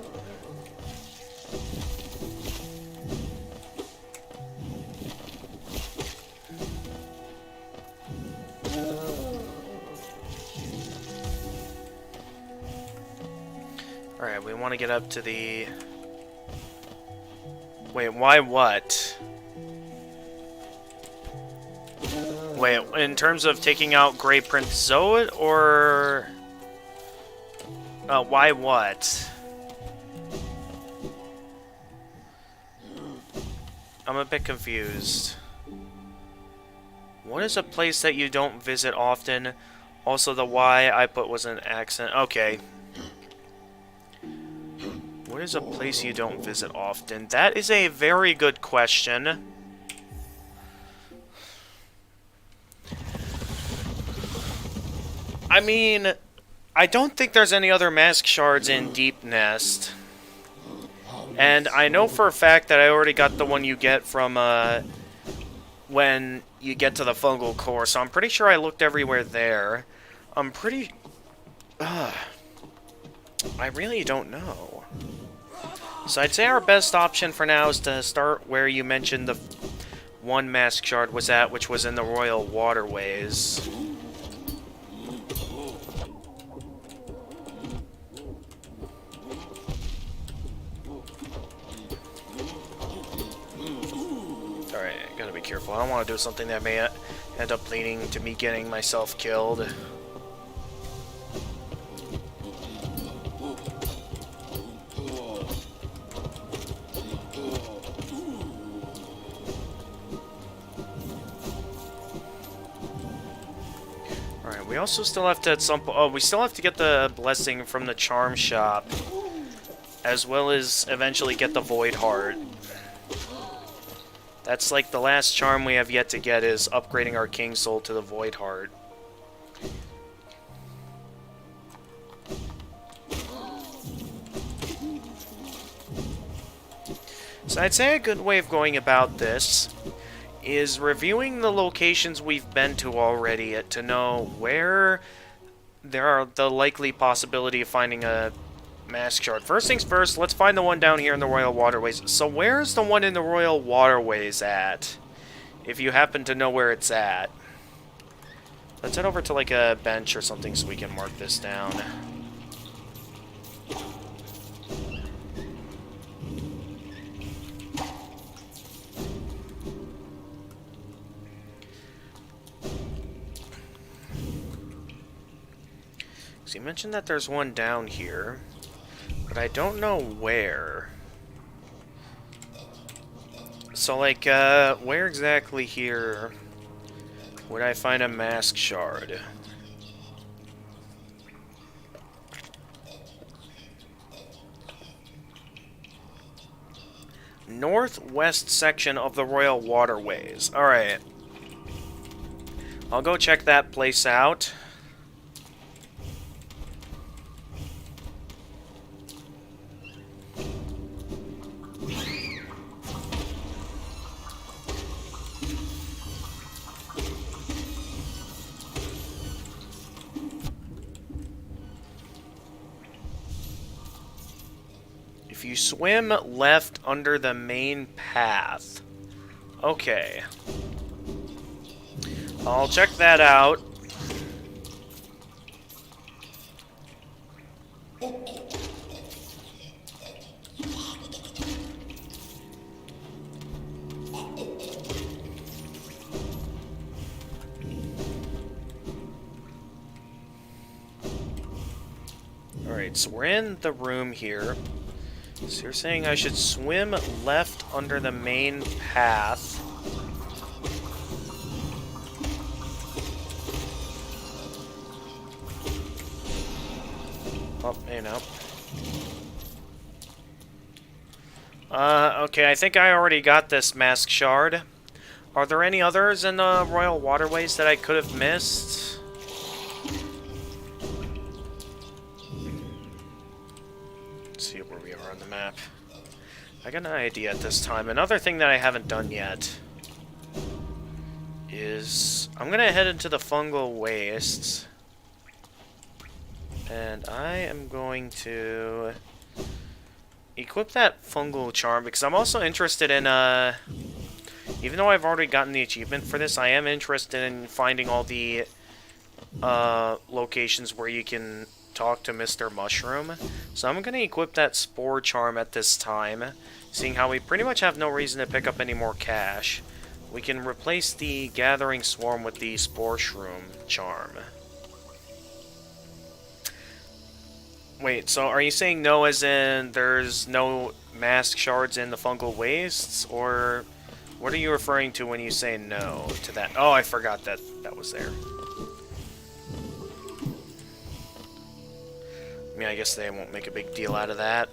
Alright, we want to get up to the... Wait, why what? Wait, in terms of taking out Grey Prince Zoid, or... why what? I'm a bit confused. What is a place that you don't visit often? Also, the why I put was an accent. Okay. What is a place you don't visit often? That is a very good question. I mean, I don't think there's any other mask shards in Deep Nest. And I know for a fact that I already got the one you get from, when you get to the fungal core, so I'm pretty sure I looked everywhere there. I'm pretty... I really don't know. So I'd say our best option for now is to start where you mentioned the one mask shard was at, which was in the Royal Waterways. Alright, gotta be careful. I don't want to do something that may end up leading to me getting myself killed. We also still have to at some point... Oh, we still have to get the blessing from the charm shop, as well as eventually get the Void Heart. That's like the last charm we have yet to get, is upgrading our King Soul to the Void Heart. So I'd say a good way of going about this is reviewing the locations we've been to already to know where there are the likely possibility of finding a mask shard. First things first, let's find the one down here in the Royal Waterways. So where's the one in the Royal Waterways at? If you happen to know where it's at. Let's head over to like a bench or something so we can mark this down. So you mentioned that there's one down here, but I don't know where. So, like, where exactly here would I find a mask shard? Northwest section of the Royal Waterways. Alright. I'll go check that place out. If you swim left under the main path. Okay. I'll check that out. Alright, so we're in the room here. So you're saying I should swim left under the main path. Oh, hey, no. Okay, I think I already got this mask shard. Are there any others in the Royal Waterways that I could have missed? Map. I got an idea at this time. Another thing that I haven't done yet is I'm gonna head into the fungal wastes. And I am going to equip that fungal charm because I'm also interested in, even though I've already gotten the achievement for this, I am interested in finding all the locations where you can talk to Mr. Mushroom. So I'm going to equip that spore charm at this time, seeing how we pretty much have no reason to pick up any more cash. We can replace the Gathering Swarm with the Spore Shroom charm. Wait, so are you saying no as in there's no mask shards in the fungal wastes? Or what are you referring to when you say no to that? Oh, I forgot that that was there. I mean, I guess they won't make a big deal out of that.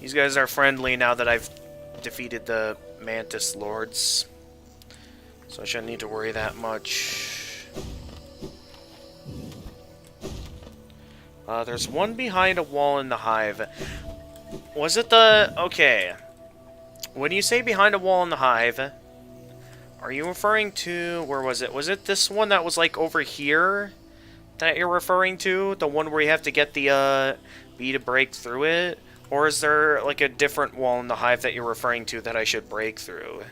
These guys are friendly now that I've defeated the Mantis Lords. So I shouldn't need to worry that much. There's one behind a wall in the Hive. Was it the... Okay. When you say behind a wall in the Hive, are you referring to... Where was it? Was it this one that was, like, over here that you're referring to? The one where you have to get the, bee to break through it? Or is there, like, a different wall in the Hive that you're referring to that I should break through?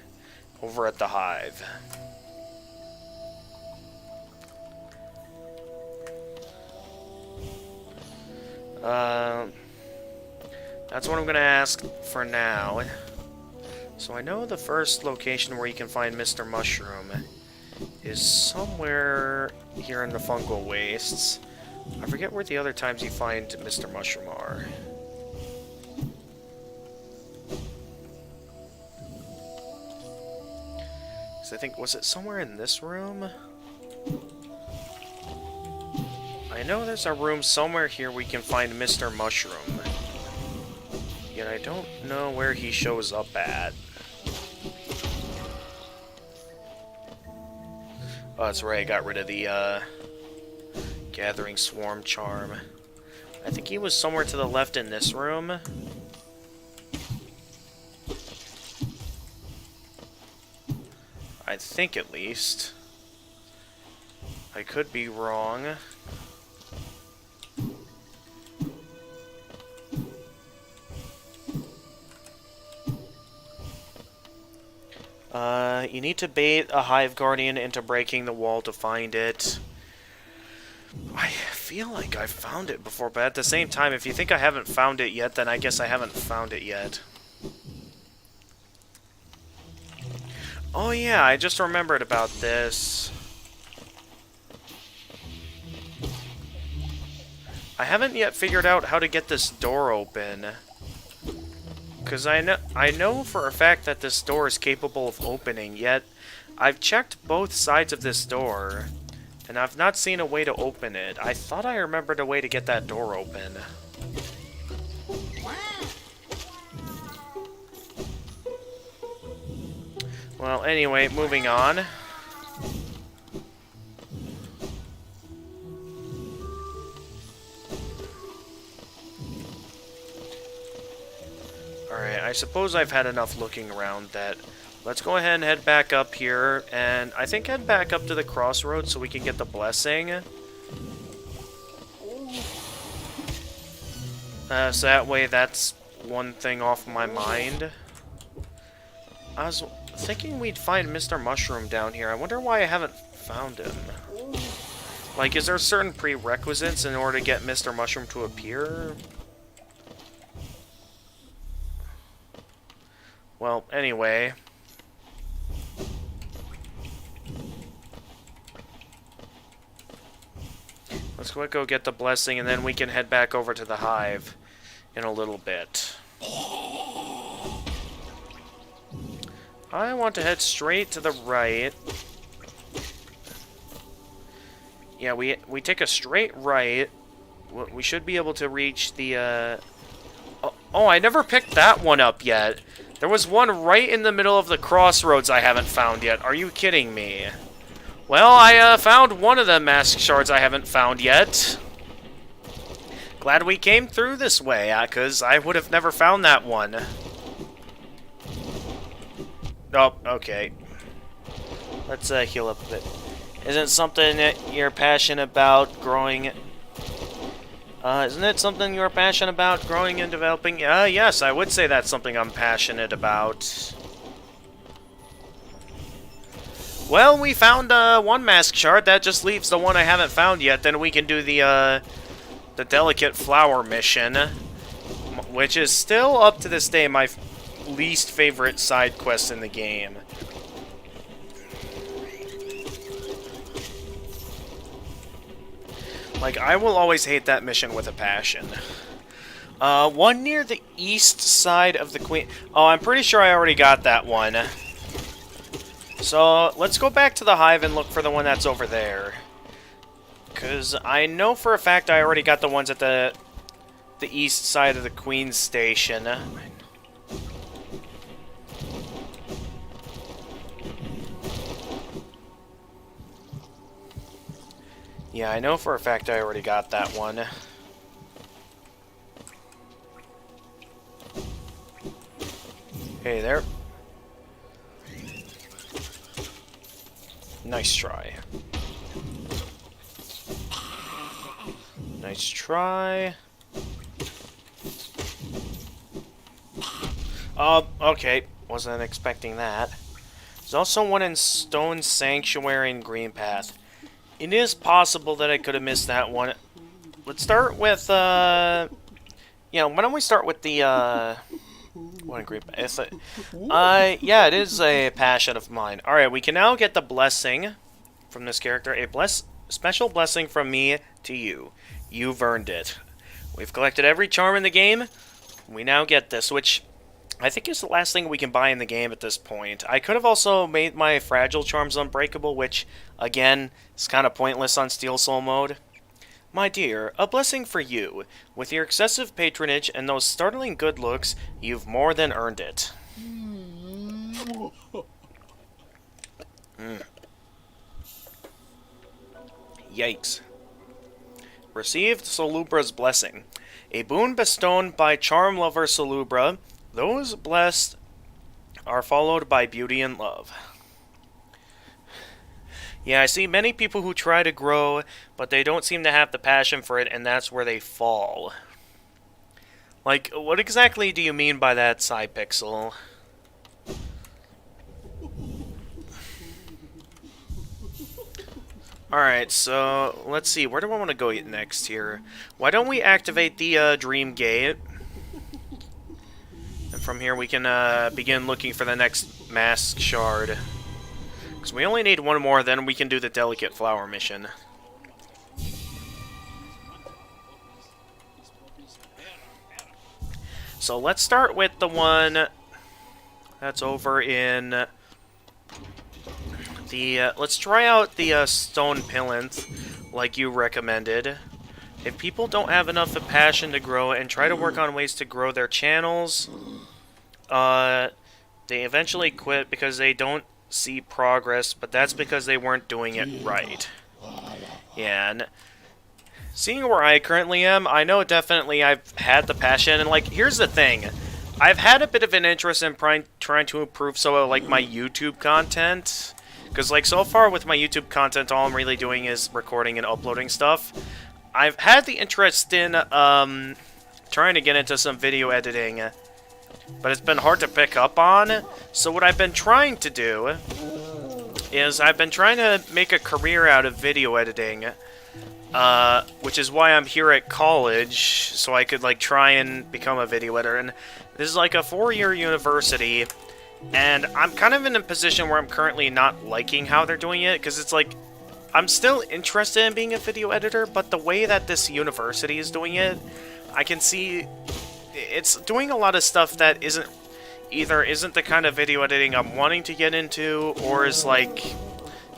Over at the Hive. That's what I'm gonna ask for now. So I know the first location where you can find Mr. Mushroom is somewhere here in the fungal wastes. I forget where the other times you find Mr. Mushroom are. So I think, was it somewhere in this room? I know there's a room somewhere here we can find Mr. Mushroom. Yet I don't know where he shows up at. Oh, that's right, I got rid of the, Gathering Swarm charm. I think he was somewhere to the left in this room. I think, at least. I could be wrong. You need to bait a Hive Guardian into breaking the wall to find it. I feel like I've found it before, but at the same time, if you think I haven't found it yet, then I guess I haven't found it yet. Oh yeah, I just remembered about this. I haven't yet figured out how to get this door open. Because I know for a fact that this door is capable of opening, yet I've checked both sides of this door, and I've not seen a way to open it. I thought I remembered a way to get that door open. Well, anyway, moving on. Alright, I suppose I've had enough looking around that. Let's go ahead and head back up here, and I think head back up to the crossroads so we can get the blessing. So that way that's one thing off my mind. I was thinking we'd find Mr. Mushroom down here. I wonder why I haven't found him. Like, is there certain prerequisites in order to get Mr. Mushroom to appear? Well, anyway. Let's go get the blessing, and then we can head back over to the Hive in a little bit. I want to head straight to the right. Yeah, we take a straight right. We should be able to reach the, Oh, I never picked that one up yet. There was one right in the middle of the crossroads I haven't found yet. Are you kidding me? Well, I found one of the mask shards I haven't found yet. Glad we came through this way, because I would have never found that one. Oh, okay. Let's heal up a bit. Isn't something that you're passionate about growing Isn't it something you're passionate about, growing and developing? Yes, I would say that's something I'm passionate about. Well, we found one mask shard. That just leaves the one I haven't found yet. Then we can do the delicate flower mission, which is still, up to this day, my least favorite side quest in the game. Like, I will always hate that mission with a passion. One near the east side of the Queen... Oh, I'm pretty sure I already got that one. So, let's go back to the Hive and look for the one that's over there. Because I know for a fact I already got the ones at the east side of the Queen's Station. Yeah, I know for a fact I already got that one. Hey there. Nice try. Nice try. Okay. Wasn't expecting that. There's also one in Stone Sanctuary and Green Path. It is possible that I could have missed that one. Let's start with, why don't we start with the, what a Green Path. Yeah, it is a passion of mine. Alright, we can now get the blessing from this character. A special blessing from me to you. You've earned it. We've collected every charm in the game. We now get this, which I think is the last thing we can buy in the game at this point. I could have also made my fragile charms unbreakable, which, again, is kind of pointless on Steel Soul mode. My dear, a blessing for you. With your excessive patronage and those startling good looks, you've more than earned it. Yikes. Received Solubra's blessing. A boon bestowed by charm lover Solubra. Those blessed are followed by beauty and love. Yeah, I see many people who try to grow, but they don't seem to have the passion for it, and that's where they fall. Like, what exactly do you mean by that, Psypixel? Alright, so let's see. Where do I want to go next here? Why don't we activate the Dream Gate? And from here we can begin looking for the next Mask Shard. Because we only need one more, then we can do the Delicate Flower mission. So let's start with the one that's over in the... let's try out the Stone Plinth, like you recommended. If people don't have enough of passion to grow and try to work on ways to grow their channels, they eventually quit because they don't see progress, but that's because they weren't doing it right. Yeah, and seeing where I currently am, I know definitely I've had the passion, and like, here's the thing. I've had a bit of an interest in trying to improve like my YouTube content. Because like so far with my YouTube content, all I'm really doing is recording and uploading stuff. I've had the interest in trying to get into some video editing, but it's been hard to pick up on. So what I've been trying to do is I've been trying to make a career out of video editing, which is why I'm here at college, so I could like try and become a video editor. And this is like a 4-year university, and I'm kind of in a position where I'm currently not liking how they're doing it, because it's like, I'm still interested in being a video editor, but the way that this university is doing it, I can see it's doing a lot of stuff that isn't the kind of video editing I'm wanting to get into, or is like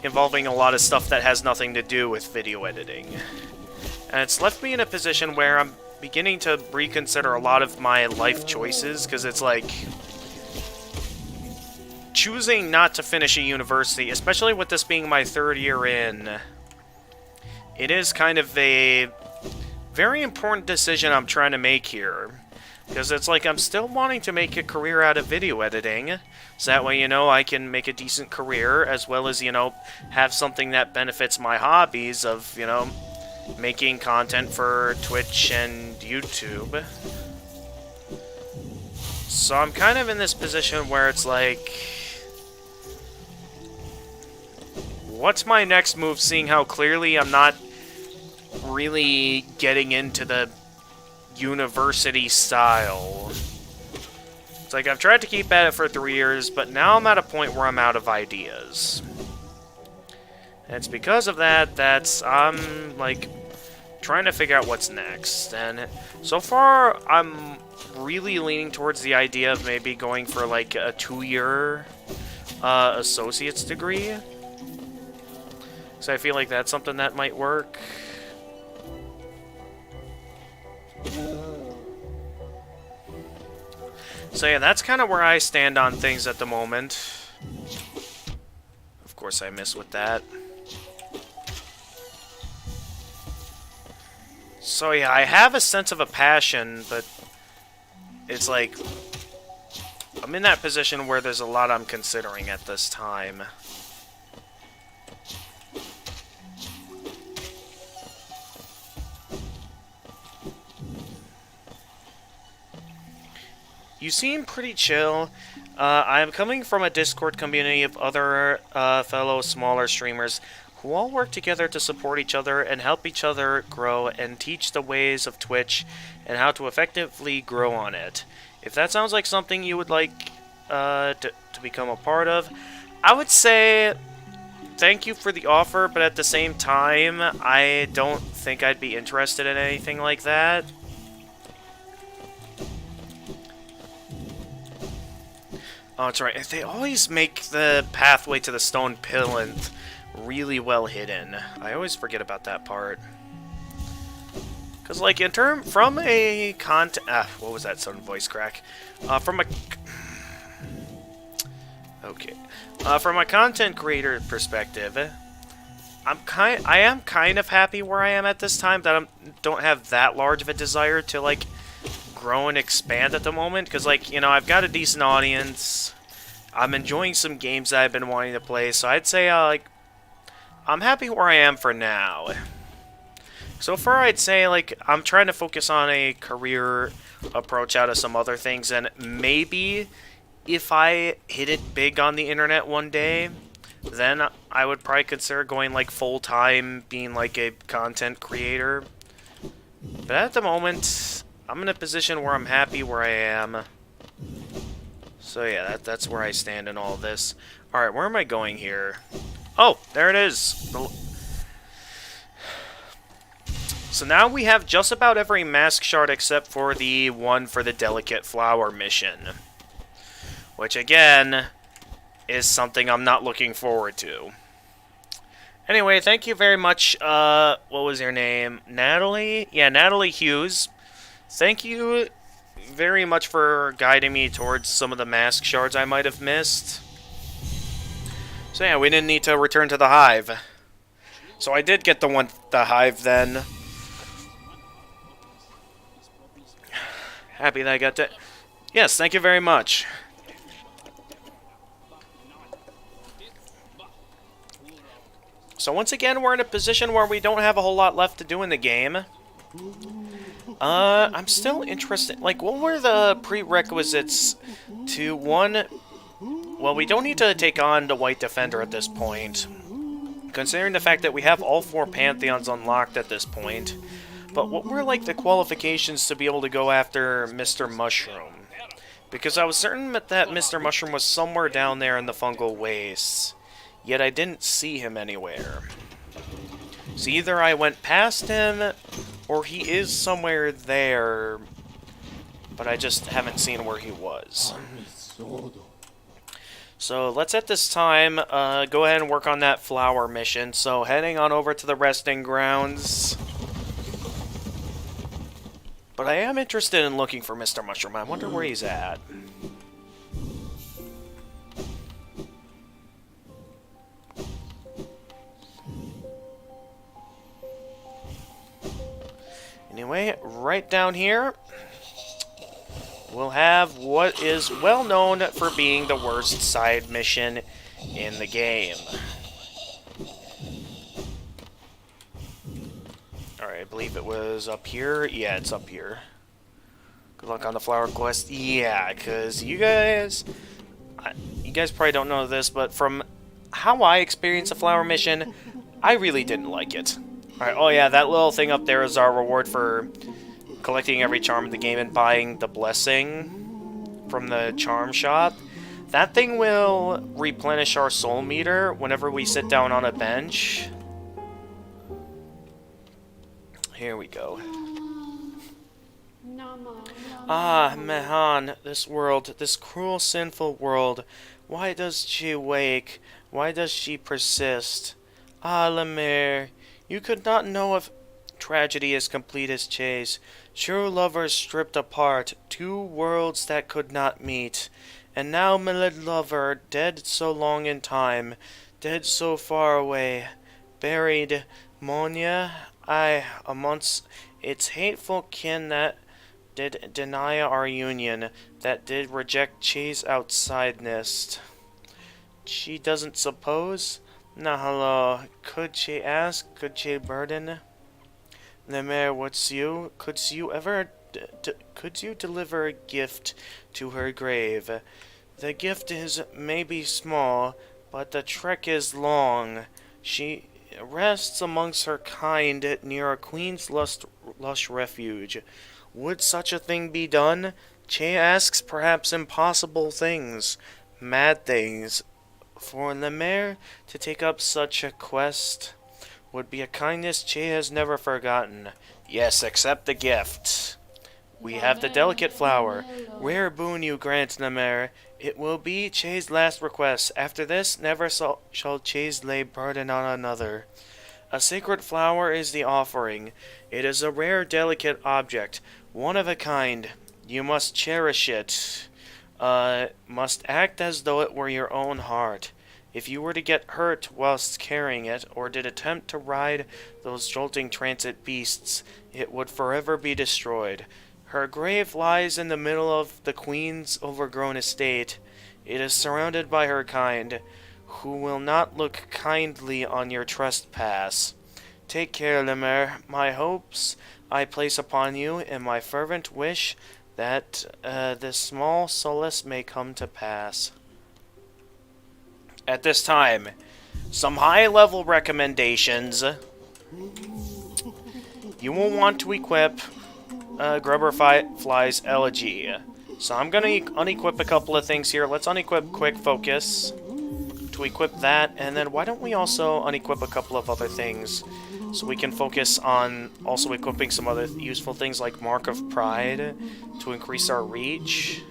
involving a lot of stuff that has nothing to do with video editing. And it's left me in a position where I'm beginning to reconsider a lot of my life choices, because it's like choosing not to finish a university, especially with this being my 3rd year in, it is kind of a very important decision I'm trying to make here. Because it's like I'm still wanting to make a career out of video editing, so that way, you know, I can make a decent career, as well as, you know, have something that benefits my hobbies of, you know, making content for Twitch and YouTube. So I'm kind of in this position where it's like, what's my next move, seeing how clearly I'm not really getting into the university style. It's like I've tried to keep at it for 3 years, but now I'm at a point where I'm out of ideas. And it's because of that I'm like trying to figure out what's next. And so far I'm really leaning towards the idea of maybe going for like a 2-year associate's degree. So I feel like that's something that might work. So yeah, that's kind of where I stand on things at the moment. Of course I miss with that. So yeah, I have a sense of a passion, but it's like I'm in that position where there's a lot I'm considering at this time. You seem pretty chill. I am coming from a Discord community of other fellow smaller streamers who all work together to support each other and help each other grow and teach the ways of Twitch and how to effectively grow on it. If that sounds like something you would like to become a part of, I would say thank you for the offer, but at the same time, I don't think I'd be interested in anything like that. Oh, that's right. They always make the pathway to the stone plinth really well hidden. I always forget about that part. Because, like, from a what was that sudden voice crack? From a content creator perspective, I am kind of happy where I am at this time. That I don't have that large of a desire to, like, grow and expand at the moment, because, like, you know, I've got a decent audience. I'm enjoying some games that I've been wanting to play, so I'd say, like, I'm happy where I am for now. So far, I'd say, like, I'm trying to focus on a career approach out of some other things, and maybe if I hit it big on the internet one day, then I would probably consider going, like, full-time, being, like, a content creator. But at the moment, I'm in a position where I'm happy where I am. So yeah, that's where I stand in all this. Alright, where am I going here? Oh, there it is! So now we have just about every mask shard except for the one for the Delicate Flower mission. Which, again, is something I'm not looking forward to. Anyway, thank you very much, what was your name? Natalie? Yeah, Natalie Hughes. Thank you very much for guiding me towards some of the mask shards I might have missed. So yeah, we didn't need to return to the Hive. So I did get the Hive then. Happy that I got that. Yes, thank you very much. So once again, we're in a position where we don't have a whole lot left to do in the game. I'm still interested. Like, what were the prerequisites to one? Well, we don't need to take on the White Defender at this point, considering the fact that we have all 4 Pantheons unlocked at this point. But what were, like, the qualifications to be able to go after Mr. Mushroom? Because I was certain that Mr. Mushroom was somewhere down there in the fungal wastes, yet I didn't see him anywhere. So either I went past him, or he is somewhere there, but I just haven't seen where he was. So let's at this time go ahead and work on that flower mission. So heading on over to the resting grounds. But I am interested in looking for Mr. Mushroom. I wonder where he's at. Anyway, right down here, we'll have what is well known for being the worst side mission in the game. believe it was up here. Yeah, it's up here. Good luck on the flower quest. Yeah, because you guys probably don't know this, but from how I experienced a flower mission, I really didn't like it. Alright, oh yeah, that little thing up there is our reward for collecting every charm in the game and buying the blessing from the charm shop. That thing will replenish our soul meter whenever we sit down on a bench. Here we go. Ah, Mehan, this world, this cruel, sinful world. Why does she wake? Why does she persist? Ah, Lemire, you could not know of tragedy as complete as chase. True lovers stripped apart, two worlds that could not meet. And now, my little lover, dead so long in time, dead so far away, buried, Monia, amongst its hateful kin that did deny our union, that did reject Che's outside nest. She doesn't suppose? Nah, hello, could she ask, could she burden? Lemire, what's you? Could you ever, could you deliver a gift to her grave? The gift is maybe small, but the trek is long. She rests amongst her kind near a queen's lush refuge. Would such a thing be done? Che asks perhaps impossible things, mad things. For Lemire to take up such a quest would be a kindness Che has never forgotten. Yes, accept the gift. We have the delicate flower. Rare boon you grant, Lemire. It will be Che's last request. After this, never shall Che's lay burden on another. A sacred flower is the offering. It is a rare, delicate object, one of a kind. You must cherish it. Must act as though it were your own heart. If you were to get hurt whilst carrying it, or did attempt to ride those jolting transit beasts, it would forever be destroyed. Her grave lies in the middle of the Queen's overgrown estate. It is surrounded by her kind, who will not look kindly on your trespass. Take care, Lemire. My hopes I place upon you, and my fervent wish that this small solace may come to pass. At this time, some high-level recommendations. You will want to equip Grub Fly's Elegy. So I'm going to unequip a couple of things here. Let's unequip Quick Focus to equip that, and then why don't we also unequip a couple of other things so we can focus on also equipping some other useful things like Mark of Pride to increase our reach.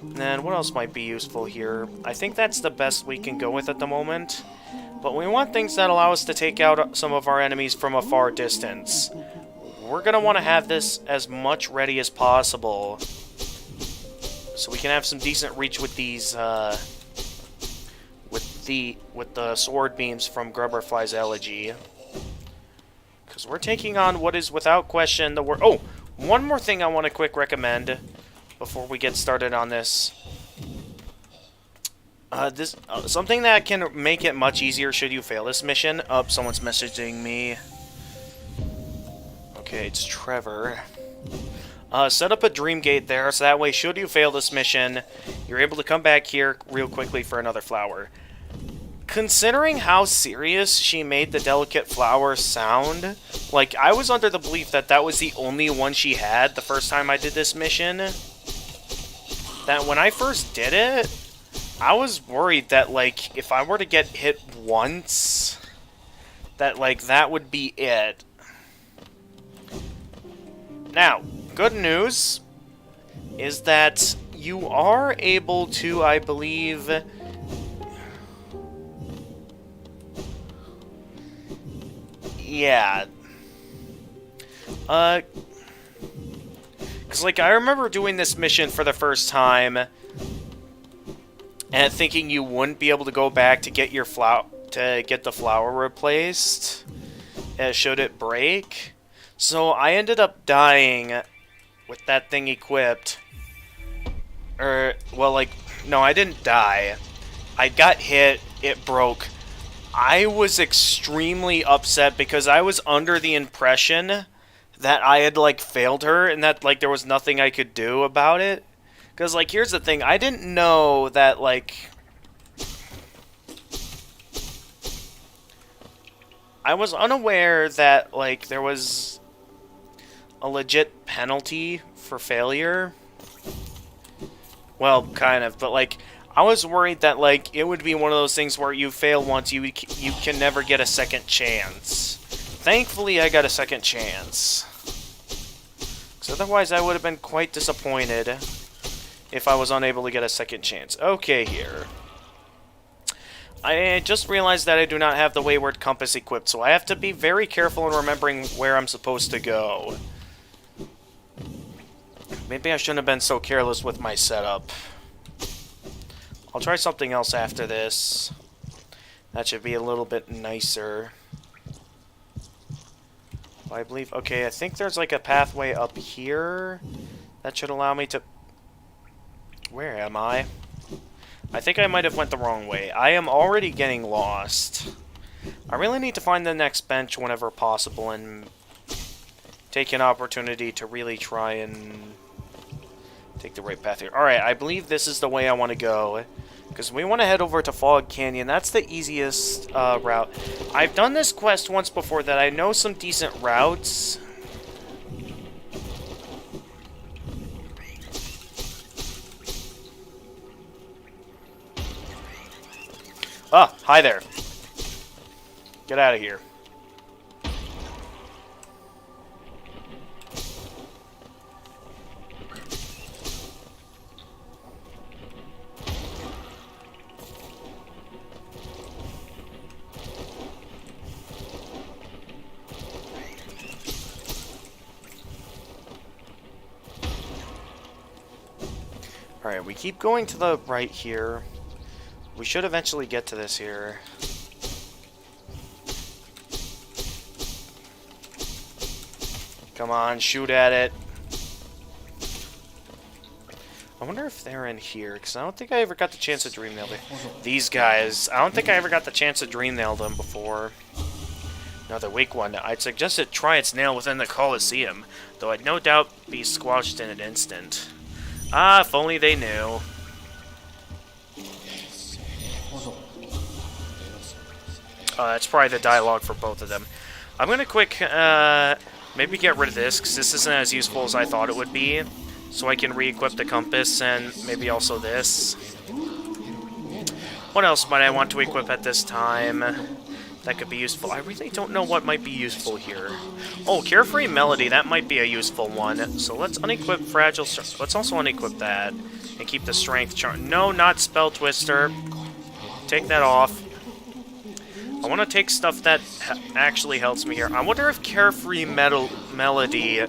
And then what else might be useful here? I think that's the best we can go with at the moment. But we want things that allow us to take out some of our enemies from a far distance. We're going to want to have this as much ready as possible, so we can have some decent reach with these, with the sword beams from Grubberfly's Elegy. Because we're taking on what is without question the worst. Oh, one more thing I want to quick recommend before we get started on this. Something that can make it much easier should you fail this mission. Oh, someone's messaging me. Okay, it's Trevor. Set up a dream gate there, so that way, should you fail this mission, you're able to come back here real quickly for another flower. Considering how serious she made the delicate flower sound, like, I was under the belief that that was the only one she had the first time I did this mission. That when I first did it, I was worried that, like, if I were to get hit once, that, like, that would be it. Now, good news is that you are able to, I believe, yeah, because, like, I remember doing this mission for the first time and thinking you wouldn't be able to go back to get your the flower replaced, should it break. So I ended up dying with that thing equipped. Well, like, no, I didn't die. I got hit, it broke, I was extremely upset because I was under the impression that I had, like, failed her and that, like, there was nothing I could do about it. Because, like, here's the thing. I didn't know that, like... I was unaware that, like, there was a legit penalty for failure. Well, kind of, but, like, I was worried that, like, it would be one of those things where you fail once, you can never get a second chance. Thankfully, I got a second chance. Because otherwise, I would have been quite disappointed if I was unable to get a second chance. Okay, here. I just realized that I do not have the Wayward Compass equipped, so I have to be very careful in remembering where I'm supposed to go. Maybe I shouldn't have been so careless with my setup. I'll try something else after this. That should be a little bit nicer. I believe... Okay, I think there's like a pathway up here that should allow me to... Where am I? I think I might have went the wrong way. I am already getting lost. I really need to find the next bench whenever possible and take an opportunity to really try and take the right path here. Alright, I believe this is the way I want to go. Because we want to head over to Fog Canyon. That's the easiest route. I've done this quest once before that I know some decent routes. Ah, hi there. Get out of here. Alright, we keep going to the right here. We should eventually get to this here. Come on, shoot at it. I wonder if they're in here, because I don't think I ever got the chance to dream nail them. These guys, I don't think I ever got the chance to dream nail them before. Another weak one. I'd suggest it try its nail within the Colosseum, though I'd no doubt be squashed in an instant. Ah, if only they knew. That's probably the dialogue for both of them. I'm gonna quick, maybe get rid of this, because this isn't as useful as I thought it would be. So I can re-equip the compass, and maybe also this. What else might I want to equip at this time that could be useful? I really don't know what might be useful here. Oh, Carefree Melody, that might be a useful one. So let's unequip Fragile... Let's also unequip that, and keep the Strength Charm. No, not Spell Twister. Take that off. I want to take stuff that actually helps me here. I wonder if Carefree Melody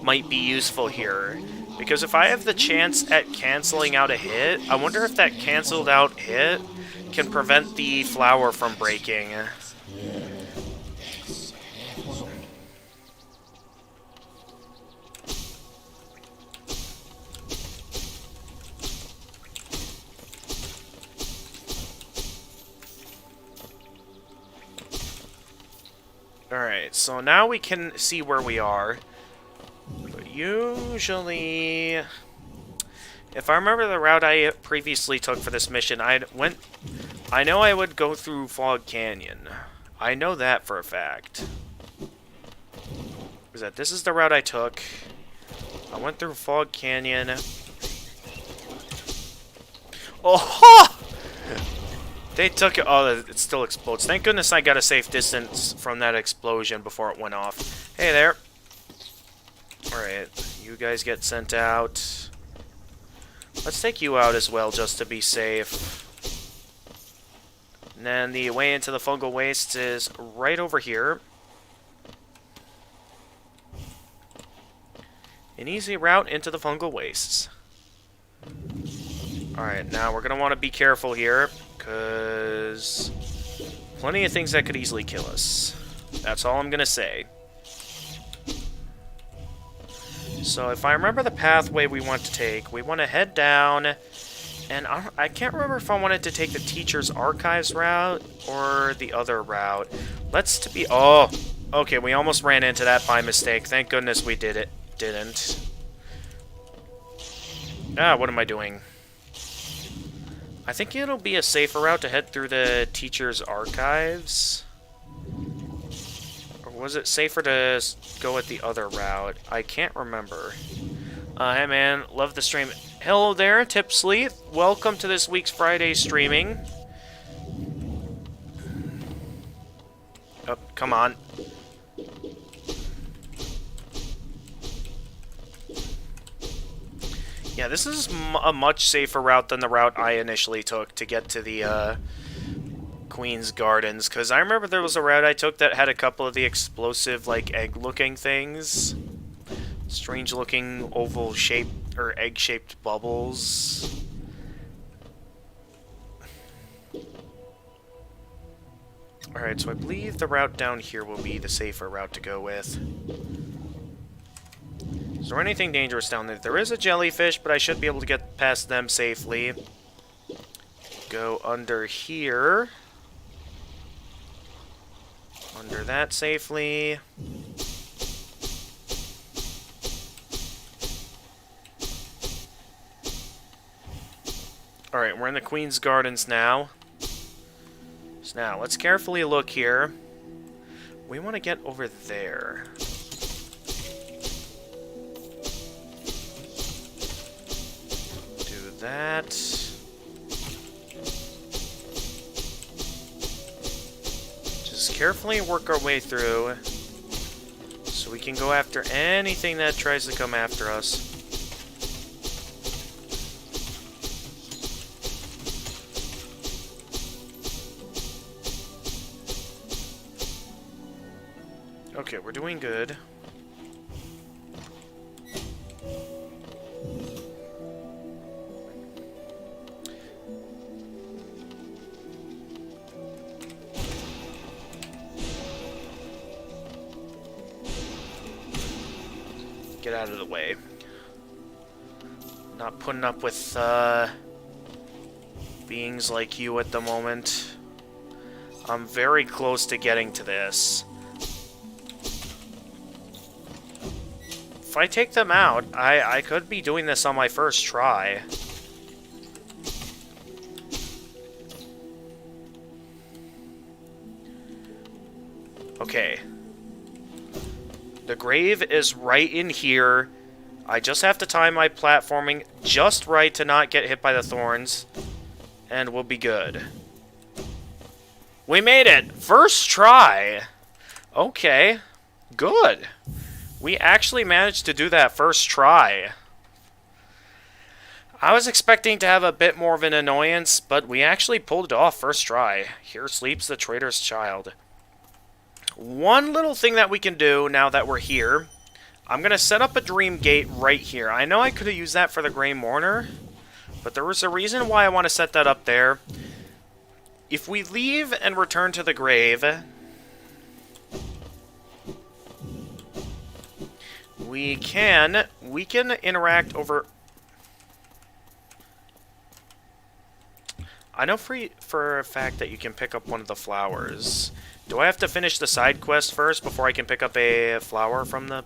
might be useful here. Because if I have the chance at canceling out a hit, I wonder if that canceled out hit can prevent the flower from breaking. Alright, so now we can see where we are. But usually, if I remember the route I previously took for this mission, I know I would go through Fog Canyon. I know that for a fact. Is that this is the route I took. I went through Fog Canyon. Oh! They took it. Oh, it still explodes. Thank goodness I got a safe distance from that explosion before it went off. Hey there. Alright, you guys get sent out. Let's take you out as well, just to be safe. And then the way into the fungal wastes is right over here. An easy route into the fungal wastes. Alright, now we're going to want to be careful here, because plenty of things that could easily kill us. That's all I'm going to say. So if I remember the pathway we want to take, we want to head down And I can't remember if I wanted to take the Teacher's Archives route or the other route. Oh, okay, we almost ran into that by mistake. Thank goodness we didn't. Ah, what am I doing? I think it'll be a safer route to head through the Teacher's Archives. Or was it safer to go with the other route? I can't remember. Hey man, love the stream. Hello there, Tipsley. Welcome to this week's Friday streaming. Oh, come on. Yeah, this is a much safer route than the route I initially took to get to the Queen's Gardens, because I remember there was a route I took that had a couple of the explosive, like, egg-looking things. Strange-looking oval-shaped, or egg-shaped bubbles. Alright, so I believe the route down here will be the safer route to go with. Is there anything dangerous down there? There is a jellyfish, but I should be able to get past them safely. Go under here. Under that safely. Alright, we're in the Queen's Gardens now. So now, let's carefully look here. We want to get over there. Do that. Just carefully work our way through so we can go after anything that tries to come after us. Okay, we're doing good. Get out of the way. Not putting up with beings like you at the moment. I'm very close to getting to this. If I take them out, I could be doing this on my first try. Okay. The grave is right in here. I just have to time my platforming just right to not get hit by the thorns. And we'll be good. We made it! First try! Okay. Good. We actually managed to do that first try. I was expecting to have a bit more of an annoyance, but we actually pulled it off first try. Here sleeps the traitor's child. One little thing that we can do now that we're here, I'm going to set up a dream gate right here. I know I could have used that for the Grey Mourner, but there was a reason why I want to set that up there. If we leave and return to the grave, we can interact over... I know for a fact that you can pick up one of the flowers. Do I have to finish the side quest first before I can pick up a flower from the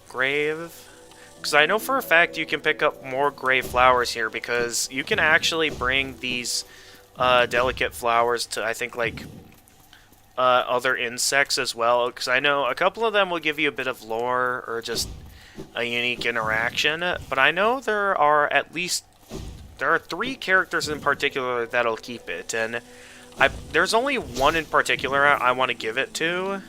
grave? Because I know for a fact you can pick up more grave flowers here, because you can actually bring these delicate flowers to, I think, like, other insects as well. Because I know a couple of them will give you a bit of lore or just a unique interaction. But I know there are 3 characters in particular that'll keep it, and there's only one in particular I want to give it to.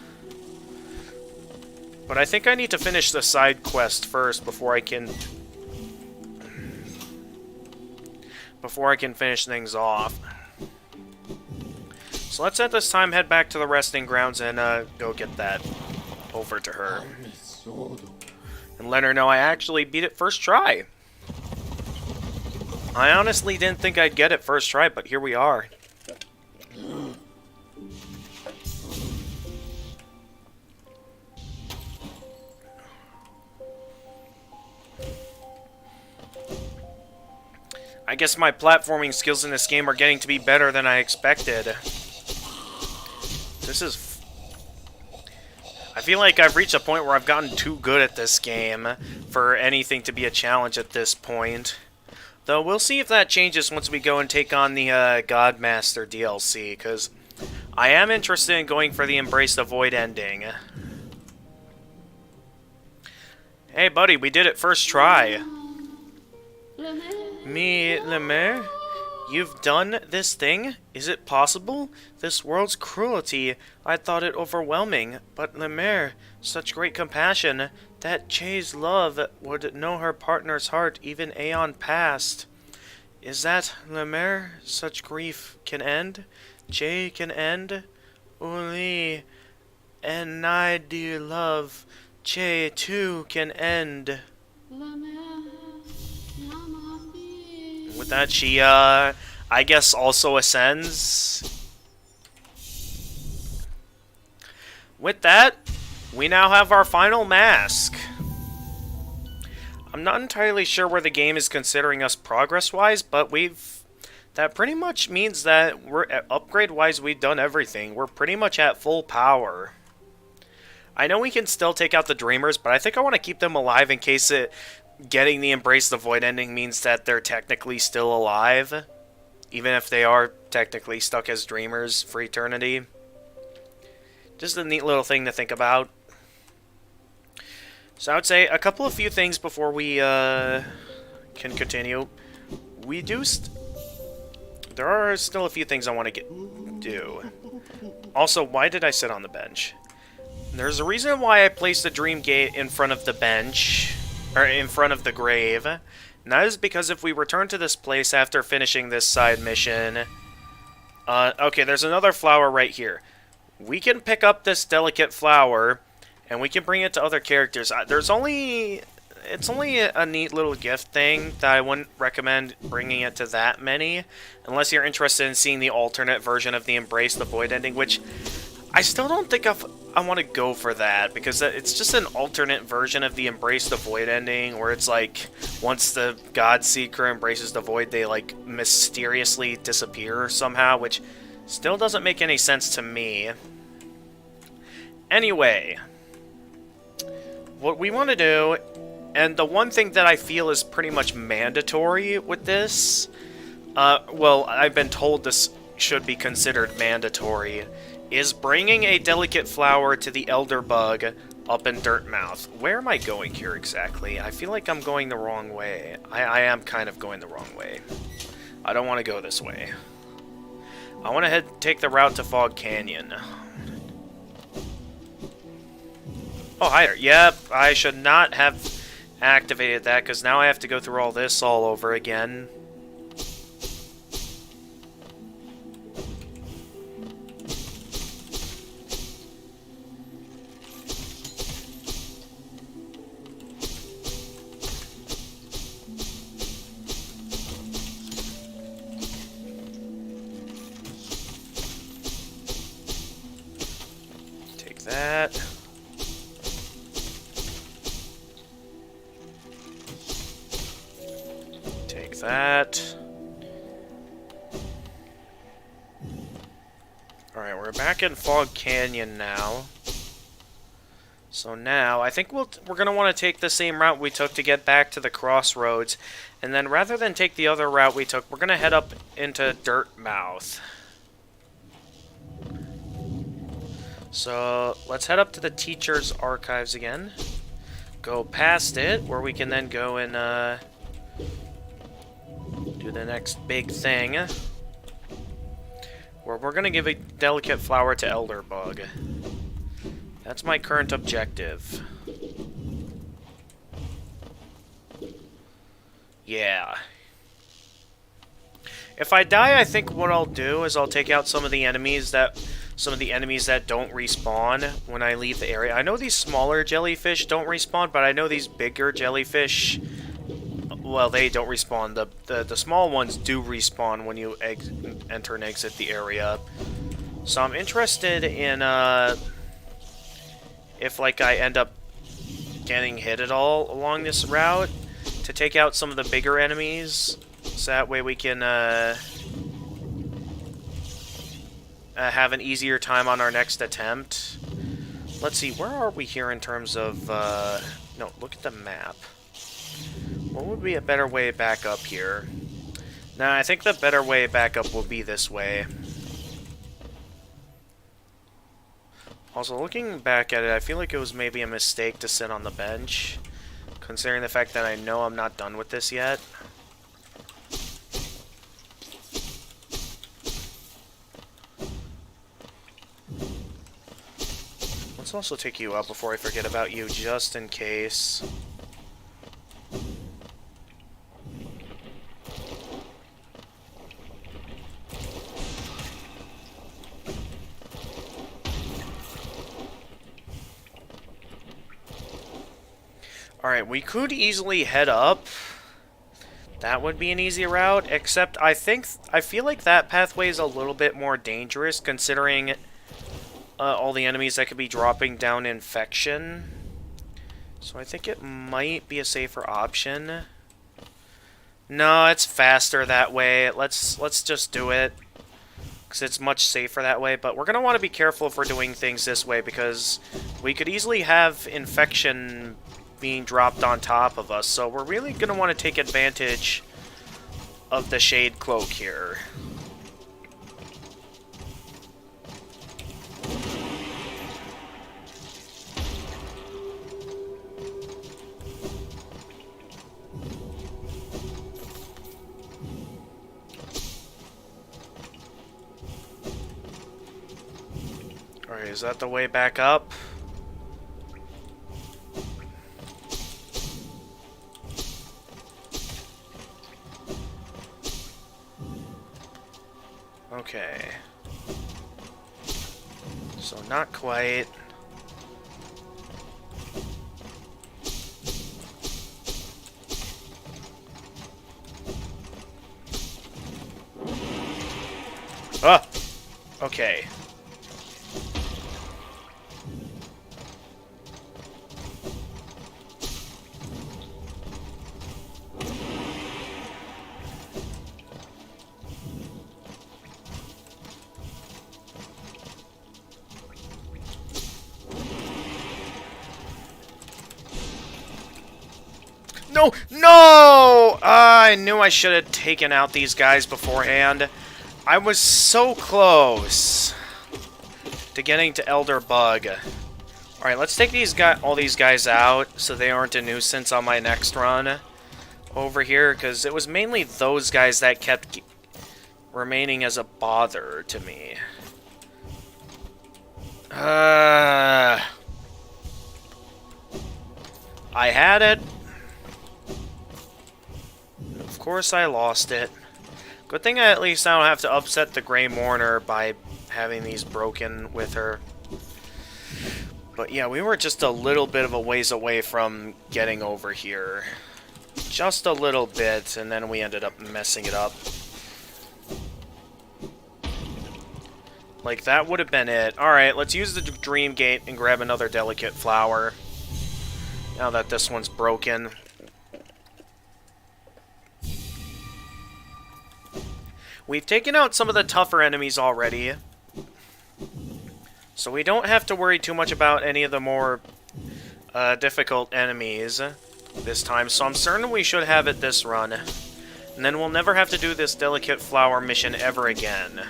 But I think I need to finish the side quest first before I can finish things off. So let's at this time head back to the resting grounds and go get that over to her. And let her know I actually beat it first try. I honestly didn't think I'd get it first try, but here we are. I guess my platforming skills in this game are getting to be better than I expected. This is... I feel like I've reached a point where I've gotten too good at this game for anything to be a challenge at this point. Though we'll see if that changes once we go and take on the Godmaster DLC, because I am interested in going for the Embrace the Void ending. Hey buddy, we did it first try. Me, Lemaire? You've done this thing? Is it possible? This world's cruelty, I thought it overwhelming. But Lemaire, such great compassion, that Che's love would know her partner's heart even aeon past. Is that, Lemaire, such grief can end? Che can end? Uli, and I, dear love, Che too can end. With that, she, I guess also ascends. With that, we now have our final mask. I'm not entirely sure where the game is considering us progress-wise, but that pretty much means that we're, upgrade-wise, we've done everything. We're pretty much at full power. I know we can still take out the Dreamers, but I think I want to keep them alive in case getting the Embrace the Void ending means that they're technically still alive, even if they are technically stuck as Dreamers for eternity. Just a neat little thing to think about. So I would say a few things before we can continue. There are still a few things I want to do. Also, why did I sit on the bench? There's a reason why I placed the Dream Gate in front of the bench, or in front of the grave. And that is because if we return to this place after finishing this side mission... okay, there's another flower right here. We can pick up this delicate flower, and we can bring it to other characters. It's only a neat little gift thing that I wouldn't recommend bringing it to that many, unless you're interested in seeing the alternate version of the Embrace the Void ending, which I still don't think I want to go for that, because it's just an alternate version of the Embrace the Void ending, where it's like, once the Godseeker embraces the Void, they like mysteriously disappear somehow, which still doesn't make any sense to me. Anyway, what we want to do, and the one thing that I feel is pretty much mandatory with this, well, I've been told this should be considered mandatory, is bringing a delicate flower to the Elder Bug up in Dirtmouth. Where am I going here exactly? I feel like I'm going the wrong way. I am kind of going the wrong way. I don't want to go this way. I want to take the route to Fog Canyon. Oh, hi there. Yep, I should not have activated that, because now I have to go through all this all over again. Take that. That. Alright, we're back in Fog Canyon now. So now, I think we're going to want to take the same route we took to get back to the crossroads. And then rather than take the other route we took, we're going to head up into Dirtmouth. So, let's head up to the Teacher's Archives again. Go past it, where we can then go and, do the next big thing, where we're going to give a delicate flower to Elderbug. That's my current objective. Yeah. If I die, I think what I'll do is I'll take out some of the enemies that don't respawn when I leave the area. I know these smaller jellyfish don't respawn, but I know these bigger jellyfish, well, they don't respawn. The small ones do respawn when you enter and exit the area. So I'm interested in, if, like, I end up getting hit at all along this route, to take out some of the bigger enemies, So that way we can have an easier time on our next attempt. Let's see, where are we here in terms of... no, look at the map. What would be a better way back up here? Nah, I think the better way back up will be this way. Also, looking back at it, I feel like it was maybe a mistake to sit on the bench, considering the fact that I know I'm not done with this yet. Let's also take you up before I forget about you, just in case. Alright, we could easily head up. That would be an easy route, except I feel like that pathway is a little bit more dangerous, considering all the enemies that could be dropping down infection. So I think it might be a safer option. No, it's faster that way. Let's just do it, because it's much safer that way. But we're going to want to be careful if we're doing things this way, because we could easily have infection being dropped on top of us. So we're really going to want to take advantage of the Shade Cloak here. Alright, is that the way back up? Okay. So not quite. Ah! Okay. No! No! I knew I should have taken out these guys beforehand. I was so close to getting to Elder Bug. Alright, let's take all these guys out so they aren't a nuisance on my next run over here, because it was mainly those guys that kept remaining as a bother to me. I had it. Of course I lost it. Good thing at least I don't have to upset the Grey Mourner by having these broken with her. But yeah, we were just a little bit of a ways away from getting over here. Just a little bit, and then we ended up messing it up. Like, that would have been it. Alright, let's use the Dream Gate and grab another Delicate Flower. Now that this one's broken. We've taken out some of the tougher enemies already, so we don't have to worry too much about any of the more difficult enemies this time, so I'm certain we should have it this run. And then we'll never have to do this Delicate Flower mission ever again.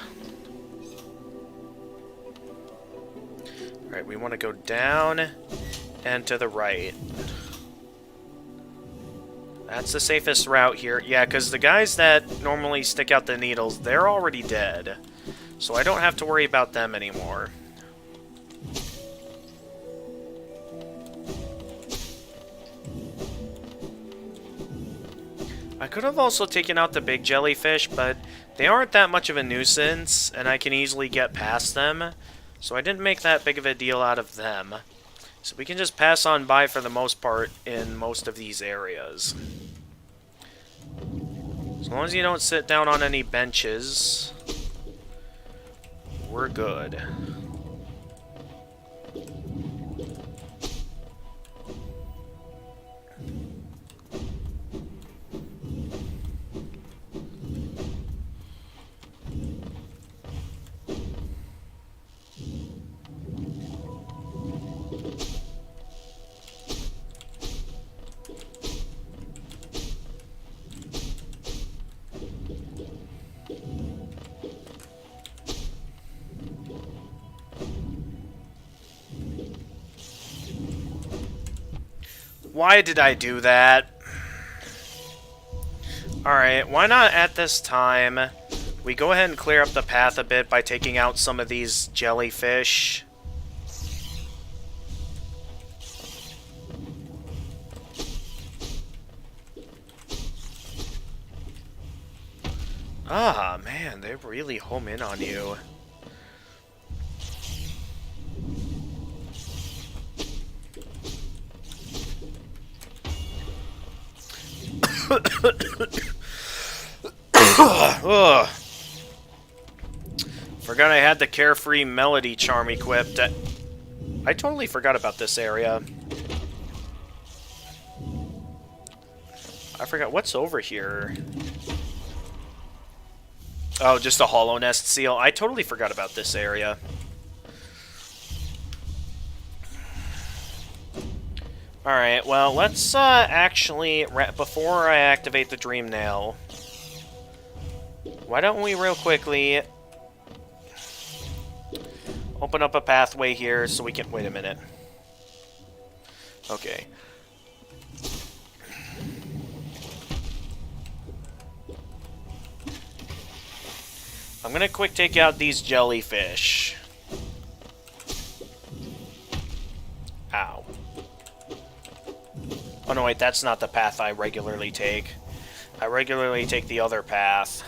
Alright, we want to go down and to the right. That's the safest route here. Yeah, because the guys that normally stick out the needles, they're already dead. So I don't have to worry about them anymore. I could have also taken out the big jellyfish, but they aren't that much of a nuisance, and I can easily get past them. So I didn't make that big of a deal out of them. So we can just pass on by for the most part in most of these areas. As long as you don't sit down on any benches, we're good. Why did I do that? Alright, why not at this time we go ahead and clear up the path a bit by taking out some of these jellyfish. Ah, man, they really home in on you. Ugh. Forgot I had the Carefree Melody charm equipped. I totally forgot about this area. I forgot what's over here. Oh, just a Hollow Nest seal. I totally forgot about this area. Alright, well, let's actually, before I activate the Dream Nail, why don't we real quickly open up a pathway here so we can... Wait a minute. Okay. I'm gonna quick take out these jellyfish. Ow. Oh no, wait, that's not the path I regularly take. I regularly take the other path.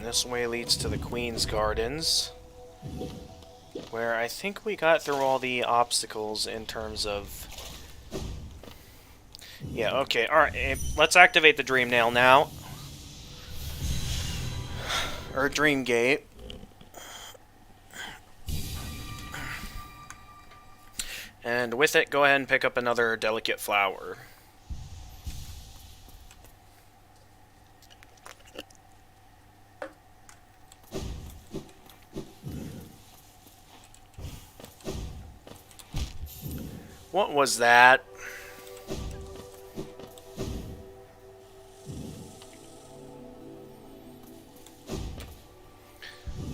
This way leads to the Queen's Gardens, where I think we got through all the obstacles in terms of... Yeah, okay, alright, let's activate the Dream Nail now. Or Dream Gate. And with it, go ahead and pick up another delicate flower. What was that?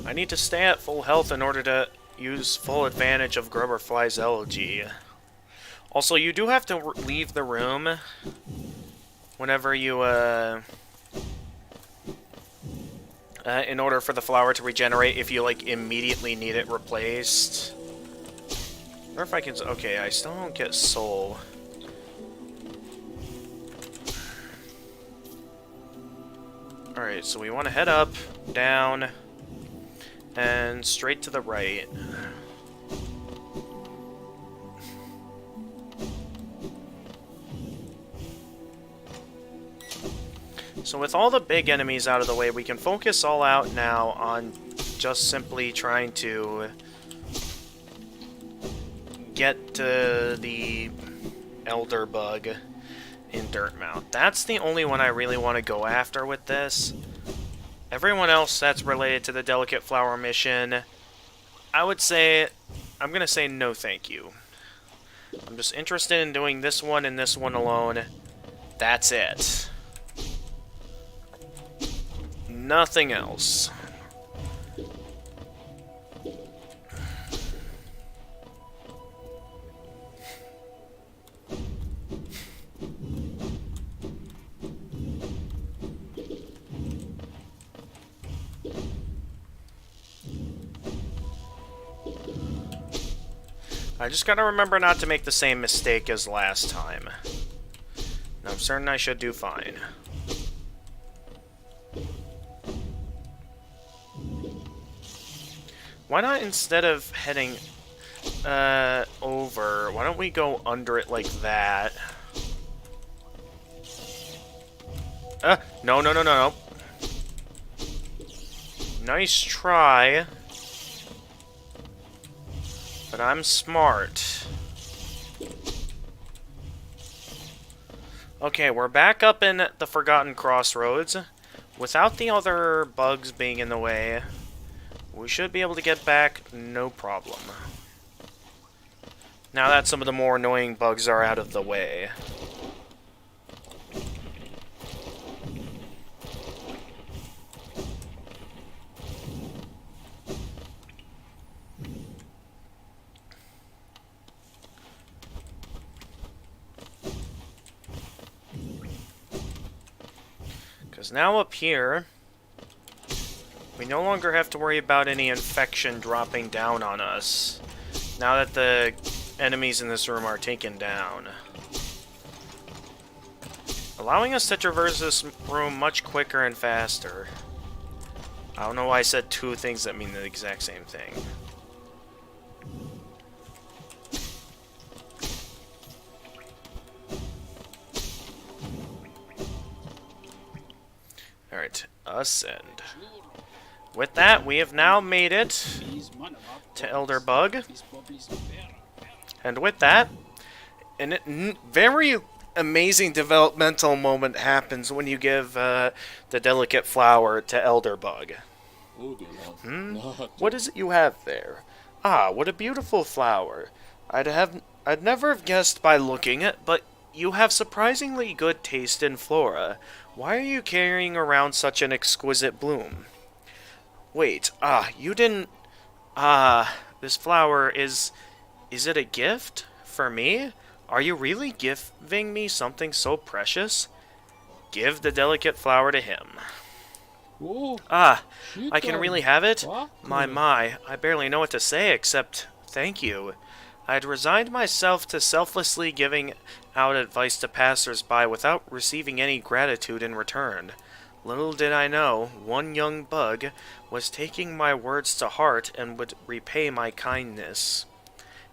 I need to stay at full health in order to use full advantage of Grubberfly's elegy. Also, you do have to leave the room whenever you, in order for the flower to regenerate if you, like, immediately need it replaced. Or if I can... Okay, I still don't get soul. Alright, so we want to head up, down, and straight to the right. So with all the big enemies out of the way, we can focus all out now on just simply trying to get to the Elder Bug in Dirtmouth. That's the only one I really want to go after with this. Everyone else that's related to the Delicate Flower mission, I would say, I'm going to say no thank you. I'm just interested in doing this one and this one alone. That's it. Nothing else. I just gotta remember not to make the same mistake as last time. I'm certain I should do fine. Why not, instead of heading over, why don't we go under it like that? No, no, no, no, no. Nice try. But I'm smart. Okay, we're back up in the Forgotten Crossroads. Without the other bugs being in the way, we should be able to get back no problem. Now that some of the more annoying bugs are out of the way. Because now up here, we no longer have to worry about any infection dropping down on us, now that the enemies in this room are taken down. Allowing us to traverse this room much quicker and faster. I don't know why I said two things that mean the exact same thing. Alright, ascend. With that, we have now made it to Elder Bug. And with that, a very amazing developmental moment happens when you give the delicate flower to Elder Bug. What is it you have there? Ah, what a beautiful flower. I'd never have guessed by looking at, but you have surprisingly good taste in flora. Why are you carrying around such an exquisite bloom? Wait, you didn't... this flower is it a gift? For me? Are you really giving me something so precious? Give the delicate flower to him. I can really have it? My, I barely know what to say except thank you. I'd resigned myself to selflessly giving out advice to passers-by without receiving any gratitude in return. Little did I know, one young bug was taking my words to heart and would repay my kindness.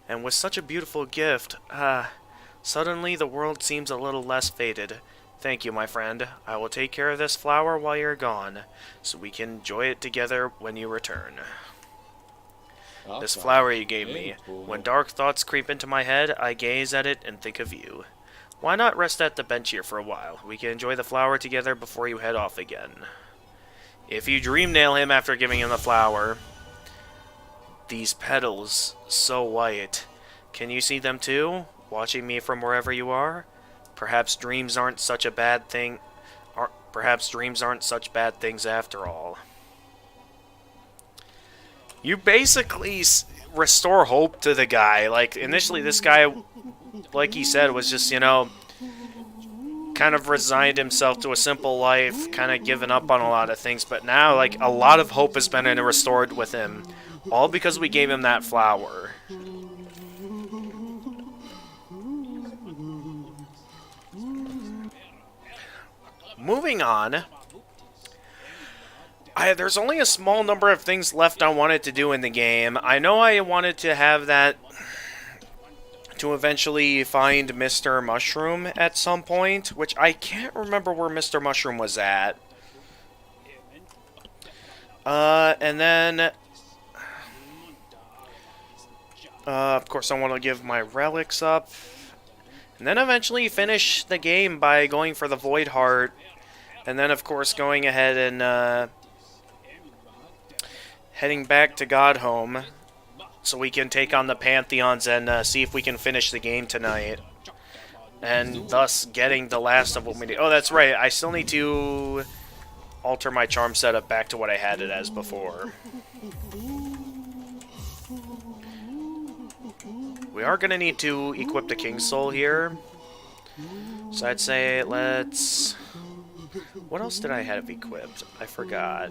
And with such a beautiful gift, suddenly the world seems a little less faded. Thank you, my friend. I will take care of this flower while you're gone, so we can enjoy it together when you return. This flower you gave me. When dark thoughts creep into my head, I gaze at it and think of you. Why not rest at the bench here for a while? We can enjoy the flower together before you head off again. If you dream nail him after giving him the flower, these petals, so white. Can you see them too? Watching me from wherever you are? Perhaps dreams aren't such a bad thing. Perhaps dreams aren't such bad things after all. You basically restore hope to the guy. Like, initially this guy, like he said, was just, you know, kind of resigned himself to a simple life, kind of given up on a lot of things, but now, like, a lot of hope has been restored with him, all because we gave him that flower. Moving on, there's only a small number of things left I wanted to do in the game. I know I wanted to have that to eventually find Mr. Mushroom at some point, which I can't remember where Mr. Mushroom was at. And then, of course, I want to give my relics up. And then eventually finish the game by going for the Void Heart. And then, of course, going ahead and heading back to Godhome so we can take on the Pantheons and see if we can finish the game tonight. And thus getting the last of what we need. Oh, that's right. I still need to alter my charm setup back to what I had it as before. We are going to need to equip the King's Soul here. So I'd say let's... What else did I have equipped? I forgot.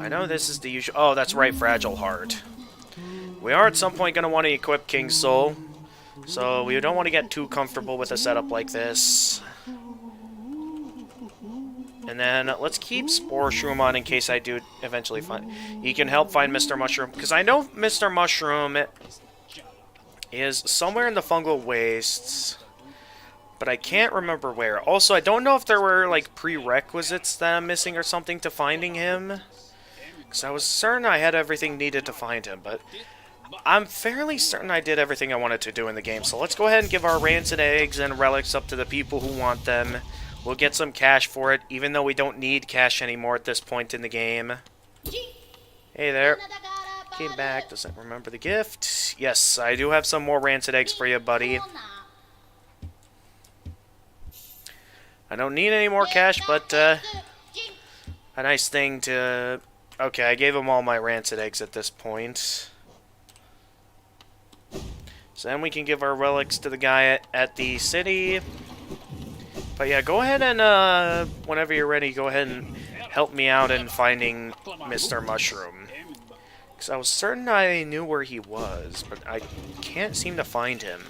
I know this is the usual... Oh, that's right, Fragile Heart. We are at some point going to want to equip King's Soul. So we don't want to get too comfortable with a setup like this. And then let's keep Spore Shroom on in case I do eventually find... He can help find Mr. Mushroom. Because I know Mr. Mushroom is somewhere in the fungal wastes. But I can't remember where. Also, I don't know if there were, like, prerequisites that I'm missing or something to finding him. Because I was certain I had everything needed to find him, but I'm fairly certain I did everything I wanted to do in the game. So let's go ahead and give our rancid eggs and relics up to the people who want them. We'll get some cash for it, even though we don't need cash anymore at this point in the game. Hey there. Came back, doesn't remember the gift. Yes, I do have some more rancid eggs for you, buddy. I don't need any more cash, but a nice thing to... Okay, I gave him all my rancid eggs at this point. So then we can give our relics to the guy at the city. But yeah, go ahead and, whenever you're ready, go ahead and help me out in finding Mr. Mushroom. Because I was certain I knew where he was, but I can't seem to find him.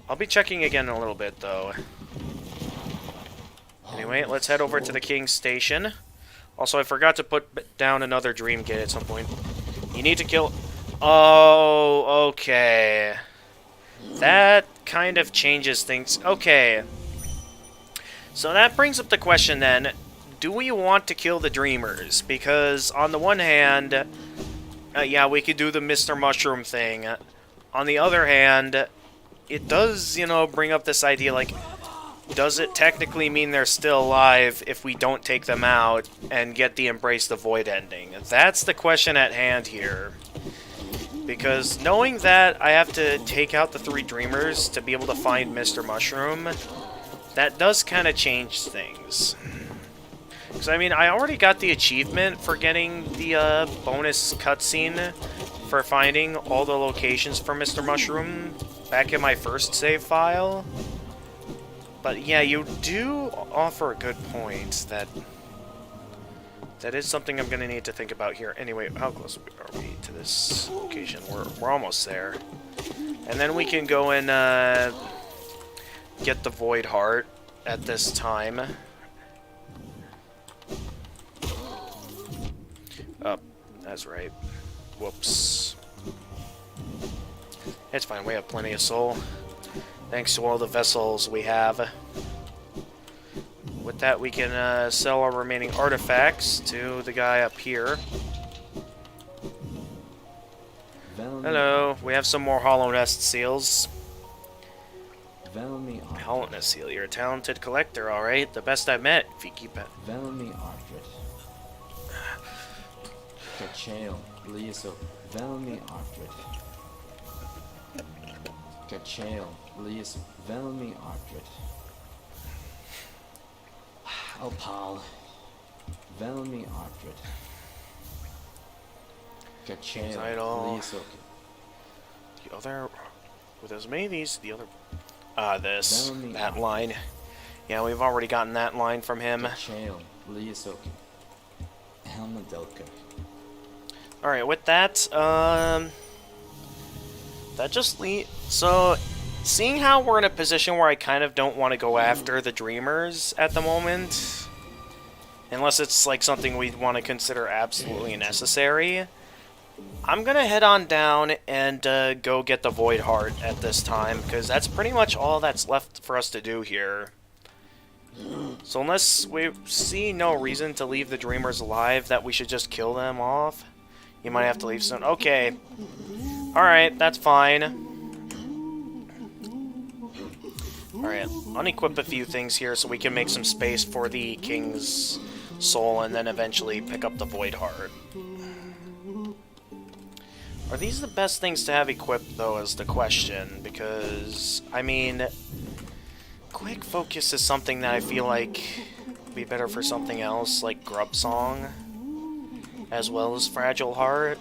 I'll be checking again in a little bit, though. Anyway, let's head over to the King's Station. Also, I forgot to put down another Dream Gate at some point. You need to kill... Oh, okay. That kind of changes things. Okay. So that brings up the question then. Do we want to kill the Dreamers? Because on the one hand, yeah, we could do the Mr. Mushroom thing. On the other hand, it does, you know, bring up this idea, like, does it technically mean they're still alive if we don't take them out and get the Embrace the Void ending? That's the question at hand here. Because knowing that I have to take out the 3 Dreamers to be able to find Mr. Mushroom, that does kind of change things. Because, I mean, I already got the achievement for getting the bonus cutscene for finding all the locations for Mr. Mushroom back in my first save file. But yeah, you do offer a good point that is something I'm going to need to think about here. Anyway, how close are we to this location? We're almost there. And then we can go and get the Void Heart at this time. Oh, that's right. Whoops. It's fine, we have plenty of soul. Thanks to all the vessels we have. With that, we can sell our remaining artifacts to the guy up here. Hello, we have some more Hollow Nest seals. Hollow Nest seal, you're a talented collector, alright? The best I've met, if you keep it. Opal. Velmi Ardred. Title. The other... With as many of these, the other... that line. Yeah, we've already gotten that line from him. Alright, with that, that just leaves... So... Seeing how we're in a position where I kind of don't want to go after the Dreamers at the moment, unless it's like something we'd want to consider absolutely necessary, I'm going to head on down and go get the Void Heart at this time, because that's pretty much all that's left for us to do here. So unless we see no reason to leave the Dreamers alive, that we should just kill them off, you might have to leave soon. Okay. Alright, that's fine. Alright, unequip a few things here so we can make some space for the King's Soul and then eventually pick up the Void Heart. Are these the best things to have equipped, though, is the question, because, I mean, Quick Focus is something that I feel like would be better for something else, like Grub Song, as well as Fragile Heart.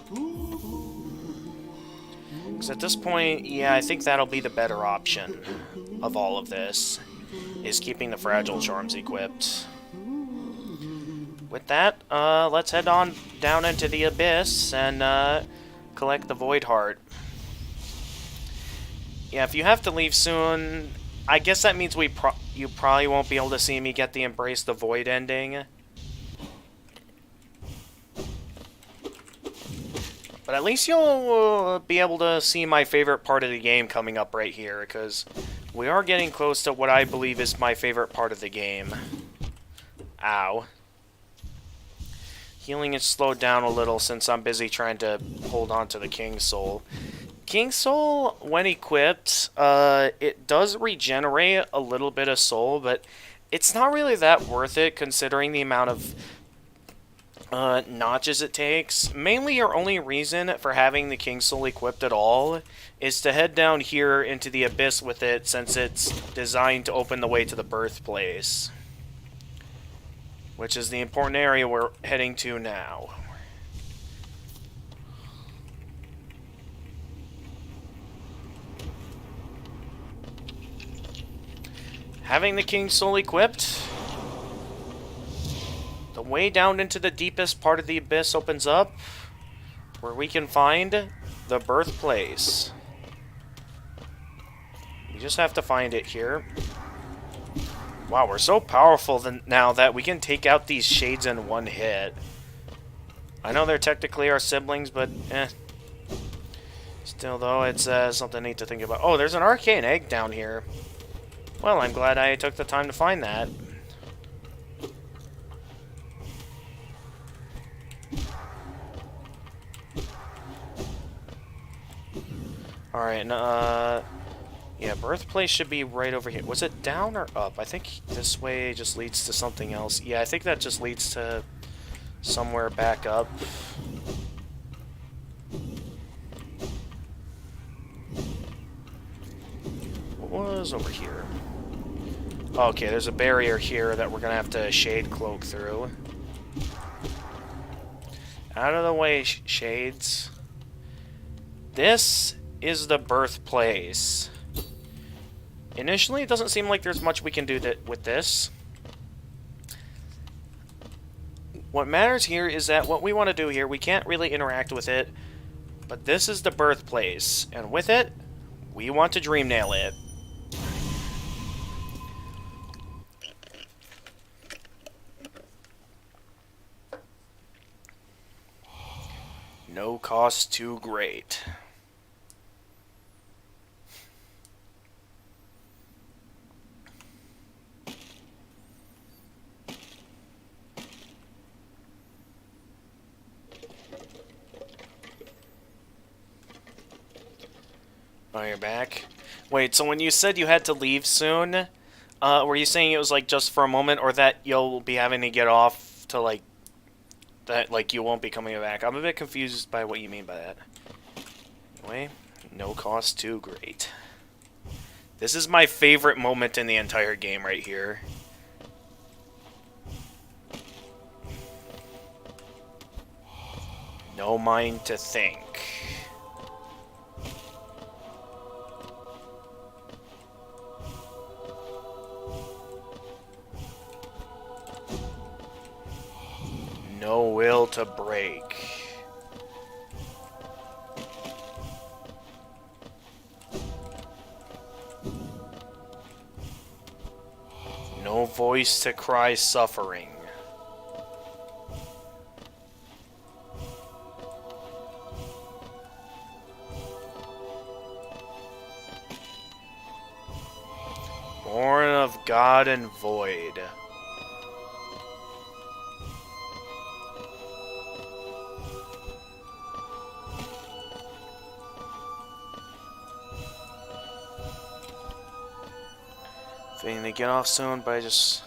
Because at this point, yeah, I think that'll be the better option of all of this, is keeping the Fragile Charms equipped. With that, let's head on down into the Abyss and collect the Void Heart. Yeah, if you have to leave soon, I guess that means you probably won't be able to see me get the Embrace the Void ending. But at least you'll be able to see my favorite part of the game coming up right here, because we are getting close to what I believe is my favorite part of the game. Ow. Healing is slowed down a little since I'm busy trying to hold on to the King Soul. King Soul, when equipped, it does regenerate a little bit of soul, but it's not really that worth it considering the amount of notches it takes. Mainly your only reason for having the King Soul equipped at all is to head down here into the Abyss with it, since it's designed to open the way to the birthplace. Which is the important area we're heading to now. Having the King Soul equipped, the way down into the deepest part of the Abyss opens up, where we can find the birthplace. We just have to find it here. Wow, we're so powerful now that we can take out these shades in one hit. I know they're technically our siblings, but Still, though, it's something neat to think about. Oh, there's an Arcane Egg down here. Well, I'm glad I took the time to find that. Alright, yeah, birthplace should be right over here. Was it down or up? I think this way just leads to something else. Yeah, I think that just leads to somewhere back up. What was over here? Okay, there's a barrier here that we're gonna have to shade cloak through. Out of the way, shades. This is the birthplace. Initially, it doesn't seem like there's much we can do with this. What matters here is that what we want to do here, we can't really interact with it, but this is the birthplace, and with it, we want to dream nail it. No cost too great. Oh, you're back? Wait, so when you said you had to leave soon, were you saying it was like just for a moment, or that you'll be having to get off to like, that like you won't be coming back? I'm a bit confused by what you mean by that. Anyway, no cost too great. This is my favorite moment in the entire game right here. No mind to think. No will to break. No voice to cry suffering. Born of God and void. Fitting to get off soon, but I just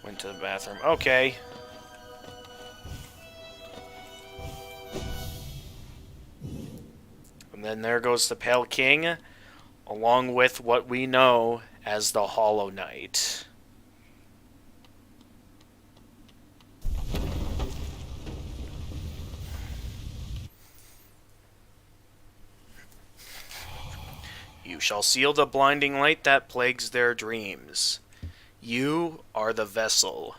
went to the bathroom. Okay. And then there goes the Pale King, along with what we know as the Hollow Knight. You shall seal the blinding light that plagues their dreams. You are the vessel.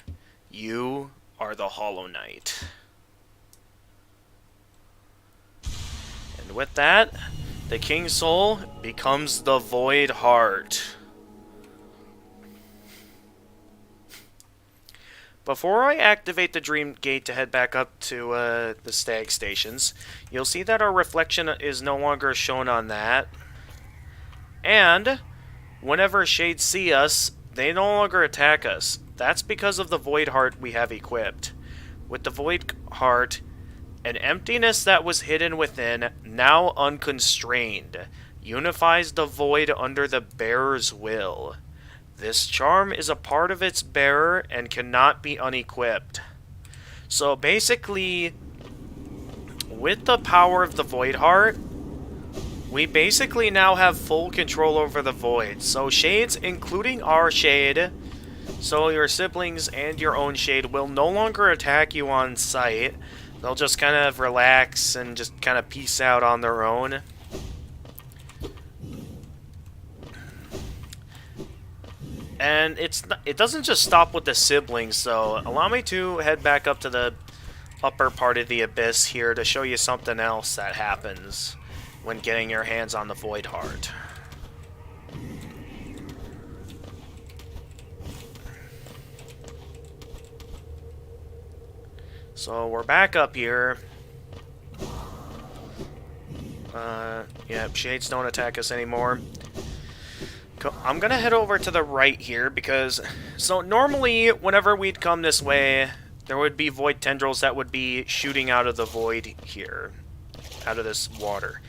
You are the Hollow Knight. And with that, The King's Soul becomes the Void Heart. Before I activate the Dream Gate to head back up to the Stag Stations, you'll see that our reflection is no longer shown on that. And whenever Shades see us, they no longer attack us. That's because of the Void Heart we have equipped. With the Void Heart, an emptiness that was hidden within, now unconstrained, unifies the void under the bearer's will. This charm is a part of its bearer and cannot be unequipped. So basically, with the power of the Void Heart, we basically now have full control over the Void. So Shades, including our Shade, so your siblings and your own Shade, will no longer attack you on sight. They'll just kind of relax and just kind of peace out on their own. And it doesn't just stop with the siblings, so allow me to head back up to the upper part of the Abyss here to show you something else that happens when getting your hands on the Void Heart. So we're back up here. Yeah, Shades don't attack us anymore. I'm gonna head over to the right here because, so normally whenever we'd come this way, there would be void tendrils that would be shooting out of the void here, out of this water.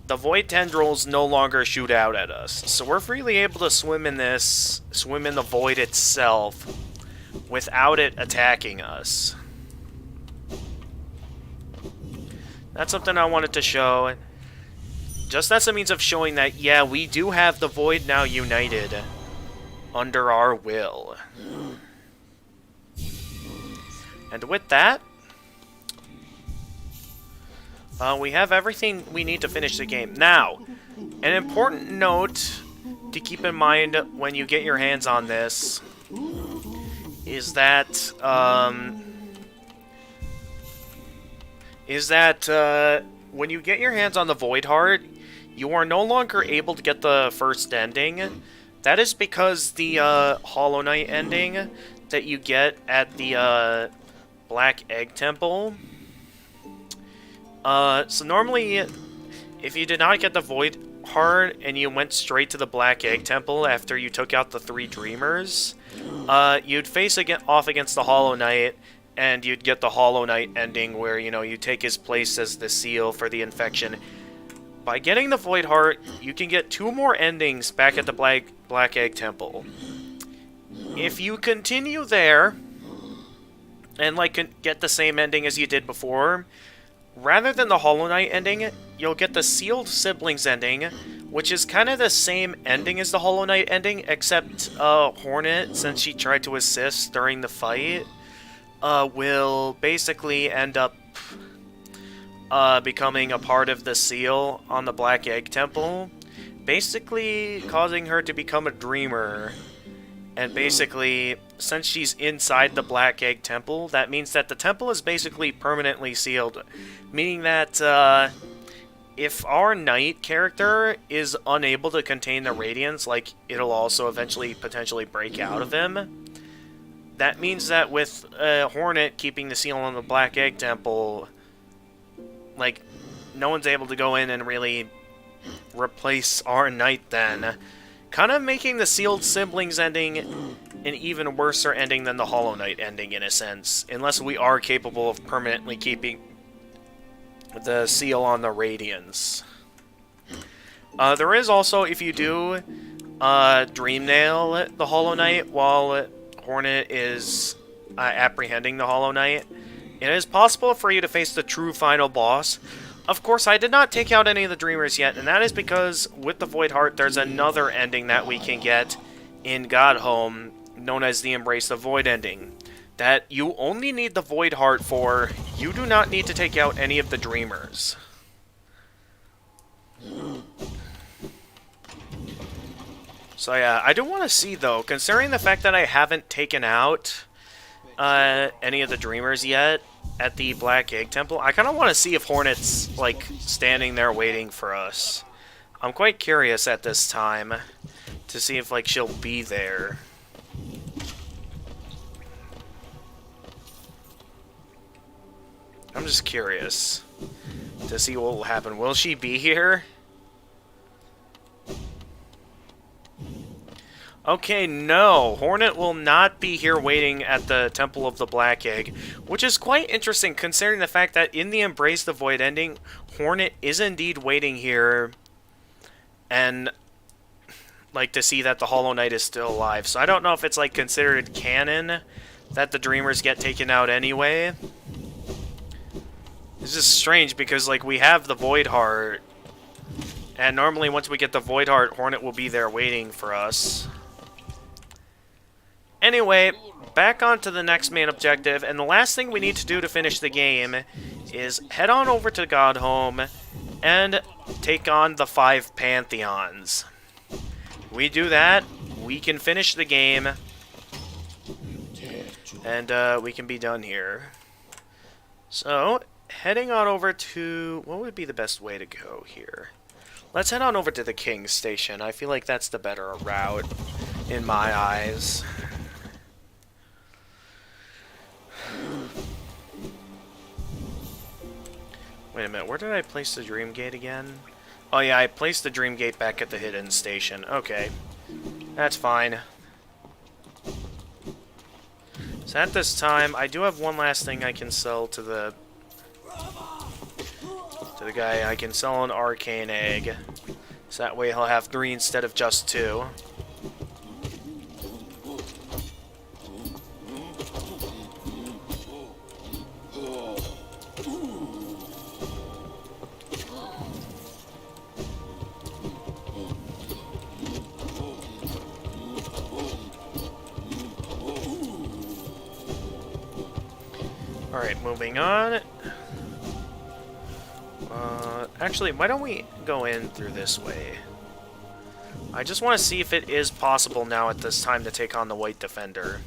The void tendrils no longer shoot out at us, so we're freely able to swim in the void itself without it attacking us. That's something I wanted to show. Just as a means of showing that, yeah, we do have the Void now united under our will. And with that, we have everything we need to finish the game. Now, an important note to keep in mind when you get your hands on this is that, when you get your hands on the Void Heart, you are no longer able to get the first ending. That is because the Hollow Knight ending that you get at the Black Egg Temple. So normally, if you did not get the Void Heart and you went straight to the Black Egg Temple after you took out the 3 Dreamers, you'd face off against the Hollow Knight, and you'd get the Hollow Knight ending where, you know, you take his place as the seal for the infection. By getting the Void Heart, you can get 2 more endings back at the Black Egg Temple. If you continue there, and, like, get the same ending as you did before, rather than the Hollow Knight ending, you'll get the Sealed Siblings ending, which is kind of the same ending as the Hollow Knight ending, except Hornet, since she tried to assist during the fight, will basically end up becoming a part of the seal on the Black Egg Temple, basically causing her to become a dreamer. And basically, since she's inside the Black Egg Temple, that means that the temple is basically permanently sealed, meaning that if our knight character is unable to contain the radiance, like, it'll also eventually potentially break out of him. That means that with Hornet keeping the seal on the Black Egg Temple, like, no one's able to go in and really replace our knight then. Kind of making the Sealed Siblings ending an even worser ending than the Hollow Knight ending, in a sense. Unless we are capable of permanently keeping the seal on the Radiance. There is also, if you do Dream Nail the Hollow Knight while Hornet is apprehending the Hollow Knight, it is possible for you to face the true final boss. Of course, I did not take out any of the Dreamers yet, and that is because with the Void Heart, there's another ending that we can get in Godhome, known as the Embrace the Void ending, that you only need the Void Heart for. You do not need to take out any of the Dreamers. So yeah, I do want to see, though, considering the fact that I haven't taken out any of the Dreamers yet, at the Black Egg Temple. I kind of want to see if Hornet's, like, standing there waiting for us. I'm quite curious at this time to see if, like, she'll be there. I'm just curious to see what will happen. Will she be here? Okay, no. Hornet will not be here waiting at the Temple of the Black Egg, which is quite interesting considering the fact that in the Embrace the Void ending, Hornet is indeed waiting here and, like, to see that the Hollow Knight is still alive. So I don't know if it's, like, considered canon that the Dreamers get taken out anyway. It's just strange because, like, we have the Void Heart, and normally once we get the Void Heart, Hornet will be there waiting for us. Anyway, back on to the next main objective, and the last thing we need to do to finish the game is head on over to Godhome and take on the 5 Pantheons. We do that, we can finish the game, and we can be done here. So, heading on over to... what would be the best way to go here? Let's head on over to the King's Station. I feel like that's the better route in my eyes. Wait a minute, where did I place the Dream Gate again? Oh yeah, I placed the Dream Gate back at the hidden station. Okay, that's fine. So at this time, I do have one last thing I can sell to the guy. I can sell an Arcane Egg. So that way he'll have 3 instead of just 2. Alright, moving on. Actually, why don't we go in through this way? I just want to see if it is possible now at this time to take on the White Defender.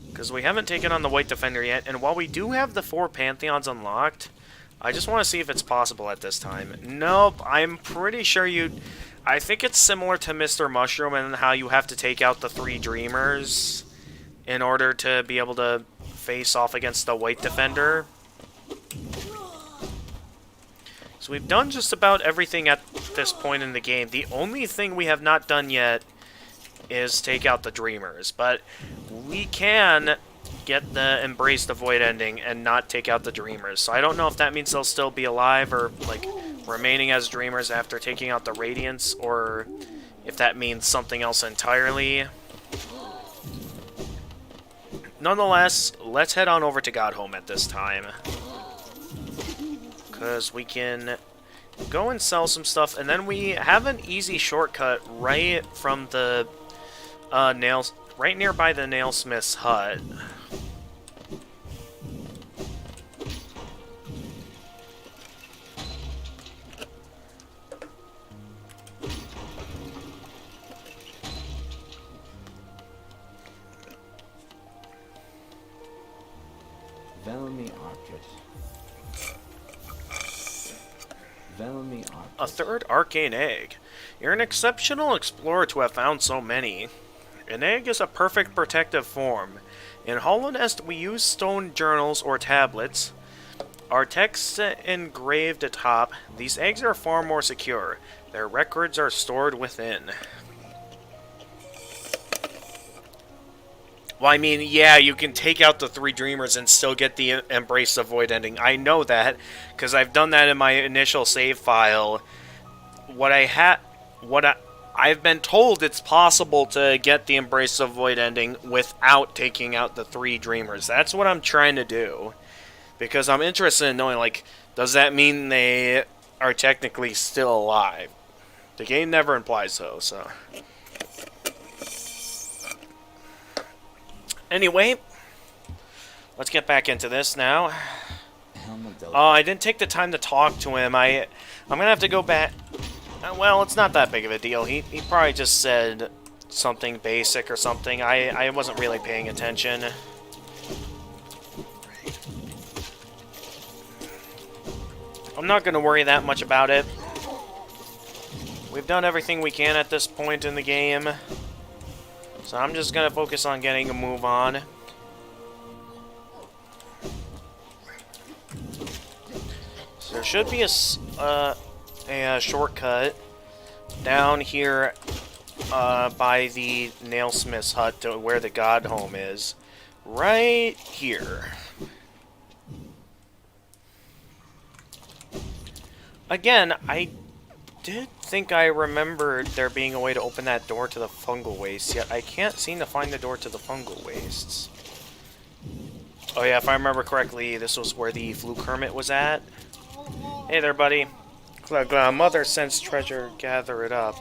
Because we haven't taken on the White Defender yet, and while we do have the 4 Pantheons unlocked, I just want to see if it's possible at this time. Nope, I'm pretty sure I think it's similar to Mr. Mushroom and how you have to take out the 3 Dreamers in order to be able to face off against the White Defender. So we've done just about everything at this point in the game. The only thing we have not done yet is take out the Dreamers, but we can get the Embrace the Void ending and not take out the Dreamers. So I don't know if that means they'll still be alive or, like, remaining as Dreamers after taking out the Radiance, or if that means something else entirely. Nonetheless, let's head on over to Godhome at this time, because we can go and sell some stuff, and then we have an easy shortcut right from the right nearby the nailsmith's hut. A 3rd Arcane Egg. You're an exceptional explorer to have found so many. An egg is a perfect protective form. In Hollow Nest, we use stone journals or tablets. Our texts engraved atop. These eggs are far more secure. Their records are stored within. Well, I mean, yeah, you can take out the 3 Dreamers and still get the Embrace the Void ending. I know that, because I've done that in my initial save file. I've been told it's possible to get the Embrace the Void ending without taking out the 3 Dreamers. That's what I'm trying to do, because I'm interested in knowing, like, does that mean they are technically still alive? The game never implies so. Anyway, let's get back into this now. Oh, I didn't take the time to talk to him. I'm gonna have to go back. Well, it's not that big of a deal. He probably just said something basic or something. I wasn't really paying attention. I'm not going to worry that much about it. We've done everything we can at this point in the game. So I'm just going to focus on getting a move on. So there should be a shortcut down here by the nailsmith's hut to where the god home is. Right here. Again, I did think I remembered there being a way to open that door to the fungal wastes, yet I can't seem to find the door to the fungal wastes. Oh yeah, if I remember correctly, this was where the Fluke Hermit was at. Hey there, buddy. Glah glah, mother sends treasure, gather it up.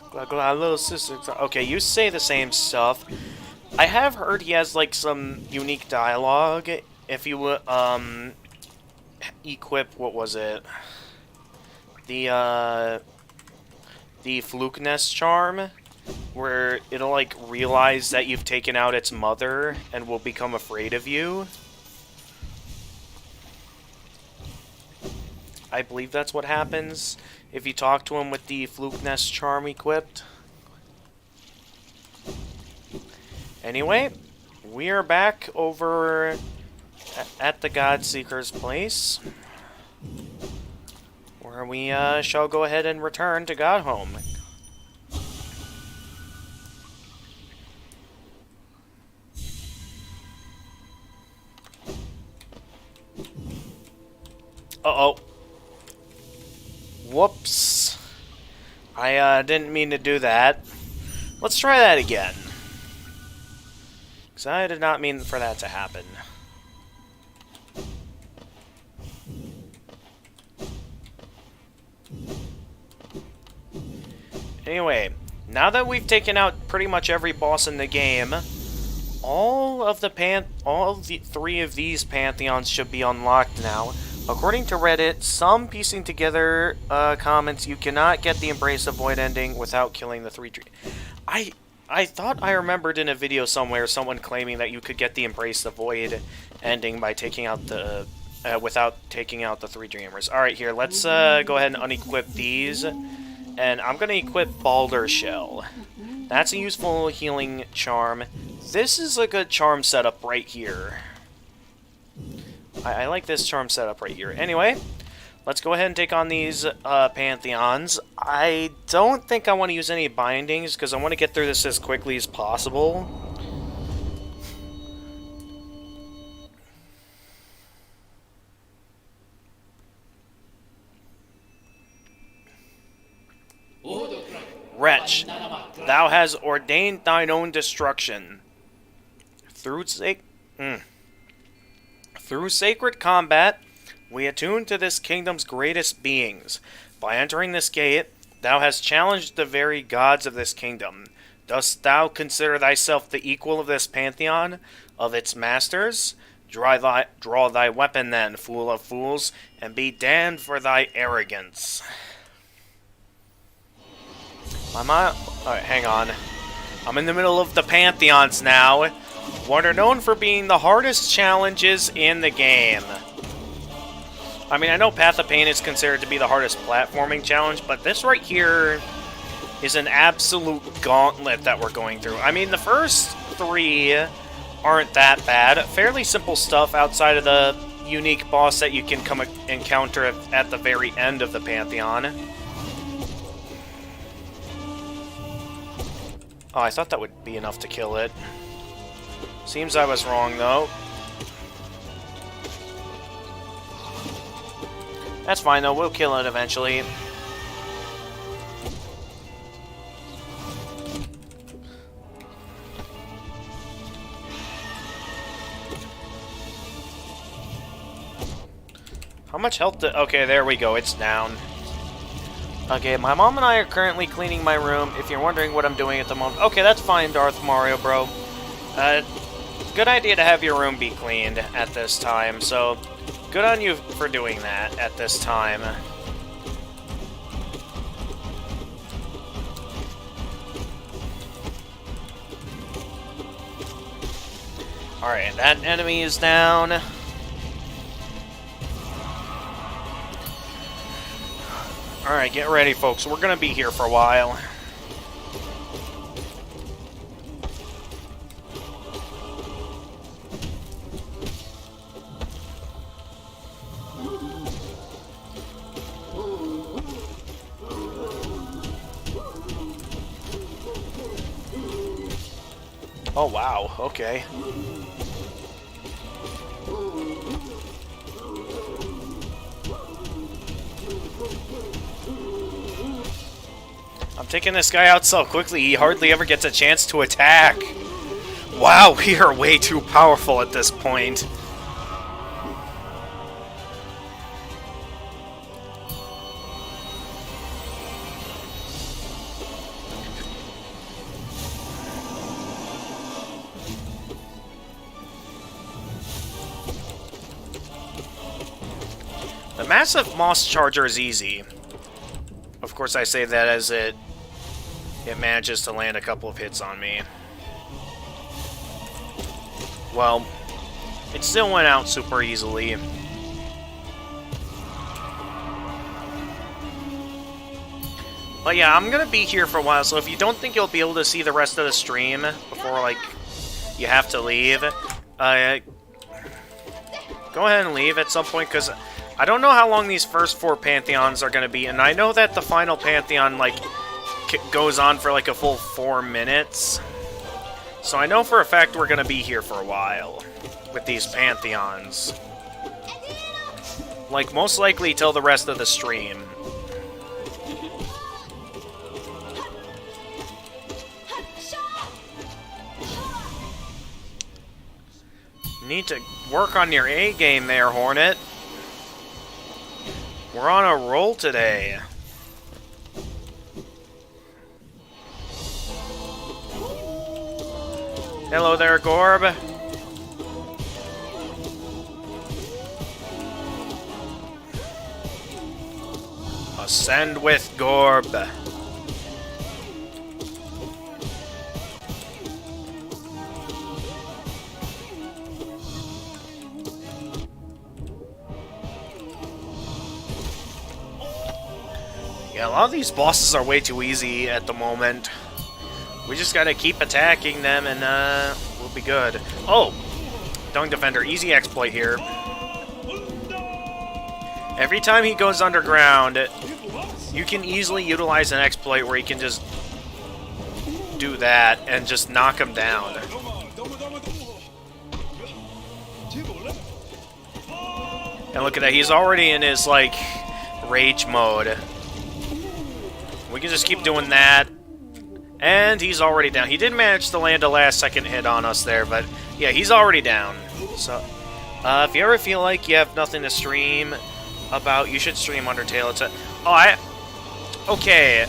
Glah glah, little sister. Okay, you say the same stuff. I have heard he has like some unique dialogue. If you equip, what was it? The Fluke Nest charm, where it'll like realize that you've taken out its mother and will become afraid of you. I believe that's what happens if you talk to him with the Fluke Nest charm equipped. Anyway, we are back over at the Godseeker's place, where we shall go ahead and return to Godhome. Uh-oh. Whoops. I didn't mean to do that. Let's try that again. Because I did not mean for that to happen. Anyway, now that we've taken out pretty much every boss in the game, all the three of these pantheons should be unlocked now. According to Reddit, some piecing together comments, you cannot get the Embrace of Void ending without killing the three dreams. I thought I remembered in a video somewhere someone claiming that you could get the Embrace the Void ending by taking out the without taking out the three dreamers. All right, here, let's go ahead and unequip these. And I'm going to equip Balder Shell. That's a useful healing charm. This is a good charm setup right here. I like this charm setup right here. Anyway, let's go ahead and take on these pantheons. I don't think I want to use any bindings, because I want to get through this as quickly as possible. Wretch, thou hast ordained thine own destruction. Through sacred combat, we attune to this kingdom's greatest beings. By entering this gate, thou hast challenged the very gods of this kingdom. Dost thou consider thyself the equal of this pantheon, of its masters? Draw thy weapon then, fool of fools, and be damned for thy arrogance. Alright, hang on. I'm in the middle of the Pantheons now. What are known for being the hardest challenges in the game. I mean, I know Path of Pain is considered to be the hardest platforming challenge, but this right here is an absolute gauntlet that we're going through. I mean, the first three aren't that bad. Fairly simple stuff outside of the unique boss that you can encounter at the very end of the Pantheon. Oh, I thought that would be enough to kill it. Seems I was wrong, though. That's fine, though. We'll kill it eventually. How much health okay, there we go. It's down. Okay, my mom and I are currently cleaning my room, if you're wondering what I'm doing at the moment. Okay, that's fine, Darth Mario, bro. Good idea to have your room be cleaned at this time, so good on you for doing that at this time. Alright, that enemy is down. Alright, get ready, folks. We're gonna be here for a while. Oh, wow. Okay. I'm taking this guy out so quickly, he hardly ever gets a chance to attack. Wow, we are way too powerful at this point. The massive moss charger is easy. Of course, I say that as it manages to land a couple of hits on me. Well, it still went out super easily. But yeah, I'm gonna be here for a while, so if you don't think you'll be able to see the rest of the stream before, like, you have to leave, go ahead and leave at some point, because I don't know how long these first 4 Pantheons are going to be, and I know that the final Pantheon, like, goes on for, like, a full 4 minutes. So I know for a fact we're going to be here for a while with these Pantheons. Like, most likely till the rest of the stream. You need to work on your A game there, Hornet. We're on a roll today. Hello there, Gorb. Ascend with Gorb. Yeah, a lot of these bosses are way too easy at the moment. We just gotta keep attacking them and we'll be good. Oh! Dung Defender, easy exploit here. Every time he goes underground, you can easily utilize an exploit where he can just do that and just knock him down. And look at that, he's already in his, like, rage mode. We can just keep doing that. And he's already down. He did manage to land a last-second hit on us there, but yeah, he's already down. So, if you ever feel like you have nothing to stream about, you should stream Undertale. Okay.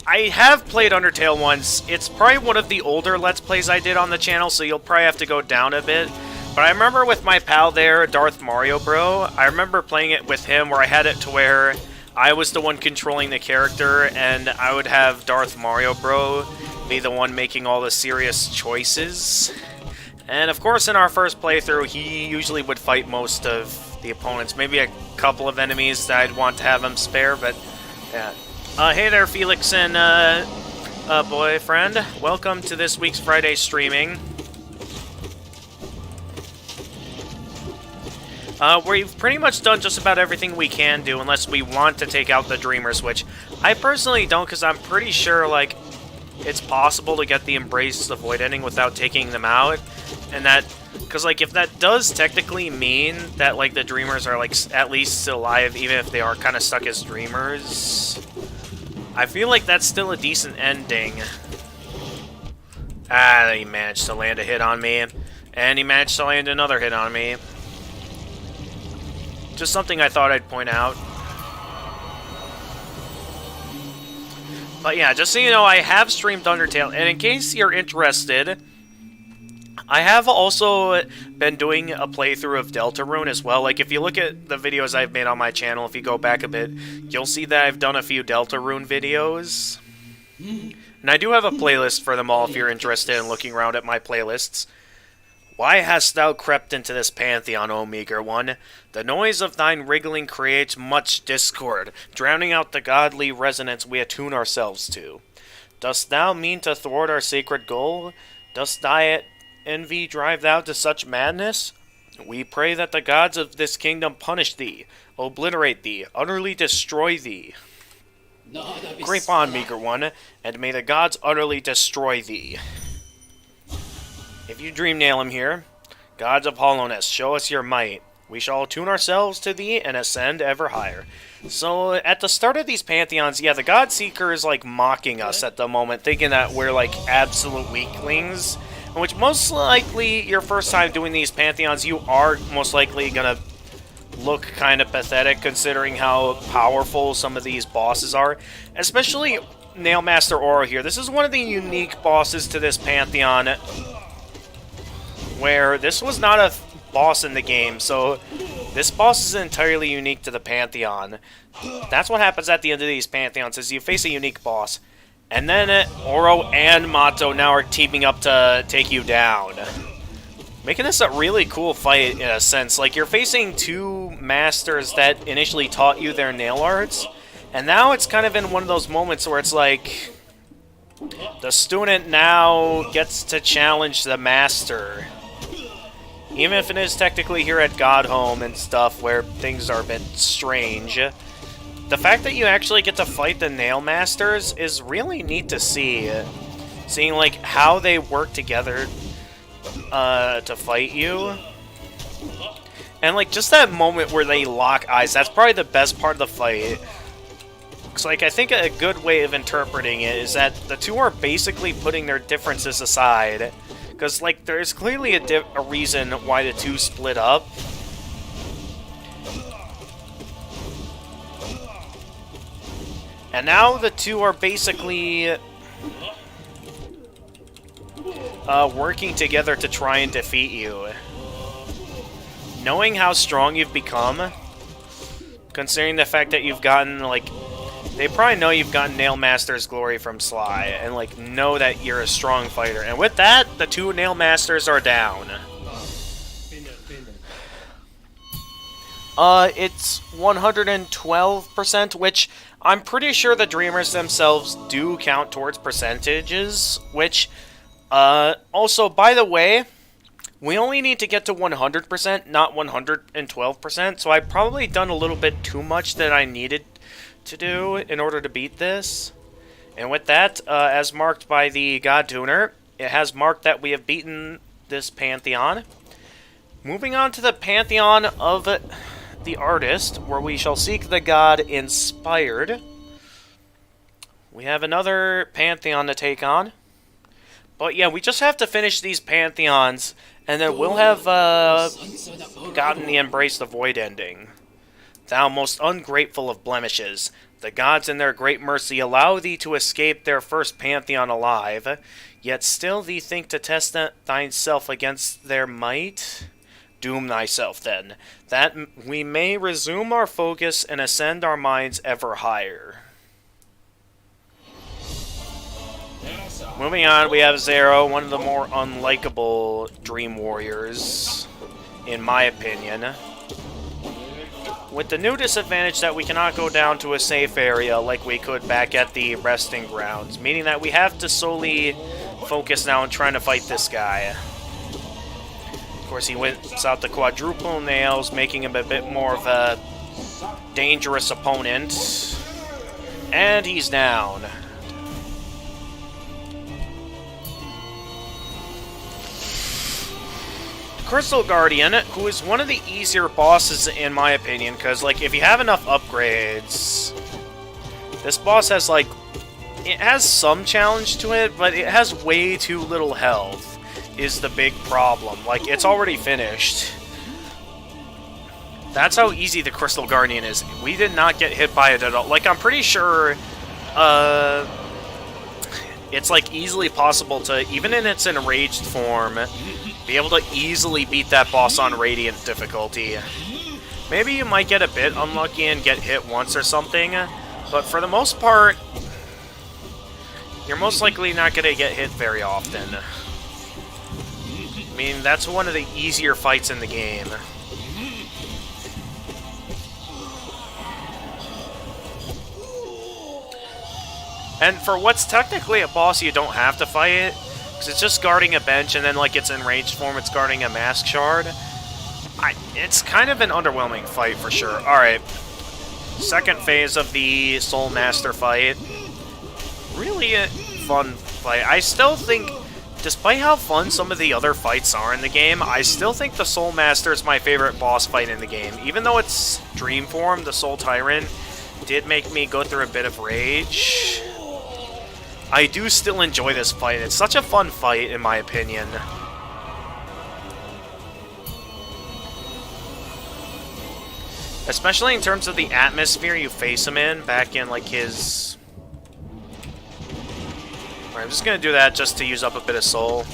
I have played Undertale once. It's probably one of the older Let's Plays I did on the channel, so you'll probably have to go down a bit. But I remember with my pal there, Darth Mario Bro, I remember playing it with him where I had it to where I was the one controlling the character, and I would have Darth Mario Bro be the one making all the serious choices. And of course, in our first playthrough, he usually would fight most of the opponents. Maybe a couple of enemies that I'd want to have him spare, but yeah. Hey there, Felix and boyfriend. Welcome to this week's Friday streaming. We've pretty much done just about everything we can do, unless we want to take out the Dreamers, which I personally don't, because I'm pretty sure, like, it's possible to get the Embrace the Void ending without taking them out, and that, because, like, if that does technically mean that, like, the Dreamers are, like, at least still alive, even if they are kind of stuck as Dreamers, I feel like that's still a decent ending. Ah, he managed to land a hit on me, and he managed to land another hit on me. Just something I thought I'd point out. But yeah, just so you know, I have streamed Undertale, and in case you're interested, I have also been doing a playthrough of Deltarune as well. Like, if you look at the videos I've made on my channel, if you go back a bit, you'll see that I've done a few Deltarune videos. And I do have a playlist for them all if you're interested in looking around at my playlists. Why hast thou crept into this pantheon, O meager one? The noise of thine wriggling creates much discord, drowning out the godly resonance we attune ourselves to. Dost thou mean to thwart our sacred goal? Dost thy envy drive thou to such madness? We pray that the gods of this kingdom punish thee, obliterate thee, utterly destroy thee. Creep on, meager one, and may the gods utterly destroy thee. If you dream nail him here, gods of hollowness, show us your might. We shall attune ourselves to thee and ascend ever higher. So, at the start of these pantheons, yeah, the God Seeker is, like, mocking us at the moment, thinking that we're, like, absolute weaklings. Which, most likely, your first time doing these pantheons, you are most likely gonna look kind of pathetic, considering how powerful some of these bosses are. Especially Nailmaster Oro here. This is one of the unique bosses to this pantheon, where this was not a boss in the game, so this boss is entirely unique to the Pantheon. That's what happens at the end of these Pantheons, is you face a unique boss, and then Oro and Mato now are teaming up to take you down. Making this a really cool fight, in a sense. Like, you're facing two masters that initially taught you their nail arts, and now it's kind of in one of those moments where it's like, the student now gets to challenge the master. Even if it is technically here at Godhome and stuff, where things are a bit strange, the fact that you actually get to fight the Nail Masters is really neat to see. Seeing, like, how they work together to fight you. And, like, just that moment where they lock eyes, that's probably the best part of the fight. Because, like, I think a good way of interpreting it is that the two are basically putting their differences aside. Because, like, there's clearly a reason why the two split up. And now the two are basically working together to try and defeat you. Knowing how strong you've become, considering the fact that you've gotten, like, they probably know you've gotten Nail Master's glory from Sly, and, like, know that you're a strong fighter. And with that, the two Nail Masters are down. It's 112%, which I'm pretty sure the Dreamers themselves do count towards percentages, which, also, by the way, we only need to get to 100%, not 112%, so I've probably done a little bit too much that I needed to do in order to beat this. And with that, as marked by the God Tuner, it has marked that we have beaten this Pantheon. Moving on to the Pantheon of the Artist, where we shall seek the God Inspired. We have another Pantheon to take on. But yeah, we just have to finish these Pantheons, and then we'll have gotten the Embrace the Void ending. Thou most ungrateful of blemishes, the gods in their great mercy allow thee to escape their first Pantheon alive, yet still thee think to test thyself against their might? Doom thyself, then, that we may resume our focus and ascend our minds ever higher. Moving on, we have Zero, one of the more unlikable Dream Warriors, in my opinion. With the new disadvantage that we cannot go down to a safe area like we could back at the resting grounds, meaning that we have to solely focus now on trying to fight this guy. Of course, he whips out the quadruple nails, making him a bit more of a dangerous opponent. And he's down. Crystal Guardian, who is one of the easier bosses in my opinion, because, like, if you have enough upgrades, this boss has, like, it has some challenge to it, but it has way too little health, is the big problem. Like, it's already finished. That's how easy the Crystal Guardian is. We did not get hit by it at all. Like, I'm pretty sure, it's, like, easily possible to, even in its enraged form, be able to easily beat that boss on Radiant difficulty. Maybe you might get a bit unlucky and get hit once or something, but for the most part, you're most likely not going to get hit very often. mean, that's one of the easier fights in the game. And for what's technically a boss, you don't have to fight it, because it's just guarding a bench, and then, like, it's in ranged form, it's guarding a mask shard. It's kind of an underwhelming fight, for sure. Alright. Second phase of the Soul Master fight. Really a fun fight. I still think, despite how fun some of the other fights are in the game, I still think the Soul Master is my favorite boss fight in the game. Even though it's Dream Form, the Soul Tyrant did make me go through a bit of rage. I do still enjoy this fight. It's such a fun fight, in my opinion. Especially in terms of the atmosphere you face him in, back in, like, his... Alright, I'm just gonna do that just to use up a bit of soul.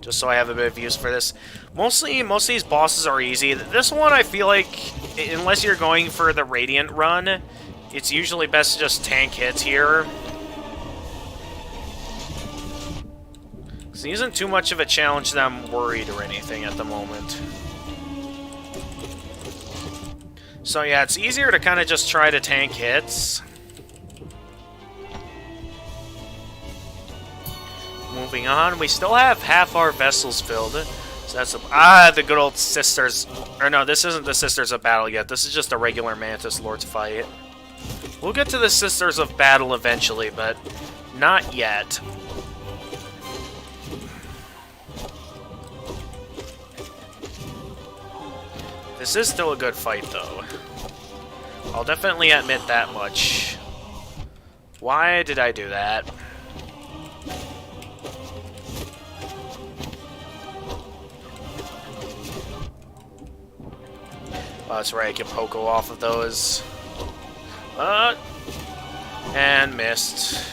Just so I have a bit of use for this. Most of these bosses are easy. This one, I feel like, unless you're going for the Radiant run, it's usually best to just tank hits here. Because he isn't too much of a challenge that I'm worried or anything at the moment. So yeah, it's easier to kind of just try to tank hits. Moving on, we still have half our vessels filled. So that's the good old Sisters. Or no, this isn't the Sisters of Battle yet. This is just a regular Mantis Lord's fight. We'll get to the Sisters of Battle eventually, but not yet. This is still a good fight, though. I'll definitely admit that much. Why did I do that? Oh, that's right, I can Poco off of those. And missed.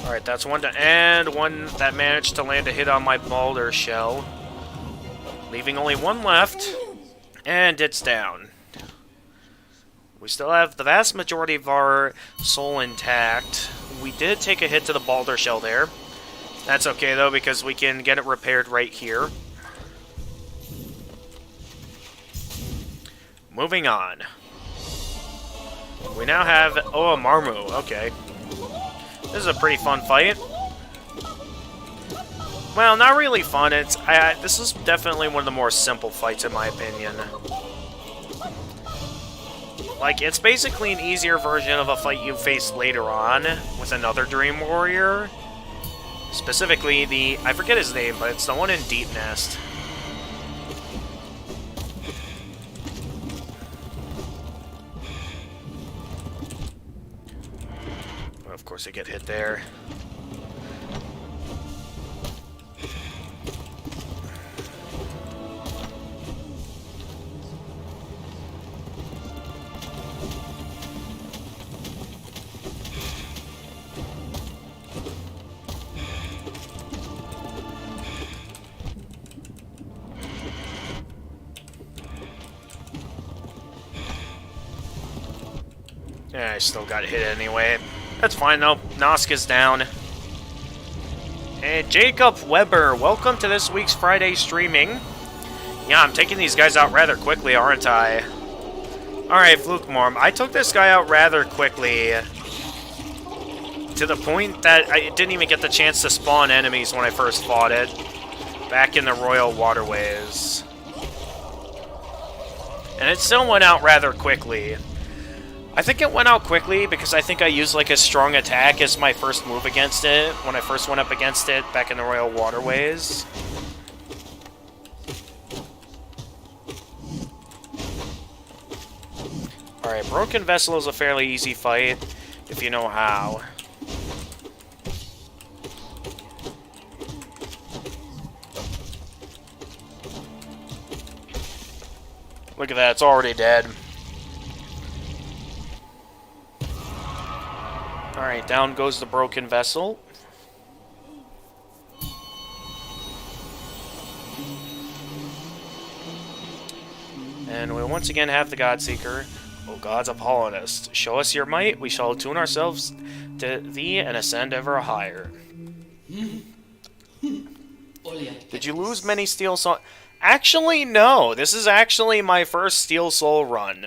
Alright, that's one that managed to land a hit on my Boulder Shell. Leaving only one left. And it's down. We still have the vast majority of our soul intact. We did take a hit to the Boulder Shell there. That's okay, though, because we can get it repaired right here. Moving on. We now have... Oh, a Marmu. Okay. This is a pretty fun fight. Well, not really fun. This is definitely one of the more simple fights, in my opinion. Like, it's basically an easier version of a fight you face later on with another Dream Warrior. Specifically the... I forget his name, but it's the one in Deep Nest. Of course, I get hit there. Yeah, I still got hit anyway. That's fine, though. Noska's down. Hey, Jacob Weber, welcome to this week's Friday streaming. Yeah, I'm taking these guys out rather quickly, aren't I? Alright, Fluke Arm. I took this guy out rather quickly. To the point that I didn't even get the chance to spawn enemies when I first fought it. Back in the Royal Waterways. And it still went out rather quickly. I think it went out quickly because I think I used like a strong attack as my first move against it when I first went up against it back in the Royal Waterways. Alright, Broken Vessel is a fairly easy fight if you know how. Look at that, it's already dead. Alright, down goes the Broken Vessel. And we once again have the Godseeker. O gods Apollonists, show us your might, we shall attune ourselves to thee and ascend ever higher. Did you lose many Steel Soul? Actually, no. This is actually my first Steel Soul run.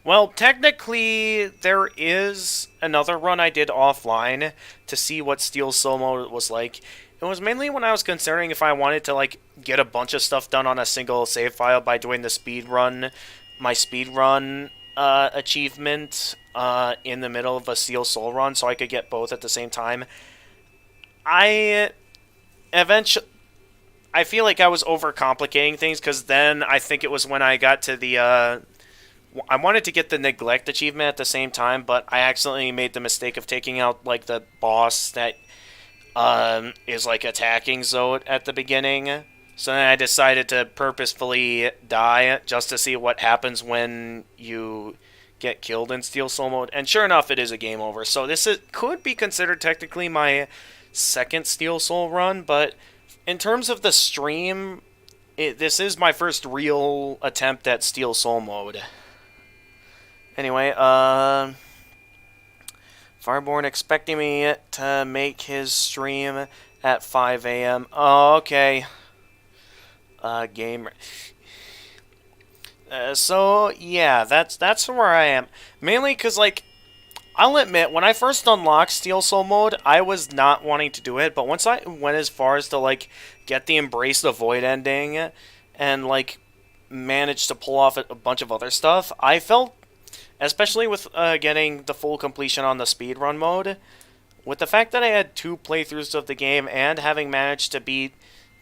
Well, technically, there is another run I did offline to see what Steel Soul mode was like. It was mainly when I was considering if I wanted to, like, get a bunch of stuff done on a single save file by doing the speed run, my speed run achievement in the middle of a Steel Soul run, so I could get both at the same time. I feel like I was overcomplicating things, because then I think it was when I got to the, I wanted to get the Neglect achievement at the same time, but I accidentally made the mistake of taking out, like, the boss that is, like, attacking Zote at the beginning. So then I decided to purposefully die just to see what happens when you get killed in Steel Soul mode. And sure enough, it is a game over. So this could be considered technically my second Steel Soul run, but in terms of the stream, this is my first real attempt at Steel Soul mode. Anyway, Fireborn expecting me to make his stream at 5 a.m. Oh, okay. Game. So, yeah, that's where I am. Mainly because, like, I'll admit, when I first unlocked Steel Soul mode, I was not wanting to do it, but once I went as far as to, like, get the Embrace the Void ending, and, like, managed to pull off a bunch of other stuff, I felt, especially with getting the full completion on the speedrun mode, with the fact that I had 2 playthroughs of the game, and having managed to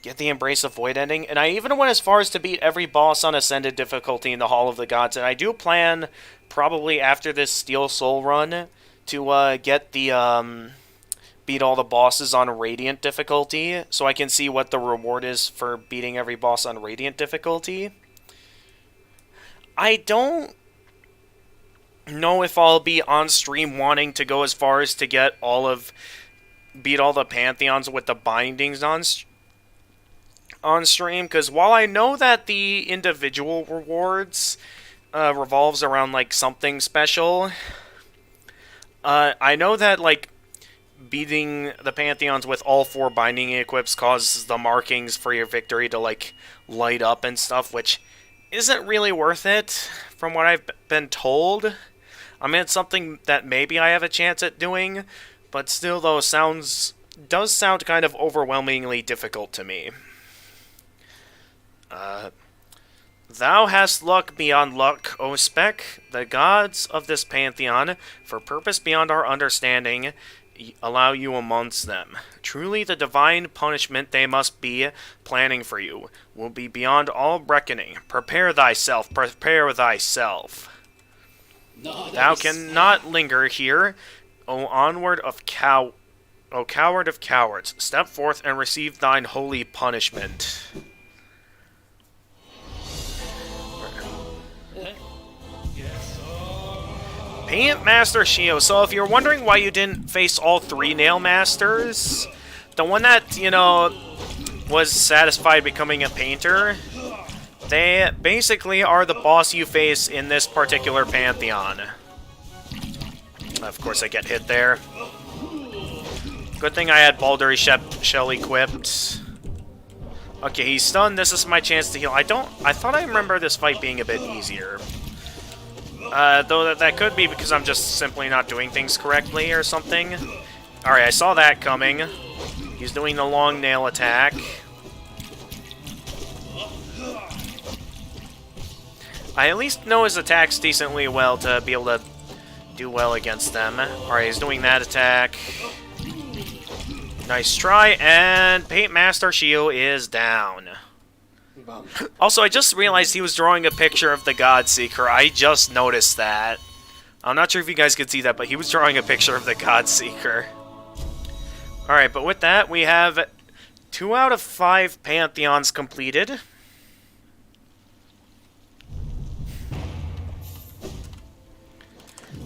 get the Embrace the Void ending, and I even went as far as to beat every boss on Ascended difficulty in the Hall of the Gods, and I do plan, probably after this Steel Soul run, to get the, beat all the bosses on Radiant difficulty, so I can see what the reward is for beating every boss on Radiant difficulty. I don't know if I'll be on stream wanting to go as far as to beat all the Pantheons with the bindings on stream, because while I know that the individual rewards revolves around, like, something special, I know that, like, beating the Pantheons with all 4 binding equips causes the markings for your victory to, like, light up and stuff, which isn't really worth it, from what I've been told. I mean, it's something that maybe I have a chance at doing, but still, though, does sound kind of overwhelmingly difficult to me. Thou hast luck beyond luck, O Spec. The gods of this pantheon, for purpose beyond our understanding, allow you amongst them. Truly the divine punishment they must be planning for you will be beyond all reckoning. Prepare thyself, prepare thyself. No, thou cannot linger here, O onward of O coward of cowards. Step forth and receive thine holy punishment. Paint Master Shio. So if you're wondering why you didn't face all 3 Nail Masters, the one that, you know, was satisfied becoming a painter, they basically are the boss you face in this particular Pantheon. Of course I get hit there. Good thing I had Baldur's Shell equipped. Okay, he's stunned. This is my chance to heal. I thought I remember this fight being a bit easier. Though that could be because I'm just simply not doing things correctly or something. Alright, I saw that coming. He's doing the long nail attack. I at least know his attacks decently well to be able to do well against them. Alright, he's doing that attack. Nice try, and Paint Master Shio is down. Also, I just realized he was drawing a picture of the Godseeker. I just noticed that. I'm not sure if you guys could see that, but he was drawing a picture of the Godseeker. Alright, but with that, we have 2 out of 5 Pantheons completed.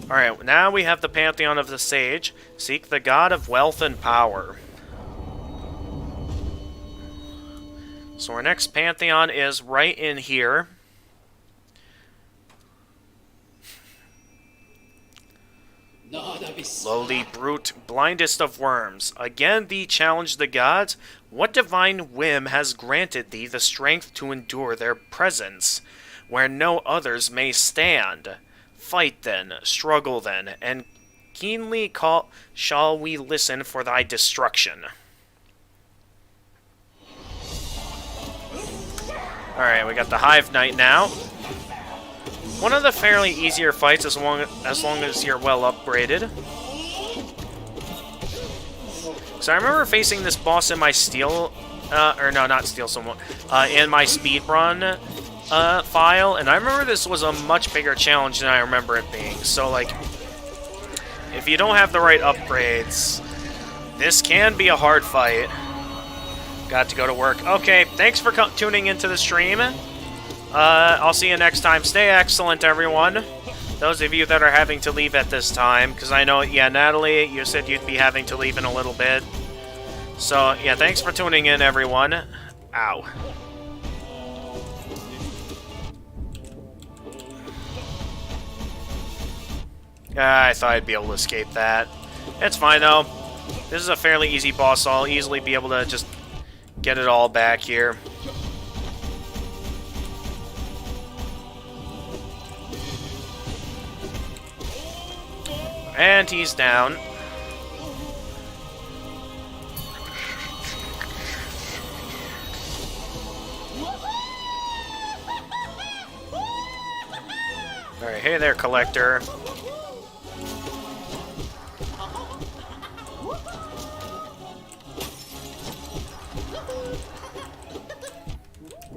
Alright, now we have the Pantheon of the Sage. Seek the God of Wealth and Power. So our next Pantheon is right in here. Lowly brute, blindest of worms, again thee challenge the gods? What divine whim has granted thee the strength to endure their presence, where no others may stand? Fight then, struggle then, and keenly shall we listen for thy destruction. Alright, we got the Hive Knight now. One of the fairly easier fights as long as you're well upgraded. So I remember facing this boss in my steel, or no, not steel, someone, in my speedrun file, and I remember this was a much bigger challenge than I remember it being. So, like, if you don't have the right upgrades, this can be a hard fight. Got to go to work. Okay, thanks for tuning into the stream. I'll see you next time. Stay excellent, everyone. Those of you that are having to leave at this time, because I know, yeah, Natalie, you said you'd be having to leave in a little bit. So, yeah, thanks for tuning in, everyone. Ow. I thought I'd be able to escape that. It's fine, though. This is a fairly easy boss, so I'll easily be able to just get it all back here. And he's down. Alright, hey there, Collector.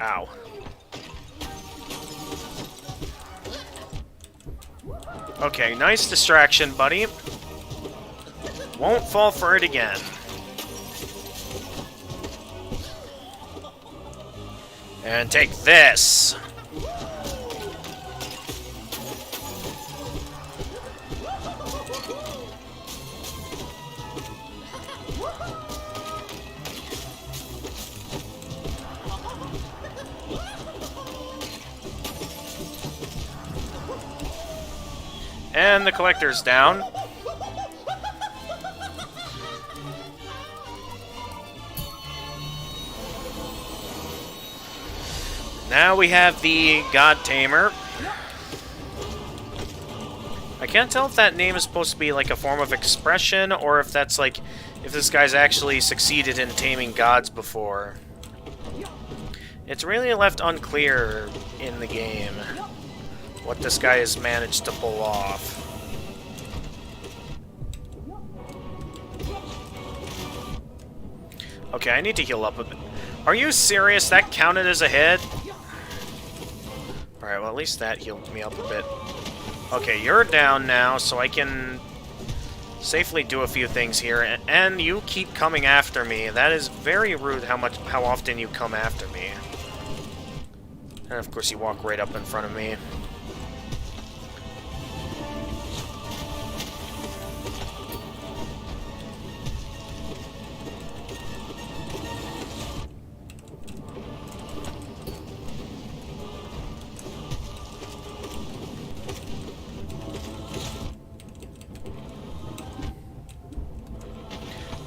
Ow. Okay, nice distraction, buddy. Won't fall for it again. And take this. And the Collector's down. Now we have the God Tamer. I can't tell if that name is supposed to be like a form of expression, or if that's like, if this guy's actually succeeded in taming gods before. It's really left unclear in the game what this guy has managed to pull off. Okay, I need to heal up a bit. Are you serious? That counted as a hit? Alright, well at least that healed me up a bit. Okay, you're down now, so I can safely do a few things here, and you keep coming after me. That is very rude how often you come after me. And of course you walk right up in front of me.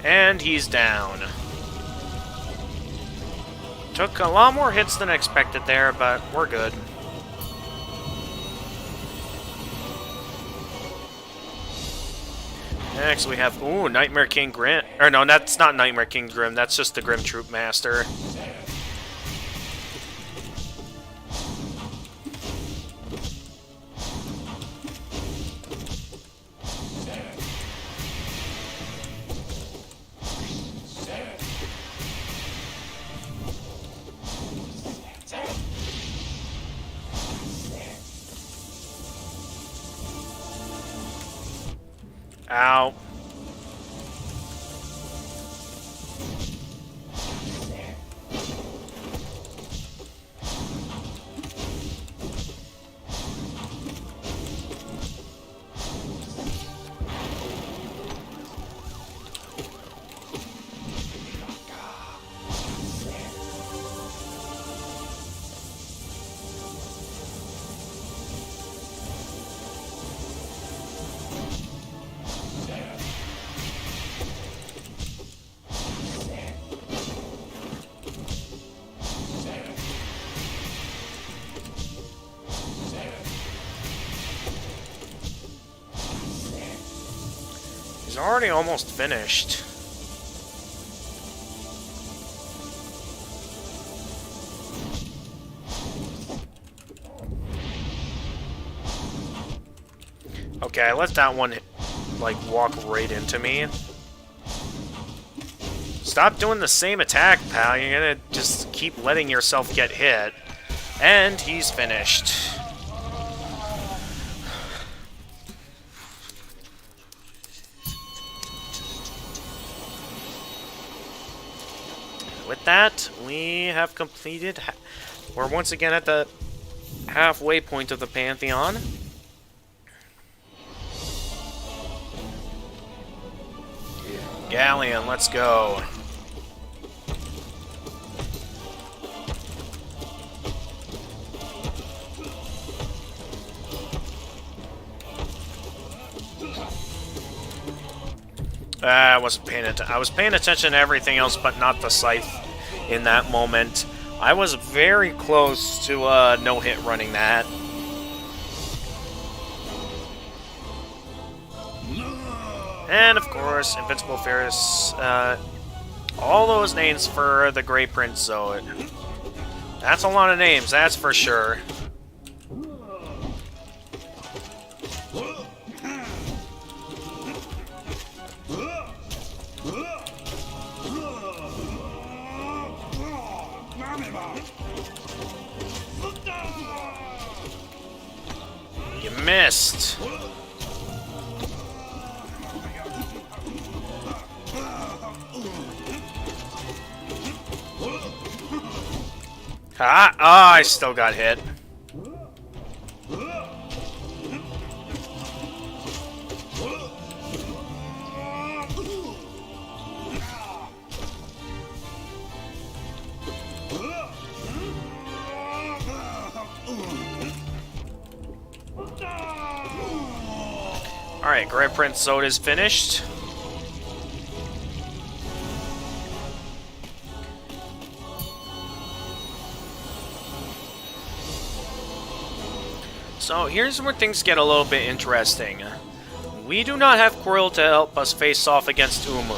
And he's down. Took a lot more hits than expected there, but we're good. Next we have, ooh, Nightmare King Grim. Or no, that's not Nightmare King Grim, that's just the Grim Troop Master. Ow. He's already almost finished. Okay, I let that one, like, walk right into me. Stop doing the same attack, pal. You're gonna just keep letting yourself get hit. And he's finished. With that, we have completed... We're once again at the halfway point of the Pantheon. Galleon, let's go. I wasn't paying attention. I was paying attention to everything else, but not the scythe in that moment. I was very close to no-hit running that. And, of course, Invincible Fierce. All those names for the Grey Prince Zoe. That's a lot of names, that's for sure. You missed. Ah! Oh, I still got hit. Alright, Grey Prince Soda's finished. So here's where things get a little bit interesting. We do not have Coil to help us face off against Umu.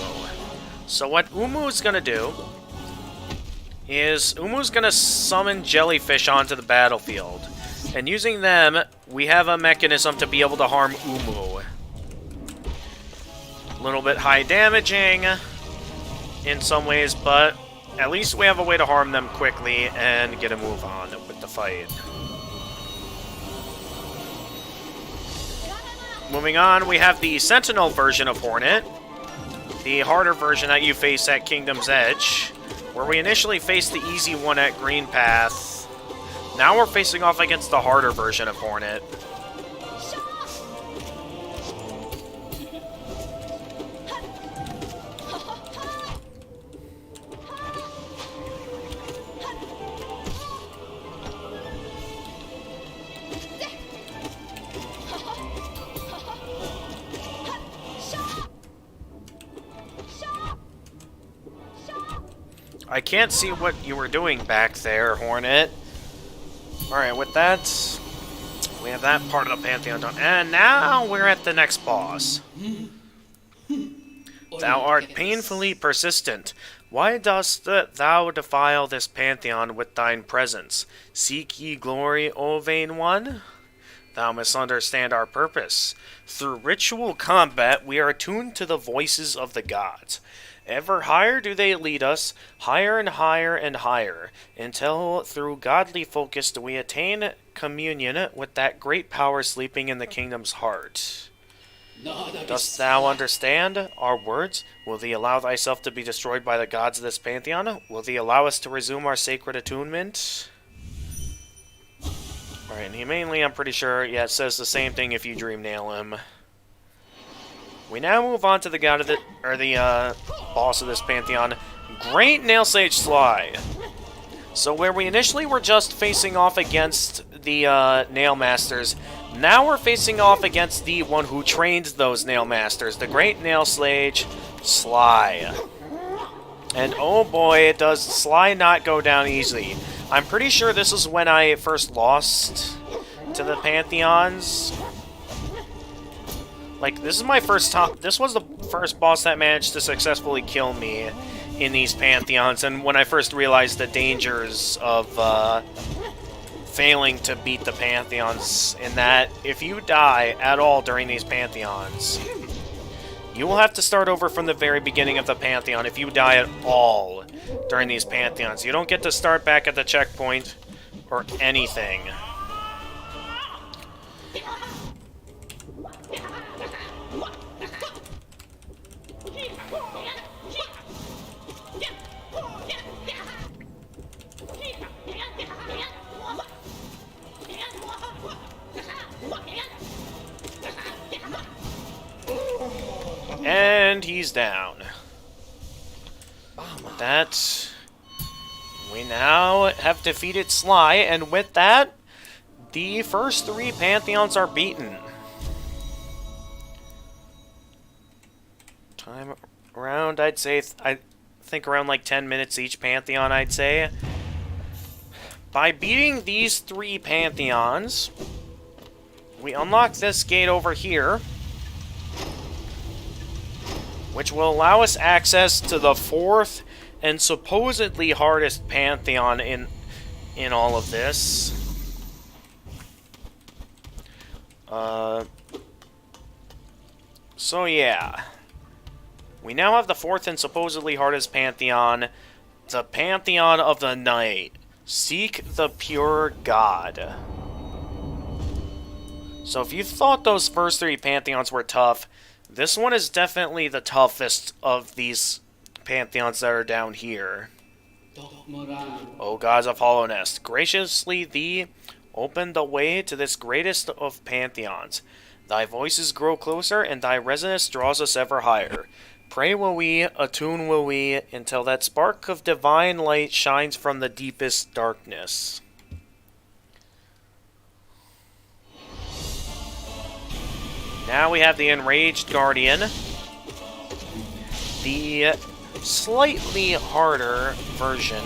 So what Umu's gonna do is Umu's gonna summon jellyfish onto the battlefield. And using them, we have a mechanism to be able to harm Umu. A little bit high damaging in some ways, but at least we have a way to harm them quickly and get a move on with the fight. Moving on, we have the Sentinel version of Hornet, the harder version that you face at Kingdom's Edge, where we initially faced the easy one at Green Path. Now we're facing off against the harder version of Hornet. I can't see what you were doing back there, Hornet. Alright, with that, we have that part of the Pantheon done. And now we're at the next boss. Thou art painfully persistent. Why dost thou defile this Pantheon with thine presence? Seek ye glory, O vain one? Thou misunderstand our purpose. Through ritual combat, we are attuned to the voices of the gods. Ever higher do they lead us, higher and higher and higher, until through godly focus do we attain communion with that great power sleeping in the kingdom's heart. Dost thou understand our words? Will thee allow thyself to be destroyed by the gods of this pantheon? Will thee allow us to resume our sacred attunement? Alright, and humanely, I'm pretty sure, yeah, it says the same thing if you dream nail him. We now move on to the god of the, boss of this pantheon, Great Nail Sage Sly. So where we initially were just facing off against the Nail Masters, now we're facing off against the one who trained those Nail Masters, the Great Nail Sage Sly. And oh boy, does Sly not go down easily. I'm pretty sure this is when I first lost to the Pantheons. Like, this is my first time... This was the first boss that managed to successfully kill me in these Pantheons, and when I first realized the dangers of, failing to beat the Pantheons, in that if you die at all during these Pantheons, you will have to start over from the very beginning of the Pantheon if you die at all during these Pantheons. You don't get to start back at the checkpoint or anything. And he's down. That... We now have defeated Sly, and with that, the first 3 Pantheons are beaten. Time around, I'd say, I think around like 10 minutes each Pantheon, I'd say. By beating these 3 Pantheons, we unlock this gate over here, which will allow us access to the 4th and supposedly hardest Pantheon in all of this. So yeah. We now have the 4th and supposedly hardest Pantheon, the Pantheon of the Night. Seek the Pure God. So if you thought those first 3 Pantheons were tough, this one is definitely the toughest of these Pantheons that are down here. O gods of Hollownest, graciously thee open the way to this greatest of Pantheons. Thy voices grow closer, and thy resonance draws us ever higher. Pray will we, attune will we, until that spark of divine light shines from the deepest darkness. Now we have the Enraged Guardian, the slightly harder version.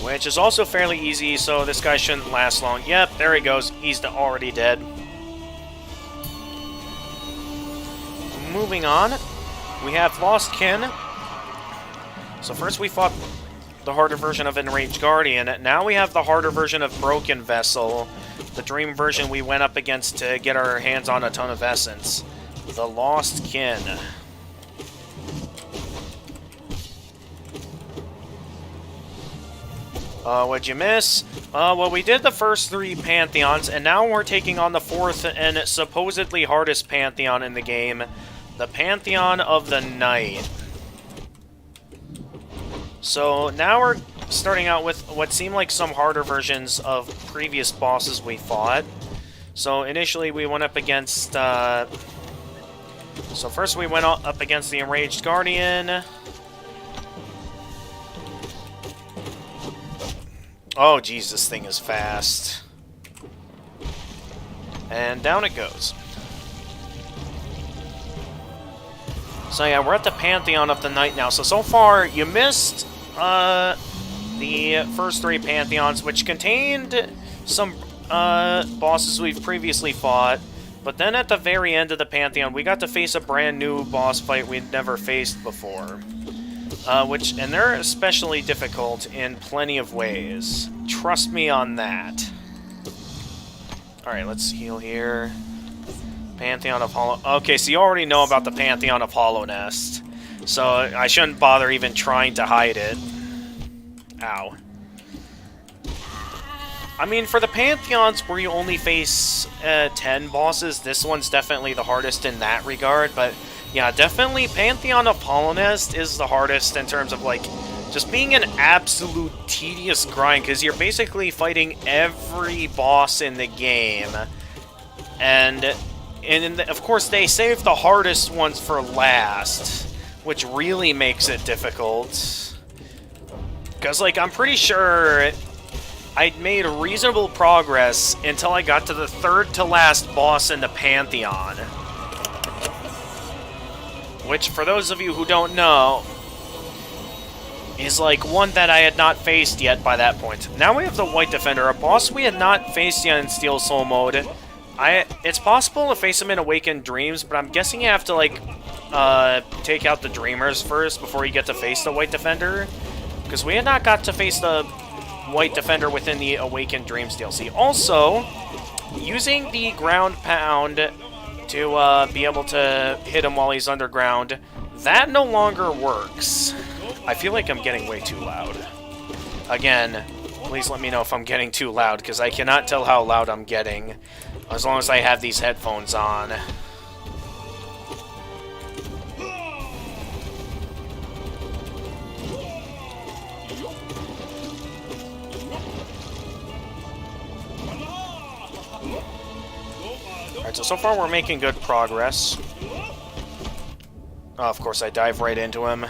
Which is also fairly easy, so this guy shouldn't last long. Yep, there he goes. He's already dead. Moving on, we have Lost Kin. So first we fought the harder version of Enraged Guardian. Now we have the harder version of Broken Vessel. The dream version we went up against to get our hands on a ton of essence. The Lost Kin. What'd you miss? Well, we did the first 3 Pantheons, and now we're taking on the 4th and supposedly hardest Pantheon in the game. The Pantheon of the Night. So now we're starting out with what seem like some harder versions of previous bosses we fought. So initially we went up against... So first we went up against the Enraged Guardian. Oh, jeez, this thing is fast. And down it goes. So yeah, we're at the Pantheon of the Night now. So far, you missed the first 3 Pantheons, which contained some bosses we've previously fought. But then at the very end of the Pantheon, we got to face a brand new boss fight we'd never faced before. And they're especially difficult in plenty of ways. Trust me on that. Alright, let's heal here. Pantheon of Hollow... Okay, so you already know about the Pantheon of Hollownest. So I shouldn't bother even trying to hide it. Ow. I mean, for the Pantheons where you only face 10 bosses, this one's definitely the hardest in that regard, but... Yeah, definitely Pantheon of Hollownest is the hardest in terms of, like, just being an absolute tedious grind, because you're basically fighting every boss in the game. And of course, they save the hardest ones for last, which really makes it difficult. Because, like, I'm pretty sure I'd made reasonable progress until I got to the 3rd to last boss in the Pantheon. Which, for those of you who don't know, is like one that I had not faced yet by that point. Now we have the White Defender, a boss we had not faced yet in Steel Soul mode. It's possible to face him in Awakened Dreams, but I'm guessing you have to like take out the Dreamers first before you get to face the White Defender, because we had not got to face the White Defender within the Awakened Dreams DLC. Also, using the Ground Pound to be able to hit him while he's underground, that no longer works. I feel like I'm getting way too loud. Again, please let me know if I'm getting too loud, because I cannot tell how loud I'm getting as long as I have these headphones on. Alright, so far we're making good progress. Oh, of course I dive right into him.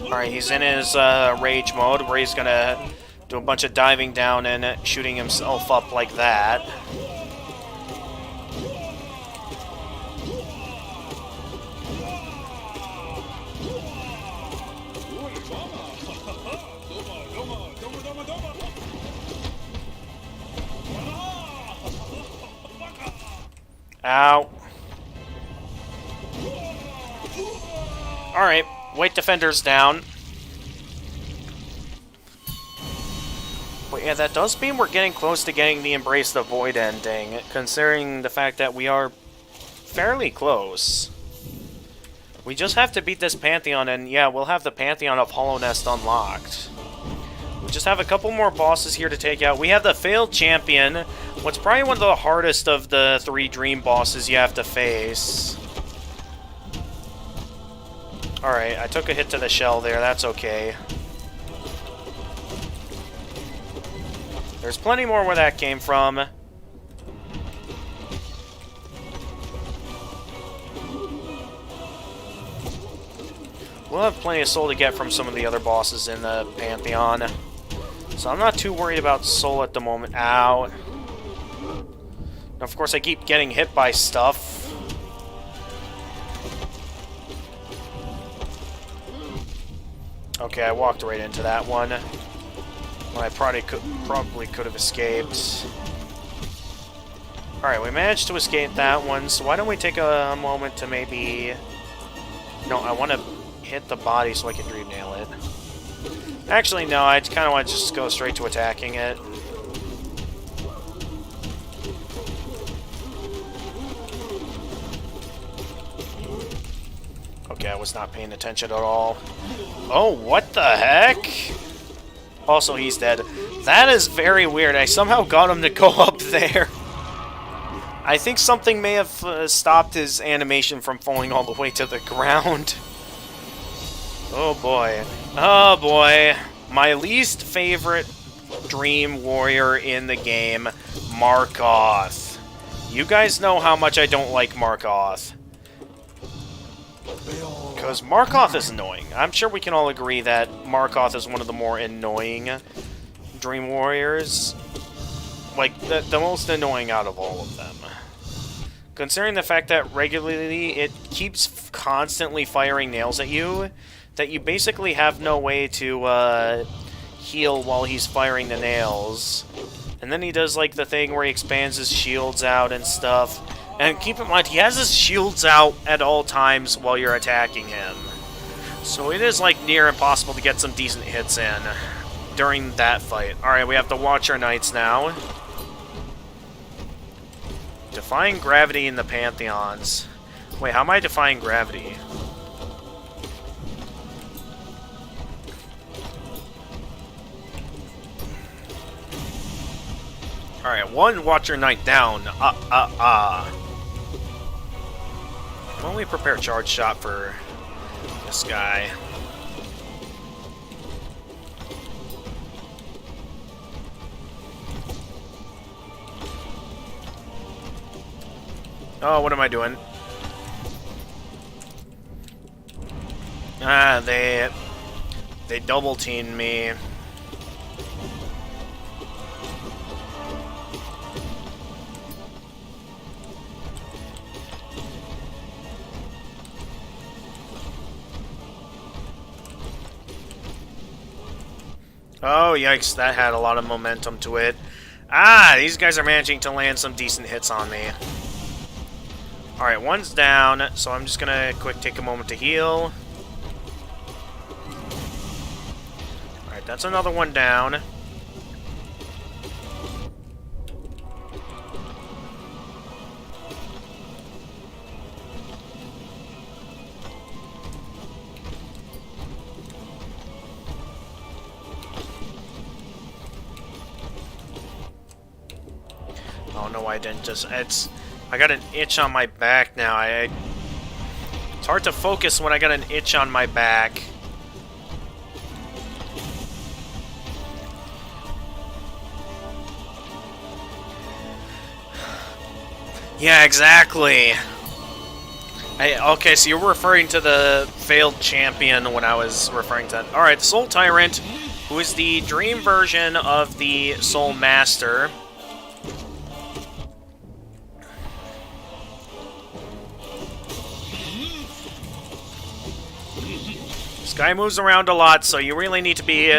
Alright, he's in his rage mode, where he's gonna do a bunch of diving down and shooting himself up like that. Ow. Alright. White Defender's down. But yeah, that does mean we're getting close to getting the Embrace the Void ending, considering the fact that we are fairly close. We just have to beat this Pantheon, and yeah, we'll have the Pantheon of Hollow Nest unlocked. We just have a couple more bosses here to take out. We have the Failed Champion, what's probably one of the hardest of the 3 Dream bosses you have to face. Alright, I took a hit to the shell there, that's okay. There's plenty more where that came from. We'll have plenty of soul to get from some of the other bosses in the Pantheon. So I'm not too worried about soul at the moment. Ow. Now, of course, I keep getting hit by stuff. Okay, I walked right into that one. Well, I probably could have escaped. Alright, we managed to escape that one, so why don't we take a moment to maybe... No, I want to hit the body so I can Dream Nail it. Actually, no, I kind of want to just go straight to attacking it. Okay, I was not paying attention at all. Oh, what the heck? Also, he's dead. That is very weird. I somehow got him to go up there. I think something may have stopped his animation from falling all the way to the ground. Oh boy. Oh boy. My least favorite Dream Warrior in the game, Markoth. You guys know how much I don't like Markoth. Because Markoth is annoying. I'm sure we can all agree that Markoth is one of the more annoying Dream Warriors. Like, the most annoying out of all of them. Considering the fact that regularly it keeps constantly firing nails at you, that you basically have no way to heal while he's firing the nails. And then he does like the thing where he expands his shields out and stuff. And keep in mind, he has his shields out at all times while you're attacking him. So it is like near impossible to get some decent hits in during that fight. Alright, we have the Watcher Knights now. Defying gravity in the Pantheons. Wait, how am I defying gravity? Alright, one Watcher Knight down. Why don't we prepare Charge Shot for this guy? Oh, what am I doing? Ah, they double teamed me. Oh, yikes, that had a lot of momentum to it. Ah, these guys are managing to land some decent hits on me. Alright, one's down, so I'm just gonna take a moment to heal. Alright, that's another one down. Oh no, I didn't just... I got an itch on my back now. It's hard to focus when I got an itch on my back. Yeah, exactly. Okay, so you're referring to the failed champion when I was referring to that. Alright, the Soul Tyrant, who is the dream version of the Soul Master. This guy moves around a lot, so you really need to be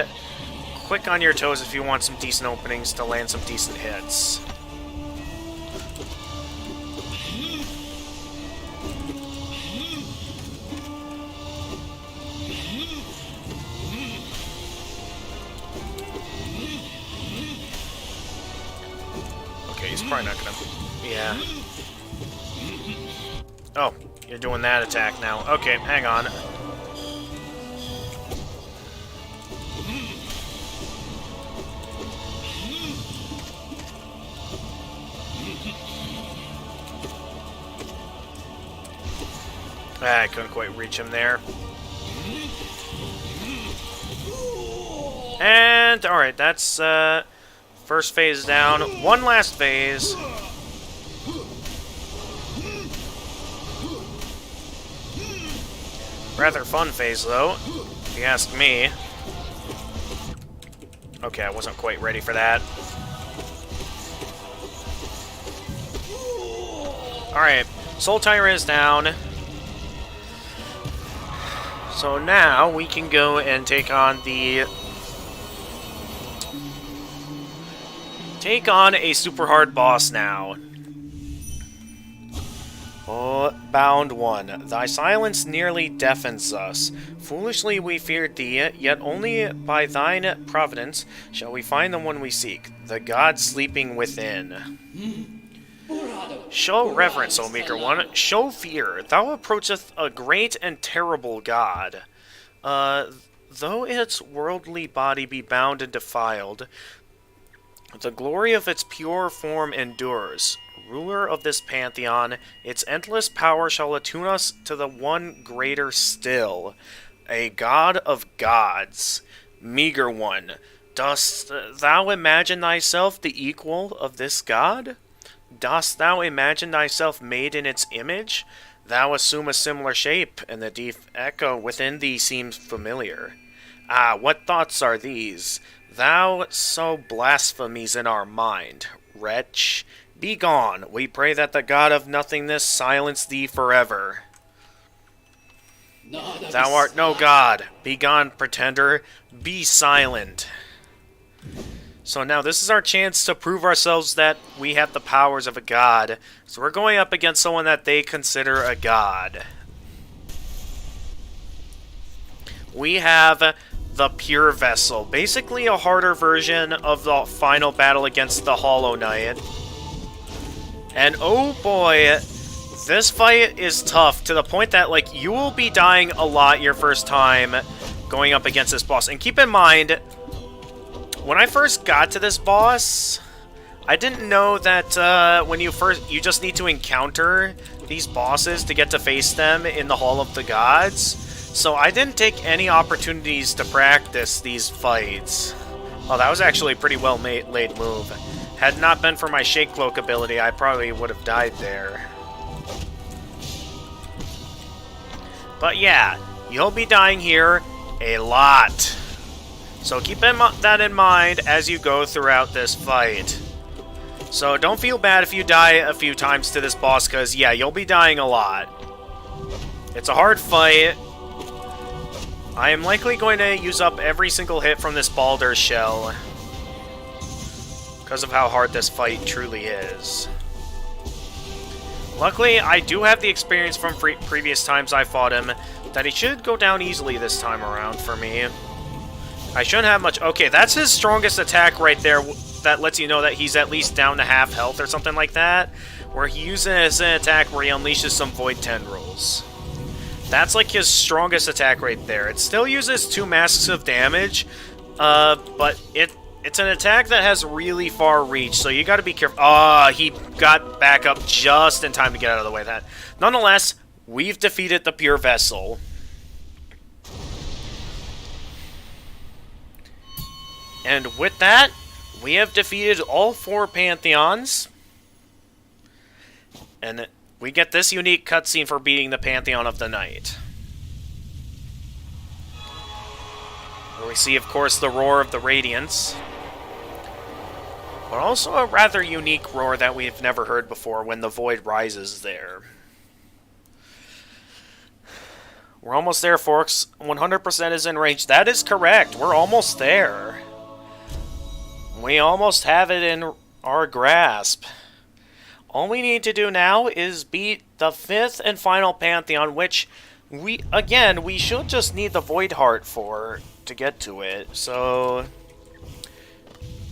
quick on your toes if you want some decent openings to land some decent hits. Okay, he's probably not gonna... Yeah. Oh, you're doing that attack now. Okay, hang on. I couldn't quite reach him there. And, alright, that's, first phase down. One last phase. Rather fun phase, though, if you ask me. Okay, I wasn't quite ready for that. Alright, Soul Tyrant is down. So now we can go and take on a super hard boss now. Oh, bound one. Thy silence nearly deafens us. Foolishly we feared thee, yet only by thine providence shall we find the one we seek, the god sleeping within. Show reverence, O meeker one. Show fear. Thou approacheth a great and terrible god. Though its worldly body be bound and defiled, the glory of its pure form endures. Ruler of this pantheon, its endless power shall attune us to the one greater still, a god of gods. Meager one, dost thou imagine thyself the equal of this god? Dost thou imagine thyself made in its image? Thou assume a similar shape, and the deep echo within thee seems familiar. Ah, what thoughts are these? Thou so blasphemies in our mind. Wretch, be gone. We pray that the god of nothingness silence thee forever. Thou art no god. Be gone, pretender. Be silent. So now this is our chance to prove ourselves that we have the powers of a god. So we're going up against someone that they consider a god. We have the Pure Vessel. Basically a harder version of the final battle against the Hollow Knight. And oh boy, this fight is tough to the point that, like, you will be dying a lot your first time going up against this boss. And keep in mind, when I first got to this boss, I didn't know that when you just need to encounter these bosses to get to face them in the Hall of the Gods. So I didn't take any opportunities to practice these fights. Oh, that was actually a pretty well laid move. Had not been for my Shake Cloak ability, I probably would have died there. But yeah, you'll be dying here a lot. So keep that in mind as you go throughout this fight. So don't feel bad if you die a few times to this boss, because yeah, you'll be dying a lot. It's a hard fight. I am likely going to use up every single hit from this Baldur's Shell because of how hard this fight truly is. Luckily, I do have the experience from previous times I fought him that he should go down easily this time around for me. I shouldn't have much... Okay, that's his strongest attack right there. That lets you know that he's at least down to half health or something like that. Where he uses an attack where he unleashes some Void Tendrils. That's like his strongest attack right there. It still uses 2 masks of damage, but it's an attack that has really far reach, so you gotta be careful. Ah, he got back up just in time to get out of the way of that. Nonetheless, we've defeated the Pure Vessel. And with that, we have defeated all 4 Pantheons. And we get this unique cutscene for beating the Pantheon of the Night. Where we see, of course, the Roar of the Radiance. But also a rather unique roar that we've never heard before when the Void rises there. We're almost there, Forks. 100% is in range. That is correct. We're almost there. We almost have it in our grasp. All we need to do now is beat the 5th and final Pantheon, which we should just need the Void Heart for to get to it. So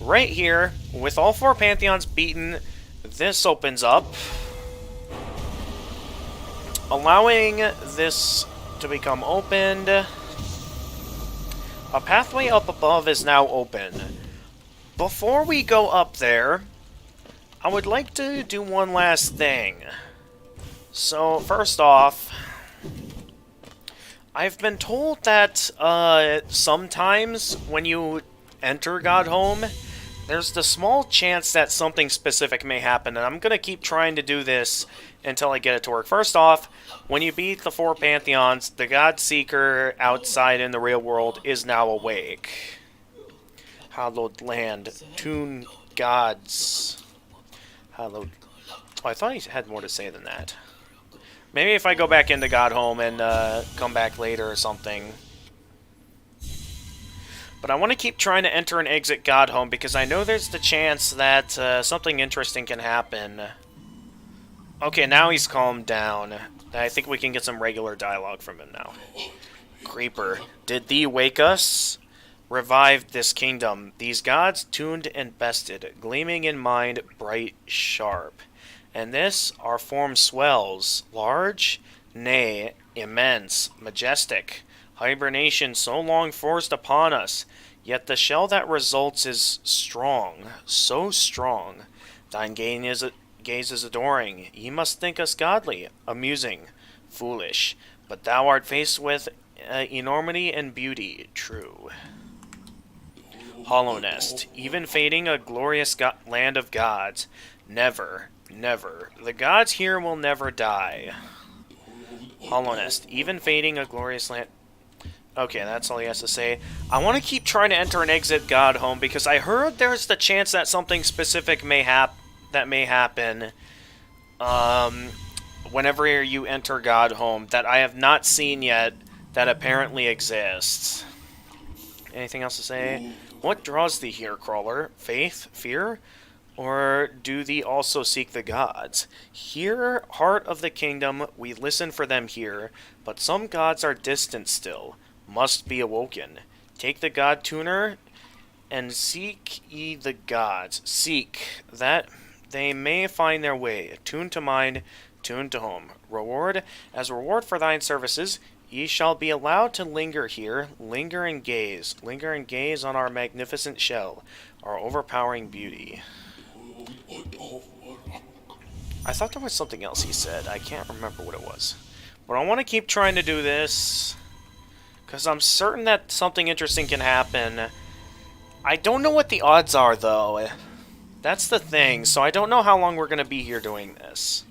right here, with all 4 Pantheons beaten, this opens up, allowing this to become opened. A pathway up above is now open. Before we go up there, I would like to do one last thing. So, first off, I've been told that sometimes when you enter Godhome, there's the small chance that something specific may happen, and I'm going to keep trying to do this until I get it to work. First off, when you beat the 4 Pantheons, the God Seeker outside in the real world is now awake. Hallowed land, tune gods. Hallowed. Oh, I thought he had more to say than that. Maybe if I go back into Godhome and come back later or something. But I want to keep trying to enter and exit Godhome because I know there's the chance that something interesting can happen. Okay, now he's calmed down. I think we can get some regular dialogue from him now. Creeper, did thee wake us? Revived this kingdom, these gods tuned and bested, gleaming in mind, bright, sharp. And this, our form swells, large, nay, immense, majestic, hibernation so long forced upon us, yet the shell that results is strong, so strong. Thine gaze is adoring, ye must think us godly, amusing, foolish, but thou art faced with enormity and beauty, true. Hollow Nest, even fading a glorious land of gods. Never, never. The gods here will never die. Hollow Nest, even fading a glorious land... Okay, that's all he has to say. I want to keep trying to enter and exit Godhome because I heard there's the chance that something specific may happen whenever you enter Godhome that I have not seen yet that apparently exists. Anything else to say? What draws thee here, crawler? Faith? Fear? Or do thee also seek the gods? Here, heart of the kingdom, we listen for them here, but some gods are distant still, must be awoken. Take the god tuner, and seek ye the gods. Seek, that they may find their way. Tune to mind, tune to home. Reward, as reward for thine services, ye shall be allowed to linger here, linger and gaze on our magnificent shell, our overpowering beauty. I thought there was something else he said. I can't remember what it was. But I want to keep trying to do this, because I'm certain that something interesting can happen. I don't know what the odds are, though. That's the thing, so I don't know how long we're going to be here doing this.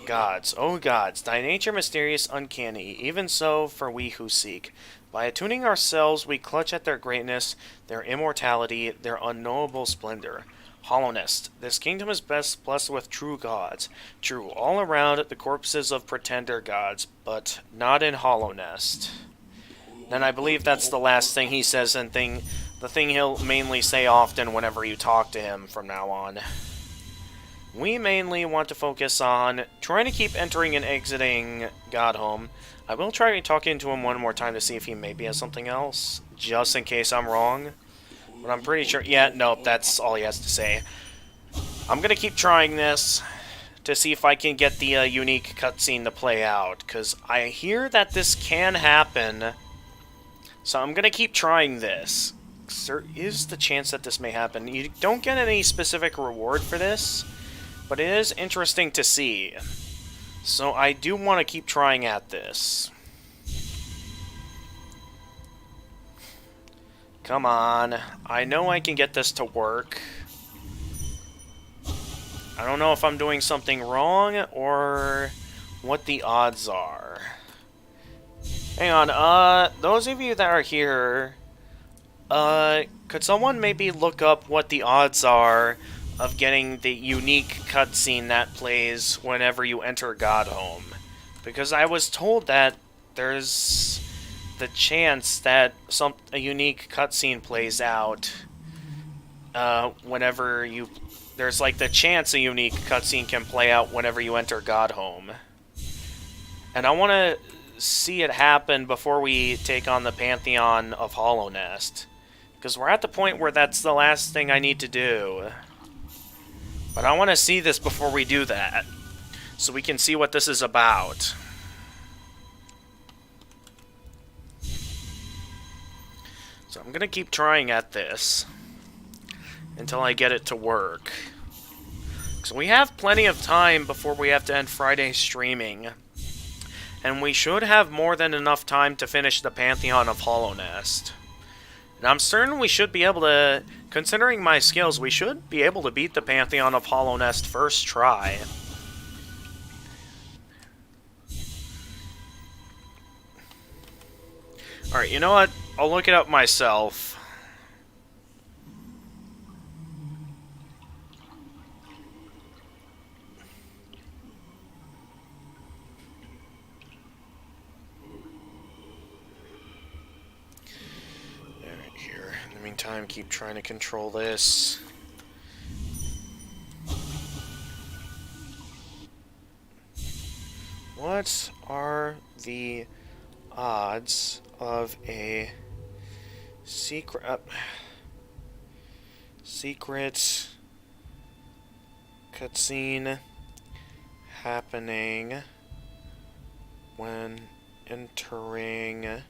Gods, oh gods, thy nature mysterious, uncanny, even so for we who seek. By attuning ourselves, we clutch at their greatness, their immortality, their unknowable splendor. Hollowness, this kingdom is best blessed with true gods. True, all around the corpses of pretender gods, but not in Hollownest. And I believe that's the last thing he says and the thing he'll mainly say often whenever you talk to him from now on. We mainly want to focus on trying to keep entering and exiting Godhome. I will try talking to him one more time to see if he maybe has something else, just in case I'm wrong. But I'm pretty sure... Yeah, nope, that's all he has to say. I'm gonna keep trying this to see if I can get the unique cutscene to play out, because I hear that this can happen. So I'm gonna keep trying this. There is the chance that this may happen. You don't get any specific reward for this, but it is interesting to see. So I do want to keep trying at this. Come on. I know I can get this to work. I don't know if I'm doing something wrong or what the odds are. Hang on, those of you that are here, could someone maybe look up what the odds are of getting the unique cutscene that plays whenever you enter Godhome? Because I was told that there's the chance that a unique cutscene plays out whenever you... There's like the chance a unique cutscene can play out whenever you enter Godhome. And I want to see it happen before we take on the Pantheon of Hollow Nest. Because we're at the point where that's the last thing I need to do. But I want to see this before we do that, so we can see what this is about. So I'm going to keep trying at this until I get it to work. So we have plenty of time before we have to end Friday's streaming. And we should have more than enough time to finish the Pantheon of Hollow Nest. And I'm certain we should be able to, considering my skills, we should be able to beat the Pantheon of Hollow Nest first try. Alright, you know what? I'll look it up myself. Time, keep trying to control this. What are the odds of a secret cutscene happening when entering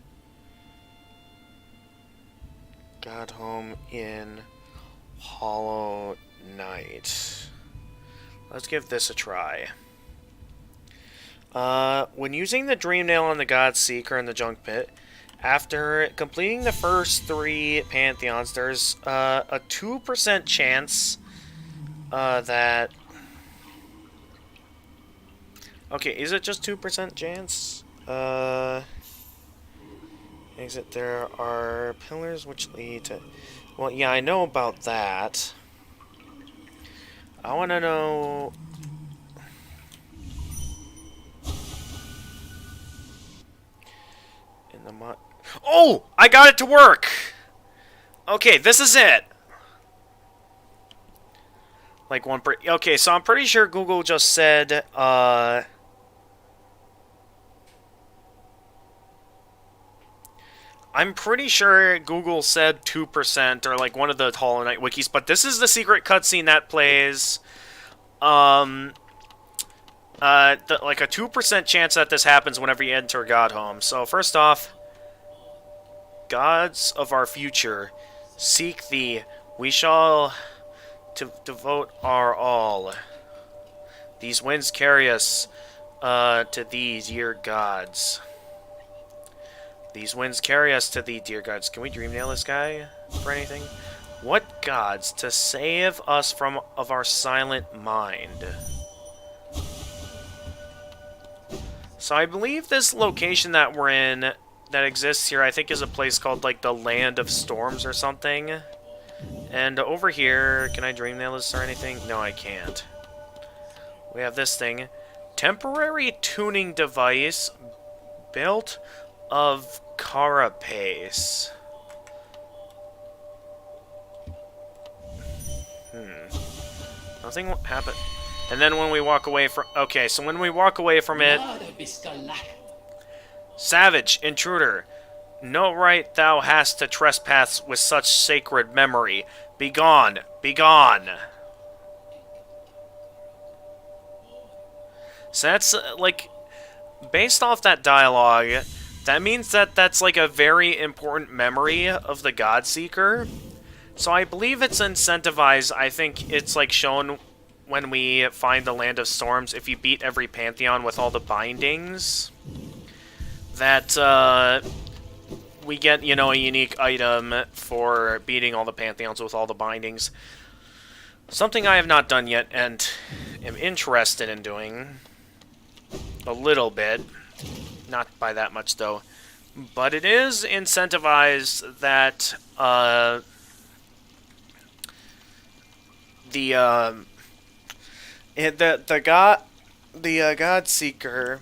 Godhome in Hollow Knight? Let's give this a try. When using the Dream Nail on the God Seeker in the Junk Pit, after completing the first 3 Pantheons, there's a 2% chance that... Okay, is it just 2% chance? Exit, there are pillars which lead to... Well, yeah, I know about that. I want to know... In the mod... Oh! I got it to work! Okay, this is it! Like one per... Okay, so I'm pretty sure Google just said, I'm pretty sure Google said 2% or like one of the Hollow Knight wikis, but this is the secret cutscene that plays. Like a 2% chance that this happens whenever you enter Godhome. So first off, gods of our future, seek thee. We shall devote our all. These winds carry us to thee, dear gods. These winds carry us to thee, dear gods. Can we dream nail this guy for anything? What gods to save us of our silent mind? So I believe this location that we're in, that exists here, I think is a place called like the Land of Storms or something. And over here, can I dream nail this or anything? No, I can't. We have this thing. Temporary tuning device built of Carapace. Nothing happened. And then when we walk away from... Okay, so when we walk away from it... Savage, intruder, no right thou hast to trespass with such sacred memory. Begone, begone. So that's, like, based off that dialogue, that means that that's, like, a very important memory of the Godseeker. So I believe it's incentivized. I think it's, like, shown when we find the Land of Storms, if you beat every Pantheon with all the bindings, that, we get, you know, a unique item for beating all the Pantheons with all the bindings. Something I have not done yet, and am interested in doing. A little bit. Not by that much, though. But it is incentivized that, the Godseeker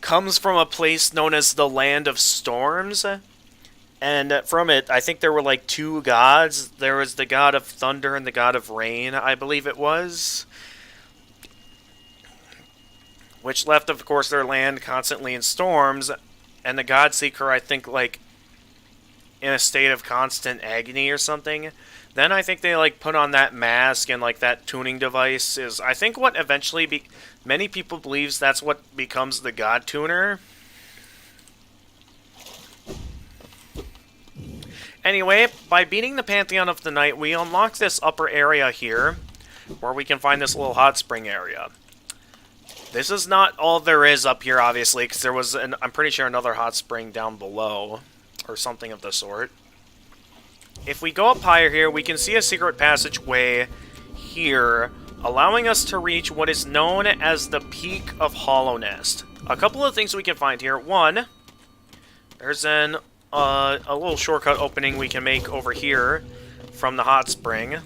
comes from a place known as the Land of Storms, and from it, I think there were like two gods. There was the god of thunder and the god of rain, I believe it was, which left, of course, their land constantly in storms, and the Godseeker, I think, like, in a state of constant agony or something. Then I think they, like, put on that mask and, like, that tuning device is, I think, what eventually many people believes that's what becomes the God Tuner. Anyway, by beating the Pantheon of the Night, we unlock this upper area here, where we can find this little hot spring area. This is not all there is up here, obviously, because there was, I'm pretty sure, another hot spring down below, or something of the sort. If we go up higher here, we can see a secret passageway here, allowing us to reach what is known as the Peak of Hollownest. A couple of things we can find here. One, there's a little shortcut opening we can make over here from the hot spring.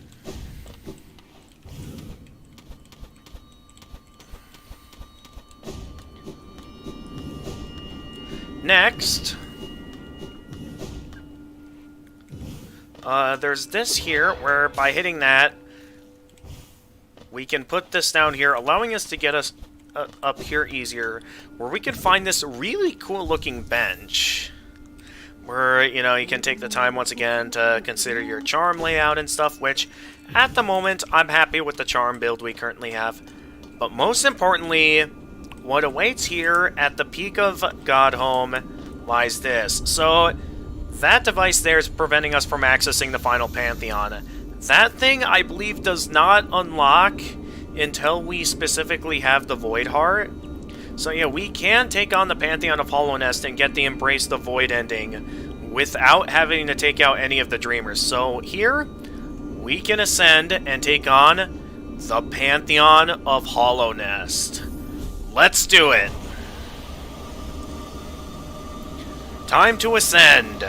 Next, there's this here, where by hitting that, we can put this down here, allowing us to get us up here easier, where we can find this really cool looking bench, where, you know, you can take the time once again to consider your charm layout and stuff, which, at the moment, I'm happy with the charm build we currently have. But most importantly, what awaits here at the Peak of Godhome lies this. So, that device there is preventing us from accessing the final Pantheon. That thing, I believe, does not unlock until we specifically have the Void Heart. So yeah, we can take on the Pantheon of Hollownest and get the Embrace the Void ending without having to take out any of the Dreamers. So here, we can ascend and take on the Pantheon of Hollownest. Let's do it! Time to ascend!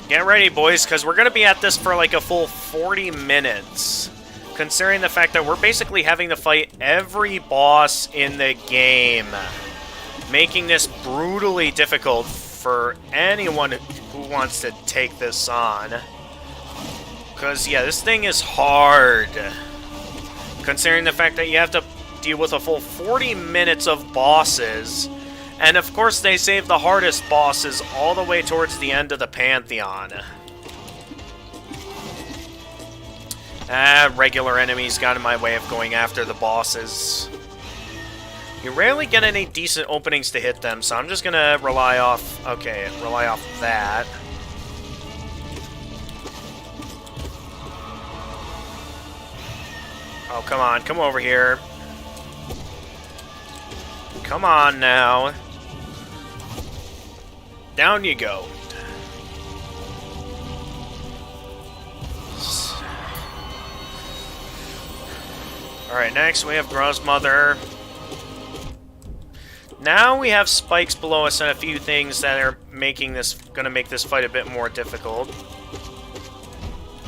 Get ready, boys, because we're going to be at this for like a full 40 minutes. Considering the fact that we're basically having to fight every boss in the game. Making this brutally difficult for anyone who wants to take this on. Because, yeah, this thing is hard. Considering the fact that you have to deal with a full 40 minutes of bosses. And of course they save the hardest bosses all the way towards the end of the Pantheon. Regular enemies got in my way of going after the bosses. You rarely get any decent openings to hit them, so I'm just gonna rely off that. Oh, come on, come over here. Come on now. Down you go. Alright, next we have Grub's Mother. Now we have spikes below us and a few things that are gonna make this fight a bit more difficult.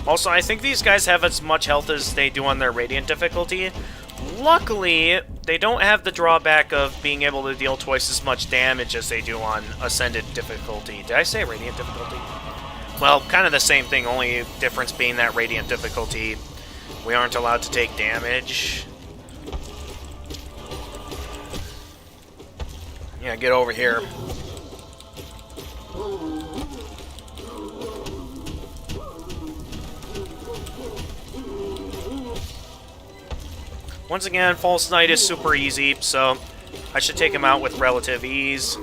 Also, I think these guys have as much health as they do on their Radiant difficulty, Luckily, they don't have the drawback of being able to deal twice as much damage as they do on Ascended difficulty. Did I say Radiant difficulty? Well, kind of the same thing, only difference being that Radiant difficulty, we aren't allowed to take damage. Yeah, get over here. Once again, False Knight is super easy, so I should take him out with relative ease.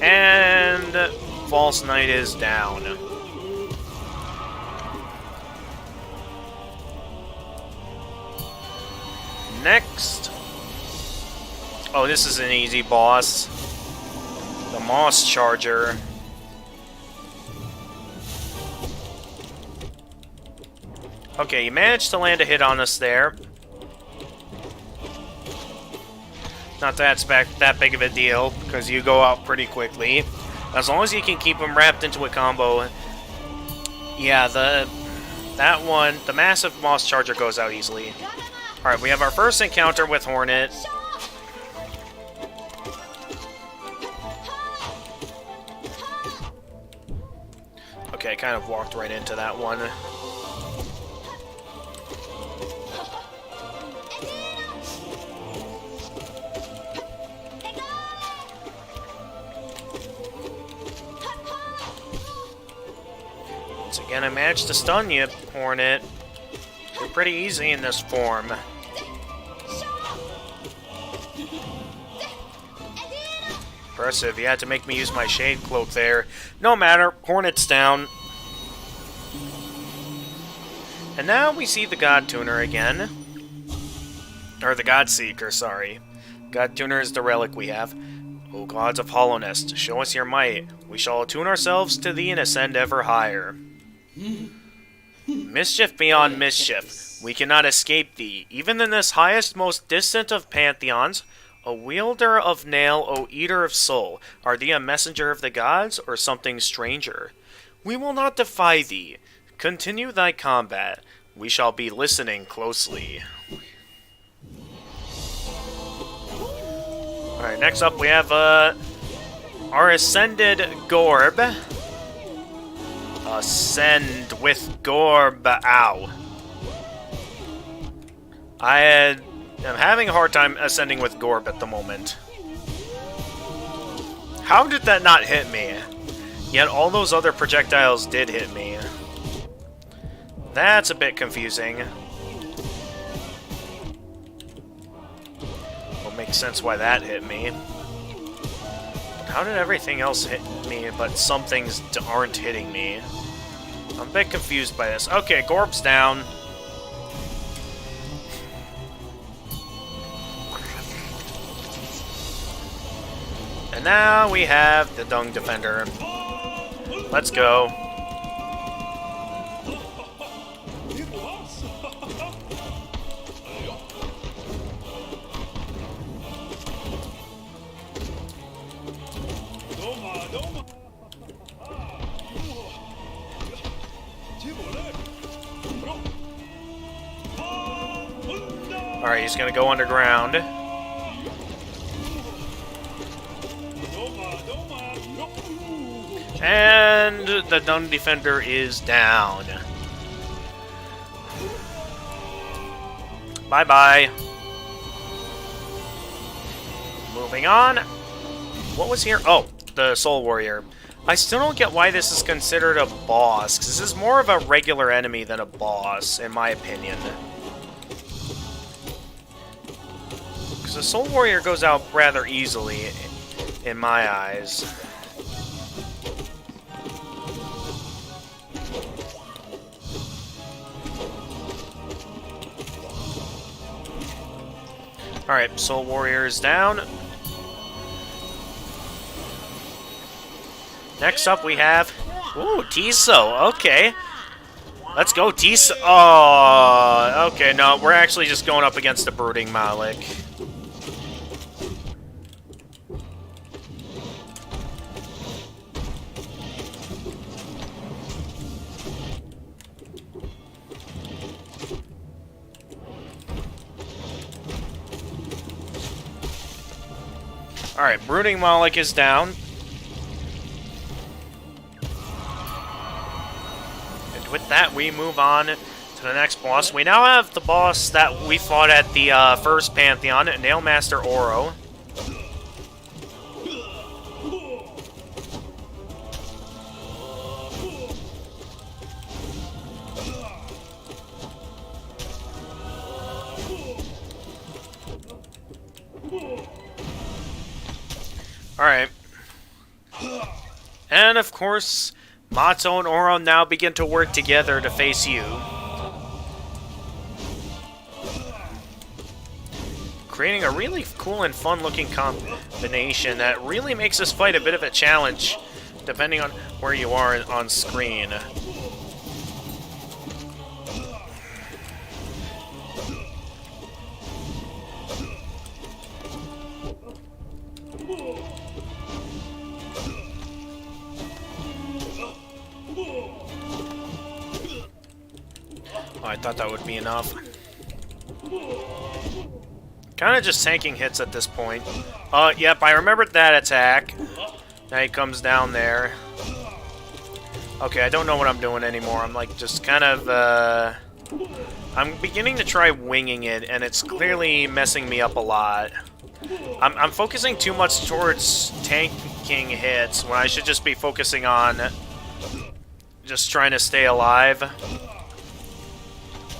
And False Knight is down. Next. Oh, this is an easy boss. The Moss Charger. Okay, you managed to land a hit on us there. Not that big of a deal, because you go out pretty quickly. As long as you can keep them wrapped into a combo. Yeah, the massive Moss Charger goes out easily. Alright, we have our first encounter with Hornet. Okay, I kind of walked right into that one. Once again, I managed to stun you, Hornet. You're pretty easy in this form. Impressive, you had to make me use my Shade Cloak there. No matter, Hornet's down. And now we see the God Tuner again. Or the God Seeker, sorry. God Tuner is the relic we have. O gods of Hollowness, show us your might. We shall attune ourselves to thee and ascend ever higher. Mischief beyond mischief. We cannot escape thee. Even in this highest, most distant of pantheons, O wielder of nail, O eater of soul, are thee a messenger of the gods, or something stranger? We will not defy thee. Continue thy combat. We shall be listening closely. Alright, next up we have our Ascended Gorb. Ascend with Gorb. Ow. I'm having a hard time ascending with Gorb at the moment. How did that not hit me? Yet all those other projectiles did hit me. That's a bit confusing. Will make sense why that hit me. How did everything else hit me, but some things aren't hitting me? I'm a bit confused by this. Okay, Gorb's down. And now we have the Dung Defender. Let's go. Alright, he's gonna go underground. And the Dung Defender is down. Bye-bye. Moving on. What was here? Oh, the Soul Warrior. I still don't get why this is considered a boss, because this is more of a regular enemy than a boss, in my opinion. Because the Soul Warrior goes out rather easily, in my eyes. Alright, Soul Warrior is down. Next up we have... Ooh, Tiso, okay. Let's go, Tiso. Oh, okay, no, we're actually just going up against the Brooding Malik. Alright, Brooding Moloch is down. And with that, we move on to the next boss. We now have the boss that we fought at the first Pantheon, Nailmaster Oro. Alright. And of course, Matzo and Oro now begin to work together to face you. Creating a really cool and fun looking combination that really makes this fight a bit of a challenge, depending on where you are on screen. Oh, I thought that would be enough. Kind of just tanking hits at this point. Yep, I remembered that attack. Now he comes down there. Okay, I don't know what I'm doing anymore. I'm like just kind of, I'm beginning to try winging it, and it's clearly messing me up a lot. I'm focusing too much towards tanking hits when I should just be focusing on just trying to stay alive.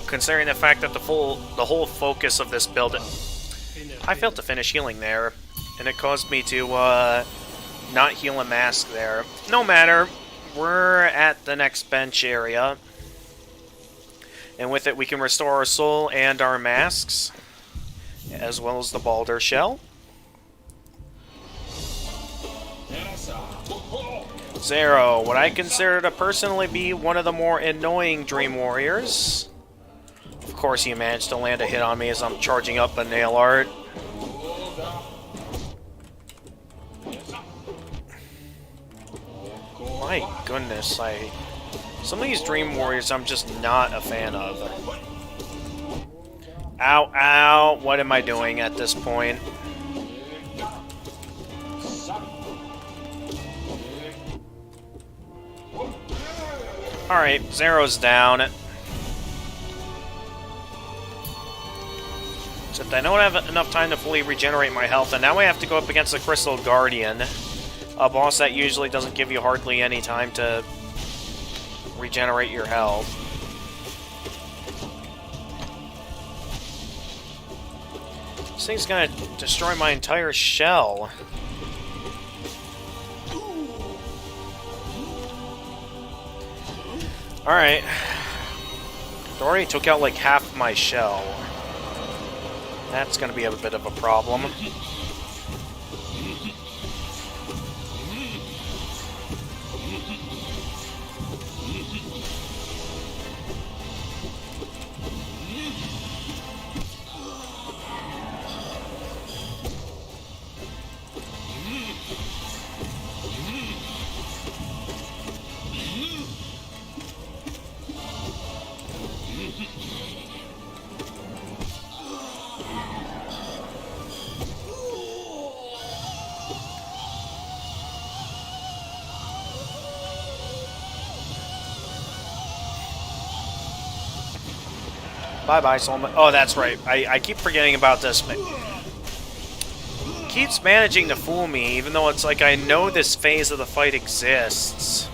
Considering the fact that the whole focus of this build... I failed to finish healing there, and it caused me to not heal a mask there. No matter, we're at the next bench area, and with it we can restore our soul and our masks, as well as the Balder Shell. Zero, what I consider to personally be one of the more annoying Dream Warriors. Of course, he managed to land a hit on me as I'm charging up a nail art. My goodness, some of these Dream Warriors I'm just not a fan of. Ow, ow, what am I doing at this point? Alright, Zero's down. Except I don't have enough time to fully regenerate my health, and now I have to go up against the Crystal Guardian, a boss that usually doesn't give you hardly any time to regenerate your health. This thing's gonna destroy my entire shell. Alright. It already took out like half my shell. That's gonna be a bit of a problem. Bye-bye, Soulman. Oh, that's right. I keep forgetting about this. Keeps managing to fool me, even though it's like I know this phase of the fight exists.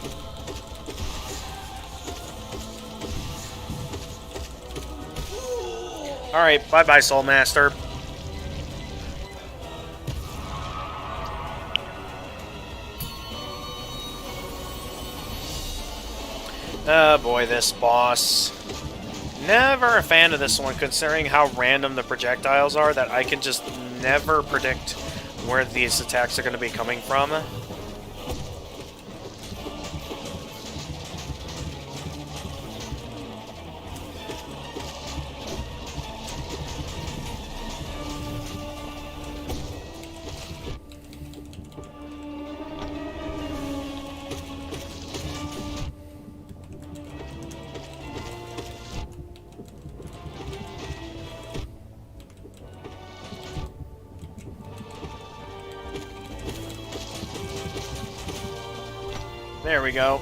Alright, bye-bye, Soul Master. Oh boy, this boss. Never a fan of this one, considering how random the projectiles are, that I can just never predict where these attacks are going to be coming from. There we go.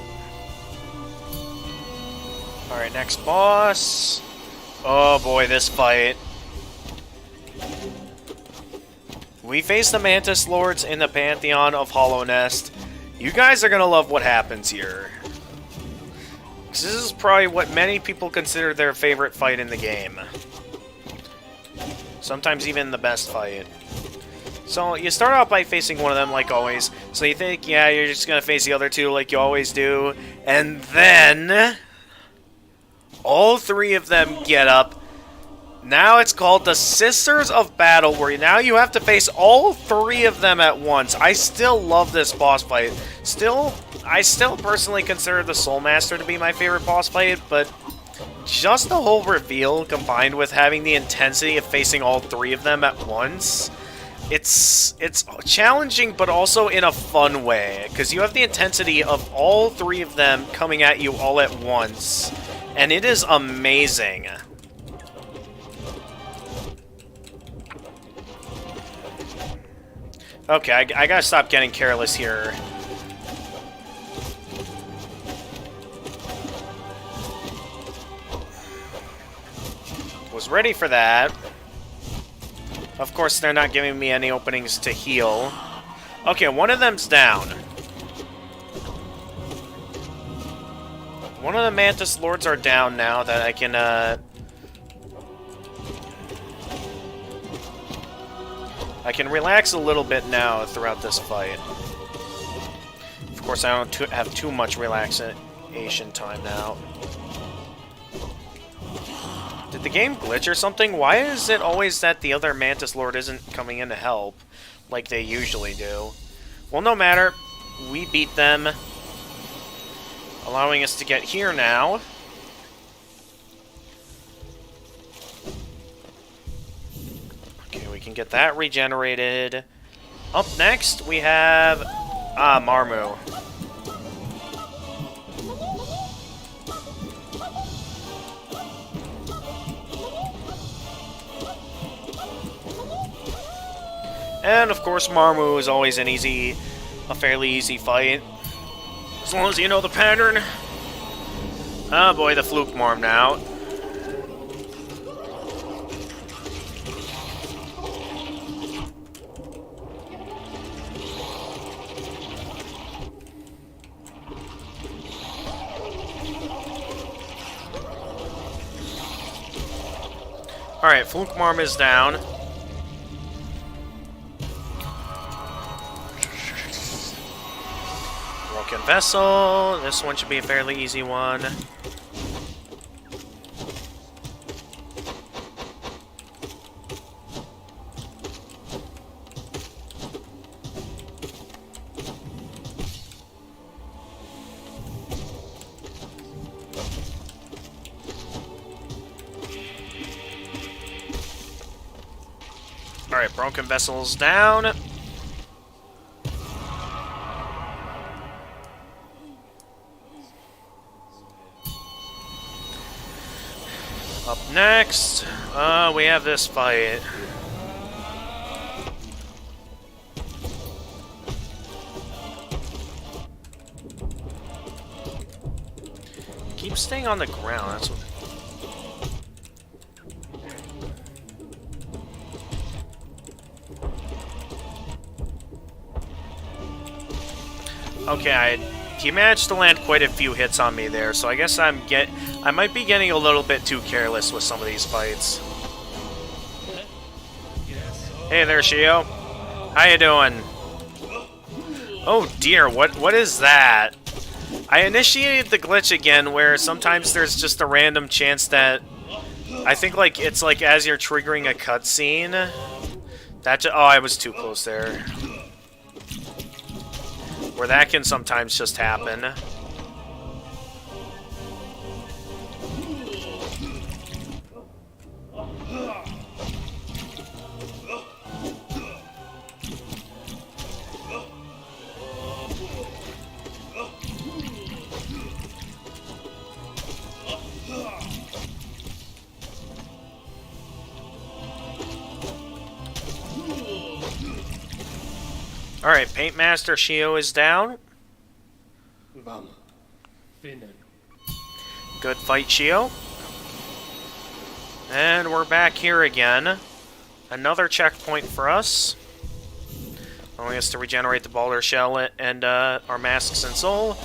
Alright, next boss. Oh boy, this fight. We face the Mantis Lords in the Pantheon of Hollow Nest. You guys are gonna love what happens here. This is probably what many people consider their favorite fight in the game. Sometimes even the best fight. So, you start out by facing one of them, like always. So you think, yeah, you're just gonna face the other two like you always do. And then... all three of them get up. Now it's called the Sisters of Battle, where now you have to face all three of them at once. I still love this boss fight. I still personally consider the Soul Master to be my favorite boss fight, but just the whole reveal combined with having the intensity of facing all three of them at once, it's challenging, but also in a fun way, because you have the intensity of all three of them coming at you all at once, and it is amazing. Okay, I gotta stop getting careless here. Was ready for that. Of course, they're not giving me any openings to heal. Okay, one of them's down. One of the Mantis Lords are down now that I can, I can relax a little bit now throughout this fight. Of course, I don't have too much relaxation time now. Did the game glitch or something? Why is it always that the other Mantis Lord isn't coming in to help, like they usually do? Well, no matter. We beat them, allowing us to get here now. Okay, we can get that regenerated. Up next, we have... Marmu. And, of course, Marmu is always a fairly easy fight. As long as you know the pattern. Oh boy, the Fluke Arm now. Alright, Fluke Arm is down. Broken Vessel. This one should be a fairly easy one. Alright, Broken Vessel's down. Up next, we have this fight. Keep staying on the ground, that's what... Okay, he managed to land quite a few hits on me there, so I guess I might be getting a little bit too careless with some of these fights. Hey there, Shio. How you doing? Oh dear, what is that? I initiated the glitch again, where sometimes there's just a random chance that... I think, like, it's like as you're triggering a cutscene. Oh, I was too close there. Where that can sometimes just happen. Alright, Paint Master Shio is down. Good fight, Shio. And we're back here again. Another checkpoint for us. Allowing us to regenerate the Balder Shell and our Masks and Soul.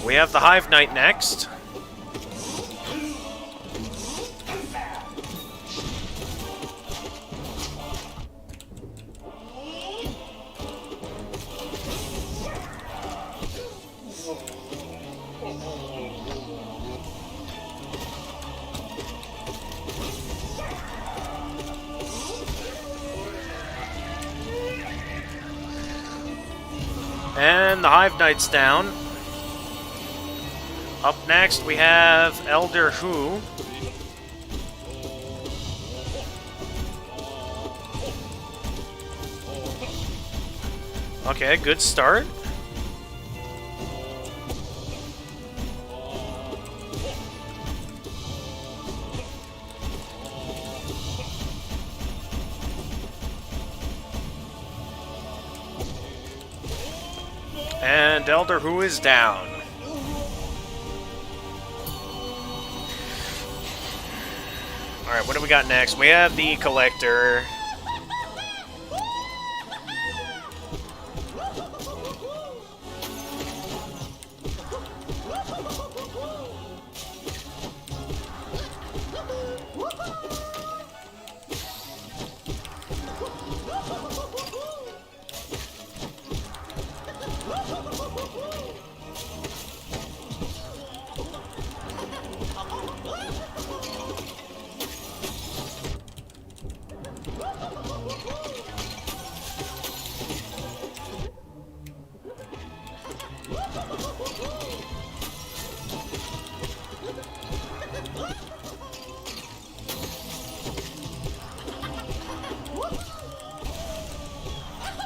We have the Hive Knight next. And the Hive Knight's down. Up next, we have Elder Who. Okay, good start. And Elder Who is down. Alright, what do we got next? We have the Collector.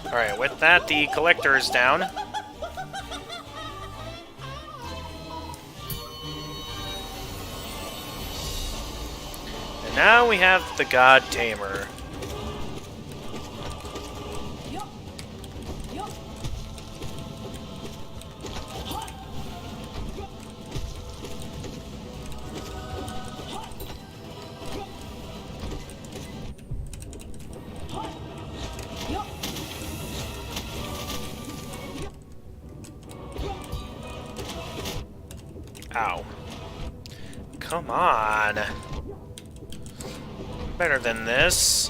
Alright, with that, the Collector is down. And now we have the God Tamer. Ow. Come on. Better than this.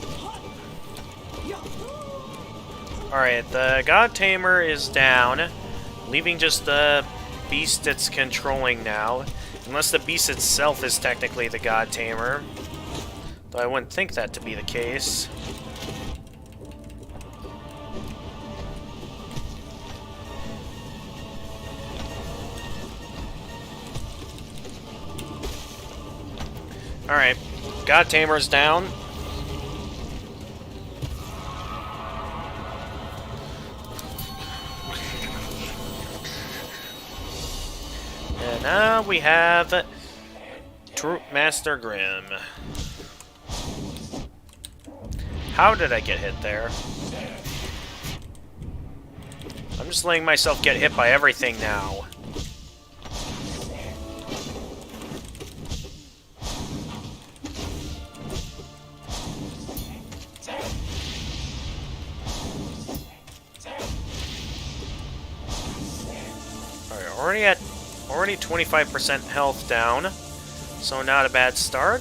Alright, the God Tamer is down, leaving just the beast it's controlling now. Unless the beast itself is technically the God Tamer. Though I wouldn't think that to be the case. Alright, God Tamer's down. And now we have Troop Master Grimm. How did I get hit there? I'm just letting myself get hit by everything now. Already 25% health down, so not a bad start.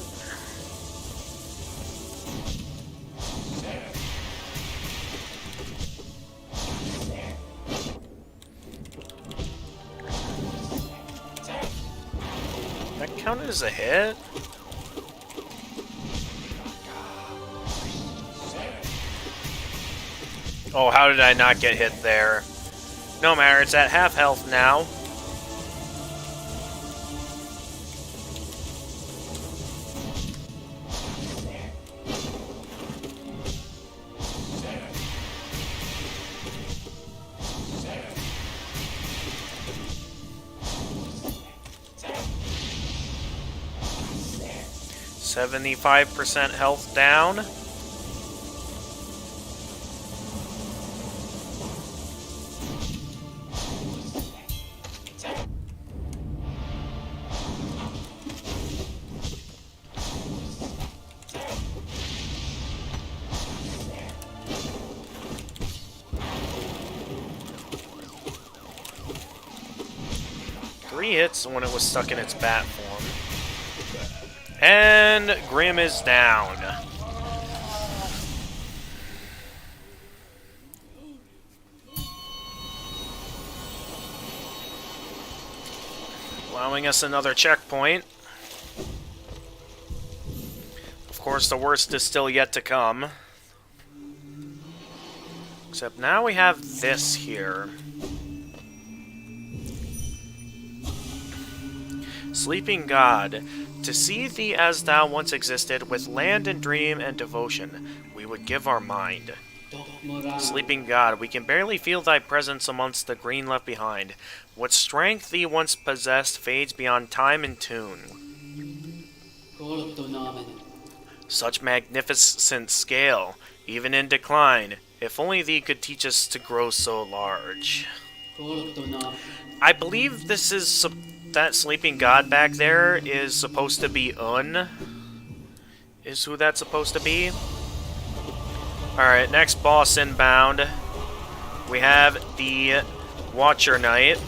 That counted as a hit? Oh, how did I not get hit there? No matter, it's at half health now. %75 health down. 3 hits when it was stuck in its bat form. And Grim is down. Allowing us another checkpoint. Of course, the worst is still yet to come. Except now we have this here. Sleeping God, to see thee as thou once existed, with land and dream and devotion, we would give our mind. Sleeping God, we can barely feel thy presence amongst the green left behind. What strength thee once possessed fades beyond time and tune. Such magnificent scale, even in decline, if only thee could teach us to grow so large. I believe this is... that sleeping god back there is supposed to be is who that's supposed to be. Alright, next boss inbound. We have the Watcher Knight.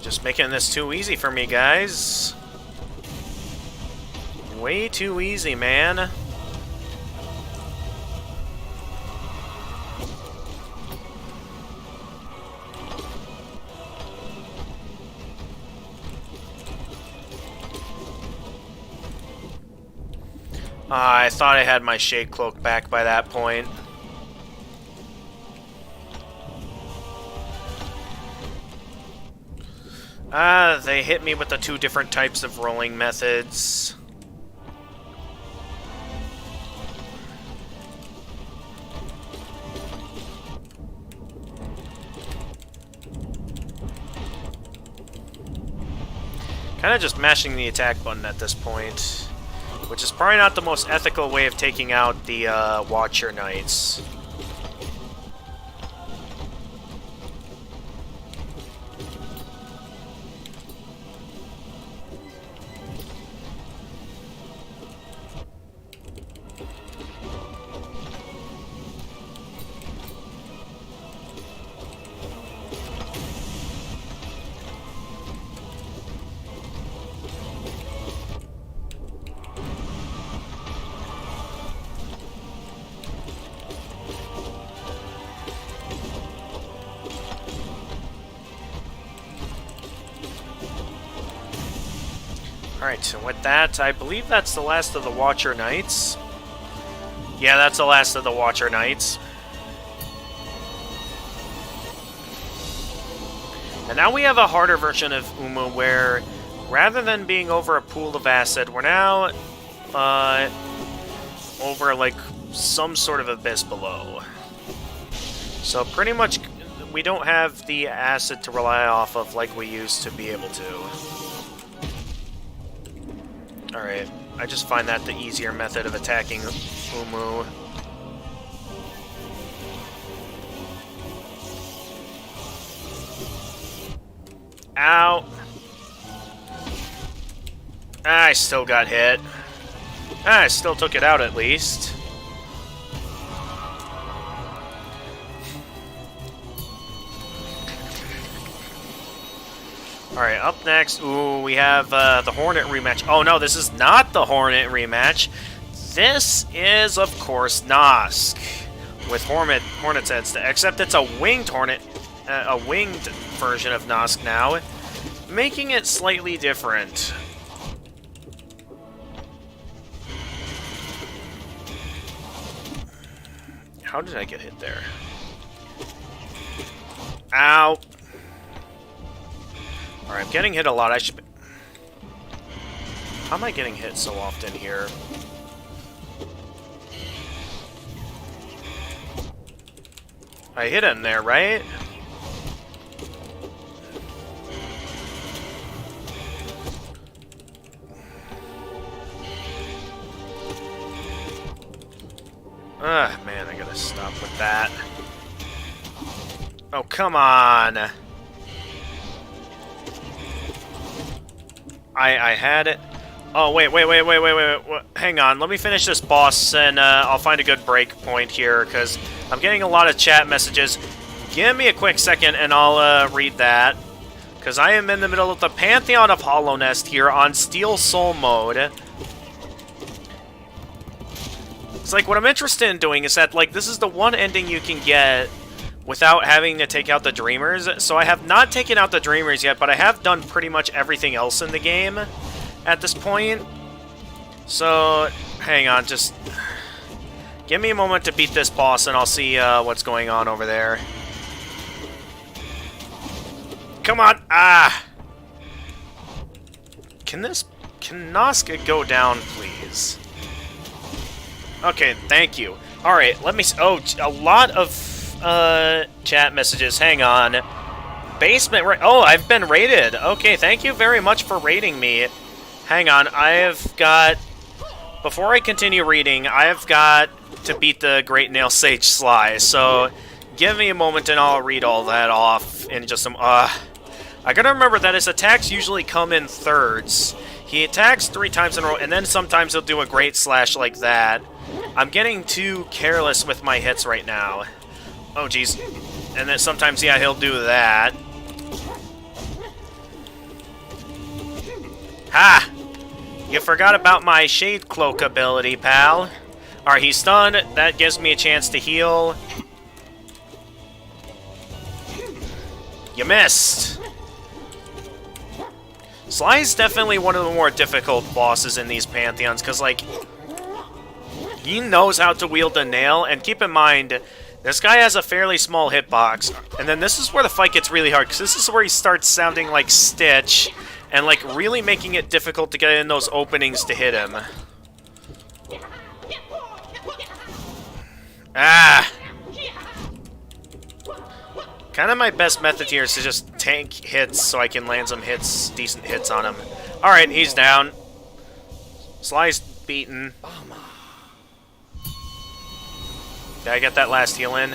Just making this too easy for me, guys. Way too easy, man. I thought I had my Shade Cloak back by that point. They hit me with the 2 different types of rolling methods. Kind of just mashing the attack button at this point. Which is probably not the most ethical way of taking out the Watcher Knights. Alright, so with that, I believe that's the last of the Watcher Knights. Yeah, that's the last of the Watcher Knights. And now we have a harder version of Umu where, rather than being over a pool of acid, we're now over, like, some sort of abyss below. So pretty much, we don't have the acid to rely off of like we used to be able to. Alright, I just find that the easier method of attacking Umu. Ow! I still got hit. I still took it out at least. Alright, up next, ooh, we have the Hornet rematch. Oh no, this is not the Hornet rematch. This is, of course, Nosk. With Hornet's heads, except it's a winged Hornet, a winged version of Nosk now, making it slightly different. How did I get hit there? Ow! Alright, I'm getting hit a lot. I should be... How am I getting hit so often here? I hit him there, right? Ah, man, I gotta stop with that. Oh, come on! I had it. Oh, wait. Hang on. Let me finish this boss, and I'll find a good break point here, because I'm getting a lot of chat messages. Give me a quick second and I'll read that. Because I am in the middle of the Pantheon of Hollownest here on Steel Soul mode. It's like, what I'm interested in doing is that, like, this is the one ending you can get without having to take out the Dreamers. So I have not taken out the Dreamers yet, but I have done pretty much everything else in the game at this point. So, hang on, just give me a moment to beat this boss and I'll see what's going on over there. Come on! Ah! Can Noska go down, please? Okay, thank you. Alright, let me... Oh, a lot of chat messages. Hang on. Basement... Oh, I've been raided. Okay, thank you very much for raiding me. Hang on, I've got... Before I continue reading, I've got to beat the Great Nail Sage Sly, so give me a moment and I'll read all that off in just some... I gotta remember that his attacks usually come in thirds. He attacks 3 times in a row, and then sometimes he'll do a Great Slash like that. I'm getting too careless with my hits right now. Oh, jeez. And then sometimes, yeah, he'll do that. Ha! You forgot about my Shade Cloak ability, pal. Alright, he's stunned. That gives me a chance to heal. You missed. Sly's definitely one of the more difficult bosses in these Pantheons, because, like, he knows how to wield a nail, and keep in mind, this guy has a fairly small hitbox, and then this is where the fight gets really hard, because this is where he starts sounding like Stitch, and, like, really making it difficult to get in those openings to hit him. Ah! Kind of my best method here is to just tank hits so I can land some hits, decent hits on him. Alright, he's down. Sly's beaten. Did I get that last heal in?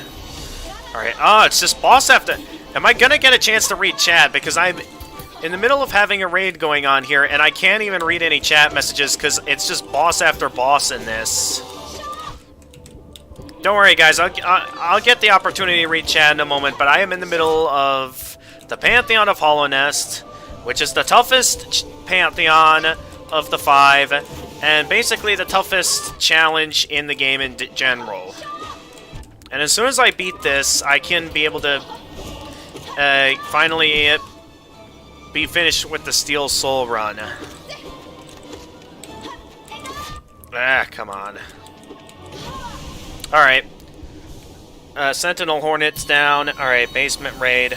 Alright, oh, it's just boss after... Am I gonna get a chance to read chat? Because I'm in the middle of having a raid going on here, and I can't even read any chat messages because it's just boss after boss in this. Don't worry, guys. I'll get the opportunity to read chat in a moment, but I am in the middle of the Pantheon of Hollownest, which is the toughest Pantheon of the 5, and basically the toughest challenge in the game in general. And as soon as I beat this, I can be able to finally be finished with the Steel Soul run. Ah, come on. Alright. Sentinel Hornets down. Alright, basement raid.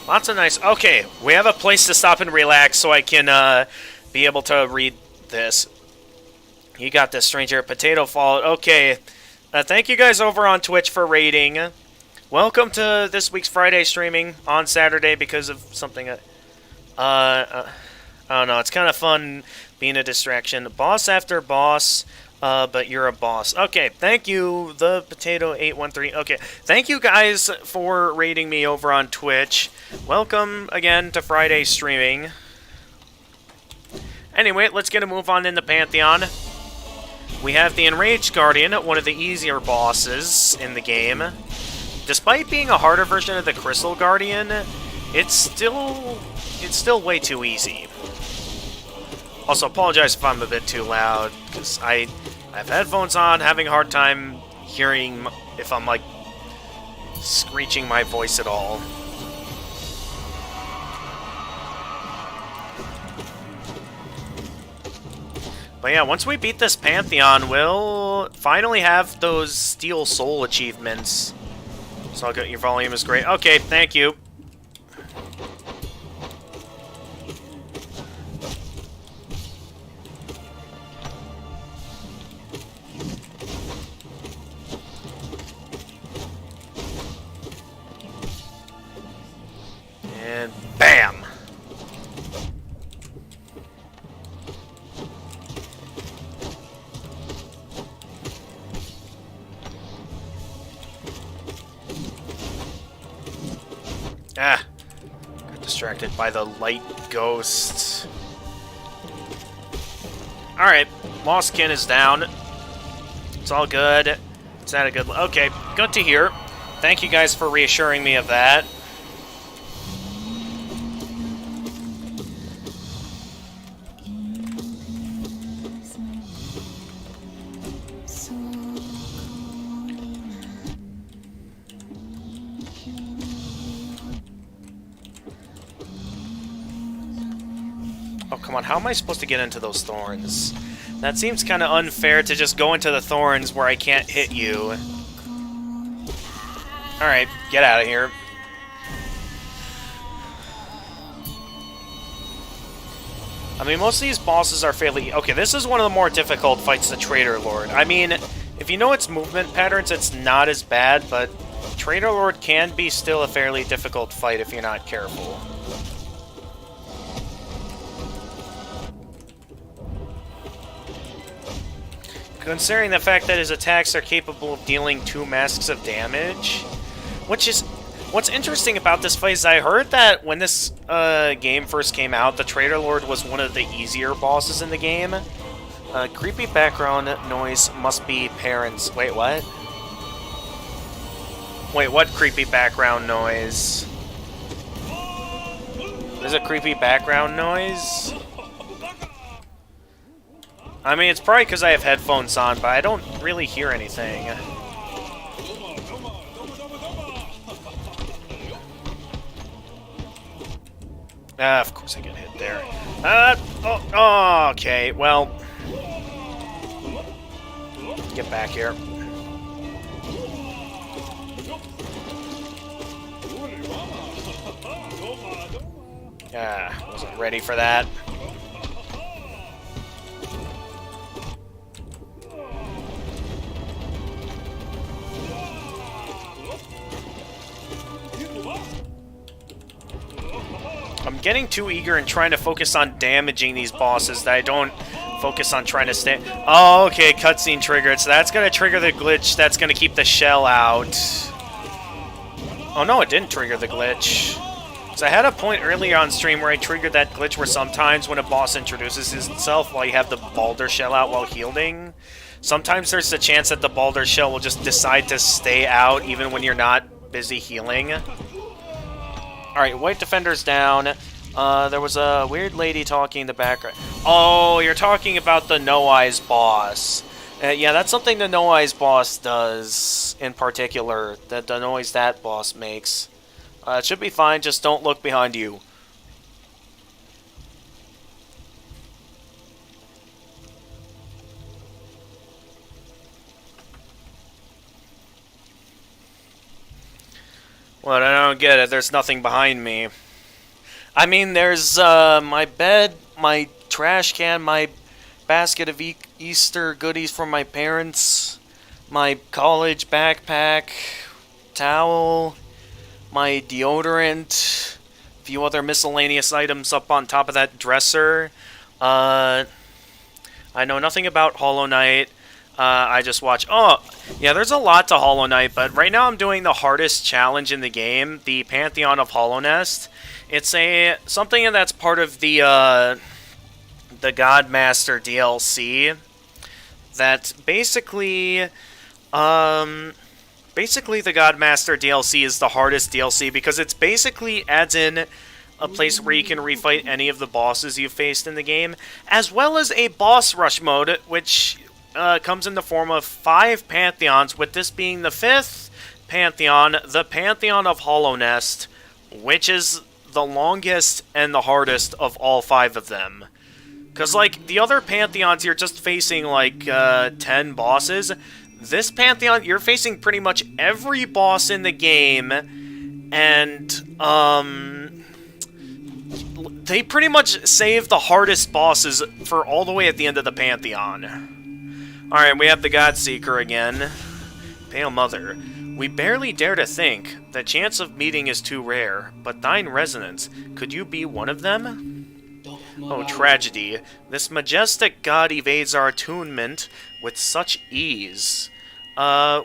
Lots of nice... Okay, we have a place to stop and relax so I can be able to read this. You got this, stranger. Potato Fault. Okay. Thank you guys over on Twitch for raiding. Welcome to this week's Friday streaming on Saturday because of something... I don't know. It's kind of fun being a distraction. Boss after boss... but you're a boss. Okay, thank you, the Potato813. Okay, thank you guys for raiding me over on Twitch. Welcome again to Friday streaming. Anyway, let's get a move on in the Pantheon. We have the Enraged Guardian, one of the easier bosses in the game. Despite being a harder version of the Crystal Guardian, it's still way too easy. Also, apologize if I'm a bit too loud, because I have headphones on, having a hard time hearing if I'm, like, screeching my voice at all. But yeah, once we beat this Pantheon, we'll finally have those Steel Soul achievements. So I'll get your volume is great. Okay, thank you. And bam! Ah! Got distracted by the light ghost. Alright, Lost Kin is down. It's all good. It's not a good... Okay, good to hear. Thank you guys for reassuring me of that. Oh, come on. How am I supposed to get into those thorns? That seems kind of unfair to just go into the thorns where I can't hit you. Alright, get out of here. I mean, most of these bosses are fairly... Okay, this is one of the more difficult fights, the Traitor Lord. I mean, if you know its movement patterns, it's not as bad, but Traitor Lord can be still a fairly difficult fight if you're not careful. Considering the fact that his attacks are capable of dealing 2 masks of damage, which is... What's interesting about this fight is I heard that when this game first came out, the Traitor Lord was one of the easier bosses in the game. Creepy background noise must be parents... Wait, what? Wait, what creepy background noise? There's a creepy background noise? I mean, it's probably because I have headphones on, but I don't really hear anything. Of course I get hit there. Oh, okay, well... Get back here. Wasn't ready for that. I'm getting too eager and trying to focus on damaging these bosses that I don't focus on trying to stay... Oh, okay, cutscene triggered. So that's going to trigger the glitch. That's going to keep the shell out. Oh, no, it didn't trigger the glitch. So I had a point earlier on stream where I triggered that glitch where sometimes when a boss introduces itself while you have the Balder shell out while healing, sometimes there's a chance that the Balder shell will just decide to stay out even when you're not busy healing. Alright, White Defender's down. There was a weird lady talking in the background. Oh, you're talking about the No Eyes boss. Yeah, that's something the No Eyes boss does in particular, that the noise that boss makes. It should be fine, just don't look behind you. What? I don't get it. There's nothing behind me. I mean, there's my bed, my trash can, my basket of Easter goodies from my parents, my college backpack, towel, my deodorant, a few other miscellaneous items up on top of that dresser. I know nothing about Hollow Knight. I just watch... Oh, yeah, there's a lot to Hollow Knight, but right now I'm doing the hardest challenge in the game, the Pantheon of Hollow Nest. It's something that's part of the Godmaster DLC that basically... Basically, the Godmaster DLC is the hardest DLC because it's basically adds in a place where you can refight any of the bosses you faced in the game, as well as a boss rush mode, which comes in the form of 5 Pantheons, with this being the 5th Pantheon, the Pantheon of Hollow Nest, which is the longest and the hardest of all 5 of them. Because, like, the other Pantheons, you're just facing, like, 10 bosses. This Pantheon, you're facing pretty much every boss in the game, and, they pretty much save the hardest bosses for all the way at the end of the Pantheon. Alright, we have the Godseeker again. Pale Mother. We barely dare to think. The chance of meeting is too rare, but thine resonance, could you be one of them? Oh, tragedy. This majestic god evades our attunement with such ease.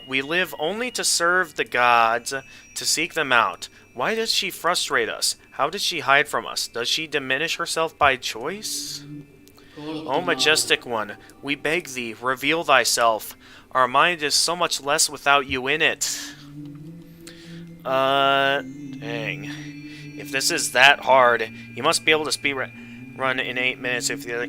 We live only to serve the gods, to seek them out. Why does she frustrate us? How does she hide from us? Does she diminish herself by choice? O majestic one, we beg thee, reveal thyself. Our mind is so much less without you in it. Dang. If this is that hard, you must be able to speed run in 8 minutes if the other...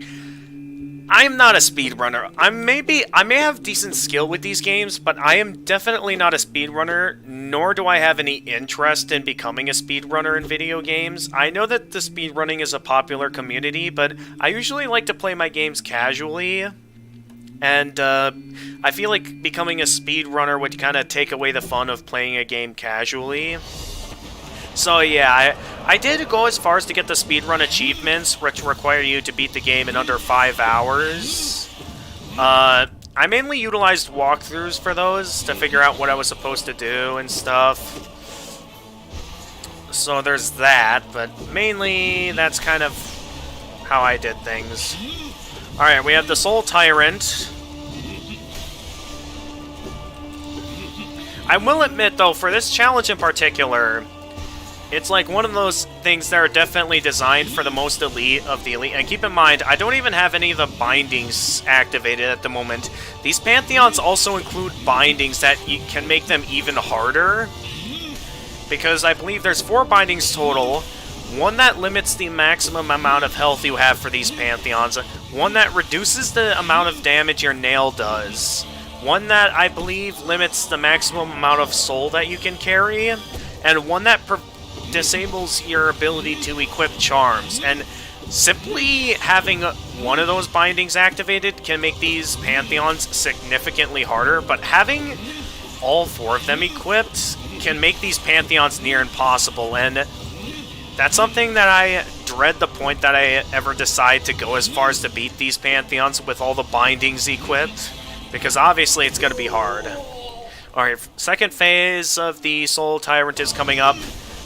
I'm not a speedrunner. I may have decent skill with these games, but I am definitely not a speedrunner, nor do I have any interest in becoming a speedrunner in video games. I know that the speedrunning is a popular community, but I usually like to play my games casually, and I feel like becoming a speedrunner would kind of take away the fun of playing a game casually. So yeah, I did go as far as to get the speedrun achievements, which require you to beat the game in under 5 hours. I mainly utilized walkthroughs for those to figure out what I was supposed to do and stuff. So there's that, but mainly that's kind of how I did things. Alright, we have the Soul Tyrant. I will admit, though, for this challenge in particular, it's like one of those things that are definitely designed for the most elite of the elite. And keep in mind, I don't even have any of the bindings activated at the moment. These Pantheons also include bindings that can make them even harder. Because I believe there's 4 bindings total. One that limits the maximum amount of health you have for these Pantheons. One that reduces the amount of damage your nail does. One that I believe limits the maximum amount of soul that you can carry. And one that disables your ability to equip charms, and simply having one of those bindings activated can make these Pantheons significantly harder, but having all 4 of them equipped can make these Pantheons near impossible, and that's something that I dread the point that I ever decide to go as far as to beat these Pantheons with all the bindings equipped, because obviously it's going to be hard. Alright, second phase of the Soul Tyrant is coming up,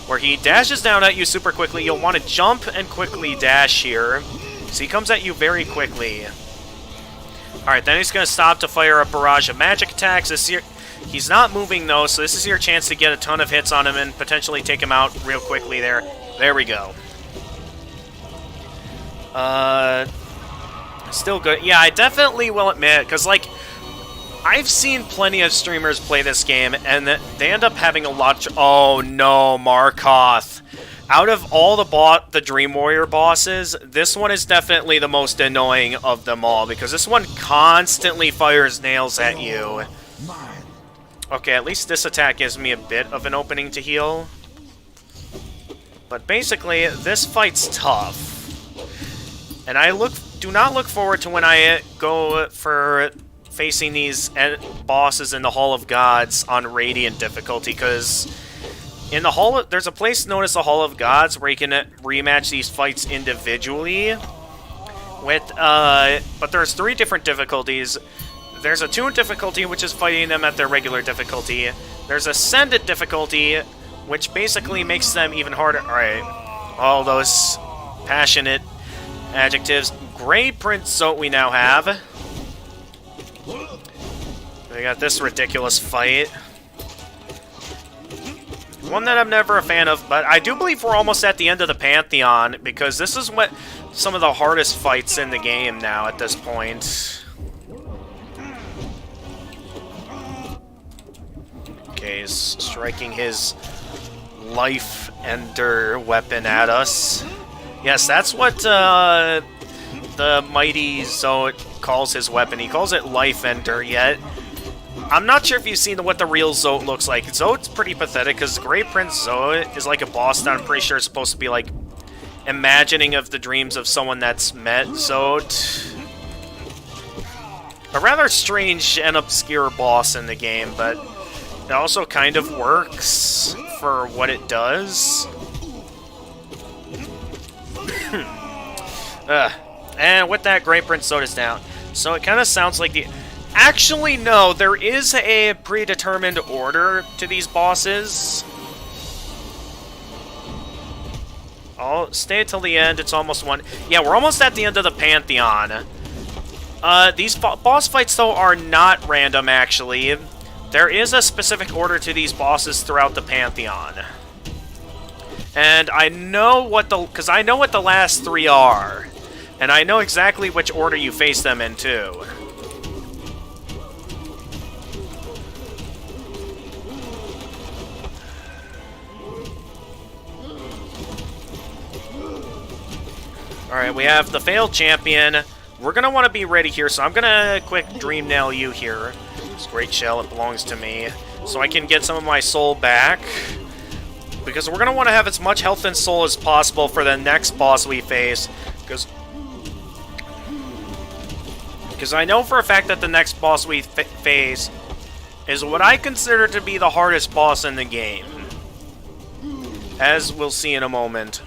where he dashes down at you super quickly. You'll want to jump and quickly dash here. So he comes at you very quickly. Alright, then he's going to stop to fire a barrage of magic attacks. He's not moving, though, so this is your chance to get a ton of hits on him and potentially take him out real quickly there. There we go. Still good. Yeah, I definitely will admit, because, like, I've seen plenty of streamers play this game, and they end up having a lot... Oh, no, Markoth. Out of all the Dream Warrior bosses, this one is definitely the most annoying of them all, because this one constantly fires nails at you. Okay, at least this attack gives me a bit of an opening to heal. But basically, this fight's tough. And I do not look forward to when I go for facing these bosses in the Hall of Gods on Radiant difficulty, because in the there's a place known as the Hall of Gods where you can rematch these fights individually. But there's 3 different difficulties. There's a Tuned difficulty, which is fighting them at their regular difficulty. There's Ascended difficulty, which basically makes them even harder. Alright, all those passionate adjectives. Grey Prince Zote we now have. We got this ridiculous fight. One that I'm never a fan of, but I do believe we're almost at the end of the Pantheon, because this is what some of the hardest fights in the game now at this point. Okay, he's striking his Life Ender weapon at us. Yes, that's what the mighty Zote calls his weapon. He calls it Life Ender, yet I'm not sure if you've seen what the real Zote looks like. Zote's pretty pathetic, because Grey Prince Zote is like a boss that I'm pretty sure is supposed to be like imagining of the dreams of someone that's met Zote. A rather strange and obscure boss in the game, but it also kind of works for what it does. And with that, Grey Prince Zote is down. So it kind of sounds like the... Actually, no, there is a predetermined order to these bosses. I'll stay till the end, it's almost one. Yeah, we're almost at the end of the Pantheon. These boss fights, though, are not random, actually. There is a specific order to these bosses throughout the Pantheon. And I know what because I know what the last 3 are. And I know exactly which order you face them in, too. Alright, we have the failed champion. We're going to want to be ready here, so I'm going to quick Dream Nail you here. This great shell, it belongs to me. So I can get some of my soul back. Because we're going to want to have as much health and soul as possible for the next boss we face. Because I know for a fact that the next boss we face is what I consider to be the hardest boss in the game. As we'll see in a moment.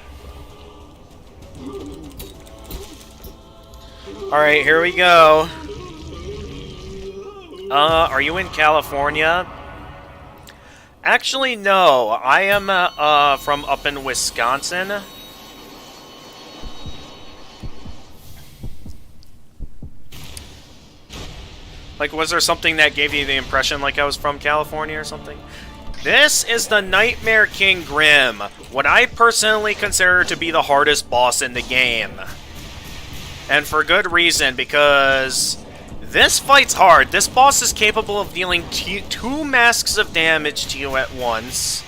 Alright, here we go. Are you in California? Actually, no. I am from up in Wisconsin. Like, was there something that gave you the impression like I was from California or something? This is the Nightmare King Grim, what I personally consider to be the hardest boss in the game. And for good reason, because this fight's hard. This boss is capable of dealing 2 masks of damage to you at once.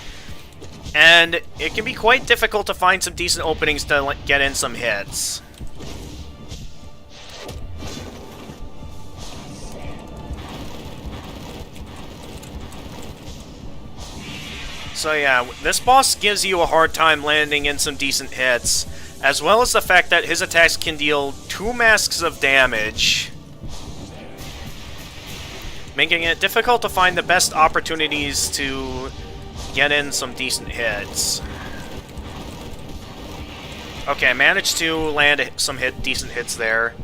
And it can be quite difficult to find some decent openings to get in some hits. So yeah, this boss gives you a hard time landing in some decent hits, as well as the fact that his attacks can deal 2 masks of damage, making it difficult to find the best opportunities to get in some decent hits. Okay, I managed to land some decent hits there.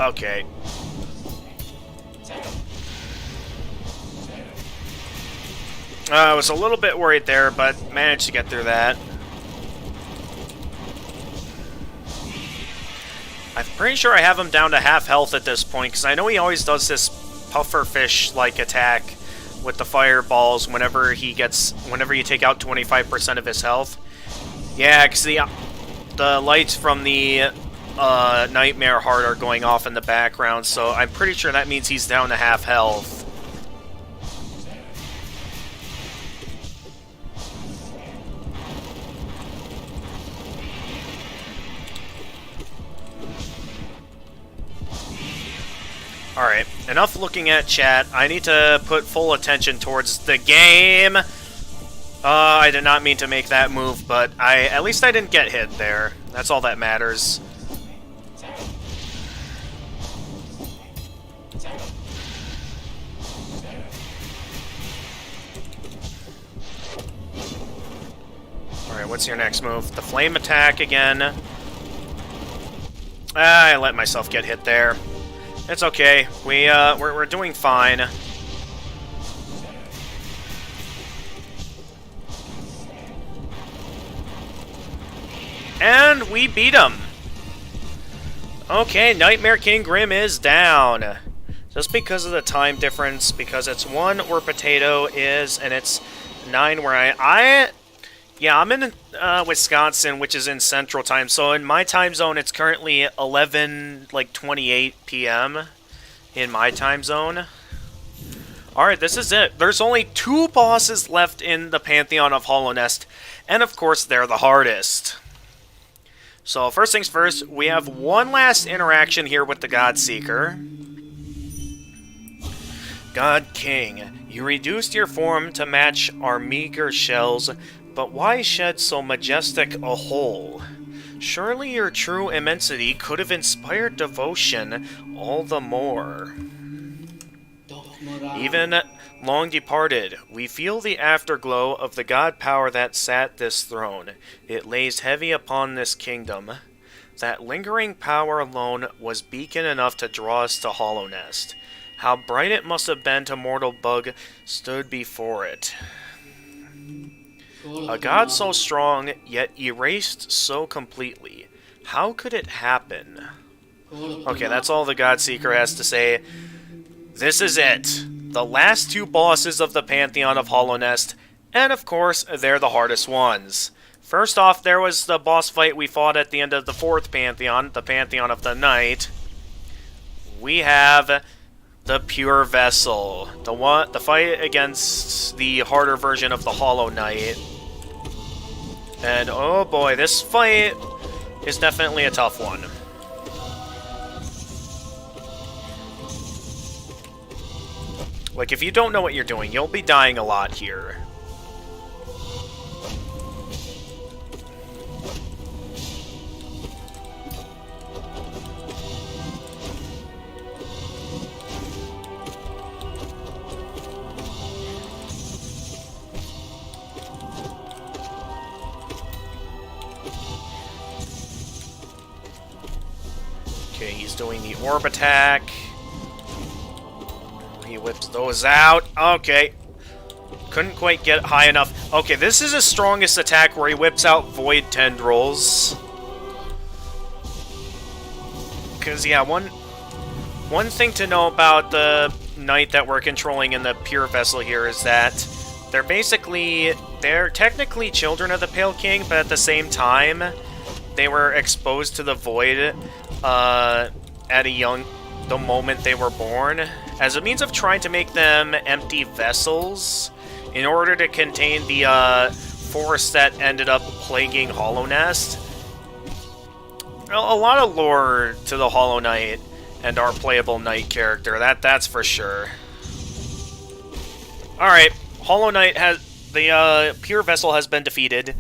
Okay. I was a little bit worried there, but managed to get through that. I'm pretty sure I have him down to half health at this point, because I know he always does this pufferfish-like attack with the fireballs whenever you take out 25% of his health. Yeah, because the lights from the Nightmare Heart are going off in the background, so I'm pretty sure that means he's down to half health. Alright, enough looking at chat. I need to put full attention towards the game. I did not mean to make that move, but at least I didn't get hit there. That's all that matters. Alright, what's your next move? The flame attack again. I let myself get hit there. It's okay. We're doing fine. And we beat him. Okay, Nightmare King Grim is down. Just because of the time difference, because it's 1 where Potato is, and it's 9 where I'm in Wisconsin, which is in Central Time. So in my time zone, it's currently 11:28 p.m. in my time zone. Alright, this is it. There's only 2 bosses left in the Pantheon of Hallownest, and of course, they're the hardest. So first things first, we have one last interaction here with the Godseeker. God King, you reduced your form to match our meager shells, but why shed so majestic a whole? Surely your true immensity could have inspired devotion all the more. Even long departed, we feel the afterglow of the god power that sat this throne. It lays heavy upon this kingdom. That lingering power alone was beacon enough to draw us to Hallownest. How bright it must have been to mortal bug stood before it. A god so strong, yet erased so completely. How could it happen? Okay, that's all the Godseeker has to say. This is it. The last 2 bosses of the Pantheon of Hallownest, and of course, they're the hardest ones. First off, there was the boss fight we fought at the end of the 4th Pantheon, the Pantheon of the Night. We have the Pure Vessel. The fight against the harder version of the Hollow Knight. And oh boy, this fight is definitely a tough one. Like, if you don't know what you're doing, you'll be dying a lot here. Okay, he's doing the orb attack. He whips those out. Okay. Couldn't quite get high enough. Okay, this is his strongest attack where he whips out Void Tendrils. Because, yeah, one thing to know about the Knight that we're controlling in the Pure Vessel here is that they're technically children of the Pale King, but at the same time, they were exposed to the Void at the moment they were born, as a means of trying to make them empty vessels in order to contain the force that ended up plaguing Hollow Nest. A lot of lore to the Hollow Knight and our playable Knight character, that's for sure. Alright, Hollow Knight has... the Pure Vessel has been defeated.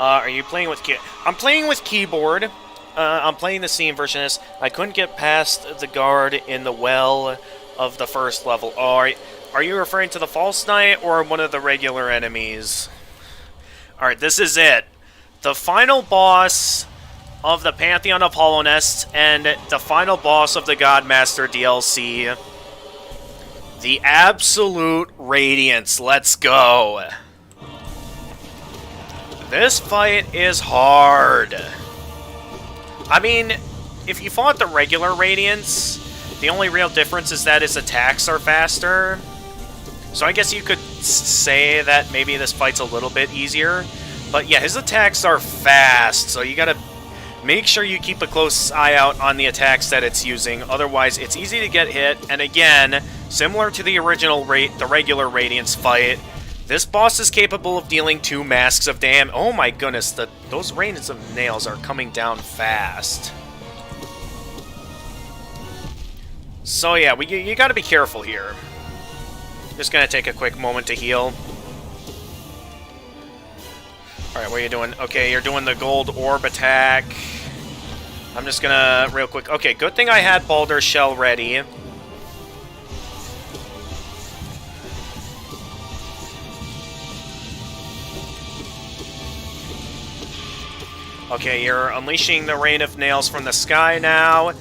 Are you playing with I'm playing with keyboard. I'm playing the Steam version of this. I couldn't get past the guard in the well of the first level. Oh, are you referring to the False Knight or one of the regular enemies? Alright, this is it. The final boss of the Pantheon of Hollow Nest and the final boss of the Godmaster DLC. The Absolute Radiance. Let's go. This fight is hard. I mean, if you fought the regular Radiance, the only real difference is that his attacks are faster. So I guess you could say that maybe this fight's a little bit easier. But yeah, his attacks are fast, so you gotta make sure you keep a close eye out on the attacks that it's using. Otherwise, it's easy to get hit. And again, similar to the original the regular Radiance fight, this boss is capable of dealing 2 masks of damage. Oh my goodness, those rains of nails are coming down fast. So yeah, you gotta be careful here. Just gonna take a quick moment to heal. Alright, what are you doing? Okay, you're doing the gold orb attack. I'm just gonna, real quick... Okay, good thing I had Baldur's Shell ready. Okay, you're unleashing the Rain of Nails from the sky now.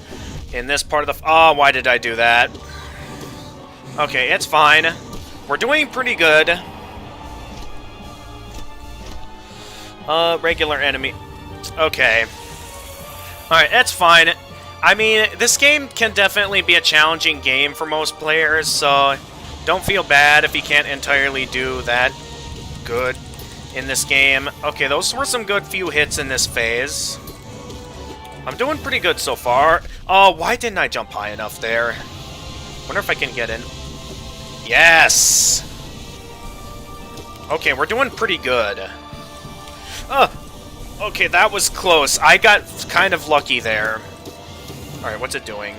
In this part of the... Oh, why did I do that? Okay, it's fine. We're doing pretty good. Regular enemy. Okay. Alright, that's fine. I mean, this game can definitely be a challenging game for most players, so don't feel bad if you can't entirely do that good in this game. Okay, those were some good few hits in this phase. I'm doing pretty good so far. Oh, why didn't I jump high enough there? Wonder if I can get in. Yes! Okay, we're doing pretty good. Okay, that was close. I got kind of lucky there. Alright, what's it doing?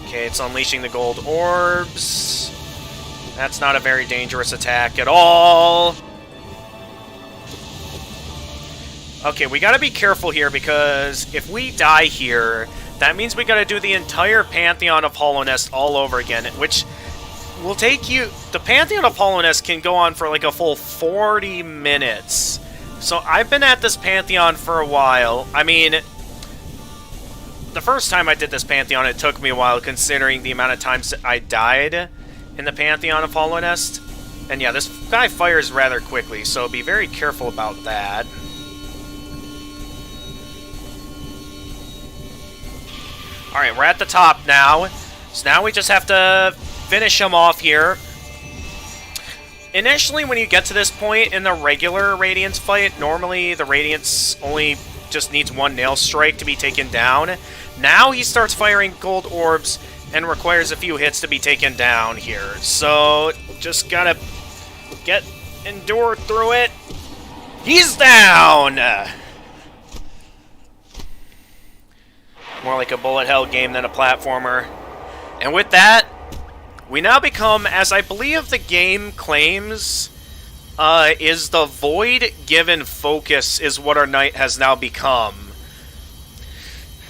Okay, it's unleashing the gold orbs. That's not a very dangerous attack at all. Okay, we gotta be careful here, because if we die here, that means we gotta do the entire Pantheon of Hollow Nest all over again, which will take you... The Pantheon of Hollow Nest can go on for like a full 40 minutes. So I've been at this Pantheon for a while. I mean, the first time I did this Pantheon, it took me a while, considering the amount of times that I died in the Pantheon of Hollow Nest. And yeah, this guy fires rather quickly, so be very careful about that. Alright, we're at the top now. So now we just have to finish him off here. Initially, when you get to this point in the regular Radiance fight, normally the Radiance only just needs one nail strike to be taken down. Now he starts firing gold orbs and requires a few hits to be taken down here. So just gotta endure through it. He's down! More like a bullet hell game than a platformer. And with that, we now become, as I believe the game claims, is the void given focus is what our knight has now become.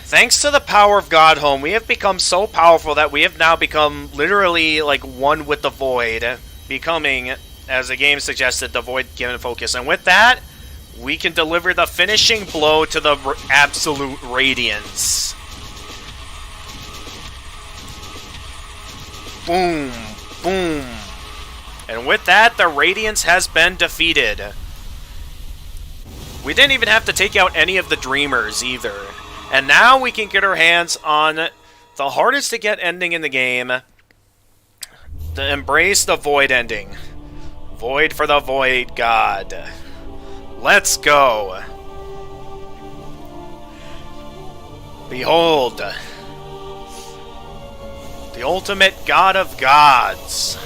Thanks to the power of Godhome, we have become so powerful that we have now become literally like one with the void, becoming, as the game suggested, the void given focus. And with that, we can deliver the finishing blow to the absolute radiance. Boom, boom. And with that, the Radiance has been defeated. We didn't even have to take out any of the Dreamers either. And now we can get our hands on the hardest to get ending in the game. To embrace the Void ending. Void for the Void God. Let's go. Behold. The ultimate God of Gods.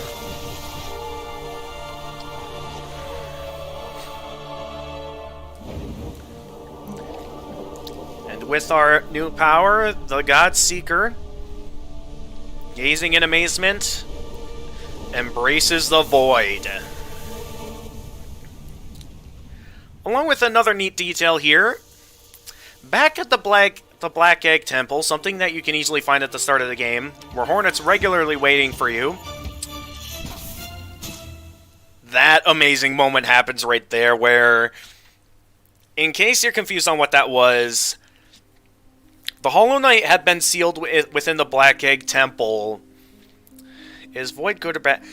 And with our new power, the God Seeker, gazing in amazement, embraces the void. Along with another neat detail here, back at the Black Egg Temple, something that you can easily find at the start of the game, where Hornet's regularly waiting for you. That amazing moment happens right there where, in case you're confused on what that was, the Hollow Knight had been sealed within the Black Egg Temple. Is Void good or bad?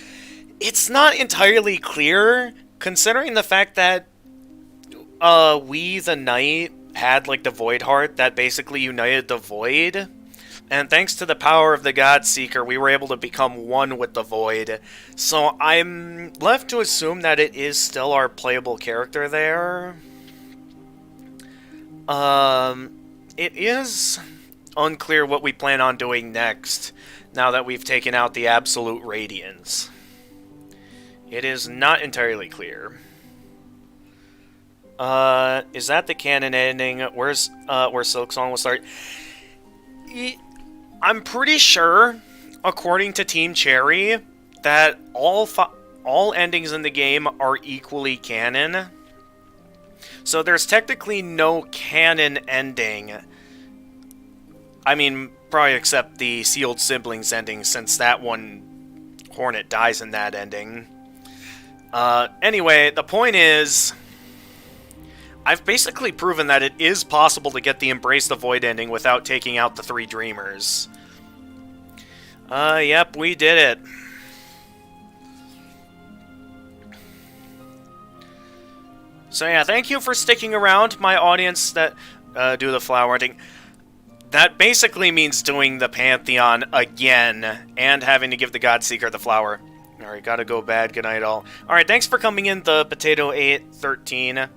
It's not entirely clear, considering the fact that we, the Knight, had like the Void Heart that basically united the Void. And thanks to the power of the God Seeker, we were able to become one with the Void. So I'm left to assume that it is still our playable character there. It is unclear what we plan on doing next, now that we've taken out the Absolute Radiance. It is not entirely clear. Is that the canon ending? Where's, where Silksong will start? I'm pretty sure, according to Team Cherry, that all endings in the game are equally canon. So there's technically no canon ending. I mean, probably except the Sealed Siblings ending, since that one, Hornet dies in that ending. Anyway, the point is, I've basically proven that it is possible to get the Embrace the Void ending without taking out the 3 Dreamers. Yep, we did it. So yeah, thank you for sticking around, my audience that do the flower ending. That basically means doing the Pantheon again, and having to give the Godseeker the flower. Alright, gotta go bad, good night all. Alright, thanks for coming in, the Potato 813.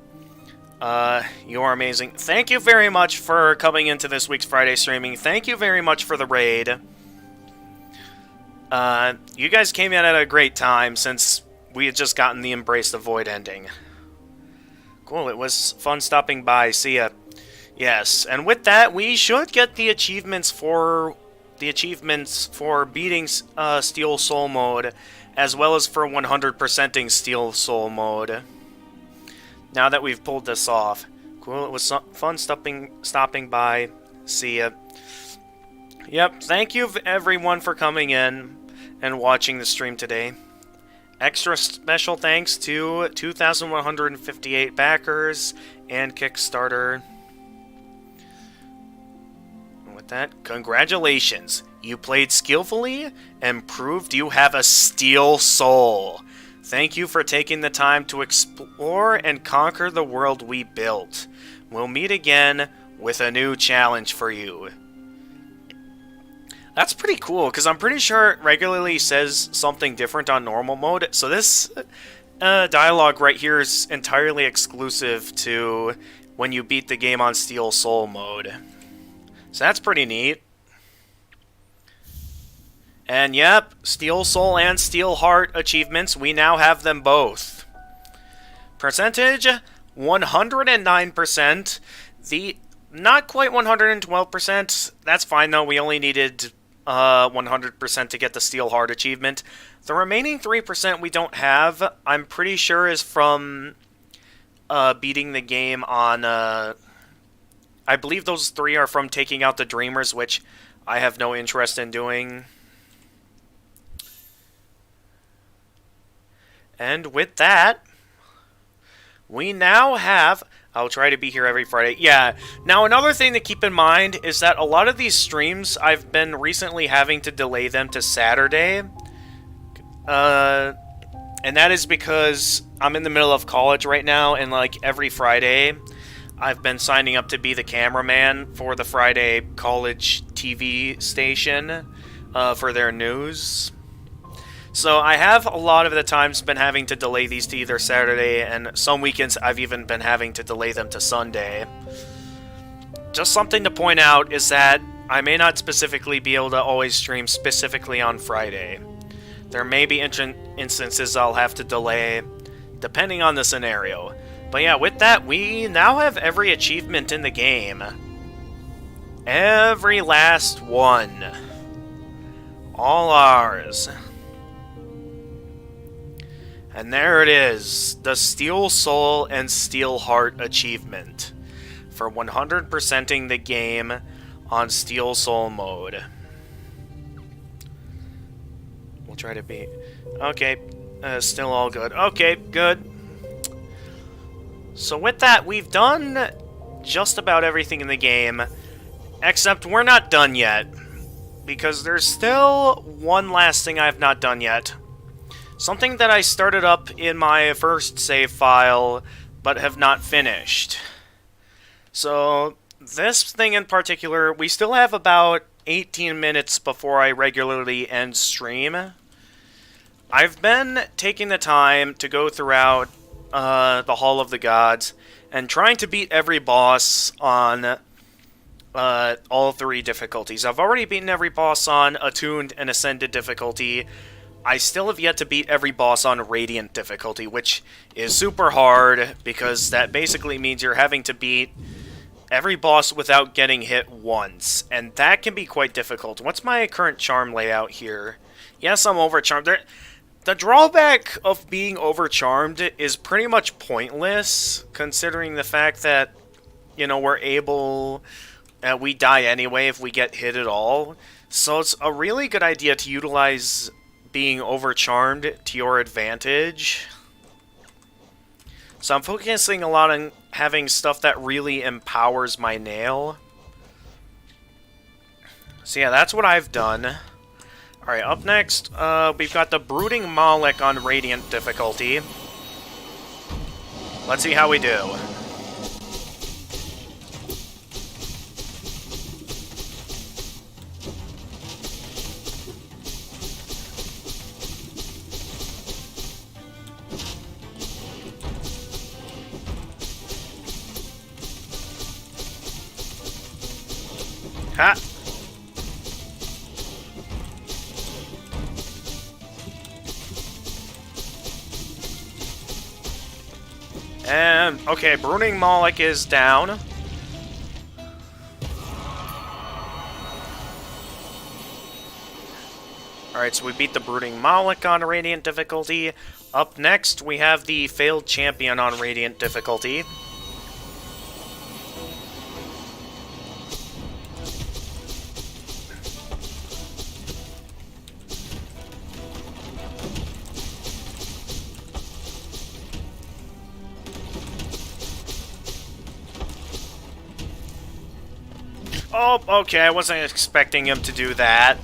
You are amazing. Thank you very much for coming into this week's Friday streaming. Thank you very much for the raid. You guys came in at a great time, since we had just gotten the Embrace the Void ending. Cool, it was fun stopping by. See ya. Yes, and with that, we should get the achievements for beating Steel Soul Mode, as well as for 100%ing Steel Soul Mode. Now that we've pulled this off. Cool, it was fun stopping by. See ya. Yep, thank you everyone for coming in and watching the stream today. Extra special thanks to 2,158 backers and Kickstarter. And with that, congratulations. You played skillfully and proved you have a steel soul. Thank you for taking the time to explore and conquer the world we built. We'll meet again with a new challenge for you. That's pretty cool, because I'm pretty sure it regularly says something different on normal mode. So this dialogue right here is entirely exclusive to when you beat the game on Steel Soul mode. So that's pretty neat. And yep, Steel Soul and Steel Heart achievements, we now have them both. Percentage, 109%. The not quite 112%. That's fine though, we only needed 100% to get the Steel Heart achievement. The remaining 3% we don't have, I'm pretty sure is from beating the game on... I believe those 3 are from taking out the Dreamers, which I have no interest in doing. And with that, we now have... I'll try to be here every Friday. Yeah, now another thing to keep in mind is that a lot of these streams, I've been recently having to delay them to Saturday. And that is because I'm in the middle of college right now, and like every Friday, I've been signing up to be the cameraman for the Friday college TV station for their news. So I have a lot of the times been having to delay these to either Saturday, and some weekends I've even been having to delay them to Sunday. Just something to point out is that I may not specifically be able to always stream specifically on Friday. There may be instances I'll have to delay, depending on the scenario. But yeah, with that, we now have every achievement in the game. Every last one. All ours. And there it is, the Steel Soul and Steel Heart achievement for 100%ing the game on Steel Soul mode. We'll try to be... Okay, still all good. Okay, good. So with that, we've done just about everything in the game, except we're not done yet, because there's still one last thing I have not done yet. Something that I started up in my first save file, but have not finished. So, this thing in particular, we still have about 18 minutes before I regularly end stream. I've been taking the time to go throughout the Hall of the Gods, and trying to beat every boss on all 3 difficulties. I've already beaten every boss on Attuned and Ascended difficulty. I still have yet to beat every boss on Radiant difficulty, which is super hard, because that basically means you're having to beat every boss without getting hit once, and that can be quite difficult. What's my current charm layout here? Yes, I'm overcharmed. The drawback of being overcharmed is pretty much pointless, considering the fact that, you know, we're able... we die anyway if we get hit at all. So it's a really good idea to utilize being overcharmed to your advantage. So I'm focusing a lot on having stuff that really empowers my nail. So yeah, that's what I've done. Alright, up next, we've got the Brooding Moloch on Radiant difficulty. Let's see how we do. Ha! And, okay, Brooding Moloch is down. Alright, so we beat the Brooding Moloch on Radiant difficulty. Up next, we have the Failed Champion on Radiant difficulty. Oh, okay, I wasn't expecting him to do that.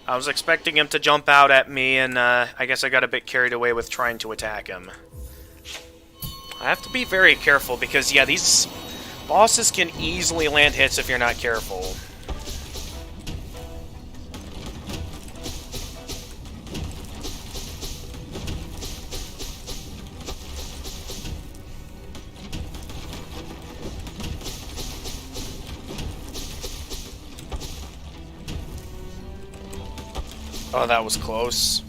I was expecting him to jump out at me, and I guess I got a bit carried away with trying to attack him. I have to be very careful, because, yeah, these bosses can easily land hits if you're not careful. Oh, that was close.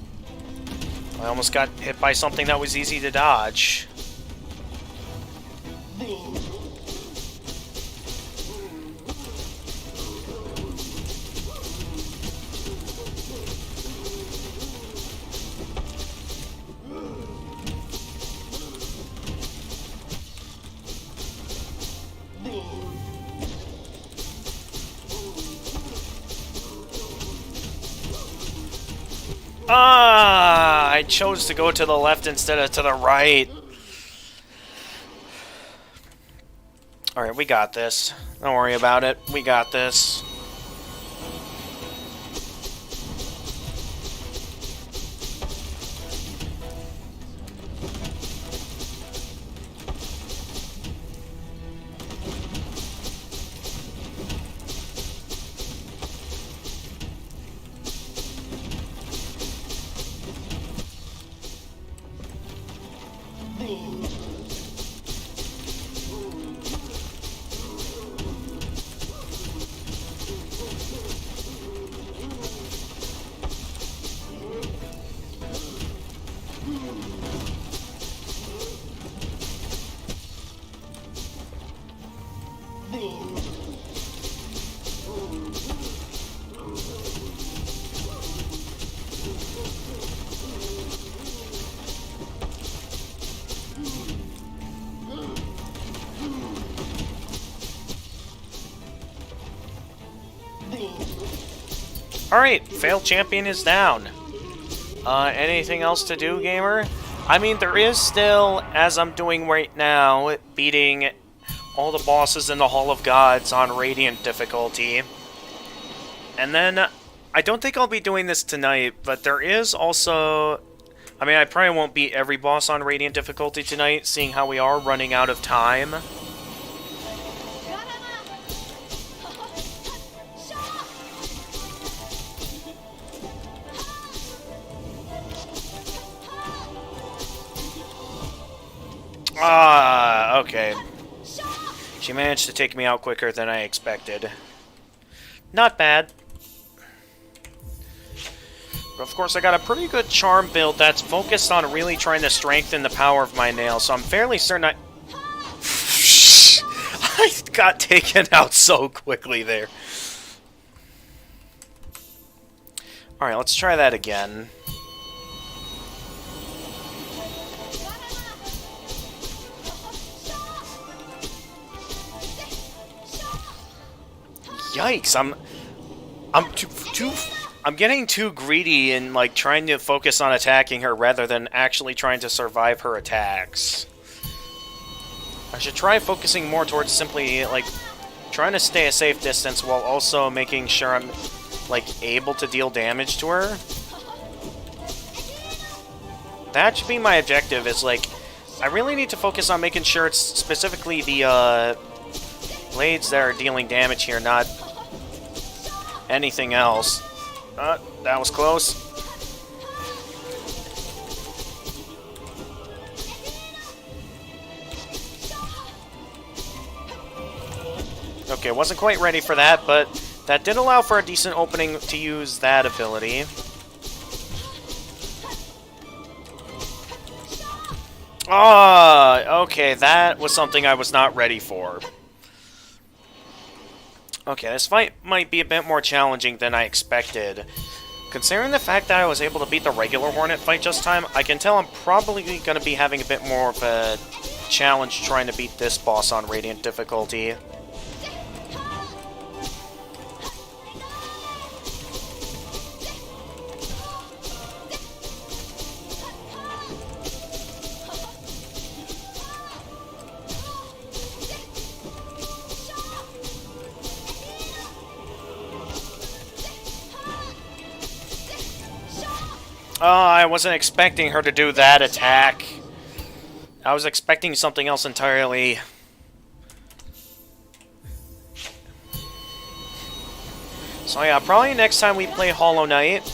I almost got hit by something that was easy to dodge. Ah, I chose to go to the left instead of to the right. Alright, we got this. Don't worry about it. We got this. Alright, failed champion is down. Anything else to do, gamer? I mean, there is still, as I'm doing right now, beating all the bosses in the Hall of Gods on Radiant difficulty. And then, I don't think I'll be doing this tonight, but there is also... I mean, I probably won't beat every boss on Radiant difficulty tonight, seeing how we are running out of time. Ah, okay. She managed to take me out quicker than I expected. Not bad. But of course, I got a pretty good charm build that's focused on really trying to strengthen the power of my nails, so I'm fairly certain I... I got taken out so quickly there. Alright, let's try that again. Yikes! I'm getting too greedy in like trying to focus on attacking her rather than actually trying to survive her attacks. I should try focusing more towards simply like trying to stay a safe distance while also making sure I'm like able to deal damage to her. That should be my objective. Is like I really need to focus on making sure it's specifically the blades that are dealing damage here, not anything else. That was close. Okay, wasn't quite ready for that, but that did allow for a decent opening to use that ability. Ah, okay, that was something I was not ready for. Okay, this fight might be a bit more challenging than I expected. Considering the fact that I was able to beat the regular Hornet fight just time, I can tell I'm probably going to be having a bit more of a challenge trying to beat this boss on Radiant difficulty. Oh, I wasn't expecting her to do that attack. I was expecting something else entirely. So yeah, probably next time we play Hollow Knight,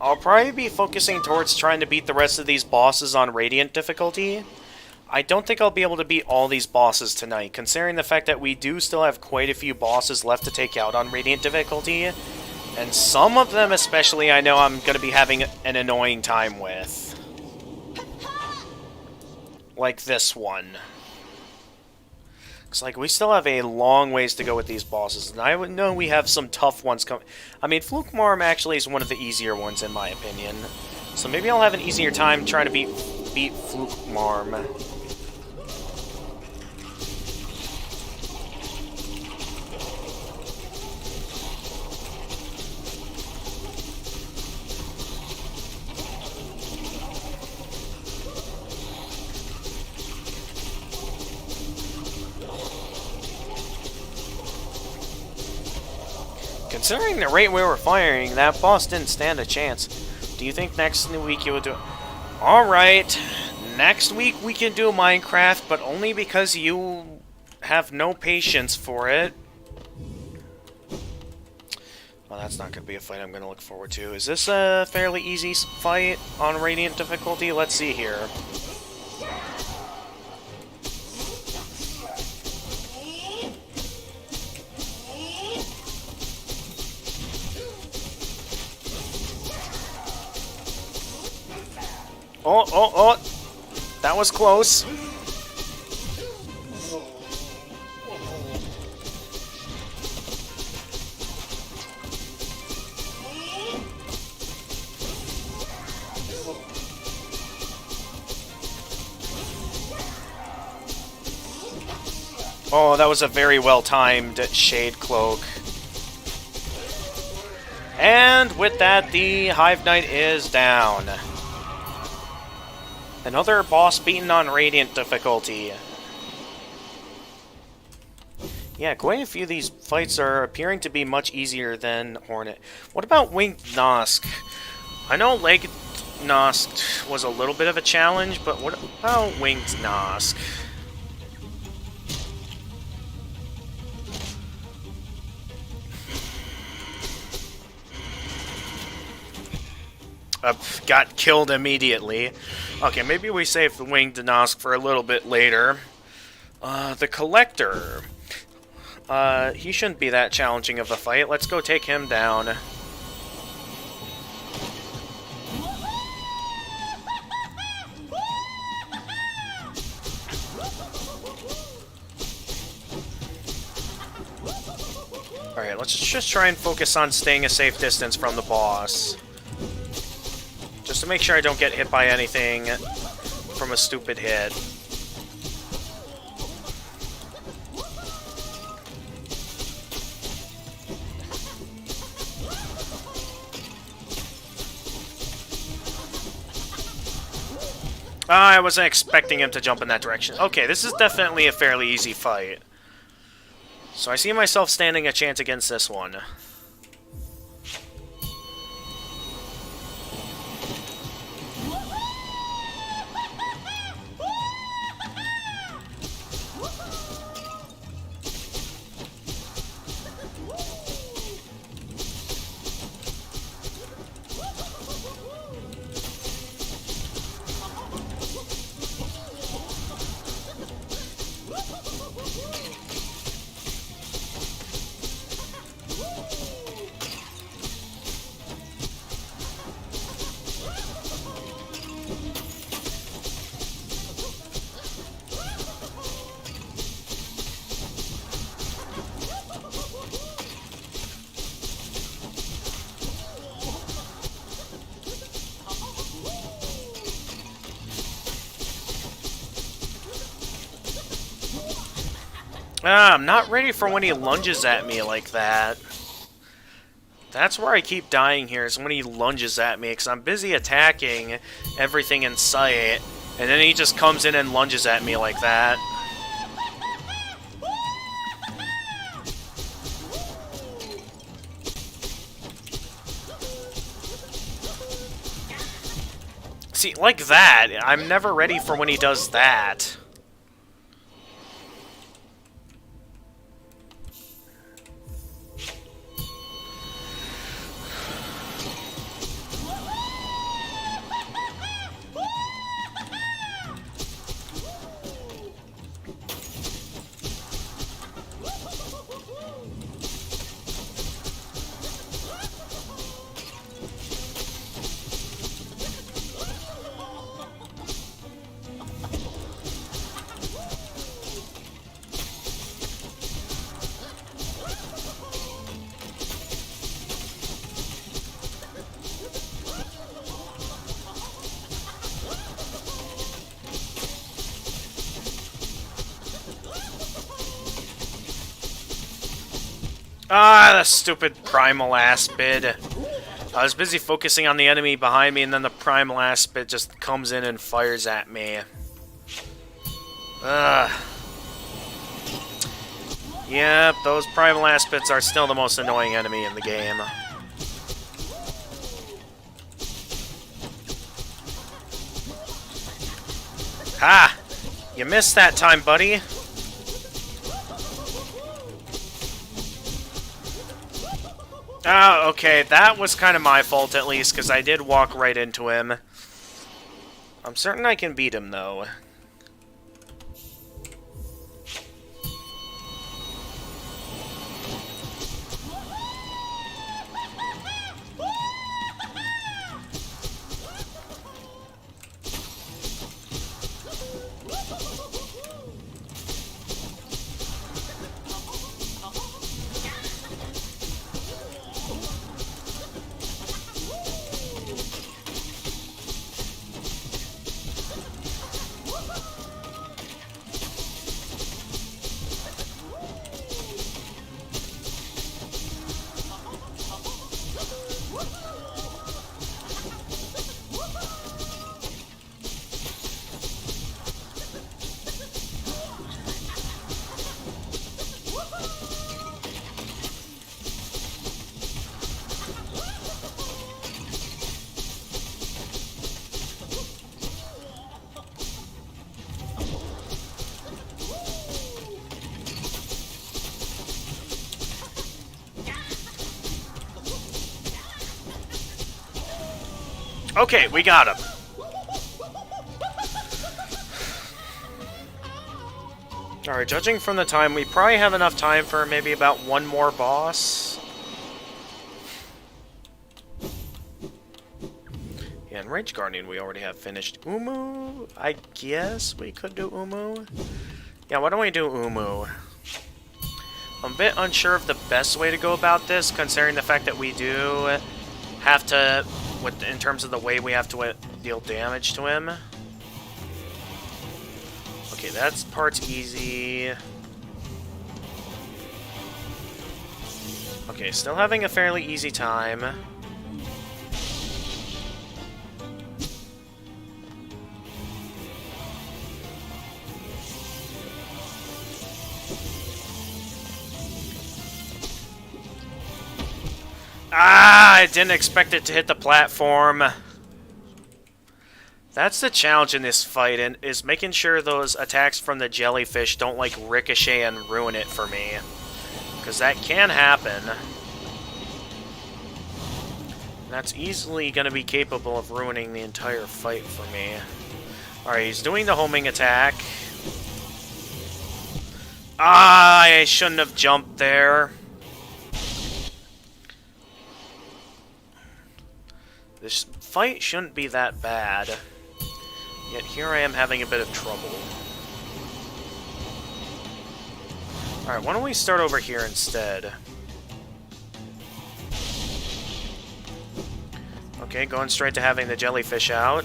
I'll probably be focusing towards trying to beat the rest of these bosses on Radiant difficulty. I don't think I'll be able to beat all these bosses tonight, considering the fact that we do still have quite a few bosses left to take out on Radiant difficulty. And some of them especially I know I'm going to be having an annoying time with. Like this one. Looks like we still have a long ways to go with these bosses, and I would know we have some tough ones coming. I mean, Fluke Arm actually is one of the easier ones in my opinion. So maybe I'll have an easier time trying to beat Fluke Arm. Considering the rate we were firing, that boss didn't stand a chance. Do you think next week you will do it? Alright, next week we can do Minecraft, but only because you have no patience for it. Well, that's not going to be a fight I'm going to look forward to. Is this a fairly easy fight on Radiant difficulty? Let's see here. Oh! That was close. Oh, that was a very well-timed Shade Cloak. And with that, the Hive Knight is down. Another boss beaten on Radiant difficulty. Yeah, quite a few of these fights are appearing to be much easier than Hornet. What about Winged Nosk? I know Legged Nosk was a little bit of a challenge, but what about Winged Nosk? Got killed immediately. Okay, maybe we save the Winged Nosk for a little bit later. The Collector. He shouldn't be that challenging of a fight. Let's go take him down. Alright, let's just try and focus on staying a safe distance from the boss. Just to make sure I don't get hit by anything from a stupid hit. I wasn't expecting him to jump in that direction. Okay, this is definitely a fairly easy fight. So I see myself standing a chance against this one. I'm not ready for when he lunges at me like that. That's where I keep dying here, is when he lunges at me, because I'm busy attacking everything in sight, and then he just comes in and lunges at me like that. See, like that, I'm never ready for when he does that. Ah, the stupid primal aspid. I was busy focusing on the enemy behind me, and then the primal aspid just comes in and fires at me. Ugh. Yep, those primal aspids are still the most annoying enemy in the game. Ha! You missed that time, buddy. Oh, okay, that was kind of my fault at least, because I did walk right into him. I'm certain I can beat him, though. Okay, we got him. Alright, judging from the time, we probably have enough time for maybe about one more boss. Yeah, and Rage Guardian we already have finished. Umu? I guess we could do Umu? Yeah, why don't we do Umu? I'm a bit unsure of the best way to go about this, considering the fact that we do have to... in terms of the way we have to deal damage to him. Okay, that part's easy. Okay, still having a fairly easy time. Ah, I didn't expect it to hit the platform. That's the challenge in this fight, and is making sure those attacks from the jellyfish don't, like, ricochet and ruin it for me. Because that can happen. That's easily going to be capable of ruining the entire fight for me. Alright, he's doing the homing attack. Ah, I shouldn't have jumped there. This fight shouldn't be that bad. Yet here I am having a bit of trouble. Alright, why don't we start over here instead? Okay, going straight to having the jellyfish out.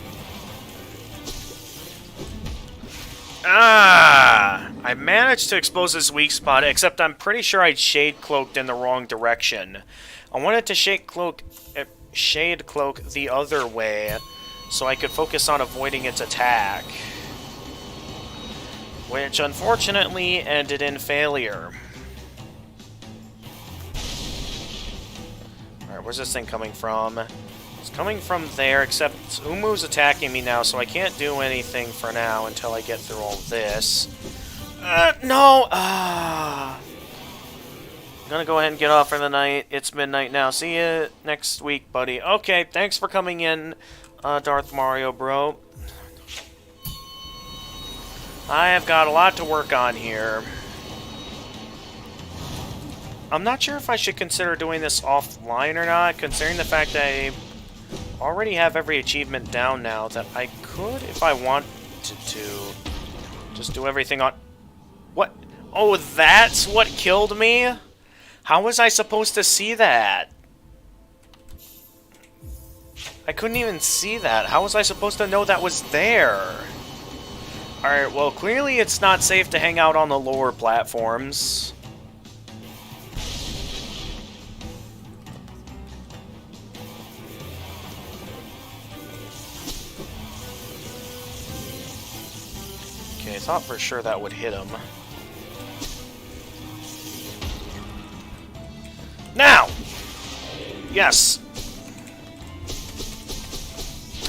Ah! I managed to expose his weak spot, except I'm pretty sure I shade cloaked in the wrong direction. I wanted to shade cloak the other way, so I could focus on avoiding its attack. Which, unfortunately, ended in failure. Alright, where's this thing coming from? It's coming from there, except Umu's attacking me now, so I can't do anything for now until I get through all this. No! I'm gonna go ahead and get off for the night. It's midnight now. See you next week, buddy. Okay, thanks for coming in, Darth Mario, bro. I have got a lot to work on here. I'm not sure if I should consider doing this offline or not, considering the fact that I already have every achievement down now, that I could, if I wanted to, just do everything on... What? Oh, that's what killed me? How was I supposed to see that? I couldn't even see that. How was I supposed to know that was there? Alright, well, clearly it's not safe to hang out on the lower platforms. Okay, I thought for sure that would hit him. Now! Yes!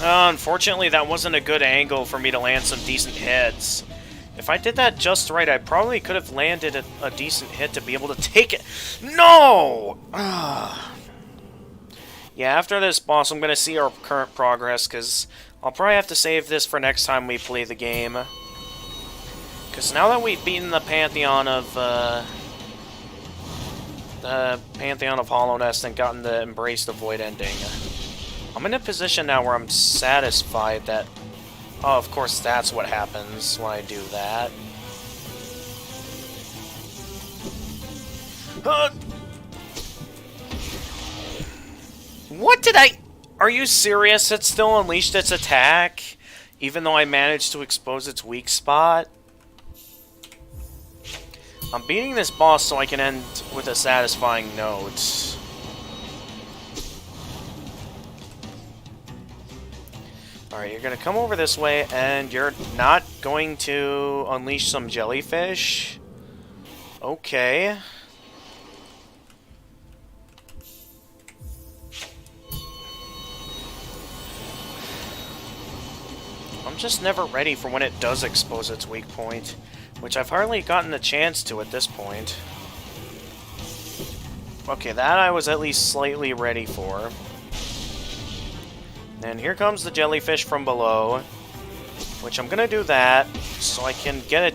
Unfortunately, that wasn't a good angle for me to land some decent hits. If I did that just right, I probably could have landed a decent hit to be able to take it. No! Yeah, after this boss, I'm going to see our current progress, because I'll probably have to save this for next time we play the game. Because now that we've beaten the Pantheon of Hollownest and gotten the Embrace the Void ending, I'm in a position now where I'm satisfied that... Oh, of course, that's what happens when I do that. What did I... Are you serious? It still unleashed its attack, even though I managed to expose its weak spot? I'm beating this boss so I can end with a satisfying note. Alright, you're gonna come over this way, and you're not going to unleash some jellyfish? Okay. I'm just never ready for when it does expose its weak point, which I've hardly gotten the chance to at this point. Okay, that I was at least slightly ready for. And here comes the jellyfish from below, which I'm gonna do that, so I can get it.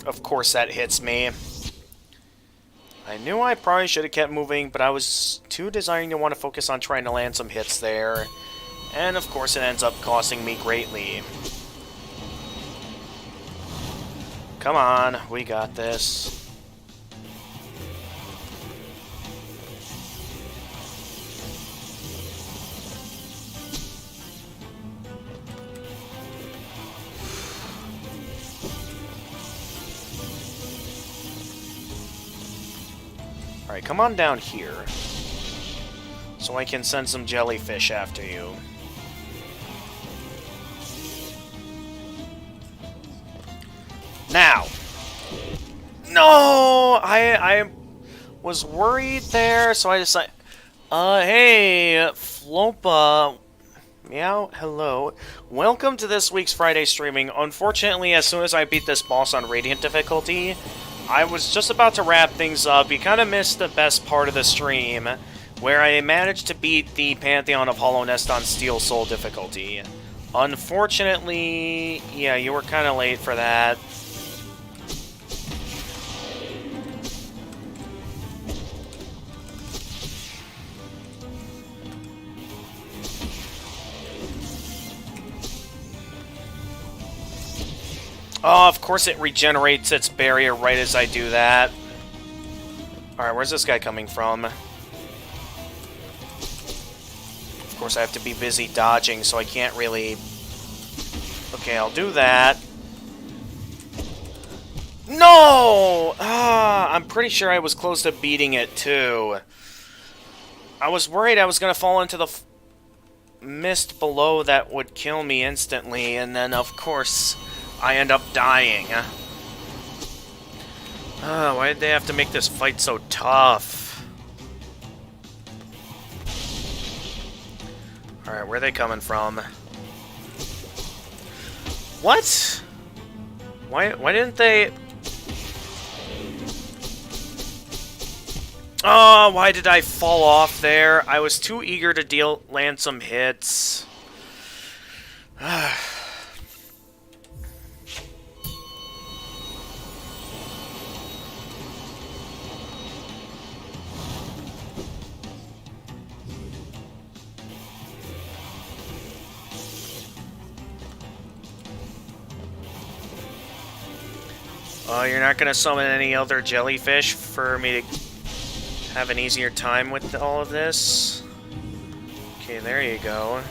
Of course that hits me. I knew I probably should have kept moving, but I was too desiring to want to focus on trying to land some hits there. And of course it ends up costing me greatly. Come on, we got this. Alright, come on down here, so I can send some jellyfish after you. Now! No! I was worried there, so I decided... hey, Flopa... Meow, hello. Welcome to this week's Friday streaming. Unfortunately, as soon as I beat this boss on Radiant difficulty, I was just about to wrap things up. You kind of missed the best part of the stream, where I managed to beat the Pantheon of Hollownest on Steel Soul difficulty. Unfortunately, yeah, you were kind of late for that. Oh, of course it regenerates its barrier right as I do that. Alright, where's this guy coming from? Of course I have to be busy dodging, so I can't really... Okay, I'll do that. No! I'm pretty sure I was close to beating it, too. I was worried I was going to fall into the mist below that would kill me instantly, and then, of course... I end up dying. Why did they have to make this fight so tough? Alright, where are they coming from? What? Why didn't they... Oh, why did I fall off there? I was too eager to land some hits. Oh, you're not going to summon any other jellyfish for me to have an easier time with all of this? Okay, there you go.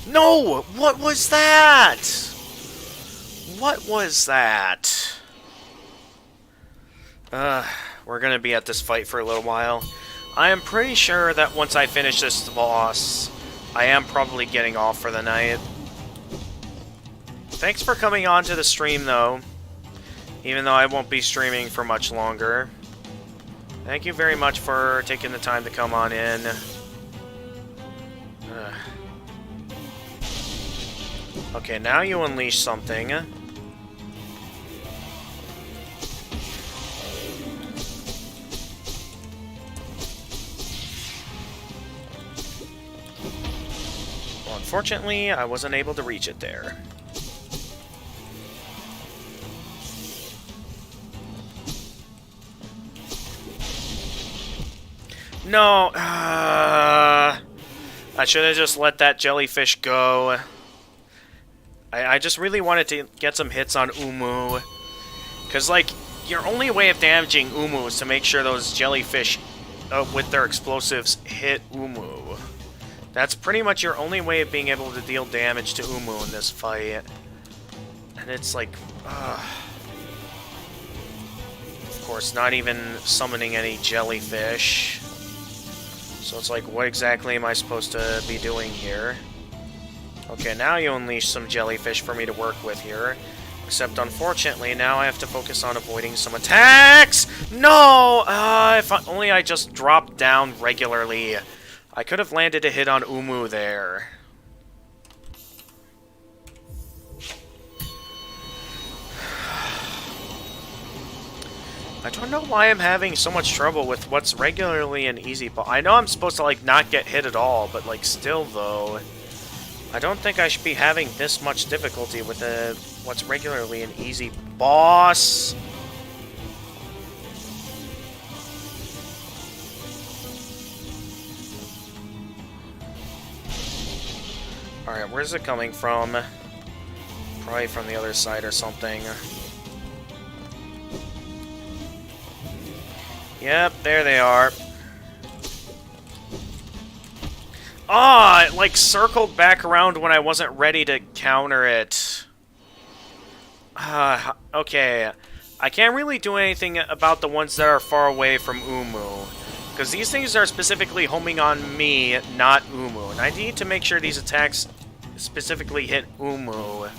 No! What was that? What was that? We're going to be at this fight for a little while. I am pretty sure that once I finish this boss, I am probably getting off for the night. Thanks for coming on to the stream, though. Even though I won't be streaming for much longer. Thank you very much for taking the time to come on in. Okay, now you unleash something. Well, unfortunately, I wasn't able to reach it there. No! I should have just let that jellyfish go. I just really wanted to get some hits on Umu. Because, like, your only way of damaging Umu is to make sure those jellyfish with their explosives hit Umu. That's pretty much your only way of being able to deal damage to Umu in this fight. And it's like... Of course, not even summoning any jellyfish. So it's like, what exactly am I supposed to be doing here? Okay, now you unleash some jellyfish for me to work with here. Except, unfortunately, now I have to focus on avoiding some attacks! No! If only I just dropped down regularly. I could have landed a hit on Umu there. I don't know why I'm having so much trouble with what's regularly an easy boss. I know I'm supposed to, like, not get hit at all, but, like, still, though... I don't think I should be having this much difficulty with what's regularly an easy boss. Alright, where's it coming from? Probably from the other side or something. Yep, there they are. Ah, it like circled back around when I wasn't ready to counter it. Okay. I can't really do anything about the ones that are far away from Umu. Because these things are specifically homing on me, not Umu. And I need to make sure these attacks specifically hit Umu.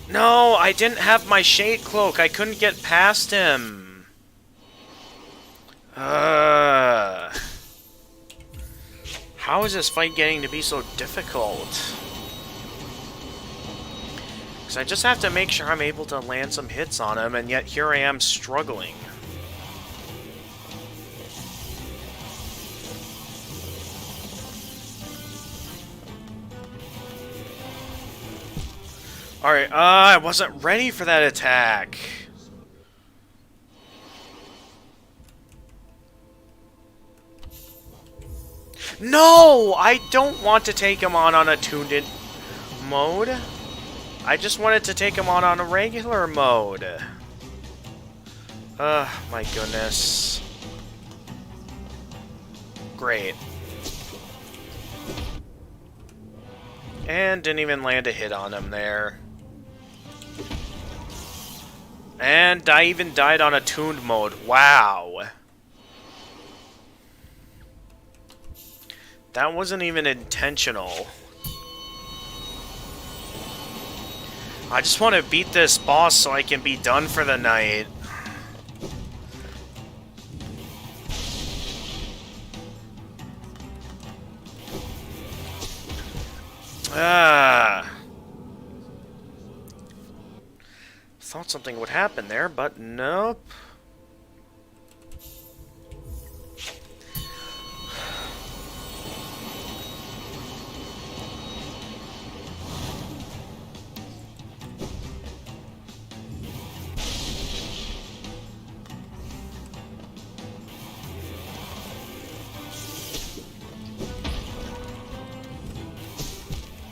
No, I didn't have my Shade Cloak. I couldn't get past him. How is this fight getting to be so difficult? Because I just have to make sure I'm able to land some hits on him, and yet here I am struggling. Alright, I wasn't ready for that attack. No! I don't want to take him on a tuned-in mode. I just wanted to take him on a regular mode. My goodness. Great. And didn't even land a hit on him there. And I even died on a tuned mode. Wow. That wasn't even intentional. I just want to beat this boss so I can be done for the night. Thought something would happen there, but nope.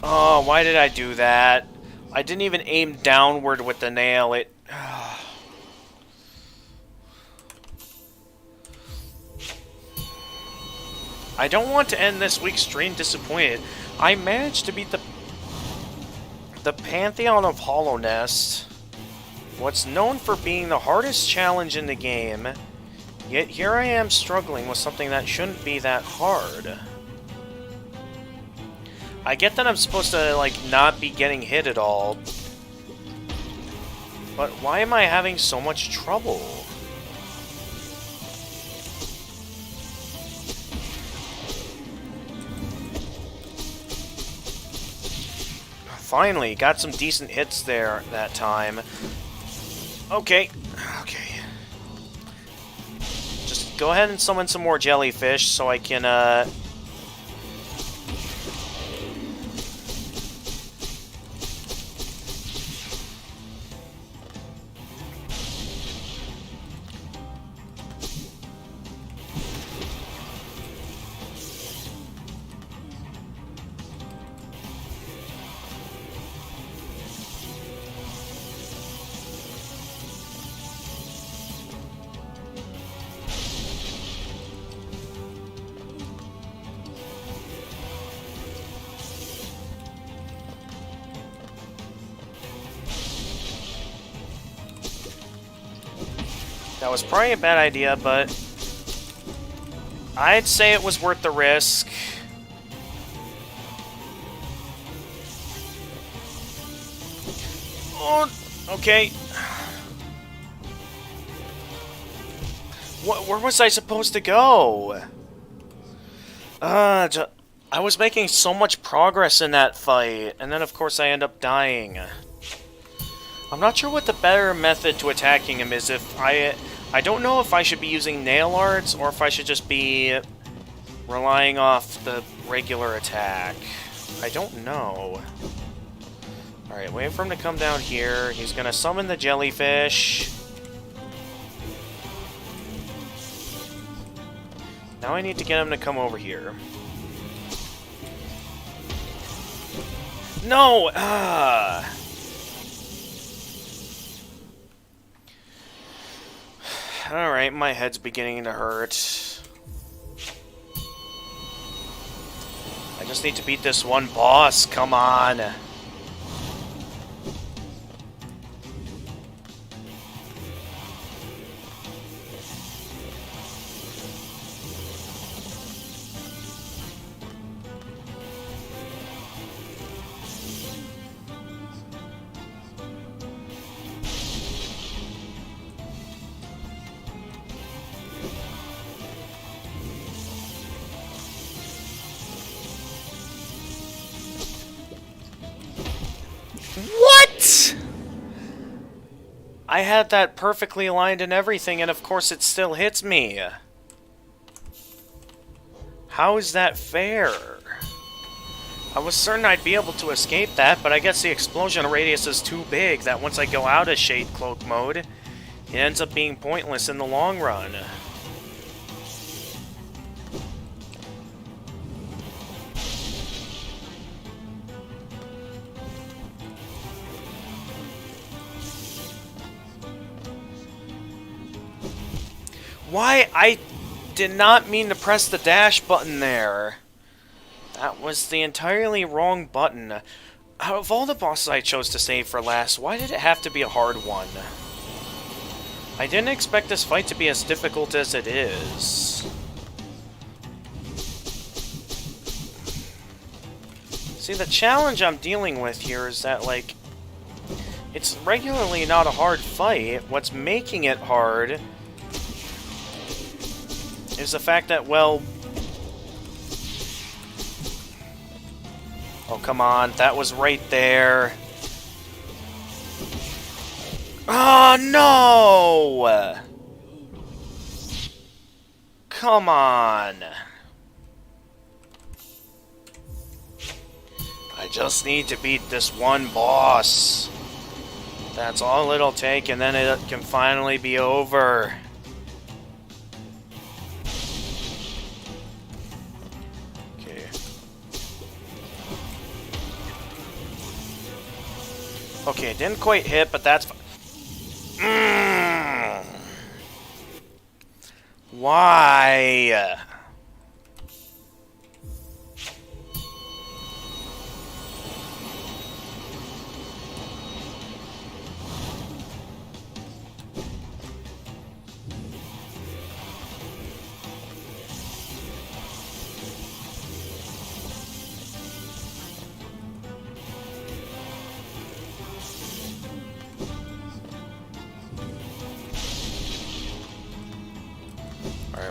Oh, why did I do that? I didn't even aim downward with the nail. I don't want to end this week's stream disappointed. I managed to beat the Pantheon of Hollow Nest, what's known for being the hardest challenge in the game, yet here I am struggling with something that shouldn't be that hard. I get that I'm supposed to, like, not be getting hit at all, but why am I having so much trouble? Finally, got some decent hits there that time. Okay. Just go ahead and summon some more jellyfish so I can, that was probably a bad idea, but I'd say it was worth the risk. Oh, okay. Where was I supposed to go? I was making so much progress in that fight, and then of course I end up dying. I'm not sure what the better method to attacking him is. If I don't know if I should be using nail arts or if I should just be relying off the regular attack. I don't know. Alright, wait for him to come down here. He's gonna summon the jellyfish. Now I need to get him to come over here. No! Ah! Alright, my head's beginning to hurt. I just need to beat this one boss, come on! What?! I had that perfectly aligned and everything, and of course it still hits me. How is that fair? I was certain I'd be able to escape that, but I guess the explosion radius is too big that once I go out of Shade Cloak mode, it ends up being pointless in the long run. Why? I did not mean to press the dash button there. That was the entirely wrong button. Out of all the bosses I chose to save for last, why did it have to be a hard one? I didn't expect this fight to be as difficult as it is. See, the challenge I'm dealing with here is that, like, it's regularly not a hard fight. What's making it hard is the fact that, well... Oh, come on. That was right there. Oh, no! Come on. I just need to beat this one boss. That's all it'll take, and then it can finally be over. Okay, it didn't quite hit, but that's Why?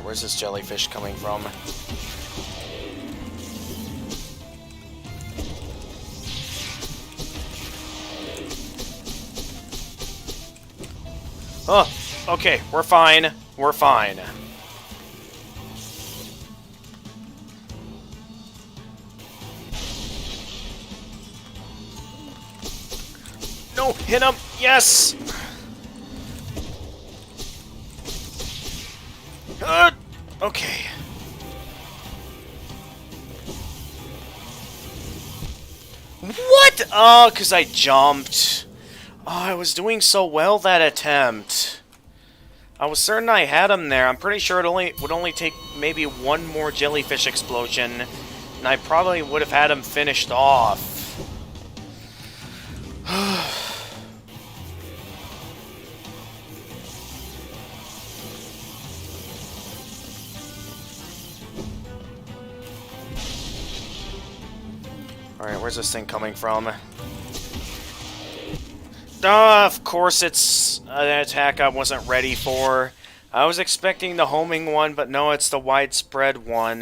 where's this jellyfish coming from? Oh, okay, we're fine. We're fine. No, hit him! Yes! Okay. What? Oh, because I jumped. Oh, I was doing so well that attempt. I was certain I had him there. I'm pretty sure it would only take maybe one more jellyfish explosion, and I probably would have had him finished off. Alright, where's this thing coming from? Of course it's an attack I wasn't ready for. I was expecting the homing one, but no, it's the widespread one.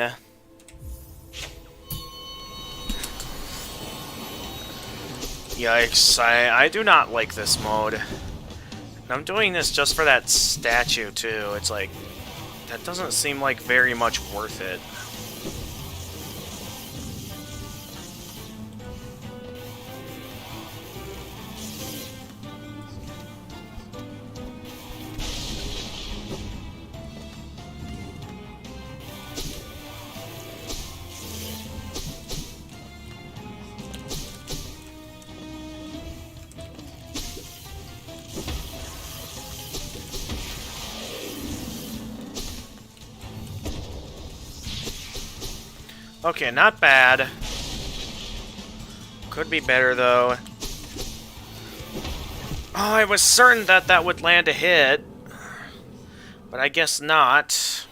Yikes, I do not like this mode. And I'm doing this just for that statue, too. It's like, that doesn't seem like very much worth it. Okay, not bad. Could be better, though. Oh, I was certain that that would land a hit. But I guess not.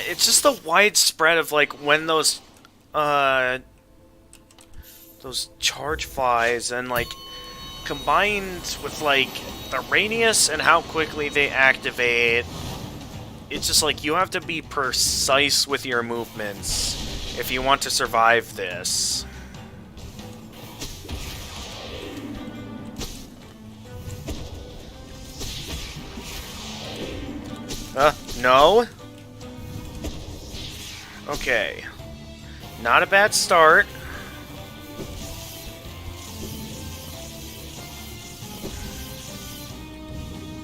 It's just the widespread of, like, when those charge flies and, like, combined with, like, the radius and how quickly they activate, it's just, like, you have to be precise with your movements if you want to survive this. No? Okay. Not a bad start.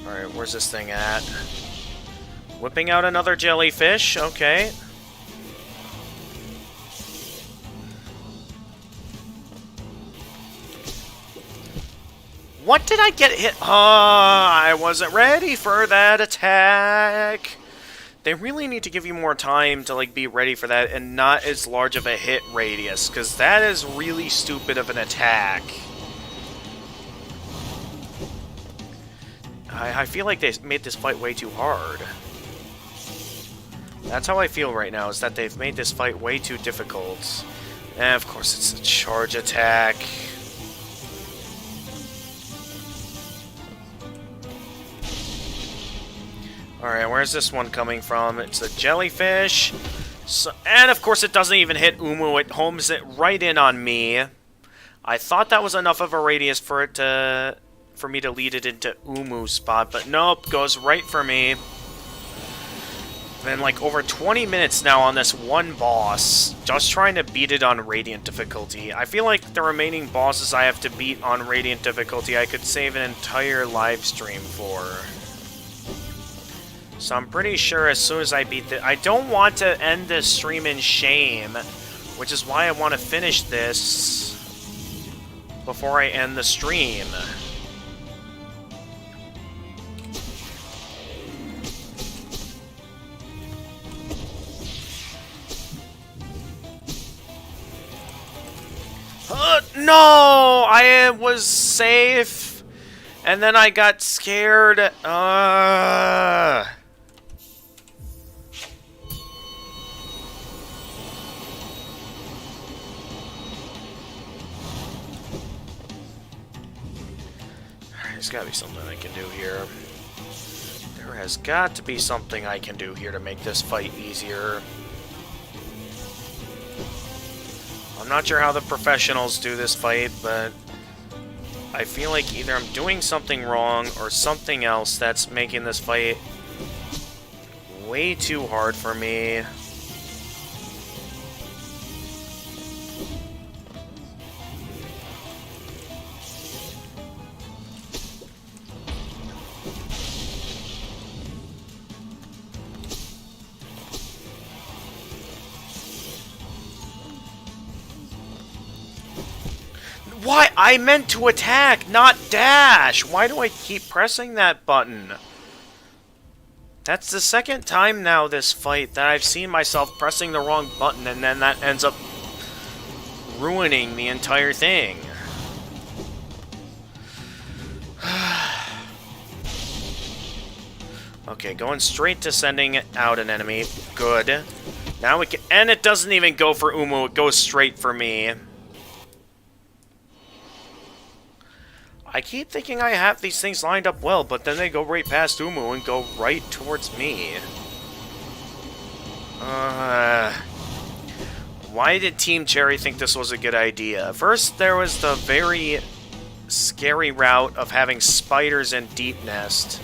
Alright, where's this thing at? Whipping out another jellyfish, okay. What did I get hit? I wasn't ready for that attack. They really need to give you more time to, like, be ready for that and not as large of a hit radius, because that is really stupid of an attack. I feel like they made this fight way too hard. That's how I feel right now, is that they've made this fight way too difficult. And of course it's a charge attack. Alright, where's this one coming from? It's a jellyfish. So, and of course it doesn't even hit Umu, it homes it right in on me. I thought that was enough of a radius for it to... for me to lead it into Umu's spot, but nope, goes right for me. Been like over 20 minutes now on this one boss, just trying to beat it on Radiant difficulty. I feel like the remaining bosses I have to beat on Radiant difficulty I could save an entire live stream for. So I'm pretty sure as soon as I beat the... I don't want to end this stream in shame, which is why I want to finish this before I end the stream. No! I was safe, and then I got scared. There's gotta be something I can do here. There has got to be something I can do here to make this fight easier. I'm not sure how the professionals do this fight, but I feel like either I'm doing something wrong or something else that's making this fight way too hard for me. Why? I meant to attack, not dash! Why do I keep pressing that button? That's the second time now this fight that I've seen myself pressing the wrong button, and then that ends up ruining the entire thing. Okay, going straight to sending out an enemy. Good. Now we can... And it doesn't even go for Umu, it goes straight for me. I keep thinking I have these things lined up well, but then they go right past Umu and go right towards me. Why did Team Cherry think this was a good idea? First, there was the very scary route of having spiders in Deep Nest.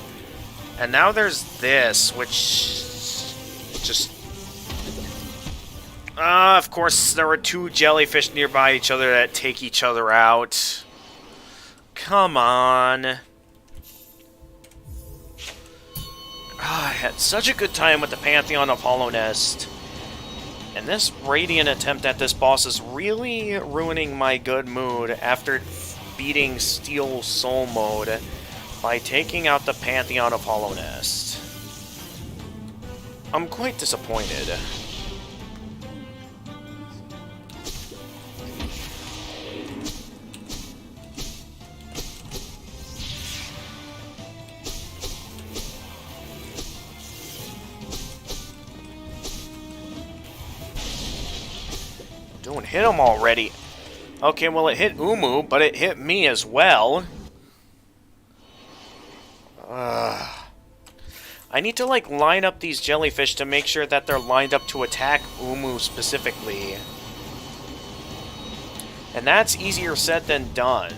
And now there's this, which... just... of course, there were two jellyfish nearby each other that take each other out. Come on. I had such a good time with the Pantheon of Hollow Nest. And this Radiant attempt at this boss is really ruining my good mood after beating Steel Soul mode by taking out the Pantheon of Hollow Nest. I'm quite disappointed. Don't hit him already. Okay, well it hit Umu, but it hit me as well. I need to, like, line up these jellyfish to make sure that they're lined up to attack Umu specifically. And that's easier said than done,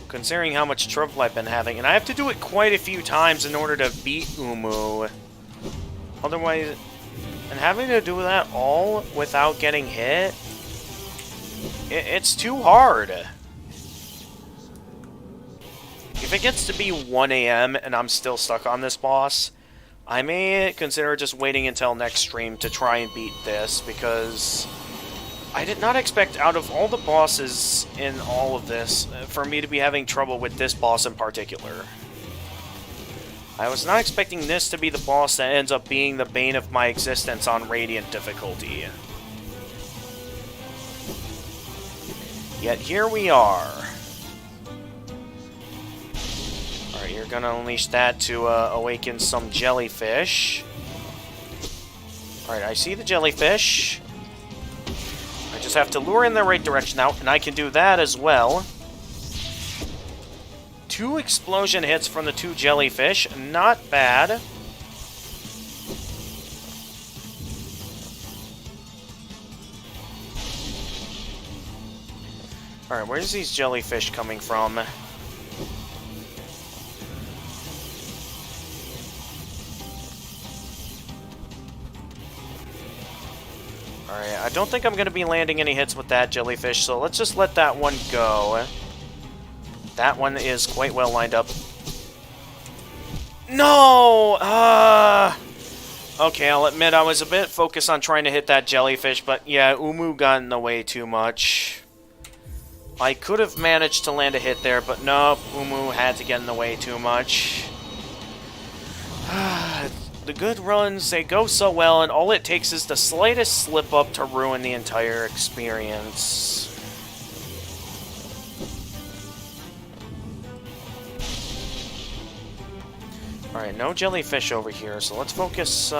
considering how much trouble I've been having. And I have to do it quite a few times in order to beat Umu. Otherwise... And having to do that all without getting hit, it's too hard. If it gets to be 1 AM and I'm still stuck on this boss, I may consider just waiting until next stream to try and beat this, because I did not expect, out of all the bosses in all of this, for me to be having trouble with this boss in particular. I was not expecting this to be the boss that ends up being the bane of my existence on Radiant difficulty. Yet here we are. Alright, you're gonna unleash that to awaken some jellyfish. Alright, I see the jellyfish. I just have to lure in the right direction now, and I can do that as well. 2 explosion hits from the 2 jellyfish. Not bad. Alright, where's these jellyfish coming from? Alright, I don't think I'm going to be landing any hits with that jellyfish, so let's just let that one go. That one is quite well lined up. No! Okay, I'll admit I was a bit focused on trying to hit that jellyfish, but yeah, Umu got in the way too much. I could have managed to land a hit there, but nope, Umu had to get in the way too much. The good runs, they go so well, and all it takes is the slightest slip-up to ruin the entire experience. Alright, no jellyfish over here, so let's focus,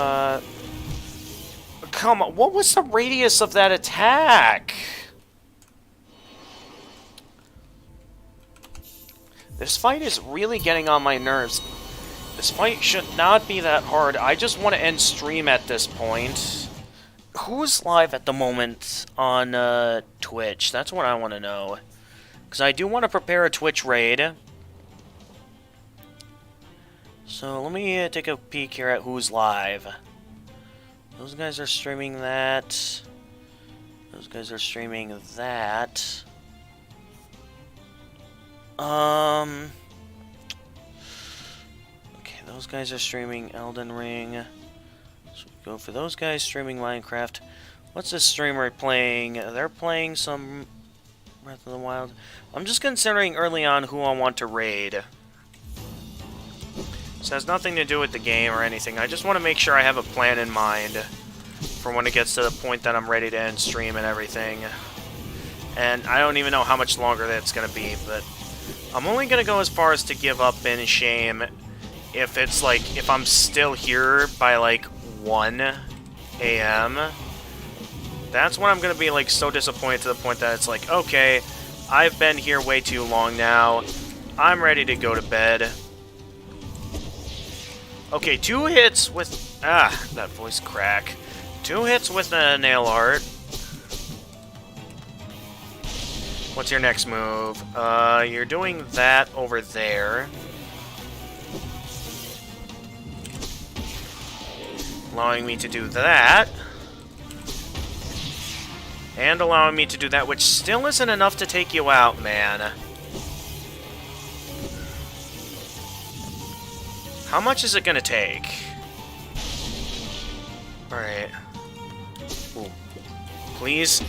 Come on, what was the radius of that attack? This fight is really getting on my nerves. This fight should not be that hard. I just want to end stream at this point. Who's live at the moment on Twitch? That's what I want to know. Because I do want to prepare a Twitch raid. So let me take a peek here at who's live. Those guys are streaming that. Those guys are streaming that. Okay, those guys are streaming Elden Ring. So go for those guys streaming Minecraft. What's this streamer playing? They're playing some Breath of the Wild. I'm just considering early on who I want to raid. This has nothing to do with the game or anything. I just want to make sure I have a plan in mind for when it gets to the point that I'm ready to end stream and everything. And I don't even know how much longer that's going to be, but I'm only going to go as far as to give up in shame if it's like, if I'm still here by like 1 a.m. That's when I'm going to be like so disappointed to the point that it's like, okay, I've been here way too long now. I'm ready to go to bed. Okay, 2 hits with... Ah, that voice crack. 2 hits with a nail art. What's your next move? You're doing that over there. Allowing me to do that. And allowing me to do that, which still isn't enough to take you out, man. How much is it gonna take? Alright. Ooh. Please?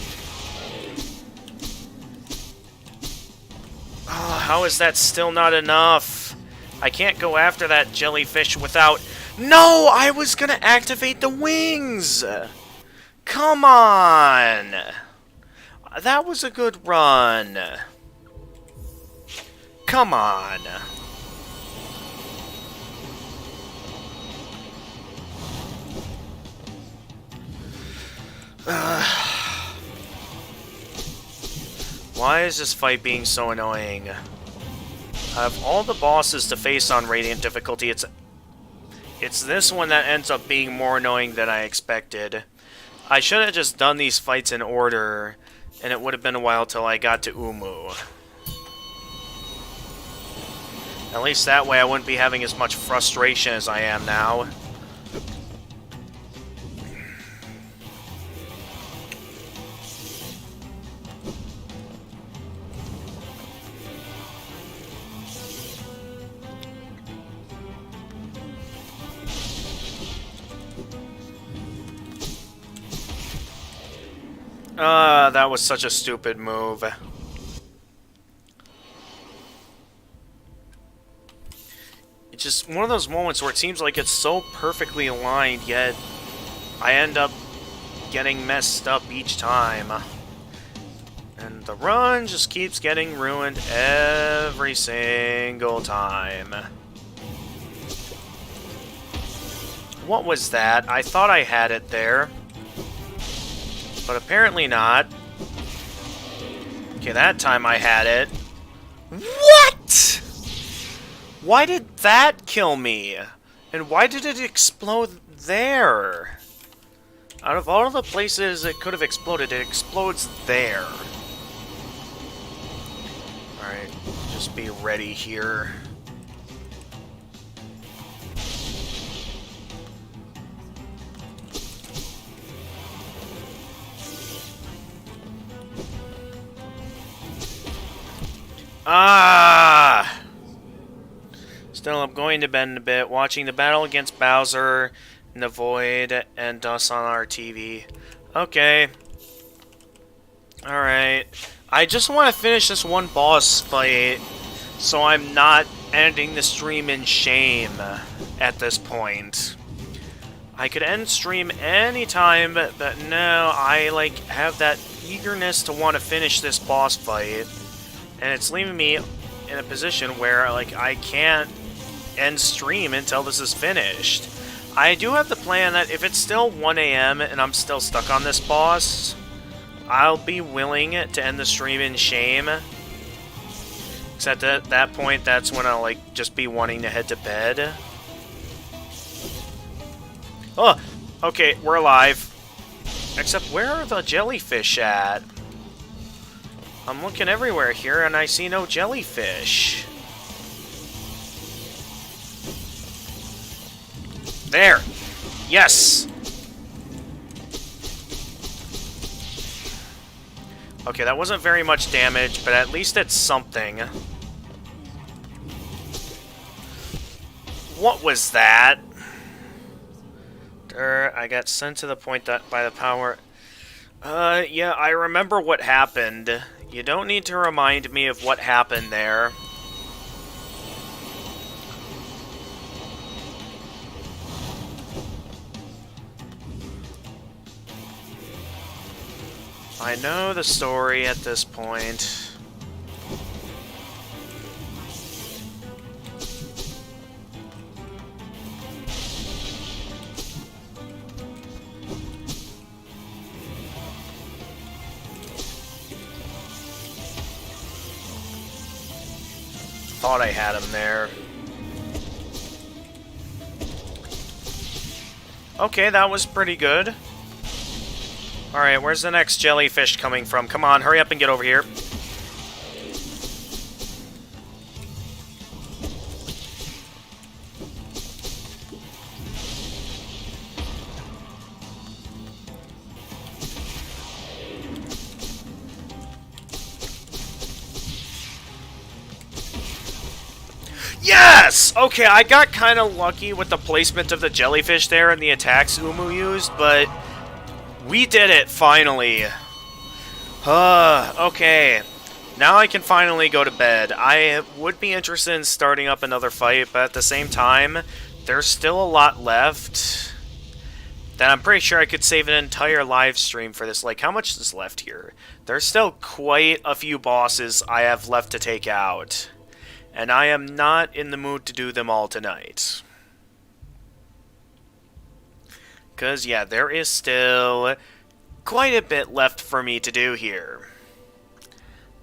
Oh, how is that still not enough? I can't go after that jellyfish without... No! I was gonna activate the wings! Come on! That was a good run. Come on. Why is this fight being so annoying? Out of all the bosses to face on Radiant difficulty, it's this one that ends up being more annoying than I expected. I should have just done these fights in order, and it would have been a while till I got to Umu. At least that way I wouldn't be having as much frustration as I am now. That was such a stupid move. It's just one of those moments where it seems like it's so perfectly aligned, yet I end up getting messed up each time. And the run just keeps getting ruined every single time. What was that? I thought I had it there. But apparently not. Okay, that time I had it. What?! Why did that kill me? And why did it explode there? Out of all the places it could have exploded, it explodes there. Alright, just be ready here. Ah! Still, I'm going to bed in a bit, watching the battle against Bowser in the Void and us on our TV. Okay. Alright. I just want to finish this one boss fight, so I'm not ending the stream in shame at this point. I could end stream anytime, but no, I like have that eagerness to want to finish this boss fight. And it's leaving me in a position where, like, I can't end stream until this is finished. I do have the plan that if it's still 1 a.m. and I'm still stuck on this boss, I'll be willing to end the stream in shame. Except at that point, that's when I'll, like, just be wanting to head to bed. Oh! Okay, we're alive. Except, where are the jellyfish at? I'm looking everywhere here, and I see no jellyfish. There! Yes! Okay, that wasn't very much damage, but at least it's something. What was that? I got sent to the point that by the power... yeah, I remember what happened. You don't need to remind me of what happened there. I know the story at this point. Thought I had him there. Okay, that was pretty good. Alright, where's the next jellyfish coming from? Come on, hurry up and get over here. Yes! Okay, I got kind of lucky with the placement of the jellyfish there and the attacks Umu used, but we did it, finally. Okay. Now I can finally go to bed. I would be interested in starting up another fight, but at the same time, there's still a lot left that I'm pretty sure I could save an entire live stream for this. Like, how much is left here? There's still quite a few bosses I have left to take out. And I am not in the mood to do them all tonight. Because, yeah, there is still quite a bit left for me to do here.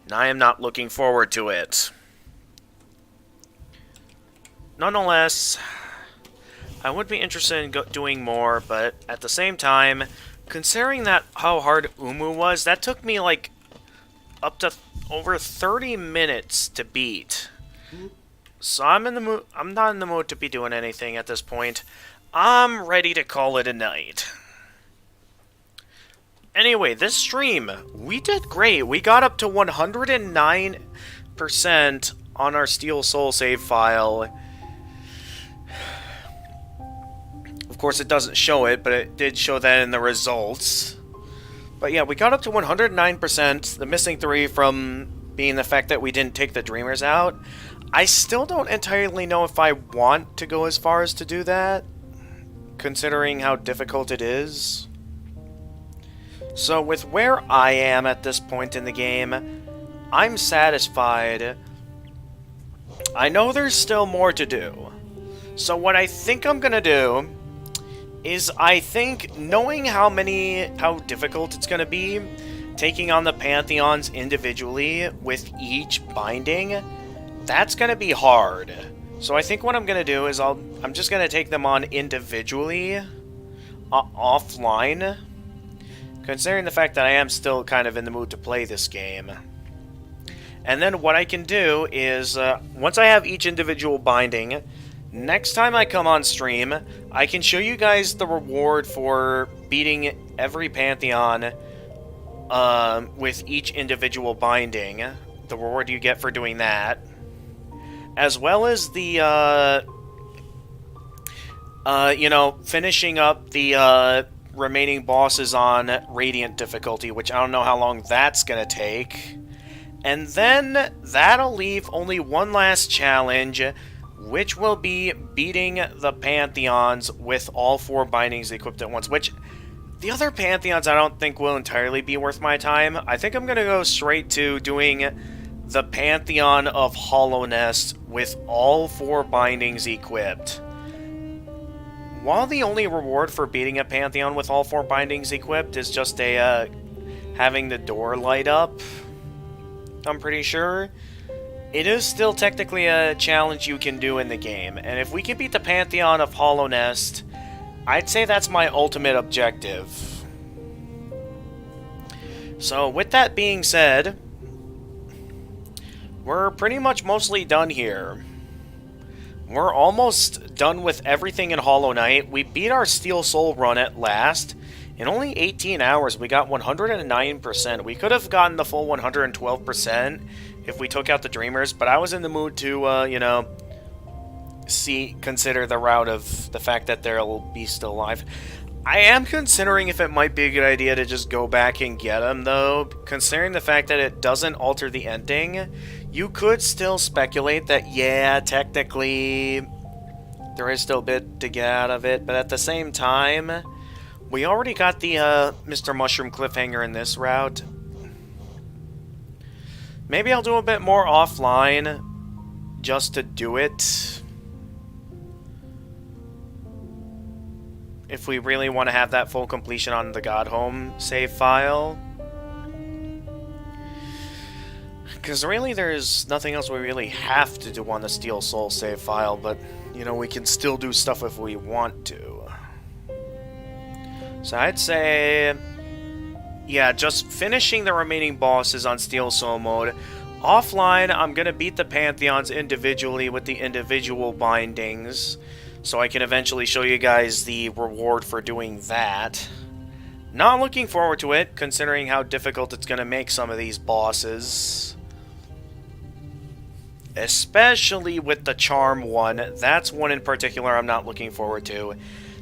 And I am not looking forward to it. Nonetheless, I would be interested in doing more, but at the same time, considering that how hard Umu was, that took me, like, up to over 30 minutes to beat. So I'm in the mood. I'm not in the mood to be doing anything at this point. I'm ready to call it a night. Anyway, this stream, we did great. We got up to 109% on our Steel Soul save file. Of course, it doesn't show it, but it did show that in the results. But yeah, we got up to 109%. The missing 3 from being the fact that we didn't take the Dreamers out. I still don't entirely know if I want to go as far as to do that, considering how difficult it is. So with where I am at this point in the game, I'm satisfied. I know there's still more to do. So what I think I'm gonna do is I think knowing how difficult it's gonna be, taking on the Pantheons individually with each binding, that's going to be hard. So I think what I'm going to do is I'm just going to take them on individually, offline, considering the fact that I am still kind of in the mood to play this game. And then what I can do is, once I have each individual binding, next time I come on stream, I can show you guys the reward for beating every Pantheon with each individual binding, the reward you get for doing that. As well as the, finishing up the, remaining bosses on Radiant difficulty, which I don't know how long that's gonna take. And then, that'll leave only one last challenge, which will be beating the Pantheons with all 4 bindings equipped at once, which, the other Pantheons I don't think will entirely be worth my time. I think I'm gonna go straight to doing the Pantheon of Hollownest with all 4 bindings equipped. While the only reward for beating a Pantheon with all 4 bindings equipped is just having the door light up, I'm pretty sure, it is still technically a challenge you can do in the game. And if we can beat the Pantheon of Hollownest, I'd say that's my ultimate objective. So with that being said, we're pretty much mostly done here. We're almost done with everything in Hollow Knight. We beat our Steel Soul run at last. In only 18 hours, we got 109%. We could have gotten the full 112% if we took out the Dreamers, but I was in the mood to, you know, consider the route of the fact that they'll be still alive. I am considering if it might be a good idea to just go back and get them, though. Considering the fact that it doesn't alter the ending, you could still speculate that, yeah, technically, there is still a bit to get out of it, but at the same time, we already got the Mr. Mushroom cliffhanger in this route. Maybe I'll do a bit more offline just to do it. If we really want to have that full completion on the God Home save file. Because really there's nothing else we really have to do on the Steel Soul save file, but, you know, we can still do stuff if we want to. So I'd say, yeah, just finishing the remaining bosses on Steel Soul mode. Offline, I'm going to beat the Pantheons individually with the individual bindings, so I can eventually show you guys the reward for doing that. Not looking forward to it, considering how difficult it's going to make some of these bosses. Especially with the Charm one. That's one in particular I'm not looking forward to.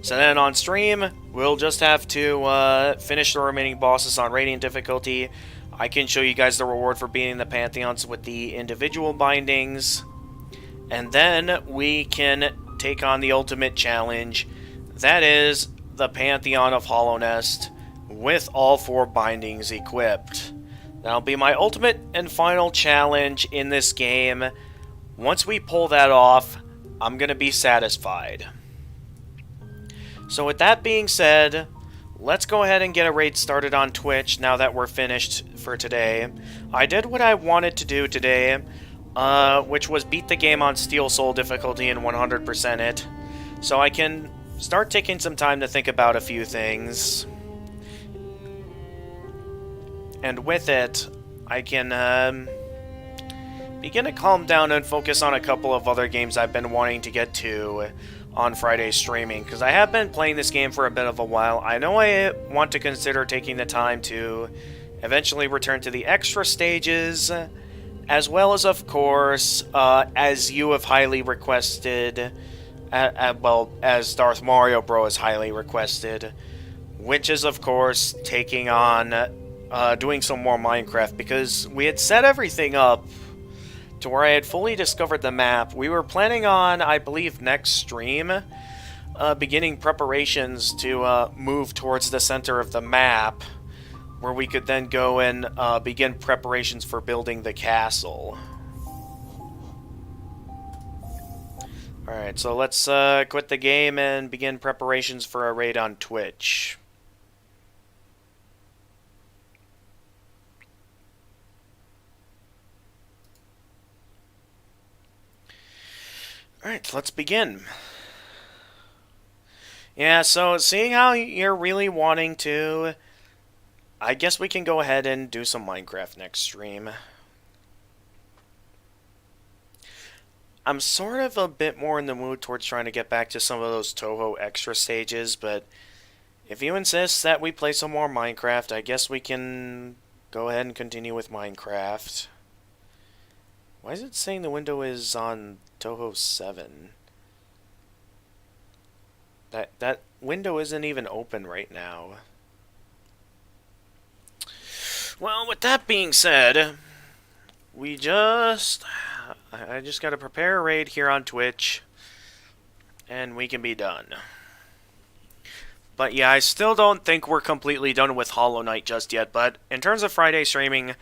So then on stream, we'll just have to finish the remaining bosses on Radiant difficulty. I can show you guys the reward for beating the Pantheons with the individual bindings. And then we can take on the ultimate challenge. That is the Pantheon of Hollownest with all 4 bindings equipped. That'll be my ultimate and final challenge in this game. Once we pull that off, I'm going to be satisfied. So with that being said, let's go ahead and get a raid started on Twitch now that we're finished for today. I did what I wanted to do today, which was beat the game on Steel Soul difficulty and 100% it. So I can start taking some time to think about a few things. And with it, I can begin to calm down and focus on a couple of other games I've been wanting to get to on Friday streaming, because I have been playing this game for a bit of a while. I know I want to consider taking the time to eventually return to the extra stages, as well as, of course, as you have highly requested, well, as Darth Mario Bro has highly requested, which is, of course, taking on, doing some more Minecraft, because we had set everything up to where I had fully discovered the map. We were planning on, I believe, next stream, beginning preparations to move towards the center of the map, where we could then go and begin preparations for building the castle. Alright, so let's quit the game and begin preparations for a raid on Twitch. Alright, let's begin. Yeah, so seeing how you're really wanting to, I guess we can go ahead and do some Minecraft next stream. I'm sort of a bit more in the mood towards trying to get back to some of those Toho extra stages, but if you insist that we play some more Minecraft, I guess we can go ahead and continue with Minecraft. Why is it saying the window is on Toho 7? That window isn't even open right now. Well, with that being said, I just gotta prepare a raid here on Twitch, and we can be done. But yeah, I still don't think we're completely done with Hollow Knight just yet, but in terms of Friday streaming,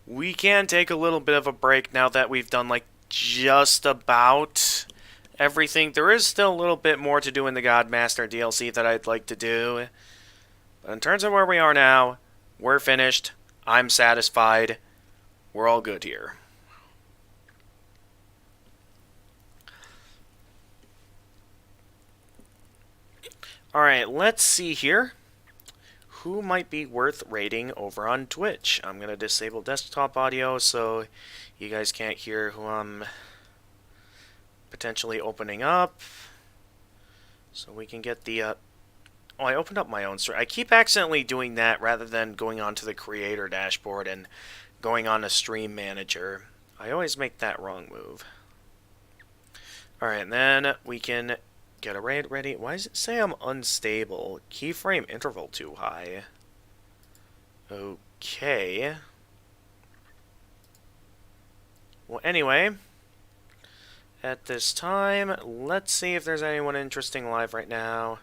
we can take a little bit of a break now that we've done, like, just about everything. There is still a little bit more to do in the Godmaster DLC that I'd like to do. But in terms of where we are now, we're finished. I'm satisfied. We're all good here. Alright, let's see here. Who might be worth rating over on Twitch? I'm going to disable desktop audio so you guys can't hear who I'm potentially opening up. So we can get the... oh, I opened up my own stream. I keep accidentally doing that rather than going onto the creator dashboard and going on to stream manager. I always make that wrong move. Alright, and then we can get a raid ready. Why does it say I'm unstable? Keyframe interval too high. Okay. Well, anyway, at this time, let's see if there's anyone interesting live right now.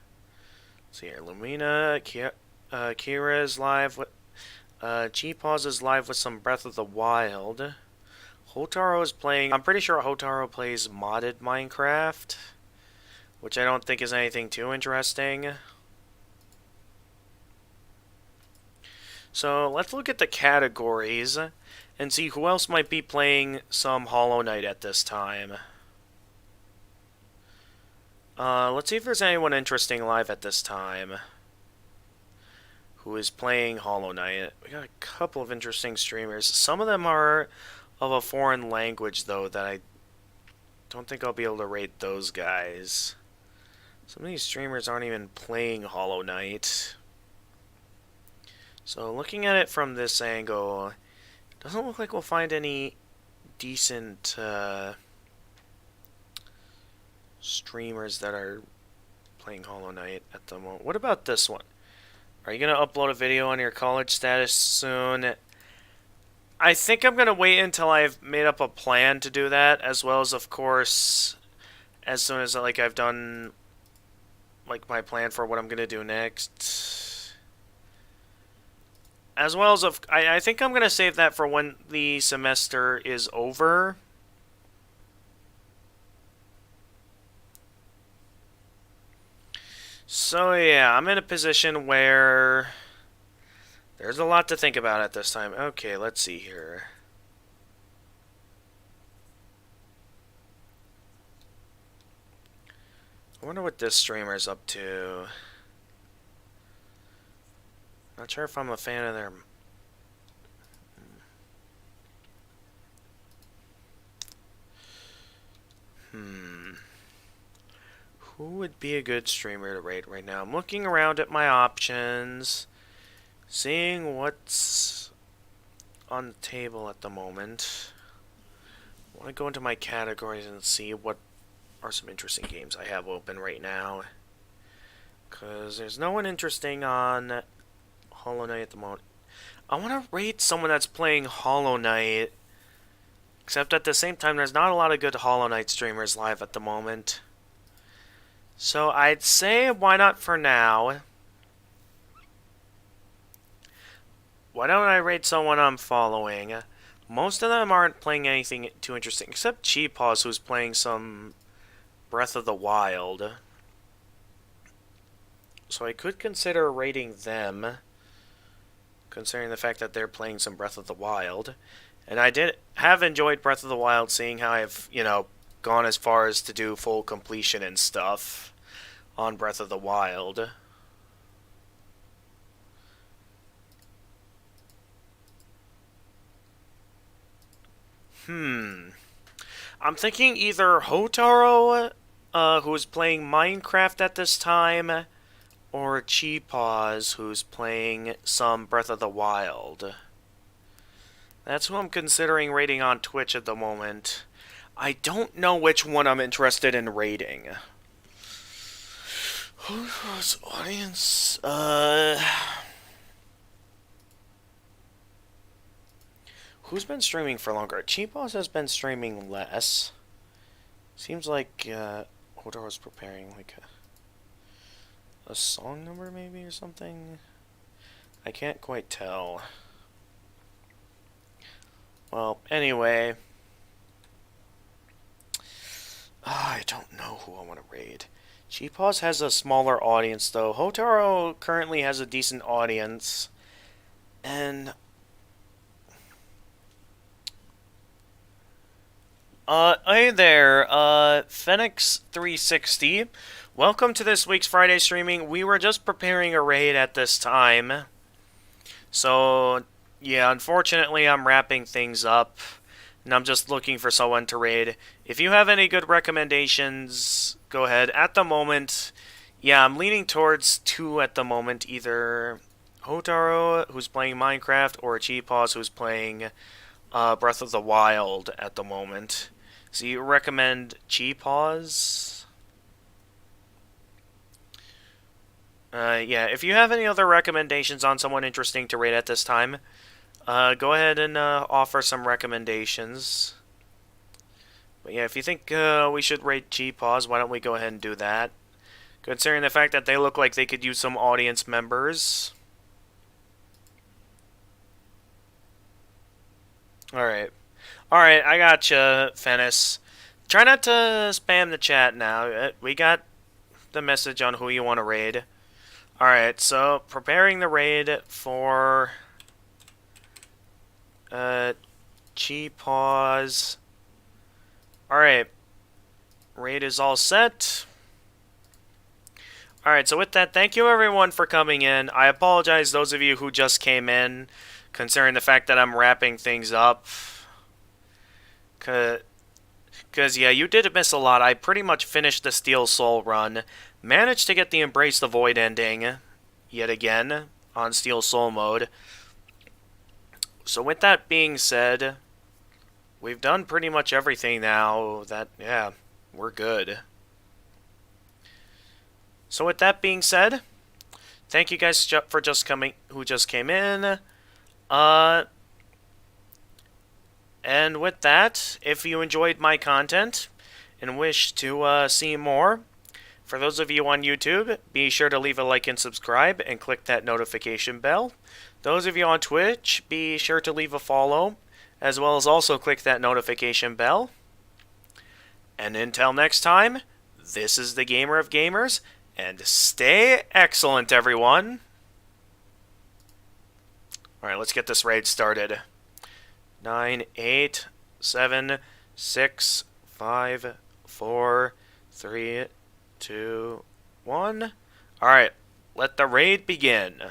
Let's see here. Lumina, Kira's live with... G-Pause is live with some Breath of the Wild. Hotaro is playing... I'm pretty sure Hotaro plays modded Minecraft, which I don't think is anything too interesting. So let's look at the categories and see who else might be playing some Hollow Knight at this time. Let's see if there's anyone interesting live at this time who is playing Hollow Knight. We got a couple of interesting streamers. Some of them are of a foreign language, though, that I don't think I'll be able to rate those guys. Some of these streamers aren't even playing Hollow Knight. So looking at it from this angle, it doesn't look like we'll find any decent streamers that are playing Hollow Knight at the moment. What about this one? Are you going to upload a video on your college status soon? I think I'm going to wait until I've made up a plan to do that, as well as, of course, as soon as I've done like my plan for what I'm going to do next. As well as, I think I'm going to save that for when the semester is over. So yeah, I'm in a position where there's a lot to think about at this time. Okay, let's see here. I wonder what this streamer's up to. Not sure if I'm a fan of their... Who would be a good streamer to rate right now? I'm looking around at my options, seeing what's on the table at the moment. I want to go into my categories and see what are some interesting games I have open right now. Because there's no one interesting on Hollow Knight at the moment. I want to rate someone that's playing Hollow Knight, except at the same time there's not a lot of good Hollow Knight streamers live at the moment. So I'd say why not for now. Why don't I rate someone I'm following? Most of them aren't playing anything too interesting, except Cheapause, who's playing some Breath of the Wild. So I could consider rating them, considering the fact that they're playing some Breath of the Wild. And I have enjoyed Breath of the Wild, seeing how I've, gone as far as to do full completion and stuff on Breath of the Wild. I'm thinking either Hotaro, who's playing Minecraft at this time, or Cheapause, who's playing some Breath of the Wild. That's who I'm considering rating on Twitch at the moment. I don't know which one I'm interested in rating. Who's audience? Who's been streaming for longer? Cheapos has been streaming less. Seems like Hotaro's preparing like a song number maybe or something. I can't quite tell. Well, anyway. I don't know who I want to raid. Cheapaws has a smaller audience, though. Hotaro currently has a decent audience. And... hey there, Phoenix360. Welcome to this week's Friday streaming. We were just preparing a raid at this time. So, yeah, unfortunately I'm wrapping things up. And I'm just looking for someone to raid. If you have any good recommendations, go ahead. At the moment, yeah, I'm leaning towards two at the moment. Either Hotaro, who's playing Minecraft, or Cheapaws, who's playing Breath of the Wild at the moment. So you recommend Cheapaws? Yeah, if you have any other recommendations on someone interesting to raid at this time, go ahead and offer some recommendations. But yeah, if you think we should rate Cheapaws, why don't we go ahead and do that? Considering the fact that they look like they could use some audience members. Alright. Alright, I gotcha, Fennis. Try not to spam the chat now. We got the message on who you want to raid. Alright, so preparing the raid for Cheapaws. Alright. Raid is all set. Alright, so with that, thank you everyone for coming in. I apologize those of you who just came in, considering the fact that I'm wrapping things up. Because, yeah, you did miss a lot. I pretty much finished the Steel Soul run. Managed to get the Embrace the Void ending, yet again, on Steel Soul mode. So with that being said, we've done pretty much everything now that, yeah, we're good. So with that being said, thank you guys for who just came in. And with that, if you enjoyed my content and wish to see more, for those of you on YouTube, be sure to leave a like and subscribe and click that notification bell. Those of you on Twitch, be sure to leave a follow, as well as also click that notification bell. And until next time, this is the Gamer of Gamers, and stay excellent, everyone. Alright, let's get this raid started. 9, 8, 7, 6, 5, 4, 3, 2, 1. Alright, let the raid begin.